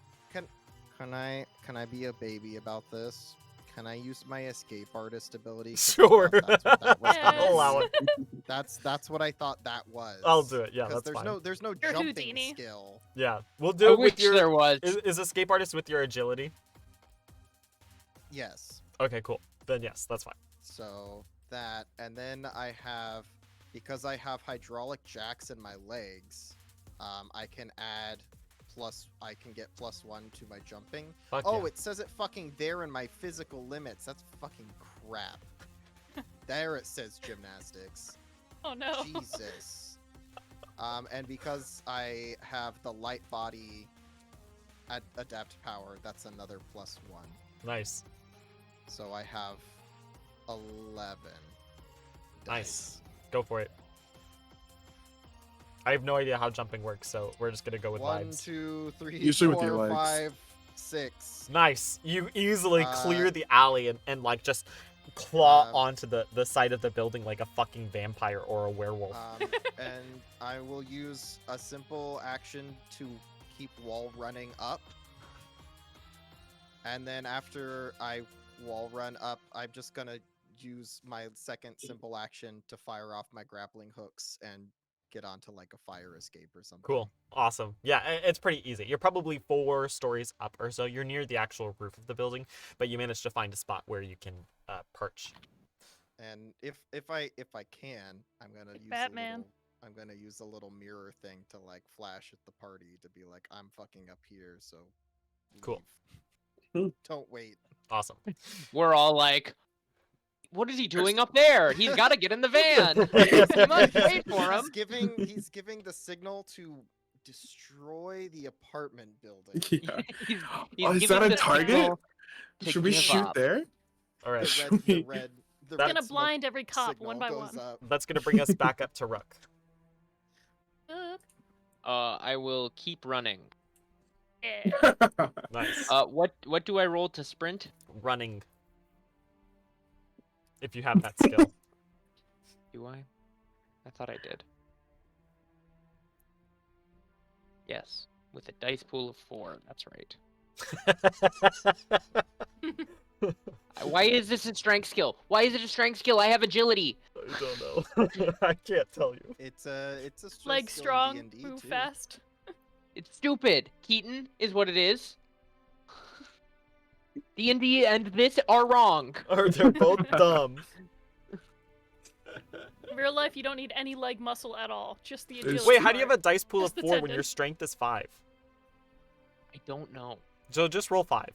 can I be a baby about this? Can I use my escape artist ability? 'Cause I Sure. thought that's what that was Yes. gonna I'll allow be. it. That's what I thought that was. I'll do it. Yeah, 'Cause that's fine. there's no You're jumping Houdini. skill. Yeah, we'll do I it wish with your. there was. Is escape artist with your agility? Yes. Okay, cool. Then yes, that's fine. So that, and then I have, because I have hydraulic jacks in my legs, I can get +1 to my jumping. Fuck Oh, yeah. it says it fucking there in my physical limits. That's fucking crap. There it says gymnastics. oh no. Jesus. And because I have the light body adapt power, that's another +1. Nice. So I have 11. Nice. Go for it. I have no idea how jumping works, so we're just gonna go with 1, vibes. 2, 3, Usually with your 4, legs. 5, 6. Nice. You easily Uh, clear the alley and like just claw um, onto the side of the building like a fucking vampire or a werewolf. And I will use a simple action to keep wall running up. And then after I wall run up, I'm just gonna use my second simple action to fire off my grappling hooks and get onto like a fire escape or something. Cool. Awesome. Yeah, it's pretty easy. You're probably 4 stories up or so. You're near the actual roof of the building, but you managed to find a spot where you can perch. And if I can, I'm gonna use Batman. I'm gonna use a little mirror thing to like flash at the party to be like, I'm fucking up here, so Cool. leave. Don't wait. Awesome. We're all like, what is he doing up there? He's got to get in the van. You must wait for him. He's giving the signal to destroy the apartment building. Yeah. He's Oh, is giving that a the target? signal to Should we give shoot up. there? All right. The red We're gonna That's- blind every cop signal one by goes one. up. That's gonna bring us back up to Rook. Uh, I will keep running. Yeah. Nice. What do I roll to sprint? Running. If you have that skill. Do I? I thought I did. Yes, with a dice pool of 4. That's right. Why is this a strength skill? Why is it a strength skill? I have agility. I don't know. I can't tell you. It's a strength Leg skill in strong, D&D move too. fast. It's stupid. Keaton is what it is. D&D and this are wrong. Or they're both dumb. In real life, you don't need any leg muscle at all. Just the It's agility. Wait, how do you have part. a dice pool of Just the 4 when tendon. your strength is 5? I don't know. So just roll 5.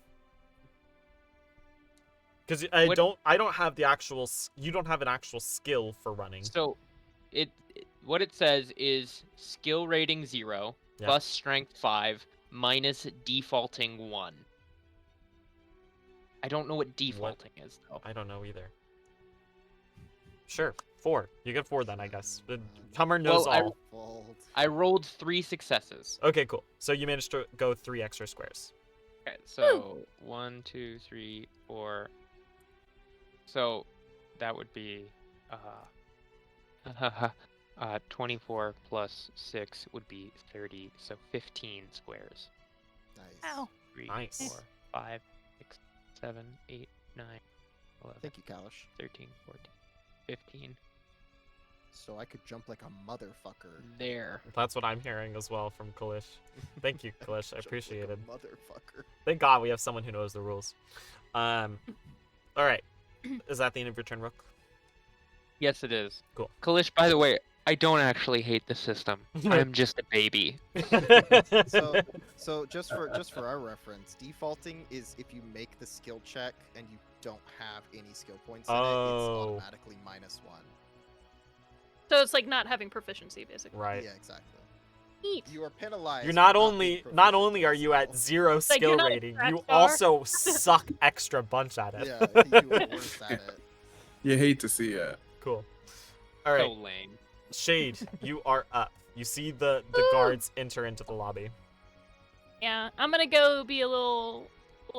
Because I What- don't have the actual. You don't have an actual skill for running. So, what it says is skill rating 0 Yeah. plus strength 5 minus defaulting 1. I don't know what defaulting is though. I don't know either. Sure, 4. You get 4 then, I guess. The Hummer knows Well, all. Fold. I rolled 3 successes. Okay, cool. So you managed to go 3 extra squares. Okay, so 1, 2, 3, 4. So that would be 24 plus 6 would be 30, so 15 squares. Nice. Ow. 3, Nice. 4, 5, 6, 7, 8, 9, 11, Thank you, Kalish. 13, 14, 15. So I could jump like a motherfucker. There. That's what I'm hearing as well from Kalish. Thank you, Kalish. I Jump appreciate like it. a motherfucker. Thank God we have someone who knows the rules. All right. Is that the end of your turn, Rook? Yes, it is. Cool. Kalish, by the way, I don't actually hate the system. I'm just a baby. So just for our reference, defaulting is if you make the skill check and you don't have any skill points in it, it's Oh. automatically -1. So it's like not having proficiency, basically. Right. Yeah, exactly. Neat. You are penalized. You're for not being only proficient are in you at skill. 0 Like, skill you're not a rating, track you star. also suck extra bunch at it. Yeah, I think you are worse at it. You hate to see it. Cool. All right, So lame. Shade, you are up. You see the guards enter into the lobby. Yeah, I'm gonna go be a little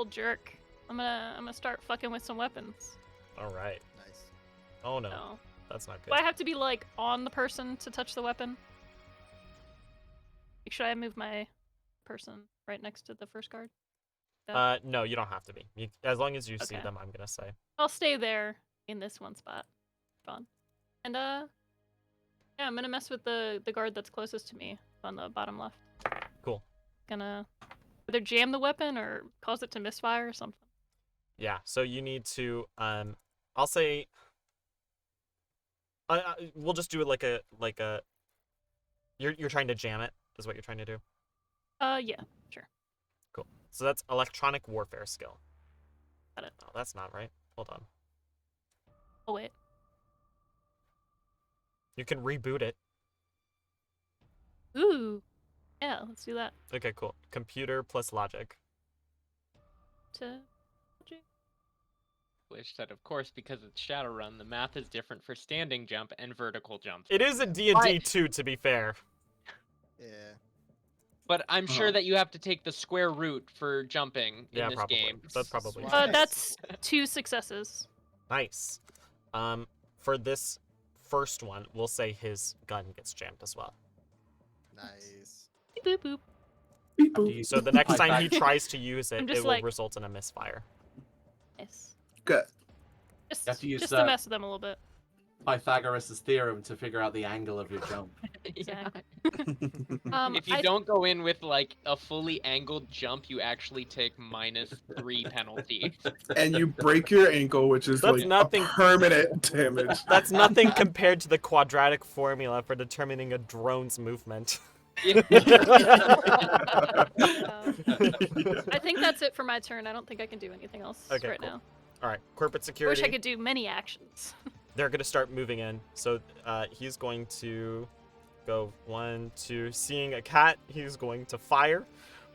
jerk. I'm gonna start fucking with some weapons. All right. Nice. Oh no, So, that's not do good. I have to be like on the person to touch the weapon? Like, should I move my person right next to the first guard? No, you don't have to be. As long as you see Okay. them, I'm gonna say. I'll stay there in this one spot. Fun. And yeah, I'm gonna mess with the guard that's closest to me on the bottom left. Cool. Gonna either jam the weapon or cause it to misfire or something. Yeah. So you need to. I'll say. We'll just do it like a. You're trying to jam it, is what you're trying to do. Yeah, sure. Cool. So that's electronic warfare skill. Got it. Oh, that's not right. Hold on. Oh wait. You can reboot it. Ooh. Yeah, let's do that. Okay, cool. Computer plus logic. To Kalish said, of course, because it's Shadowrun, the math is different for standing jump and vertical jump. It is a Yeah. D&D too, to be fair. Yeah. But I'm sure that you have to take the square root for jumping in Yeah, this probably. game. That's probably. Swag. that's 2 successes. Nice. For this first one, we'll say his gun gets jammed as well. Nice. Boop boop. Beep, boop. So the next time he tries to use it, I'm it just will like- result in a misfire. Nice. Good. Just, have to use just that. to mess with them a little bit. Pythagoras' theorem to figure out the angle of your jump. Exactly. If you don't go in with like a fully angled jump, you actually take -3 penalty. And you break your ankle, which is That's like nothing- a permanent damage. That's nothing compared to the quadratic formula for determining a drone's movement. I think that's it for my turn. I don't think I can do anything else Okay, right cool. now. All right, corporate I security. wish I could do many actions. They're going to start moving in. So he's going to go 1, 2. Seeing a cat, he's going to fire.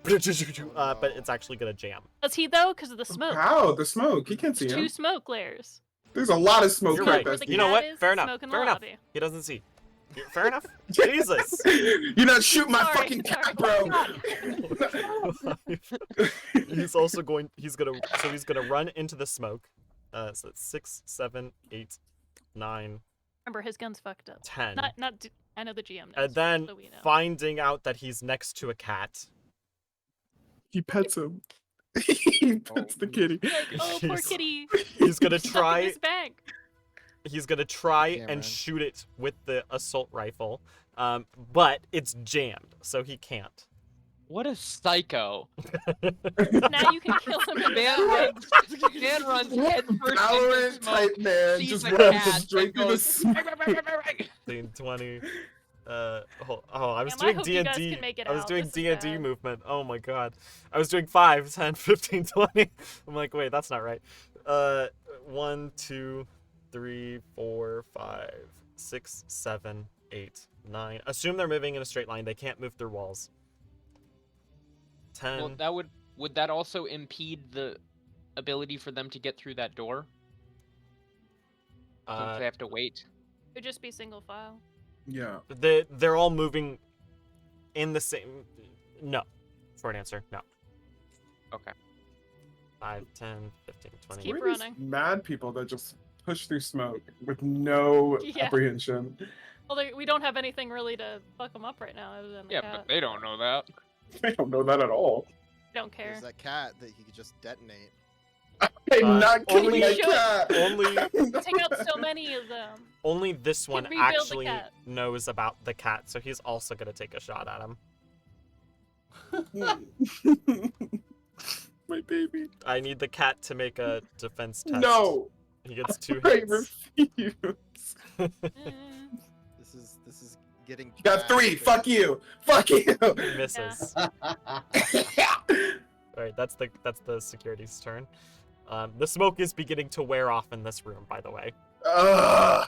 But it's actually going to jam. Does he though? Because of the smoke. How? The smoke. He can't see There's 2 him. smoke layers. There's a lot of smoke You're right right. there. Where the You know cat what? is, Fair enough. smoke in the Fair enough. lobby. He doesn't see. Fair enough. Jesus. You're not shooting my Sorry, fucking sorry. cat, bro. He's also going. He's gonna run into the smoke. So it's 6, 7, 8, 9, Remember, his gun's fucked up. 10. I know the GM knows. And then so we know. finding out that he's next to a cat. He pets him. He pets the kitty. Like, oh, poor He's- kitty. He's gonna Stuck in try. his bag. He's gonna try Cameron. and shoot it with the assault rifle, but it's jammed, so he can't. What a psycho. Now you can kill him in the Man back. runs head first Valorant into smoke. type man sees just a runs cat straight and through the goes, smoke. 15, 20. I was Damn, I doing hope you guys D&D. can make it I was out. doing This is D&D bad. movement. Oh my god. I was doing 5, 10, 15, 20. I'm like, wait, that's not right. 1, 2, 3, 4, 5, 6, 7, 8, 9. Assume they're moving in a straight line. They can't move through walls. 10. Well, that would that also impede the ability for them to get through that door? Since they have to wait. It would just be single file. Yeah. They're all moving in the same. No. Short answer, no. Okay. 5, 10, 15, 20. keep Who are these running. mad people that just push through smoke with no Yeah. apprehension. Well, we don't have anything really to fuck them up right now other than the Yeah, cat. but they don't know that. They don't know that at all. Don't care. There's that cat that he could just detonate. I'm not killing only- that should. cat. Take out so many of them. Only this Can one rebuild the actually cat. knows about the cat, so he's also gonna take a shot at him. My baby. I need the cat to make a defense test. No. He gets 2 I hits. refuse. Eh. This is getting. You got 3. bad. Fuck you. Fuck you. He misses. Alright, that's the security's turn. The smoke is beginning to wear off in this room, by the way. Ugh.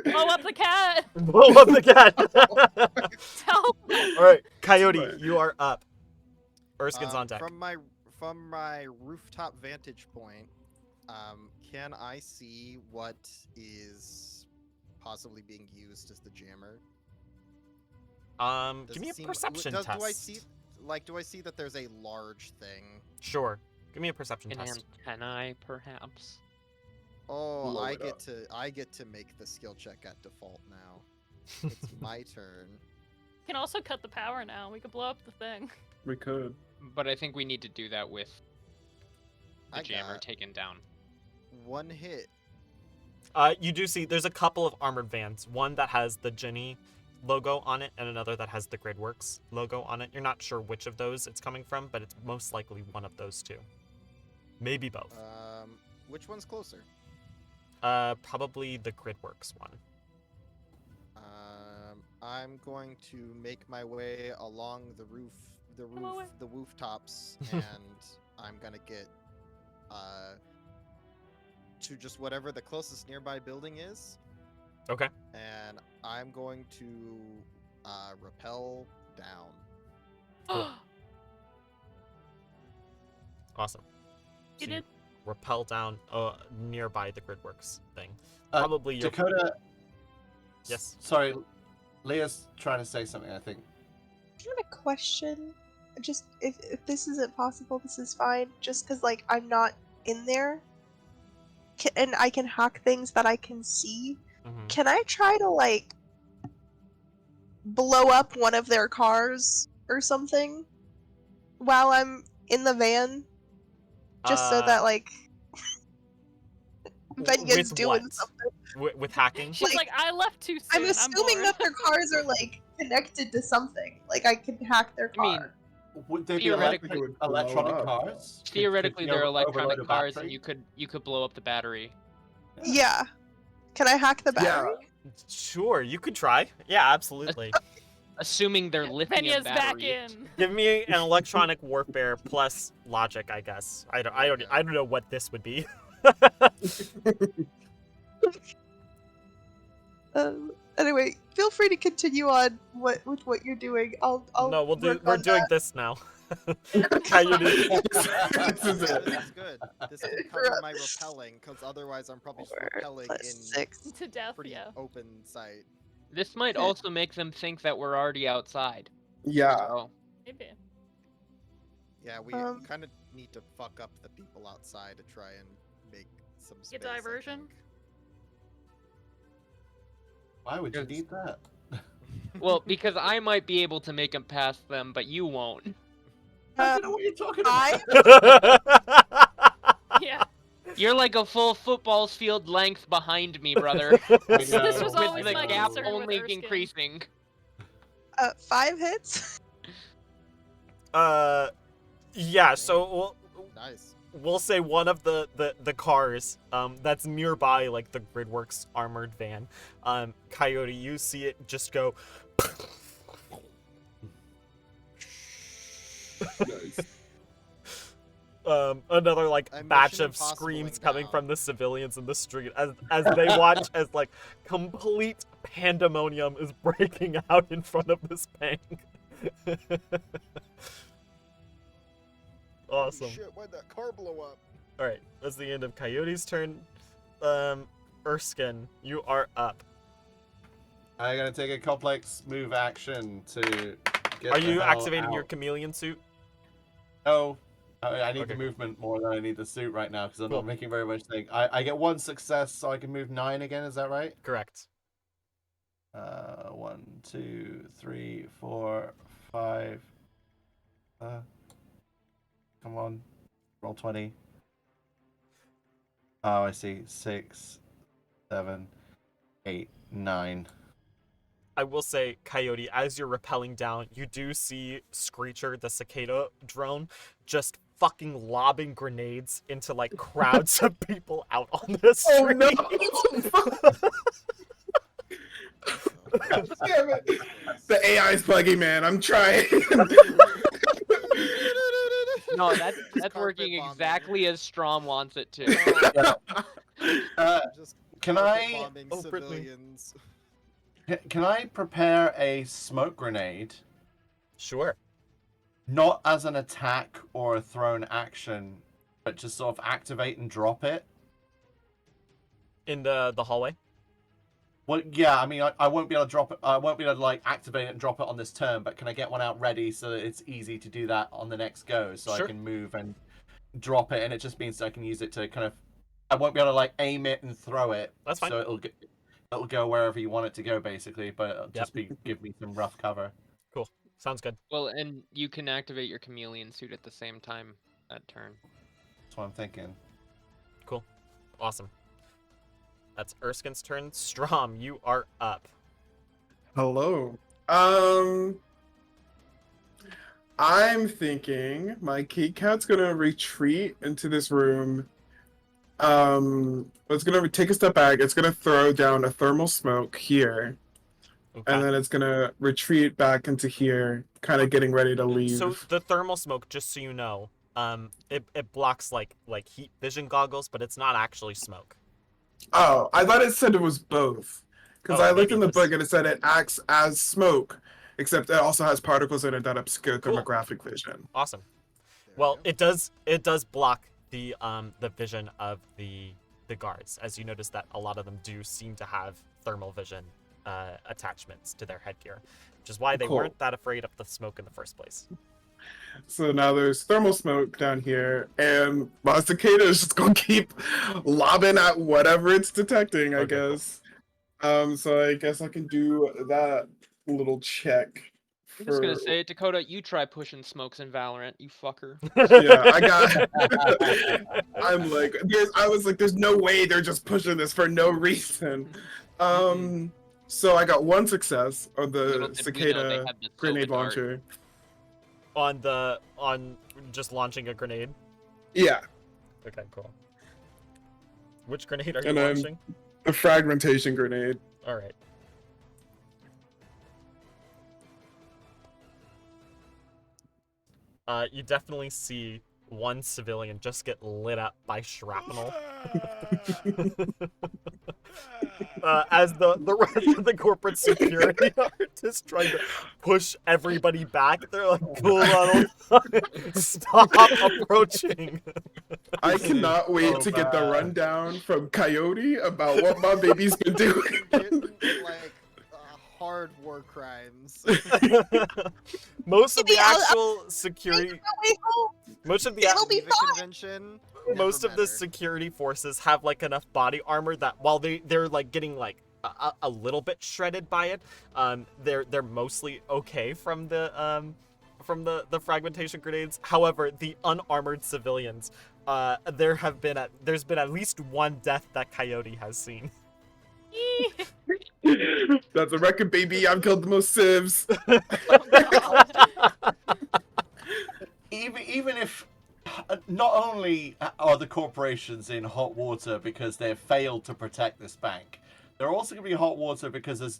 Blow up the cat. Blow up the cat! Help. Alright, Coyote, Right. you are up. Erskine's on deck. From my rooftop vantage point, can I see what is possibly being used as the jammer? Does Give me it a seem- perception do test. I see that there's a large thing? Sure. Give me a perception An test. antennae, perhaps. Oh, Blow I it up. get to make the skill check at default now. It's my turn. Can also cut the power now. We could blow up the thing. We could. But I think we need to do that with the I jammer got taken down. 1 hit. You do see there's a couple of armored vans. One that has the Ginny logo on it, and another that has the Gridworks logo on it. You're not sure which of those it's coming from, but it's most likely one of those two. Maybe both. Which one's closer? Probably the Gridworks one. I'm going to make my way along the away. rooftops, and I'm gonna get to just whatever the closest nearby building is, Okay. and I'm going to rappel down. Cool. Awesome. You So did. rappel down nearby the Gridworks thing. Uh, Probably your Dakota. Yes. Sorry, Leah's trying to say something. I think. I have a question. Just if this isn't possible, this is fine. Just because like I'm not in there, and I can hack things that I can see. Mhm. Can I try to like blow up one of their cars or something while I'm in the van? Just so that like Benya's with doing what? something. With hacking? She's Like, like, I left too soon. I'm assuming bored. that their cars are like connected to something. Like I can hack their I mean, car. Would they be Theoretically, it would blow electronic up. cars? Could- Theoretically, could you they're overload electronic a cars, battery? and you could blow up the battery. Yeah. Can I hack the battery? Sure, you could try. Yeah, absolutely. Assuming they're lithium Benya's back battery. in. Give me an electronic warfare plus logic, I guess. I don't know what this would be. Anyway, feel free to continue on with what you're doing. I'll No, work we're on doing that. this now. Coyote. This is This it. is good. This can cover my repelling, because otherwise I'm probably just 4 repelling plus in 6. To death, pretty yeah. open sight. This might also make them think that we're already outside. Yeah. So, Maybe. Yeah, we Um, kind of need to fuck up the people outside to try and make some space. Get diversion? Why would you Because- need that? well, because I might be able to make them past them, but you won't. I uh, don't know what you're talking I about. Yeah. You're like a full football field length behind me, brother. I This know, was With always the my gap concern with only Erskine. increasing. 5 hits. Yeah. So Nice. we'll say one of the cars that's nearby, like the Gridworks armored van. Coyote, you see it just go. Nice. Another like I'm batch Mission of screams Impossible-ing coming now. from the civilians in the street as they watch as like complete pandemonium is breaking out in front of this bank. Awesome. Shit, why'd that car blow up? All right, that's the end of Coyote's turn. Erskine, you are up. I gotta take a complex move action to get Are the you hell activating your out. chameleon suit? No. I need Okay, the cool. movement more than I need the suit right now because I'm Cool. not making very much thing. I get 1 success, so I can move 9 again. Is that right? Correct. 1, 2, 3, 4, 5. Come on, roll 20. Oh, I see. 6, 7, 8, 9. I will say, Coyote, as you're rappelling down, you do see Screecher, the cicada drone, just fucking lobbing grenades into like crowds of people out on the street. Oh no! Damn it. The AI's buggy, man. I'm trying. No, that's Carpet working bombing. exactly as Strom wants it to. Just Can carpet I- bombing Oh, Brittany. civilians. Can I prepare a smoke grenade, Sure. not as an attack or a thrown action, but just sort of activate and drop it? In the hallway. Well, yeah, I mean, I won't be able to drop it. I won't be able to like activate it and drop it on this turn. But can I get one out ready so that it's easy to do that on the next go? So Sure. I can move and drop it, and it just means I can use it to kind of. I won't be able to like aim it and throw it. That's fine. So it'll go wherever you want it to go, basically. But it'll Yep. just give me some rough cover. Sounds good. Well, and you can activate your chameleon suit at the same time that turn. That's what I'm thinking. Awesome. That's Erskine's turn. Strom, you are up. Hello. I'm thinking my Kit Kat's gonna retreat into this room. It's gonna take a step back. It's gonna throw down a thermal smoke here, Okay. and then it's gonna retreat back into here, kind of getting ready to leave. So the thermal smoke, just so you know, it blocks like heat vision goggles, but it's not actually smoke. Oh, I thought it said it was both. Because Oh, I looked maybe in the it book is. and it said it acts as smoke, except it also has particles in it that obscure Cool. thermographic vision. Awesome. There Well, we it does block the vision of the guards, as you notice that a lot of them do seem to have thermal vision attachments to their headgear, which is why they Cool. weren't that afraid of the smoke in the first place. So now there's thermal smoke down here, and my cicada is just gonna keep lobbing at whatever it's detecting, I Okay, cool. guess. So I guess I can do that little check. I'm just gonna for- say it, Dakota. You try pushing smokes in Valorant, you fucker. Yeah, I got. I'm like, I was like, there's no way they're just pushing this for no reason. So I got 1 success on Little the did we know they cicada had the grenade Sova dart. launcher. on just launching a grenade. Yeah, Okay, cool. Which grenade are you And I'm- launching? the fragmentation grenade. All right. You definitely see one civilian just get lit up by shrapnel. As the rest of the corporate security are just trying to push everybody back. They're like, cool, hold on. Stop approaching. I cannot wait so to get the bad. rundown from Coyote about what my baby's been doing. Getting, like hard war crimes. Most of Maybe the I'll actual make security, my way home. most of the It'll be Geneva fine. Convention. most never of the met her. security forces have like enough body armor that while they're like getting like a little bit shredded by it, they're mostly okay from the fragmentation grenades. However, the unarmored civilians, there's been at least one death that Coyote has seen. That's a record, baby. I've killed the most civs. Oh, God. Even if not only are the corporations in hot water because they've failed to protect this bank, they're also going to be in hot water because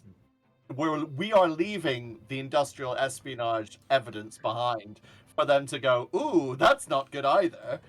we are leaving the industrial espionage evidence behind for them to go, ooh, that's not good either.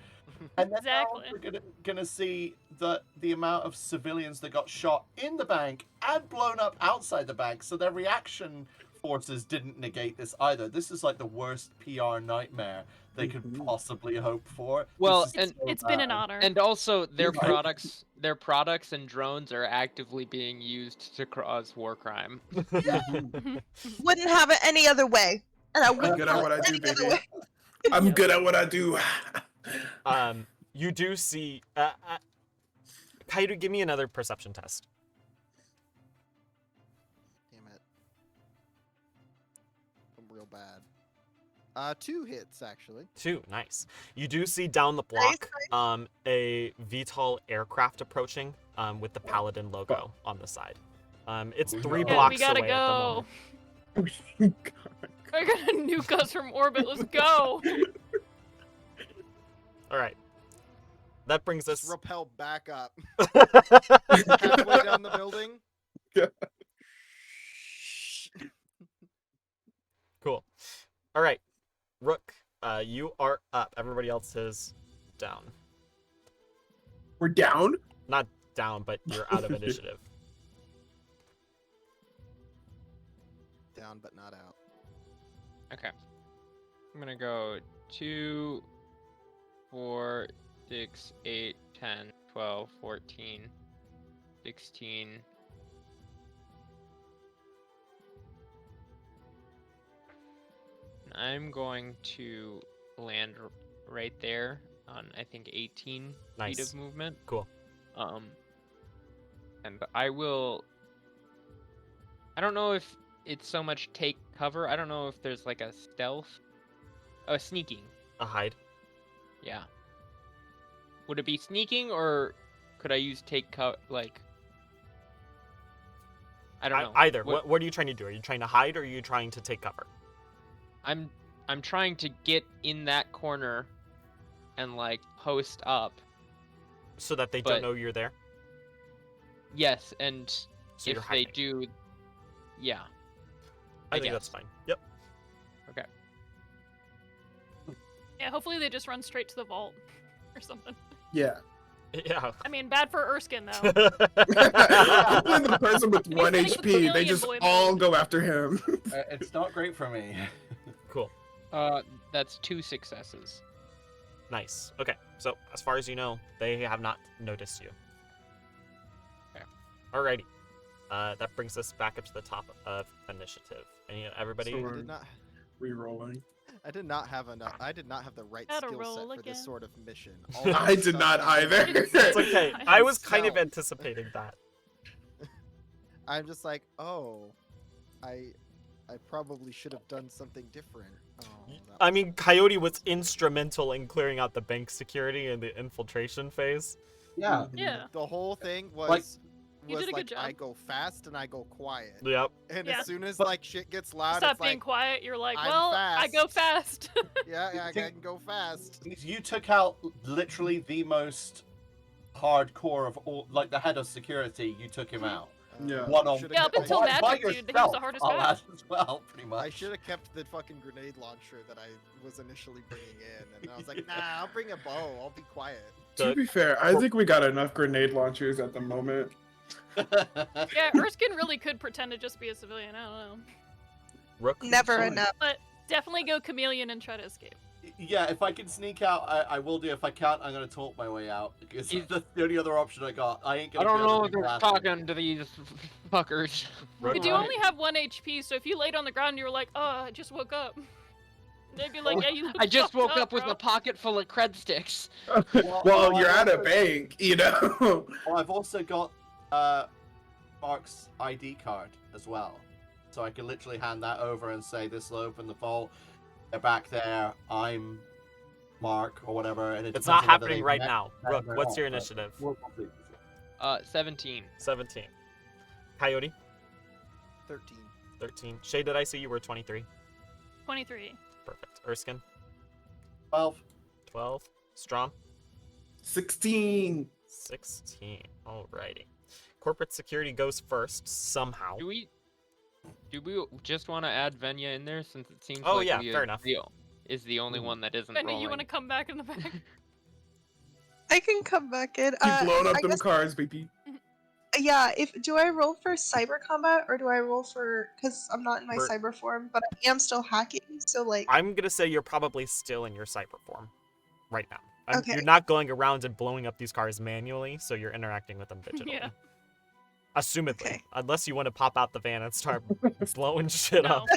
And then Exactly. we're gonna see the amount of civilians that got shot in the bank and blown up outside the bank, so their reaction forces didn't negate this either. This is like the worst PR nightmare they could possibly hope for. Well, This is so It's been an bad. honor. And also, their Right. products and drones are actively being used to cause war crime. Wouldn't have it any other way. And I I'm wouldn't good have at what I it do, any other baby. way. I'm Yep. good at what I do. You do see. Kaido, give me another perception test. Damn it. I'm real bad. 2 hits actually. 2, nice. You do see down the block, a VTOL aircraft approaching, with the Paladin logo on the side. It's 3 Yeah, blocks we gotta away at the go. moment. They're gonna nuke us from orbit. Let's go. All right. That brings Just us. rappel back up. Halfway down the building. Cool. All right, Rook, you are up. Everybody else is down. We're down? Not down, but you're out of initiative. Down but not out. Okay. I'm gonna go 2, 4, 6, 8, 10, 12, 14, 16. I'm going to land right there on, I think, 18 feet Nice. of movement. Cool. And I will. I don't know if it's so much take cover. I don't know if there's like a stealth. Oh, sneaking. A hide. Yeah. Would it be sneaking or could I use take cover? Like. I don't know. Either. What are you trying to do? Are you trying to hide or are you trying to take cover? I'm trying to get in that corner and like post up. So that they But- don't know you're there? Yes, and So you're if they hiding. do, yeah. I I think that's guess. fine. Yep. Okay. Yeah, hopefully they just run straight to the vault or something. Yeah. Yeah. I mean, bad for Erskine though. When the person with 1 He's HP, they chameleon just boy all mode. go after him. It's not great for me. Cool. That's 2 successes. Nice. Okay. So as far as you know, they have not noticed you. Okay. Alrighty. That brings us back up to the top of initiative. Everybody. So I we're did not. Rerolling. I did not have enough. I did not have the right Gotta skill set roll for this again. sort of mission. All my I did stuff not is- either. It's okay. I was kind of Stealth. anticipating that. I'm just like, oh, I probably should have done something different. Oh, that I was- mean, Coyote was instrumental in clearing out the bank security in the infiltration phase. Yeah. Yeah. the whole thing was Like- You did a like good I job. go fast and I go quiet, Yep. and Yeah. as soon as But- like shit gets loud, Stop it's being like, quiet. You're like, I'm well, I go fast. yeah, I Think- can go fast. You took out literally the most hardcore of all, like the head of security. You took him out. Yeah. One on should've Yeah, up kept- until by Magic, dude, he was yourself, the hardest I'll guy. add as well, pretty much. I should have kept the fucking grenade launcher that I was initially bringing in, and then I was like, nah, I'll bring a bow. I'll be quiet. To be fair, I think we got enough grenade launchers at the moment. Yeah, Erskine really could pretend to just be a civilian. I don't know. Rook. Never Fine. enough. But definitely go chameleon and try to escape. Yeah, if I can sneak out, I will do. If I can't, I'm gonna talk my way out because You- that's the only other option I got. I ain't I gonna. don't be able know to if do they're blasting. talking to these fuckers. Ro- We do Right. only have 1 HP, so if you laid on the ground and you were like, oh, I just woke up. They'd be like, yeah, you look I just fucked woke up with bro. a pocket full of cred sticks. Well, you're I've at a also- bank, you know. Well, I've also got Mark's ID card as well, so I can literally hand that over and say, "This will open the vault. They're back there. I'm Mark or whatever." And It's depends not on whether happening they've right met now. them Rook, or what's not, your but initiative? we'll see. 17. 17. Coyote, 13. 13. Shay, did I see you were 23? 23. Perfect. Erskine, 12. 12. Strom, 16. 16. Alrighty. Corporate security goes first somehow. Do we just want to add Venya in there since it seems Oh, like yeah, we fair enough. is the only one that isn't Benny, rolling. you want to come back in the back? I can come back in. Keep blowing up I them guess, cars, baby. yeah. Do I roll for cyber combat or do I roll for? Because I'm not in my For- cyber form, but I am still hacking. So like, I'm gonna say you're probably still in your cyber form right now. Okay. You're not going around and blowing up these cars manually, so you're interacting with them digitally. Yeah. Assumedly. Okay. Unless you want to pop out the van and start blowing shit No. up.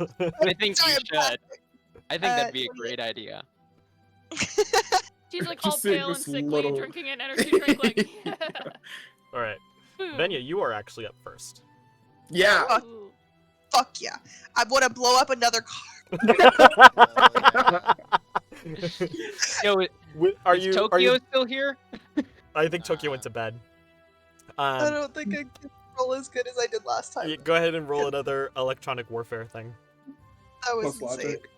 I think Sorry, you should. I think that'd be a 28. great idea. She's like Just all seeing pale and this sickly, little- drinking an energy drink, like, yeah. Alright. Ooh. Venya, you are actually up first. Yeah. Ooh. fuck yeah! I want to blow up another car. Yo, Are is you? Tokyo Are you? still here? I think Tokyo went to bed. I don't think I can roll as good as I did last time. Go ahead and roll another electronic warfare thing. That was Plus insane. logic.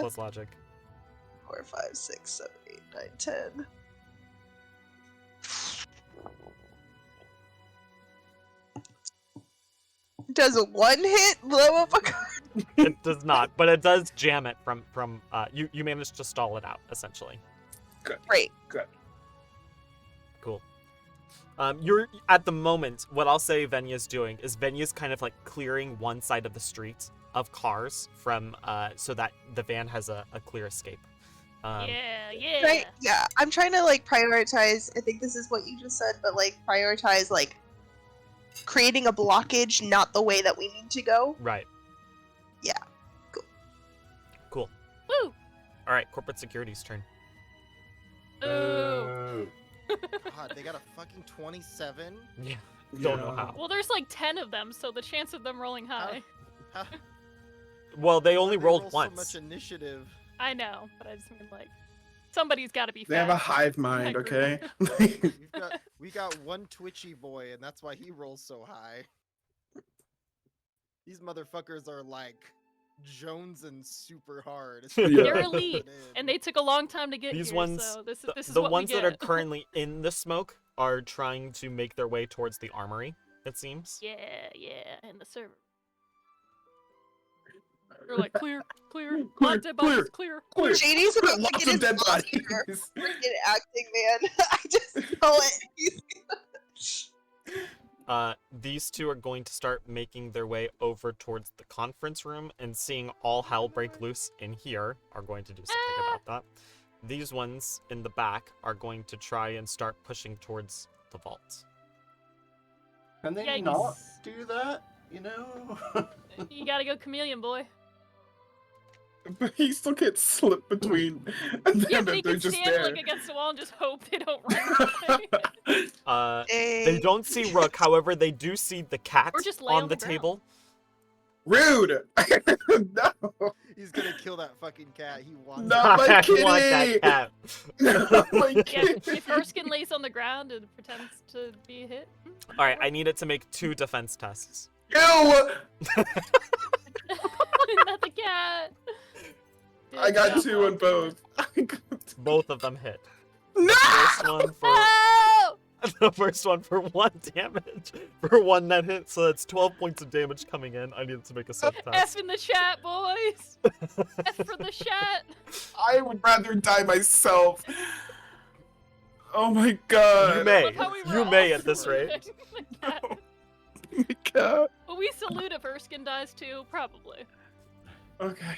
Plus logic. 4, 5, 6, 7, 8, 9, 10. Does a 1 hit blow up a car? It does not, but it does jam it from you managed to stall it out essentially. Great. Cool. You're at the moment. What I'll say Venya's doing is Venya's kind of like clearing one side of the street of cars from so that the van has a clear escape. Yeah. Right? Yeah, I'm trying to like prioritize. I think this is what you just said, but like prioritize like creating a blockage, not the way that we need to go. Right. Yeah. Cool. Cool. Woo! All right. Corporate security's turn. Ooh. God, they got a fucking 27. Yeah. Don't know Yeah. how. Well, there's like 10 of them, so the chance of them rolling high. How Well, they only they rolled roll once. So much initiative. I know, but I just mean like somebody's got to be. They have a fast. hive mind, Like, okay? We got one twitchy boy, and that's why he rolls so high. These motherfuckers are like Jones and super hard. It's Yeah. They're fucking elite, good in. and they took a long time to get These here. ones, so this is the what ones we that are get. currently in the smoke are trying to make their way towards the armory. It seems. Yeah, and the server. They're like clear. Clear, Dead bodies, clear. Clear. JD's about to Lots get of his dead monster bodies. freaking acting, man. I just know it. These two are going to start making their way over towards the conference room, and seeing all hell break loose in here are going to do something about that. These ones in the back are going to try and start pushing towards the vault. Can they Yikes. not do that? You know? You gotta go chameleon, boy. But he still gets slipped between. And Yeah, then but he they're can just stand there. like against the wall and just hope they don't run away. They don't see Rook, however, they do see the cat Or just lay on on the the ground. table. Rude! No! He's gonna kill that fucking cat. He wants No. it. Not my I want kitty! that cat. Not my Yeah, kid! if Erskine lays on the ground and pretends to be hit. All right, I need it to make 2 defense tests. Ew! Not the cat. I got 2 on both. Both of them hit. No! First one for Oh! the first one for 1 damage for 1 net hit, so that's 12 points of damage coming in. I need it to make a sub F test. in the chat, boys. F for the chat. I would rather die myself. Oh my god. You may. Love how we were You all may at this rate. saluting the cat. Oh my god. Well, we salute if Erskine dies too, probably. Okay.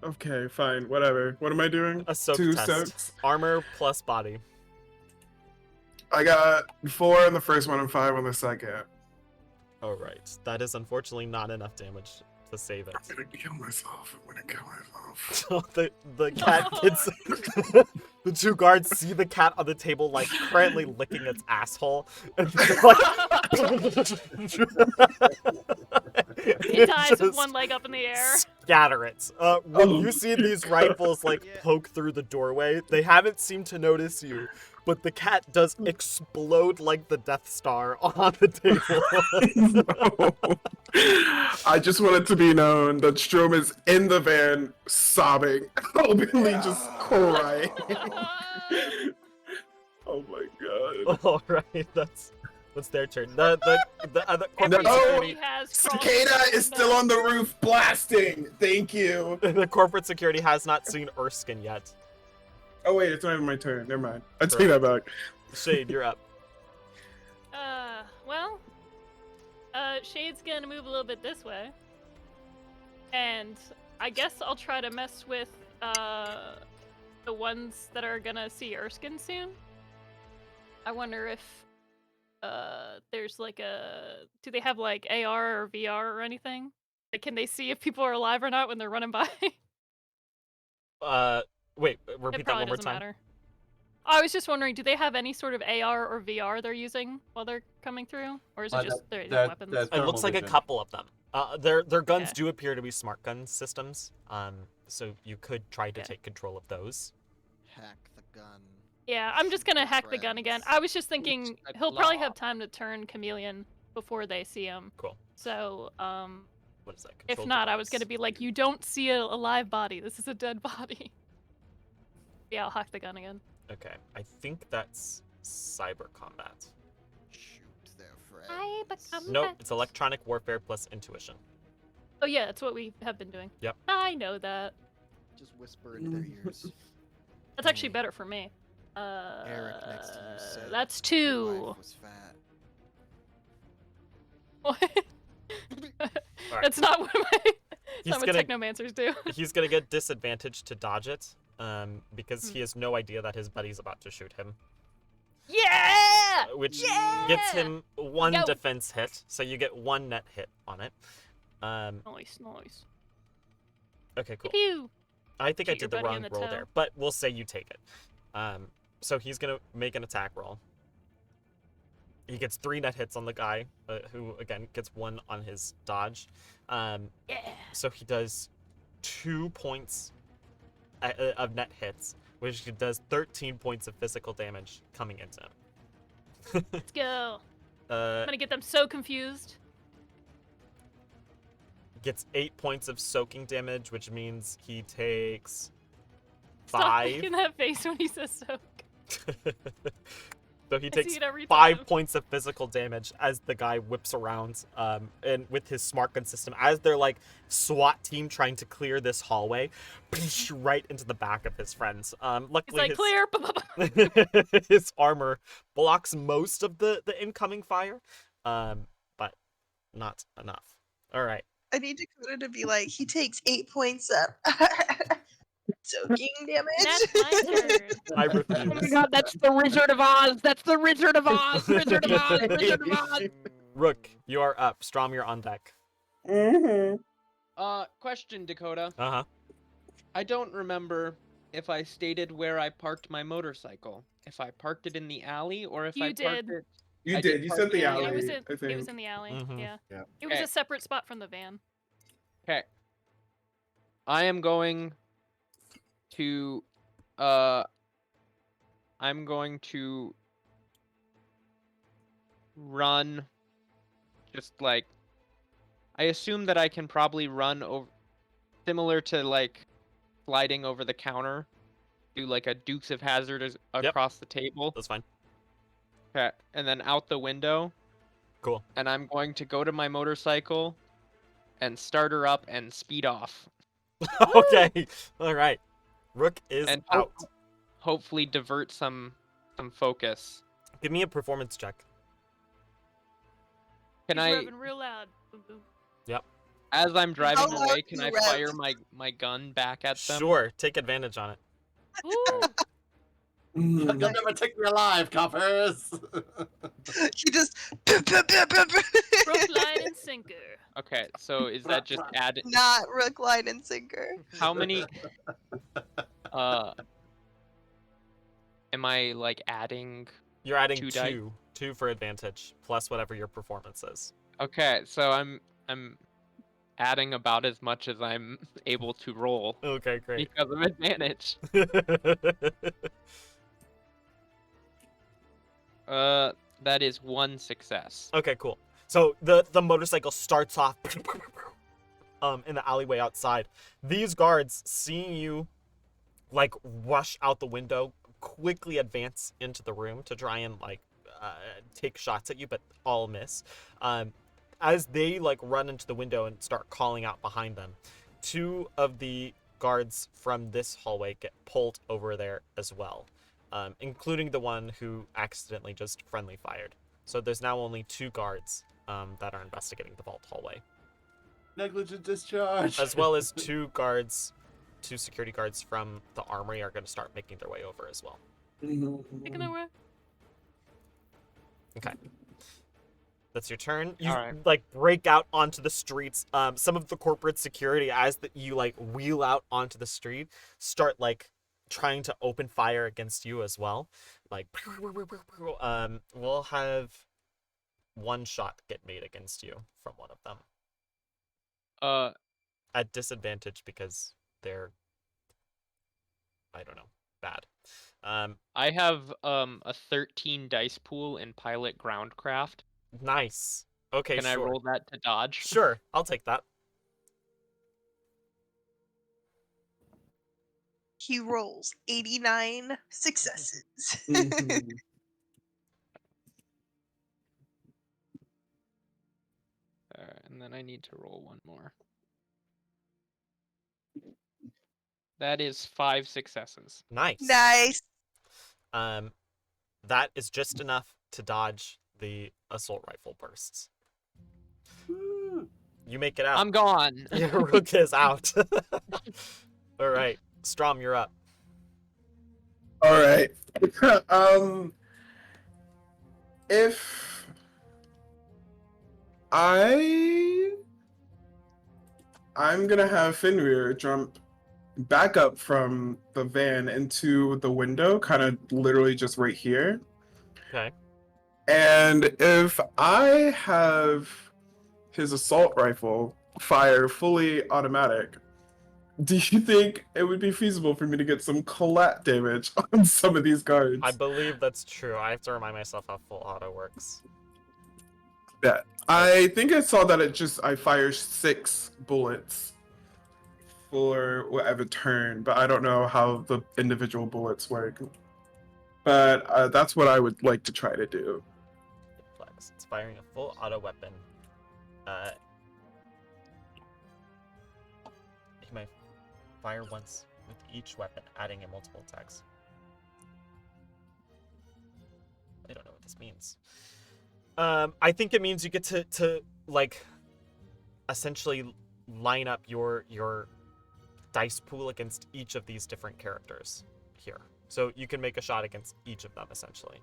Okay, fine, whatever. What am I doing? A soak 2 test. soaks. Armor plus body. I got 4 on the first one and 5 on the second. All right. That is unfortunately not enough damage to save it. I'm gonna kill myself. I'm gonna kill myself. the cat gets the 2 guards see the cat on the table like currently licking its asshole and they're like It dies with one leg up in the air. scatter it. When you see these rifles like poke through the doorway, they haven't seemed to notice you, but the cat does explode like the Death Star on the table. No. I just want it to be known that Strom is in the van sobbing, openly just crying. Oh my god. All right, that's their turn. The other corporate No. security. Cicada is still on the roof blasting. Thank you. The corporate security has not seen Erskine yet. Oh wait, it's not even my turn. Never mind. I take that back. Shade, you're up. Well, Shade's gonna move a little bit this way. And I guess I'll try to mess with, the ones that are gonna see Erskine soon. I wonder if, there's like do they have like AR or VR or anything? Like, can they see if people are alive or not when they're running by? Wait, It repeat that probably one more doesn't time. matter. I was just wondering, do they have any sort of AR or VR they're using while they're coming through? Or is it just their weapons? It looks like a couple of them. Their guns do appear to be smart gun systems. So you could try to take control of those. Hack the gun. Yeah, I'm just gonna hack the gun again. I was just thinking Oops, he'll probably have time to turn chameleon before they see him. Cool. So, What is that? if Control not, I was device. gonna be like, you don't see a live body. This is a dead body. Yeah, I'll hack the gun again. Okay, I think that's cyber combat. Shoot their friends. Nope, it's electronic warfare plus intuition. Oh yeah, that's what we have been doing. Yep. I know that. Just whisper into their ears. That's actually better for me. Eric next to you said That's your 2. wife was fat. What? That's not what He's what gonna- technomancers do. He's gonna get disadvantage to dodge it, because he has no idea that his buddy's about to shoot him. Yeah! Which Yeah! gets him 1 Yo! defense hit, so you get 1 net hit on it. Nice. Okay, cool. Pew! I think I Shoot your did the buddy in wrong the roll toe. there, but we'll say you take it. So he's gonna make an attack roll. He gets 3 net hits on the guy, who again gets 1 on his dodge. Yeah. So he does 2 points of net hits, which does 13 points of physical damage coming into him. Let's go. I'm Uh, gonna get them so confused. gets 8 points of soaking damage, which means he takes Stop 5. making that face when he says soak. So he I takes see it every 5 time. points of physical damage as the guy whips around, and with his smart gun system, as they're like SWAT team trying to clear this hallway, right into the back of his friends. He's Luckily, like, clear! his armor blocks most of the incoming fire, but not enough. All right. I need Dakota to be like, he takes 8 points of soaking damage. That's my turn. I Oh my refuse. god, that's the Wizard of Oz! That's the Wizard of Oz! Wizard of Oz! Wizard of Oz! Rook, you are up. Strom, you're on deck. Question, Dakota. Uh-huh. I don't remember if I stated where I parked my motorcycle. If I parked it in the alley or if You I parked did. it. You I did. did You park said the it in the alley. It was I in, think. it was in the alley. Mhm. Yeah. Yeah. It was Okay. a separate spot from the van. Okay. I am going to I'm going to run just like I assume that I can probably run over similar to like sliding over the counter, do like a Dukes of Hazzard across the table. That's fine. Okay, and then out the window. Cool. And I'm going to go to my motorcycle and start her up and speed off. Okay. All right. Rook is And out. hopefully divert some focus. Give me a performance check. Can He's I revving real loud. Boom, boom. As I'm driving How loud away, do can you I rev? fire my gun back at them? Sure, take advantage on it. Ooh, Mm. You'll never take me alive, coppers. He just rope, line, and sinker. Okay, so is that just add? not rook, line, and sinker. How many? Am I like adding? You're adding Two dice? two for advantage, plus whatever your performance is. Okay, so I'm adding about as much as I'm able to roll Okay, great. because of advantage. That is 1 success. Okay, cool. So the motorcycle starts off in the alleyway outside. These guards, seeing you like rush out the window, quickly advance into the room to try and like take shots at you, but all miss. As they like run into the window and start calling out behind them, 2 of the guards from this hallway get pulled over there as well, including the one who accidentally just friendly fired. So there's now only 2 guards that are investigating the vault hallway, Negligent discharge. as well as 2 security guards from the armory are going to start making their way over as well. Taking their way. Okay. That's your turn. You Alright. like break out onto the streets. Some of the corporate security, as you like wheel out onto the street, start like trying to open fire against you as well. Like, we'll have 1 shot get made against you from one of them at disadvantage because they're, I don't know, bad. I have a 13 dice pool in pilot groundcraft. Nice. Okay, Can sure. I roll that to dodge? Sure, I'll take that. He rolls 89 successes. Mhm. And then I need to roll 1 more. That is 5 successes. Nice. Nice. That is just enough to dodge the assault rifle bursts. You make it out. I'm gone. Your rook is out. All right, Strom, you're up. All right. If I'm gonna have Fenrir jump back up from the van into the window, kind of literally just right here. Okay. And if I have his assault rifle fire fully automatic, do you think it would be feasible for me to get some collat damage on some of these guards? I believe that's true. I have to remind myself how full auto works. Yeah. I think I saw that I fire 6 bullets for whatever turn, but I don't know how the individual bullets work. But that's what I would like to try to do. Flex. It's firing a full auto weapon. He might fire once with each weapon, adding in multiple attacks. I don't know what this means. I think it means you get to like essentially line up your dice pool against each of these different characters here. So you can make a shot against each of them essentially.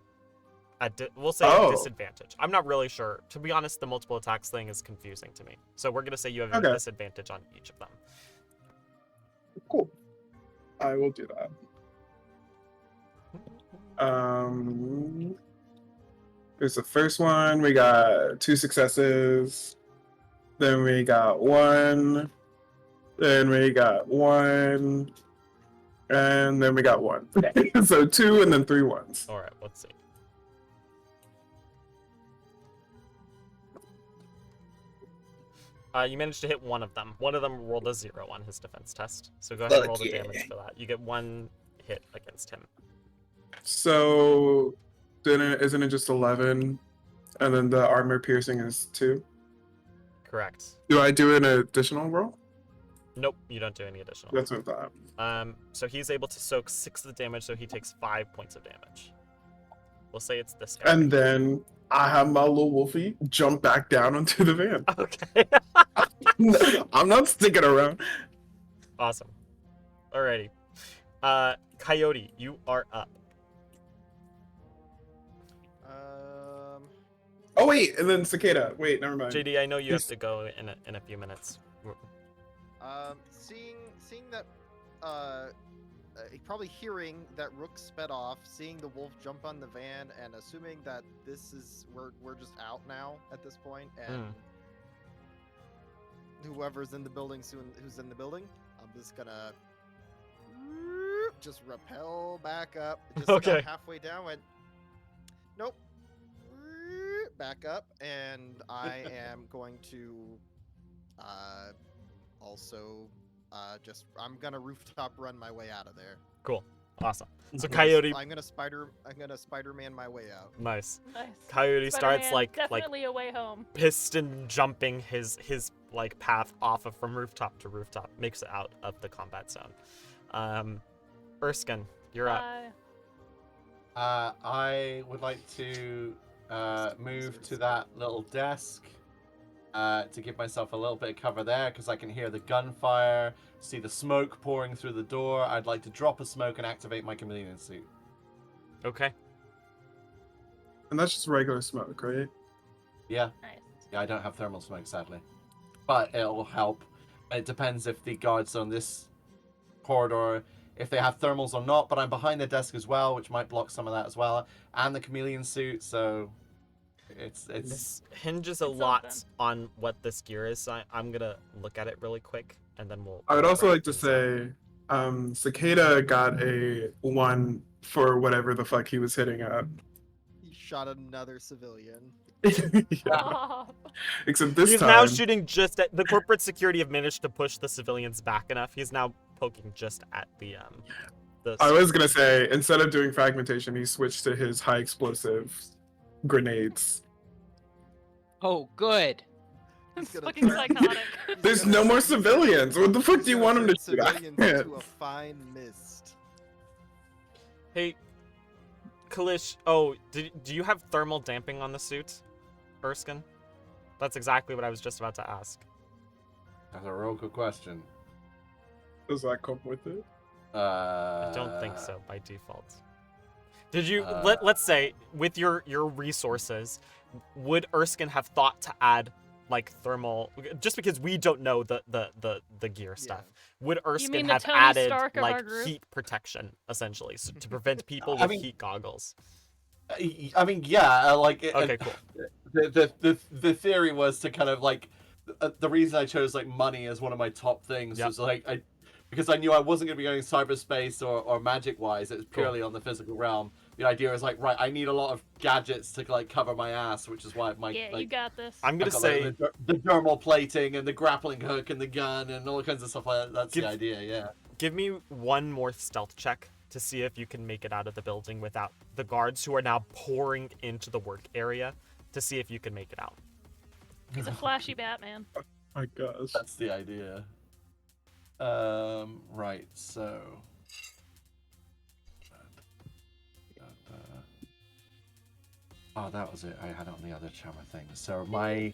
We'll say at disadvantage. I'm not really sure. To be honest, the multiple attacks thing is confusing to me. So we're gonna say you have a disadvantage on each of them. Cool. I will do that. There's the first one. We got 2 successes. Then we got 1. Then we got 1. And then we got 1. So 2 and then 3 ones. All right, let's see. You managed to hit one of them. One of them rolled a 0 on his defense test. So go ahead and roll the damage for that. You get 1 hit against him. So then isn't it just 11? And then the armor piercing is 2? Correct. Do I do an additional roll? Nope, you don't do any additional. That's what I thought. So he's able to soak 6 of the damage, so he takes 5 points of damage. We'll say it's this area. And then I have my little wolfie jump back down onto the van. Okay. I'm not sticking around. Awesome. Alrighty. Coyote, you are up. Oh wait, and then Cicada. Wait, never mind. JD, I know you have He's- to go in a few minutes. Seeing that, probably hearing that Rook sped off, seeing the wolf jump on the van, and assuming that this is we're just out now at this point, and whoever's in the building who's in the building, I'm just gonna just rappel back up. Just Okay. got halfway down, went nope, back up, and I am going to also I'm gonna rooftop run my way out of there. Cool. Awesome. So I'm Coyote. I'm gonna Spider-Man my way out. Nice. Nice. Coyote starts Spider-Man, like definitely a way home. piston jumping his like path off of from rooftop to rooftop, makes it out of the combat zone. Erskine, you're up. I would like to move to that little desk to give myself a little bit of cover there, because I can hear the gunfire, see the smoke pouring through the door. I'd like to drop a smoke and activate my chameleon suit. Okay. And that's just regular smoke, right? Yeah. Nice. Yeah, I don't have thermal smoke, sadly. But it'll help. It depends if the guards on this corridor, if they have thermals or not, but I'm behind the desk as well, which might block some of that as well. And the chameleon suit, so it's This hinges a It's lot something. on what this gear is, so I'm gonna look at it really quick, and then we'll... I would we'll also break like to things down. say, Cicada got a 1 for whatever the fuck he was hitting at. He shot another civilian. Yeah. Oh, Except this He's time. now shooting just at... The corporate security have managed to push the civilians back enough. He's now poking just at the I was gonna say, instead of doing fragmentation, he switched to his high explosive grenades. Oh, good. it's gonna fucking turn- psychotic. There's no more civilians. What the fuck He's do you gonna want him to turn do? civilians into a fine mist. Hey, Kalish, oh, do you have thermal damping on the suit, Erskine? That's exactly what I was just about to ask. That's a real good question. Does that come with it? I don't think so by default. Did you let's say with your resources, would Erskine have thought to add like thermal, just because we don't know the gear stuff? Would Erskine mean the have Tony added Stark of our like group? heat protection essentially, so to prevent people I with mean- heat goggles? I mean, yeah, like Okay, cool. The theory was to kind of like the reason I chose like money as one of my top things Yep. was like because I knew I wasn't going to be going cyberspace or magic wise. It was Cool. purely on the physical realm. The idea is like, right, I need a lot of gadgets to like cover my ass, which is why my Yeah, you like got this. I'm gonna I've got, say like, the dermal plating and the grappling hook and the gun and all kinds of stuff like that. That's Give- the idea, yeah. give me one more stealth check to see if you can make it out of the building without the guards who are now pouring into the work area, to see if you can make it out. He's a flashy Batman. My gosh. That's the idea. Right, so. Oh, that was it. I had it on the other camera thing. So my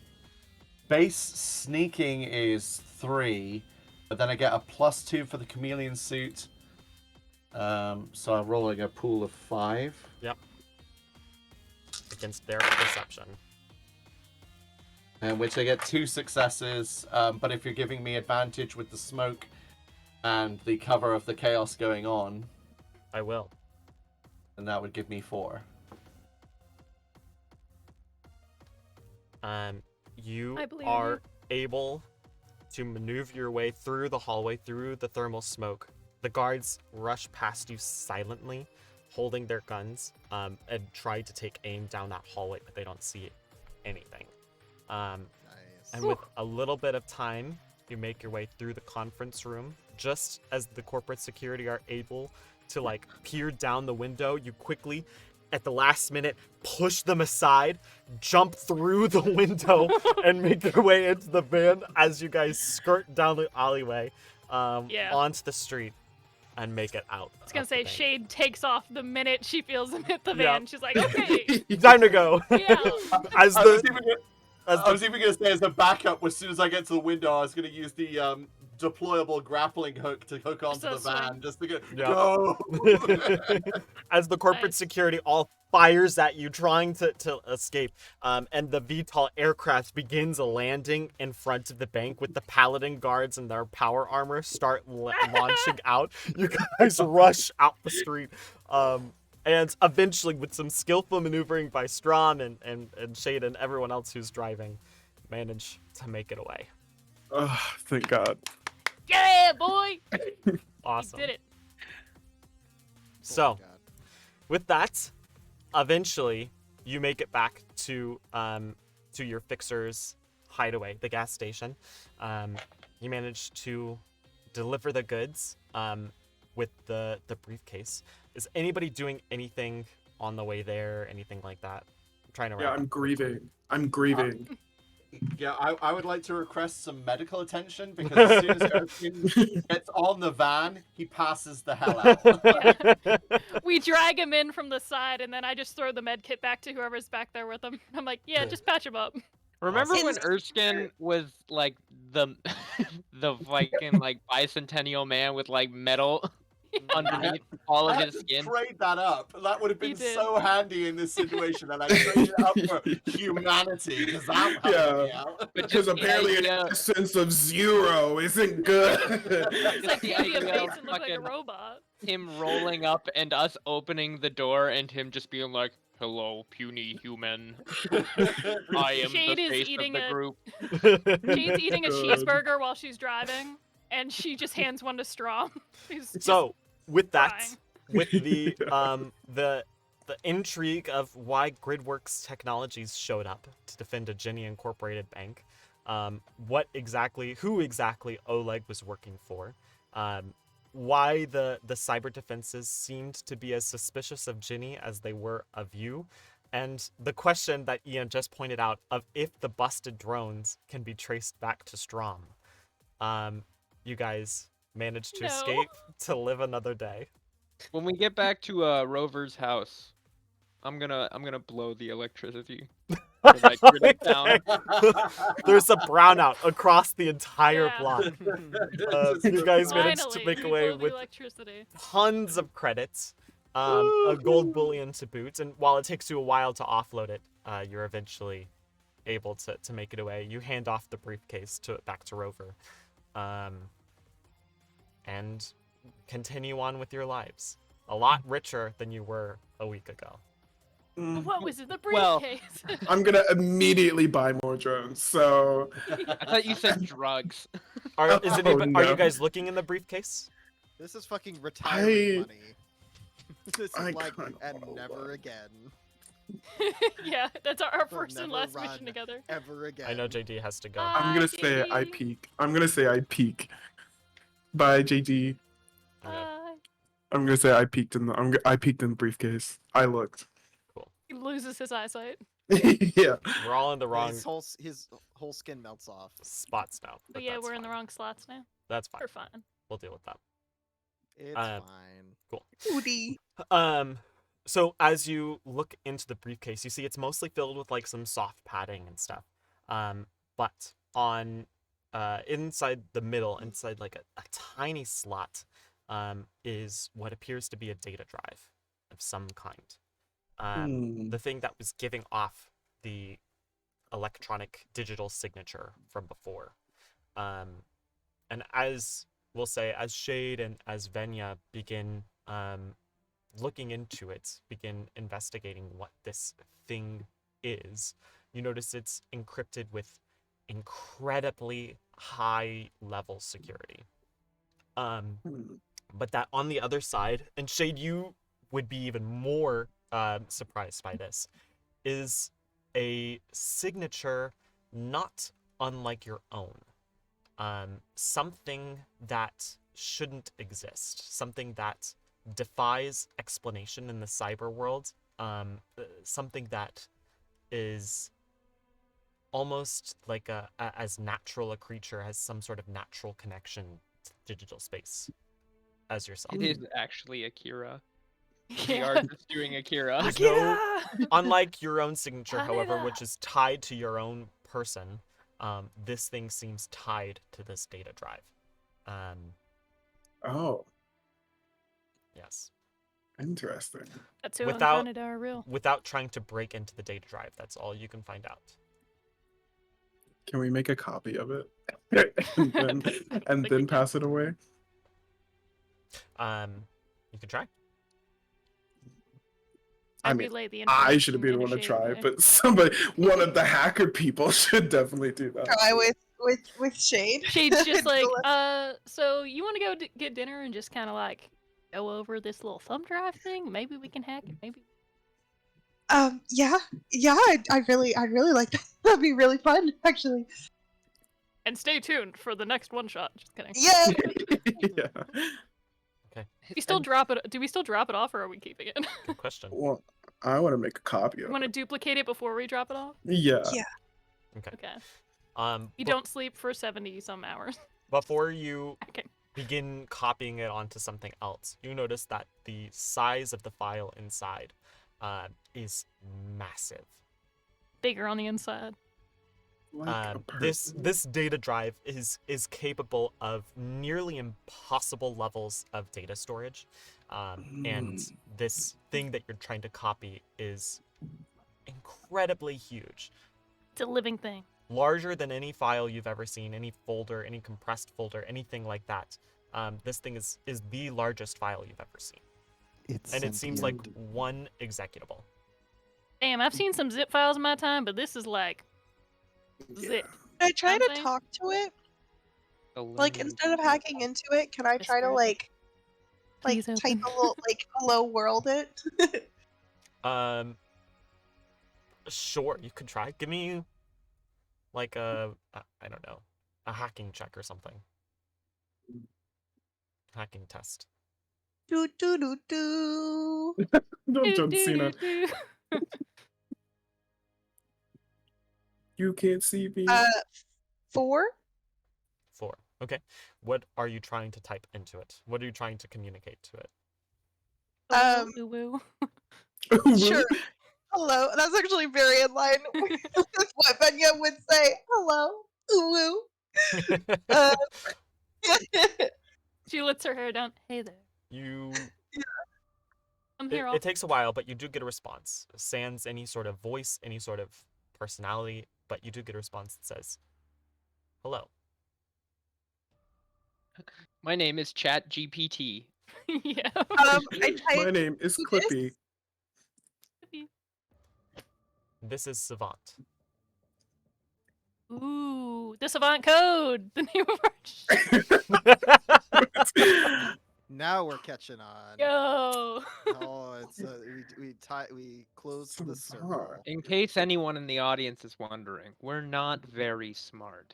base sneaking is 3, but then I get a +2 for the chameleon suit. So I'm rolling a pool of 5. Yep. Against their perception. In which I get 2 successes, but if you're giving me advantage with the smoke and the cover of the chaos going on, I will. then that would give me 4. You I believe are you. able to maneuver your way through the hallway, through the thermal smoke. The guards rush past you silently, holding their guns, and try to take aim down that hallway, but they don't see anything. Nice. And with a little bit of time, you make your way through the conference room. Just as the corporate security are able to like peer down the window, you quickly, at the last minute, push them aside, jump through the window, and make your way into the van as you guys skirt down the alleyway onto the street. and make it out. I was gonna of the say bank. Shade takes off the minute she feels him hit the Yeah. van. She's like, okay, Time to go. yeah. As I was the even gonna, as I the was even gonna say as a backup, as soon as I get to the window, I was gonna use the deployable grappling hook to hook onto the Just a van, swing. just to go. Yeah. Go. as the corporate Nice. security all fires at you, trying to escape, and the VTOL aircraft begins landing in front of the bank with the paladin guards and their power armor start launching out. You guys rush out the street, and eventually, with some skillful maneuvering by Strom and Shade and everyone else who's driving, manage to make it away. Oh, thank God. Yeah, boy. Awesome. He did it. So. Oh my God. With that, eventually you make it back to your fixer's hideaway, the gas station. You manage to deliver the goods with the briefcase. Is anybody doing anything on the way there? Anything like that? I'm trying to. Yeah, wrap I'm up. grieving. I'm grieving. Yeah, I would like to request some medical attention because as soon as Erskine gets on the van, he passes the hell out. We drag him in from the side, and then I just throw the med kit back to whoever's back there with him. I'm like, yeah, just patch him up. Remember Awesome. when Erskine was like the the Viking like bicentennial man with like metal underneath all I of had his to skin? trade that up. That would have You been did. so handy in this situation, and I traded it up for humanity because that would help me Yeah. out. But Because just the apparently an idea, essence of 0 isn't good. It's like the give me a idea face of and look like a fucking robot. him rolling up and us opening the door and him just being like, "Hello, puny human. I am Shade the is face of eating the a- group." Jade's eating a God. cheeseburger while she's driving, and she just hands one to Strom. He's just So with that, crying. with the intrigue of why Gridworks Technologies showed up to defend a Ginny Incorporated bank, who exactly Oleg was working for, why the cyber defenses seemed to be as suspicious of Ginny as they were of you, and the question that Ian just pointed out of if the busted drones can be traced back to Strom. You guys managed to No. escape to live another day. When we get back to Rover's house, I'm gonna blow the electricity for that grid town. There's a brownout across the entire Yeah. block. Just You guys managed Finally, to make we away blow the with electricity. tons of credits, a gold bullion to boot, and while it takes you a while to offload it, you're eventually able to make it away. You hand off the briefcase back to Rover, and continue on with your lives. A lot richer than you were a week ago. What was in the Well- briefcase? I'm gonna immediately buy more drones. So I thought you said drugs. Are you no. guys looking in the briefcase? This is fucking retirement money. This is I like, kinda and wanna never run. again. Yeah, that's our We'll first and never last run mission together. Ever again. I know JD has to go. I'm gonna say I JD. peak. I'm gonna say I peak. Bye, JD. I'm gonna say I peaked in the. I peaked in the briefcase. I looked. He loses his eyesight. Yeah. We're all in the wrong His whole skin melts off. spots now. But yeah, that's we're in the fine. wrong slots now. That's fine. We're fine. We'll deal with that. It's Uh, fine. Hootie. So as you look into the briefcase, you see it's mostly filled with like some soft padding and stuff. But on inside the middle, inside like a tiny slot, is what appears to be a data drive of some kind. The thing that was giving off the electronic digital signature from before. And as we'll say, as Shade and as Venya begin looking into it, begin investigating what this thing is, you notice it's encrypted with incredibly high level security. But that on the other side, and Shade, you would be even more surprised by this, is a signature not unlike your own. Something that shouldn't exist, something that defies explanation in the cyber world, something that is almost like as natural a creature, has some sort of natural connection to digital space. as yourself. It is actually Akira. The Yeah. artist doing Akira. There's no, Akira! unlike your own signature, however, Akira! which is tied to your own person, this thing seems tied to this data drive. Oh, Yes. interesting. Atsu and Without- Kaneda are real. Without trying to break into the data drive, that's all you can find out. Can we make a copy of it and then pass it away? You can try. I I mean, relay the I should information be the in a one to shade try, way. but somebody, one of the hacker people, should definitely do that. Try with shade. Shade's just like, Dole- so you want to go get dinner and just kind of like go over this little thumb drive thing? Maybe we can hack it. Maybe. Yeah, I'd really like that. That'd be really fun, actually. And stay tuned for the next one shot. Just kidding. Yeah. Yeah. We still drop it. Do we still drop it off, or are we keeping it? Good question. Well, I want to make a copy You of want it. to duplicate it before we drop it off? Yeah. Yeah. Okay. Bu- You don't sleep for 70 some hours. Before you Okay. begin copying it onto something else, you notice that the size of the file inside is massive. Bigger on the inside. Like a This person. data drive is capable of nearly impossible levels of data storage, and this thing that you're trying to copy is incredibly huge, It's a living thing. larger than any file you've ever seen, any folder, any compressed folder, anything like that. This thing is the largest file you've ever seen, and it seems like one executable. Damn, I've seen some zip files in my time, but this is like zip. Can I try to Something? talk to it? Like, Aluminum instead of foil. hacking into it, can I try to Whisper. like Please type open. a little like hello world it? Sure, you could try. Give me like I don't know, a hacking check or something. Hacking test. Do do do do. No, Do, John do, Cena. do, do. You can't see me. 4. 4. Okay. What are you trying to type into it? What are you trying to communicate to it? Ooh, woo. Sure. Hello. That's actually very in line with what Benya would say. Hello. Ooh woo. Uh, She lets her hair down. Hey there. You I'm here all it takes a while, but you do get a response. Sans any sort of voice, any sort of personality, but you do get a response that says, "Hello." My name is Chat GPT. Yeah. I My type name is this. Clippy. This is Savant. Ooh, the Savant code. The name of our Now we're catching on. Yo. Oh, it's we closed the circle. Savant. In case anyone in the audience is wondering, we're not very smart.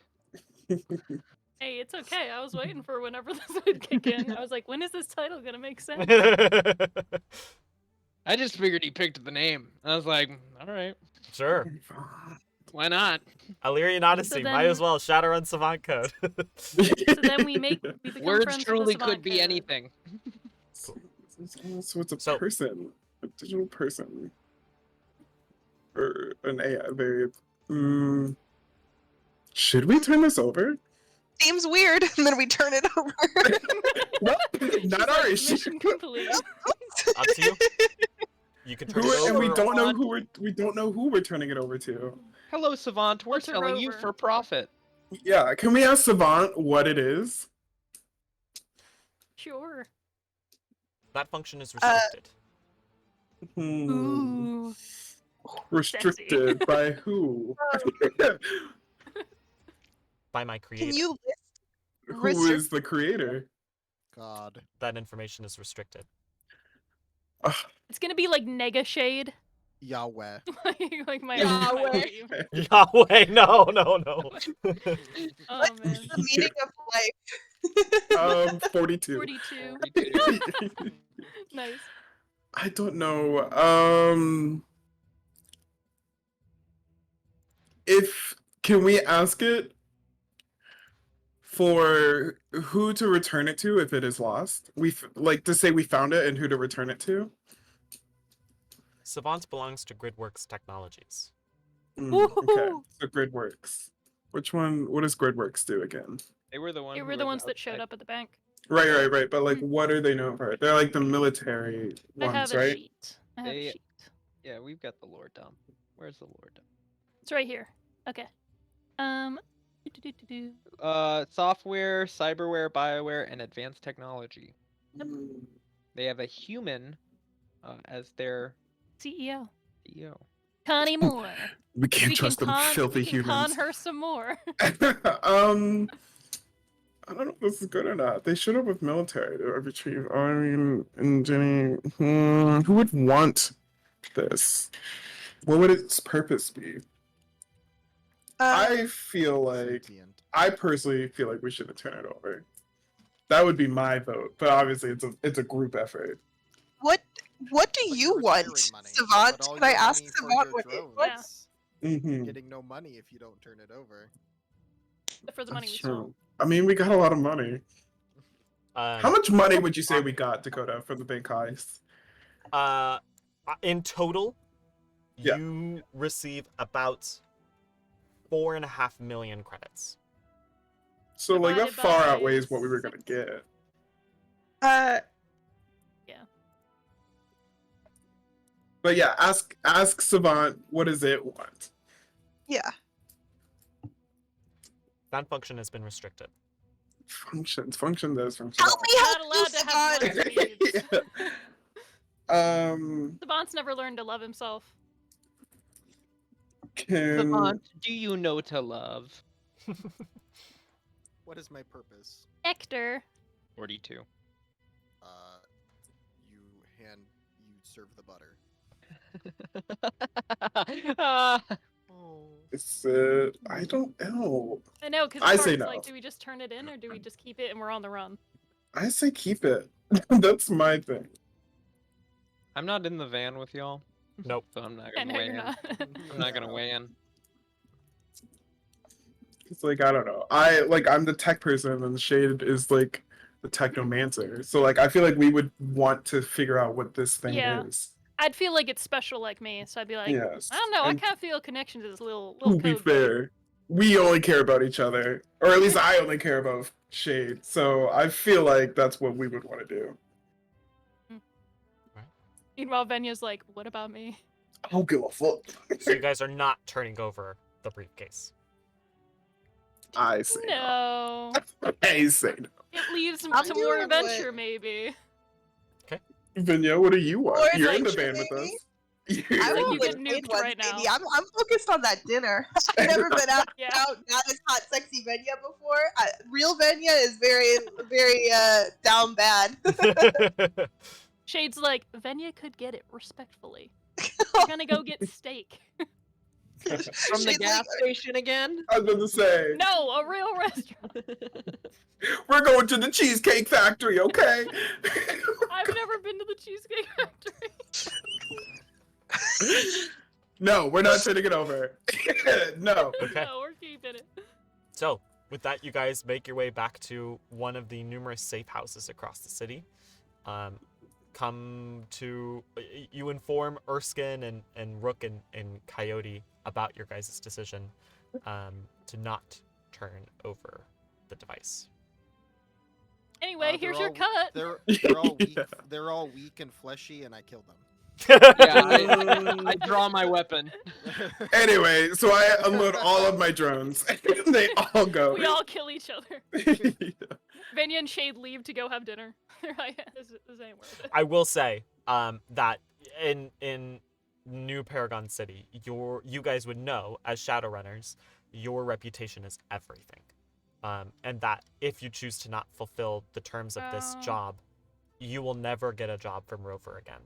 Hey, it's okay. I was waiting for whenever this would kick in. I was like, when is this title gonna make sense? I just figured he picked the name. I was like, all right, Sure. why not? Illyrian Odyssey, might as then- well. Shadowrun Savant code. So then we become Words friends with the truly Savant could be code. anything. So it's a So- person, a digital person, or an AI variable. Should we turn this over? Seems weird, and then we turn it over. Well, She's not our like, issue. mission complete. Up to you. You can turn Who, it and over. we don't know on. we don't know who we're turning it over to. Hello, Savant. We're What's a telling you rover? for profit. Yeah, can we ask Savant what it is? Sure. That function is restricted. Ooh. Restricted by who? By my creator. Can you list Who is the creator? God. That information is restricted. It's gonna be like Nega Shade. Yahweh. like my Yahweh. name. Yahweh, no. Oh man. the meaning of life? 42. 42. Nice. I don't know. If can we ask it for who to return it to if it is lost. Like to say we found it and who to return it to. Savant belongs to Gridworks Technologies. Okay, Woohoo! so Gridworks. Which one? What does Gridworks do again? They were the They were the ones that showed up at the bank. Right. But like, what are they known for? They're like the military I have ones, a right? sheet. I have a They- sheet. Yeah, we've got the lore dump. Where's the lore dump? It's right here. Okay. Do-do-do-do-do. Software, cyberware, bioware, and advanced technology. They have a human as their CEO. CEO. Connie Moore. We can't we trust can them con, filthy we can con humans. her some more. I don't know if this is good or not. They showed up with military to retrieve. I mean, and Jenny, who would want this? What would its purpose be? I feel like, Sentient. I personally feel like we shouldn't turn it over. That would be my vote, but obviously it's a group effort. What do But you you're want, retiring money, Savant? but all Can I your ask money for Savant your what it drones, wants? Mm-hmm. Getting no money if you don't turn it over. For the money we That's stole. true. I mean, we got a lot of money. How much money would you say we got, Dakota, for the bank heist? In total, Yeah. you receive about 4.5 million credits. So like that Divided far by outweighs what we were gonna 6. get. Yeah. But yeah, ask Savant, what does it want? Yeah. That function has been restricted. Function does function. Help me Not help you, allowed to have Savant! wants and needs. Um, Savant's never learned to love himself. can Savant, do you know to love? What is my purpose? Hector. 42. You serve the butter. it's I don't know. I know, because I it's say hard. It's no. like, do we just turn it in or do we just keep it and we're on the run? I say keep it. That's my thing. I'm not in the van with y'all. Nope. So I'm not I gonna know weigh you're in. not. I'm not gonna weigh in. It's like I don't know. I'm the tech person and Shade is like the technomancer. So like I feel like we would want to figure out what this thing Yeah. is. I'd feel like it's special like me, so I'd be like, Yes. I don't know, I And kind of feel a connection to this little to be code. fair, we only care about each other. Or at least I only care about Shade. So I feel like that's what we would want to do. Meanwhile, Venya's like, what about me? I don't give a fuck. So you guys are not turning over the briefcase. I say No. I say no. It leaves him I'm to more doing adventure, what- maybe. Vinya, what do you want? More You're in the adventure, van with us. baby. You're I in will the you van. get win nuked one, right now. baby. I'm focused on that dinner. I've never been out Yeah. not as hot, sexy Venya before. Real Venya is very, very down bad. Shade's like, Venya could get it respectfully. We're gonna go get steak. From the Shade's gas like, station again? I was going to say, No, a real restaurant. we're going to the Cheesecake Factory, okay? I've never been to the Cheesecake Factory. No, we're not turning it over. No. Okay. No, we're keeping it. So, with that, you guys make your way back to one of the numerous safe houses across the city. You inform Erskine and Rook and Coyote about your guys' decision to not turn over the device. Anyway, They're here's your all- cut. They're all weak. Yeah. They're all weak and fleshy, and I killed them. Yeah, I draw my weapon. Anyway, so I unload all of my drones. And they all go. We all kill each other. Yeah. Venya and Shade leave to go have dinner. They're like, this ain't worth it. I will say that in New Paragon City, you guys would know as Shadowrunners, your reputation is everything, and that if you choose to not fulfill the terms of this Oh. job, you will never get a job from Rover again.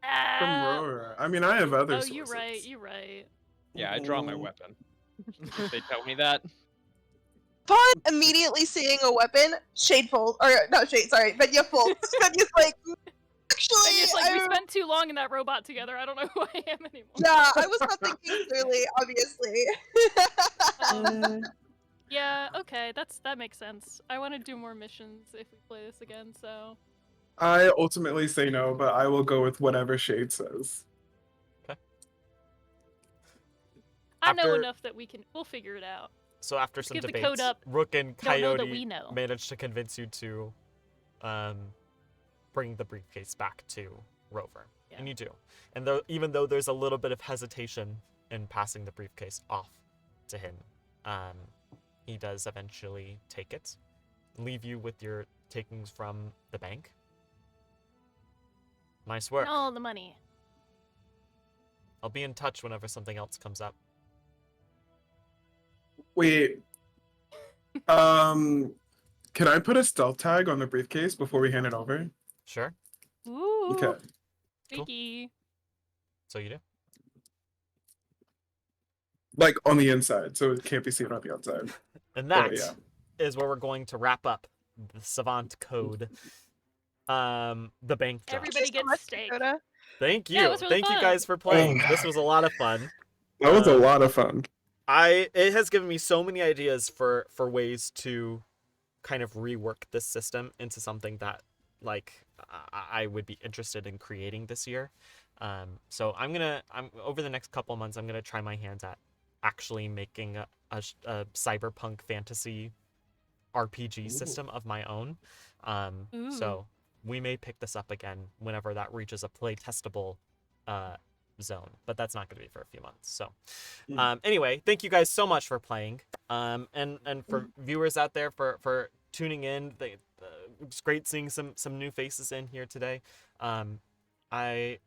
From Ah. Roar. I mean, I have other Oh, sources. you're right. You're right. Yeah, I draw my weapon. They tell me that. Upon immediately seeing a weapon, Shade folds, or not Shade, sorry, Venya folds. Venya's like, actually, Venya's like, we I- spent too long in that robot together. I don't know who I am anymore. yeah, I was not thinking clearly, obviously. Yeah, okay, that makes sense. I want to do more missions if we play this again, so I ultimately say no, but I will go with whatever Shade says. I know After- enough that we'll figure it out. So after Just some give the debates, code up. Rook and Don't know that Coyote we know. managed to convince you to bring the briefcase back to Rover. Yeah. And you do. And even though there's a little bit of hesitation in passing the briefcase off to him, he does eventually take it, leave you with your takings from the bank. Nice work. And all the money. I'll be in touch whenever something else comes up. Wait. Can I put a stealth tag on the briefcase before we hand it over? Sure. Ooh, Okay. sneaky. So you do. Like on the inside, so it can't be seen on the outside. And that yeah. is where we're going to wrap up the Savant code. The bank job. Everybody gets steak. Dakota. Thank you. Yeah, it was really Thank you fun. guys for playing. This was a lot of fun. That was a lot of fun. It has given me so many ideas for ways to kind of rework this system into something that like I would be interested in creating this year. So I'm over the next couple months I'm gonna try my hands at actually making a cyberpunk fantasy RPG system of my own. So we may pick this up again whenever that reaches a play testable zone, but that's not going to be for a few months. So anyway, thank you guys so much for playing, and for viewers out there for tuning in. It's great seeing some new faces in here today. I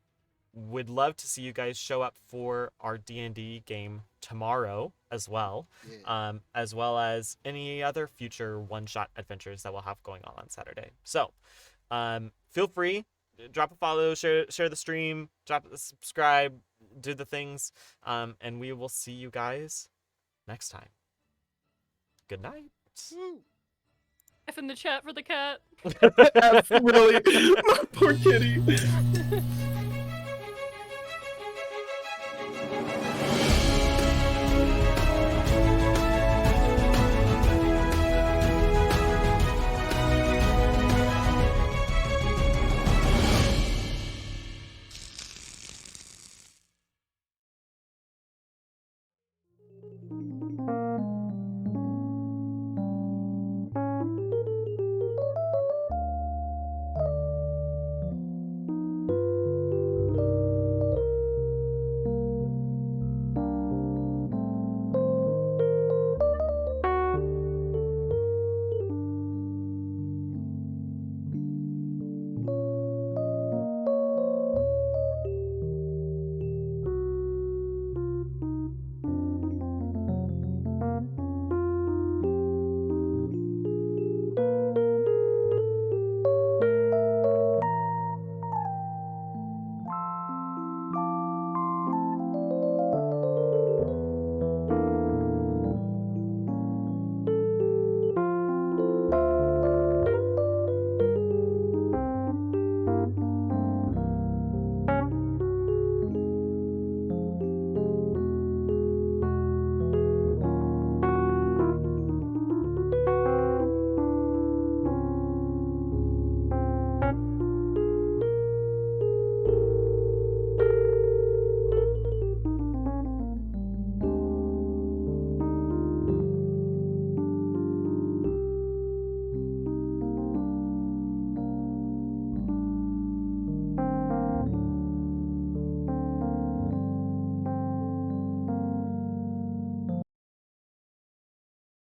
would love to see you guys show up for our D&D game tomorrow as well, as well as any other future one-shot adventures that we'll have going on Saturday. So feel free, drop a follow, share the stream, drop a subscribe, do the things, and we will see you guys next time. Good night. F in the chat for the cat. Really, my poor kitty.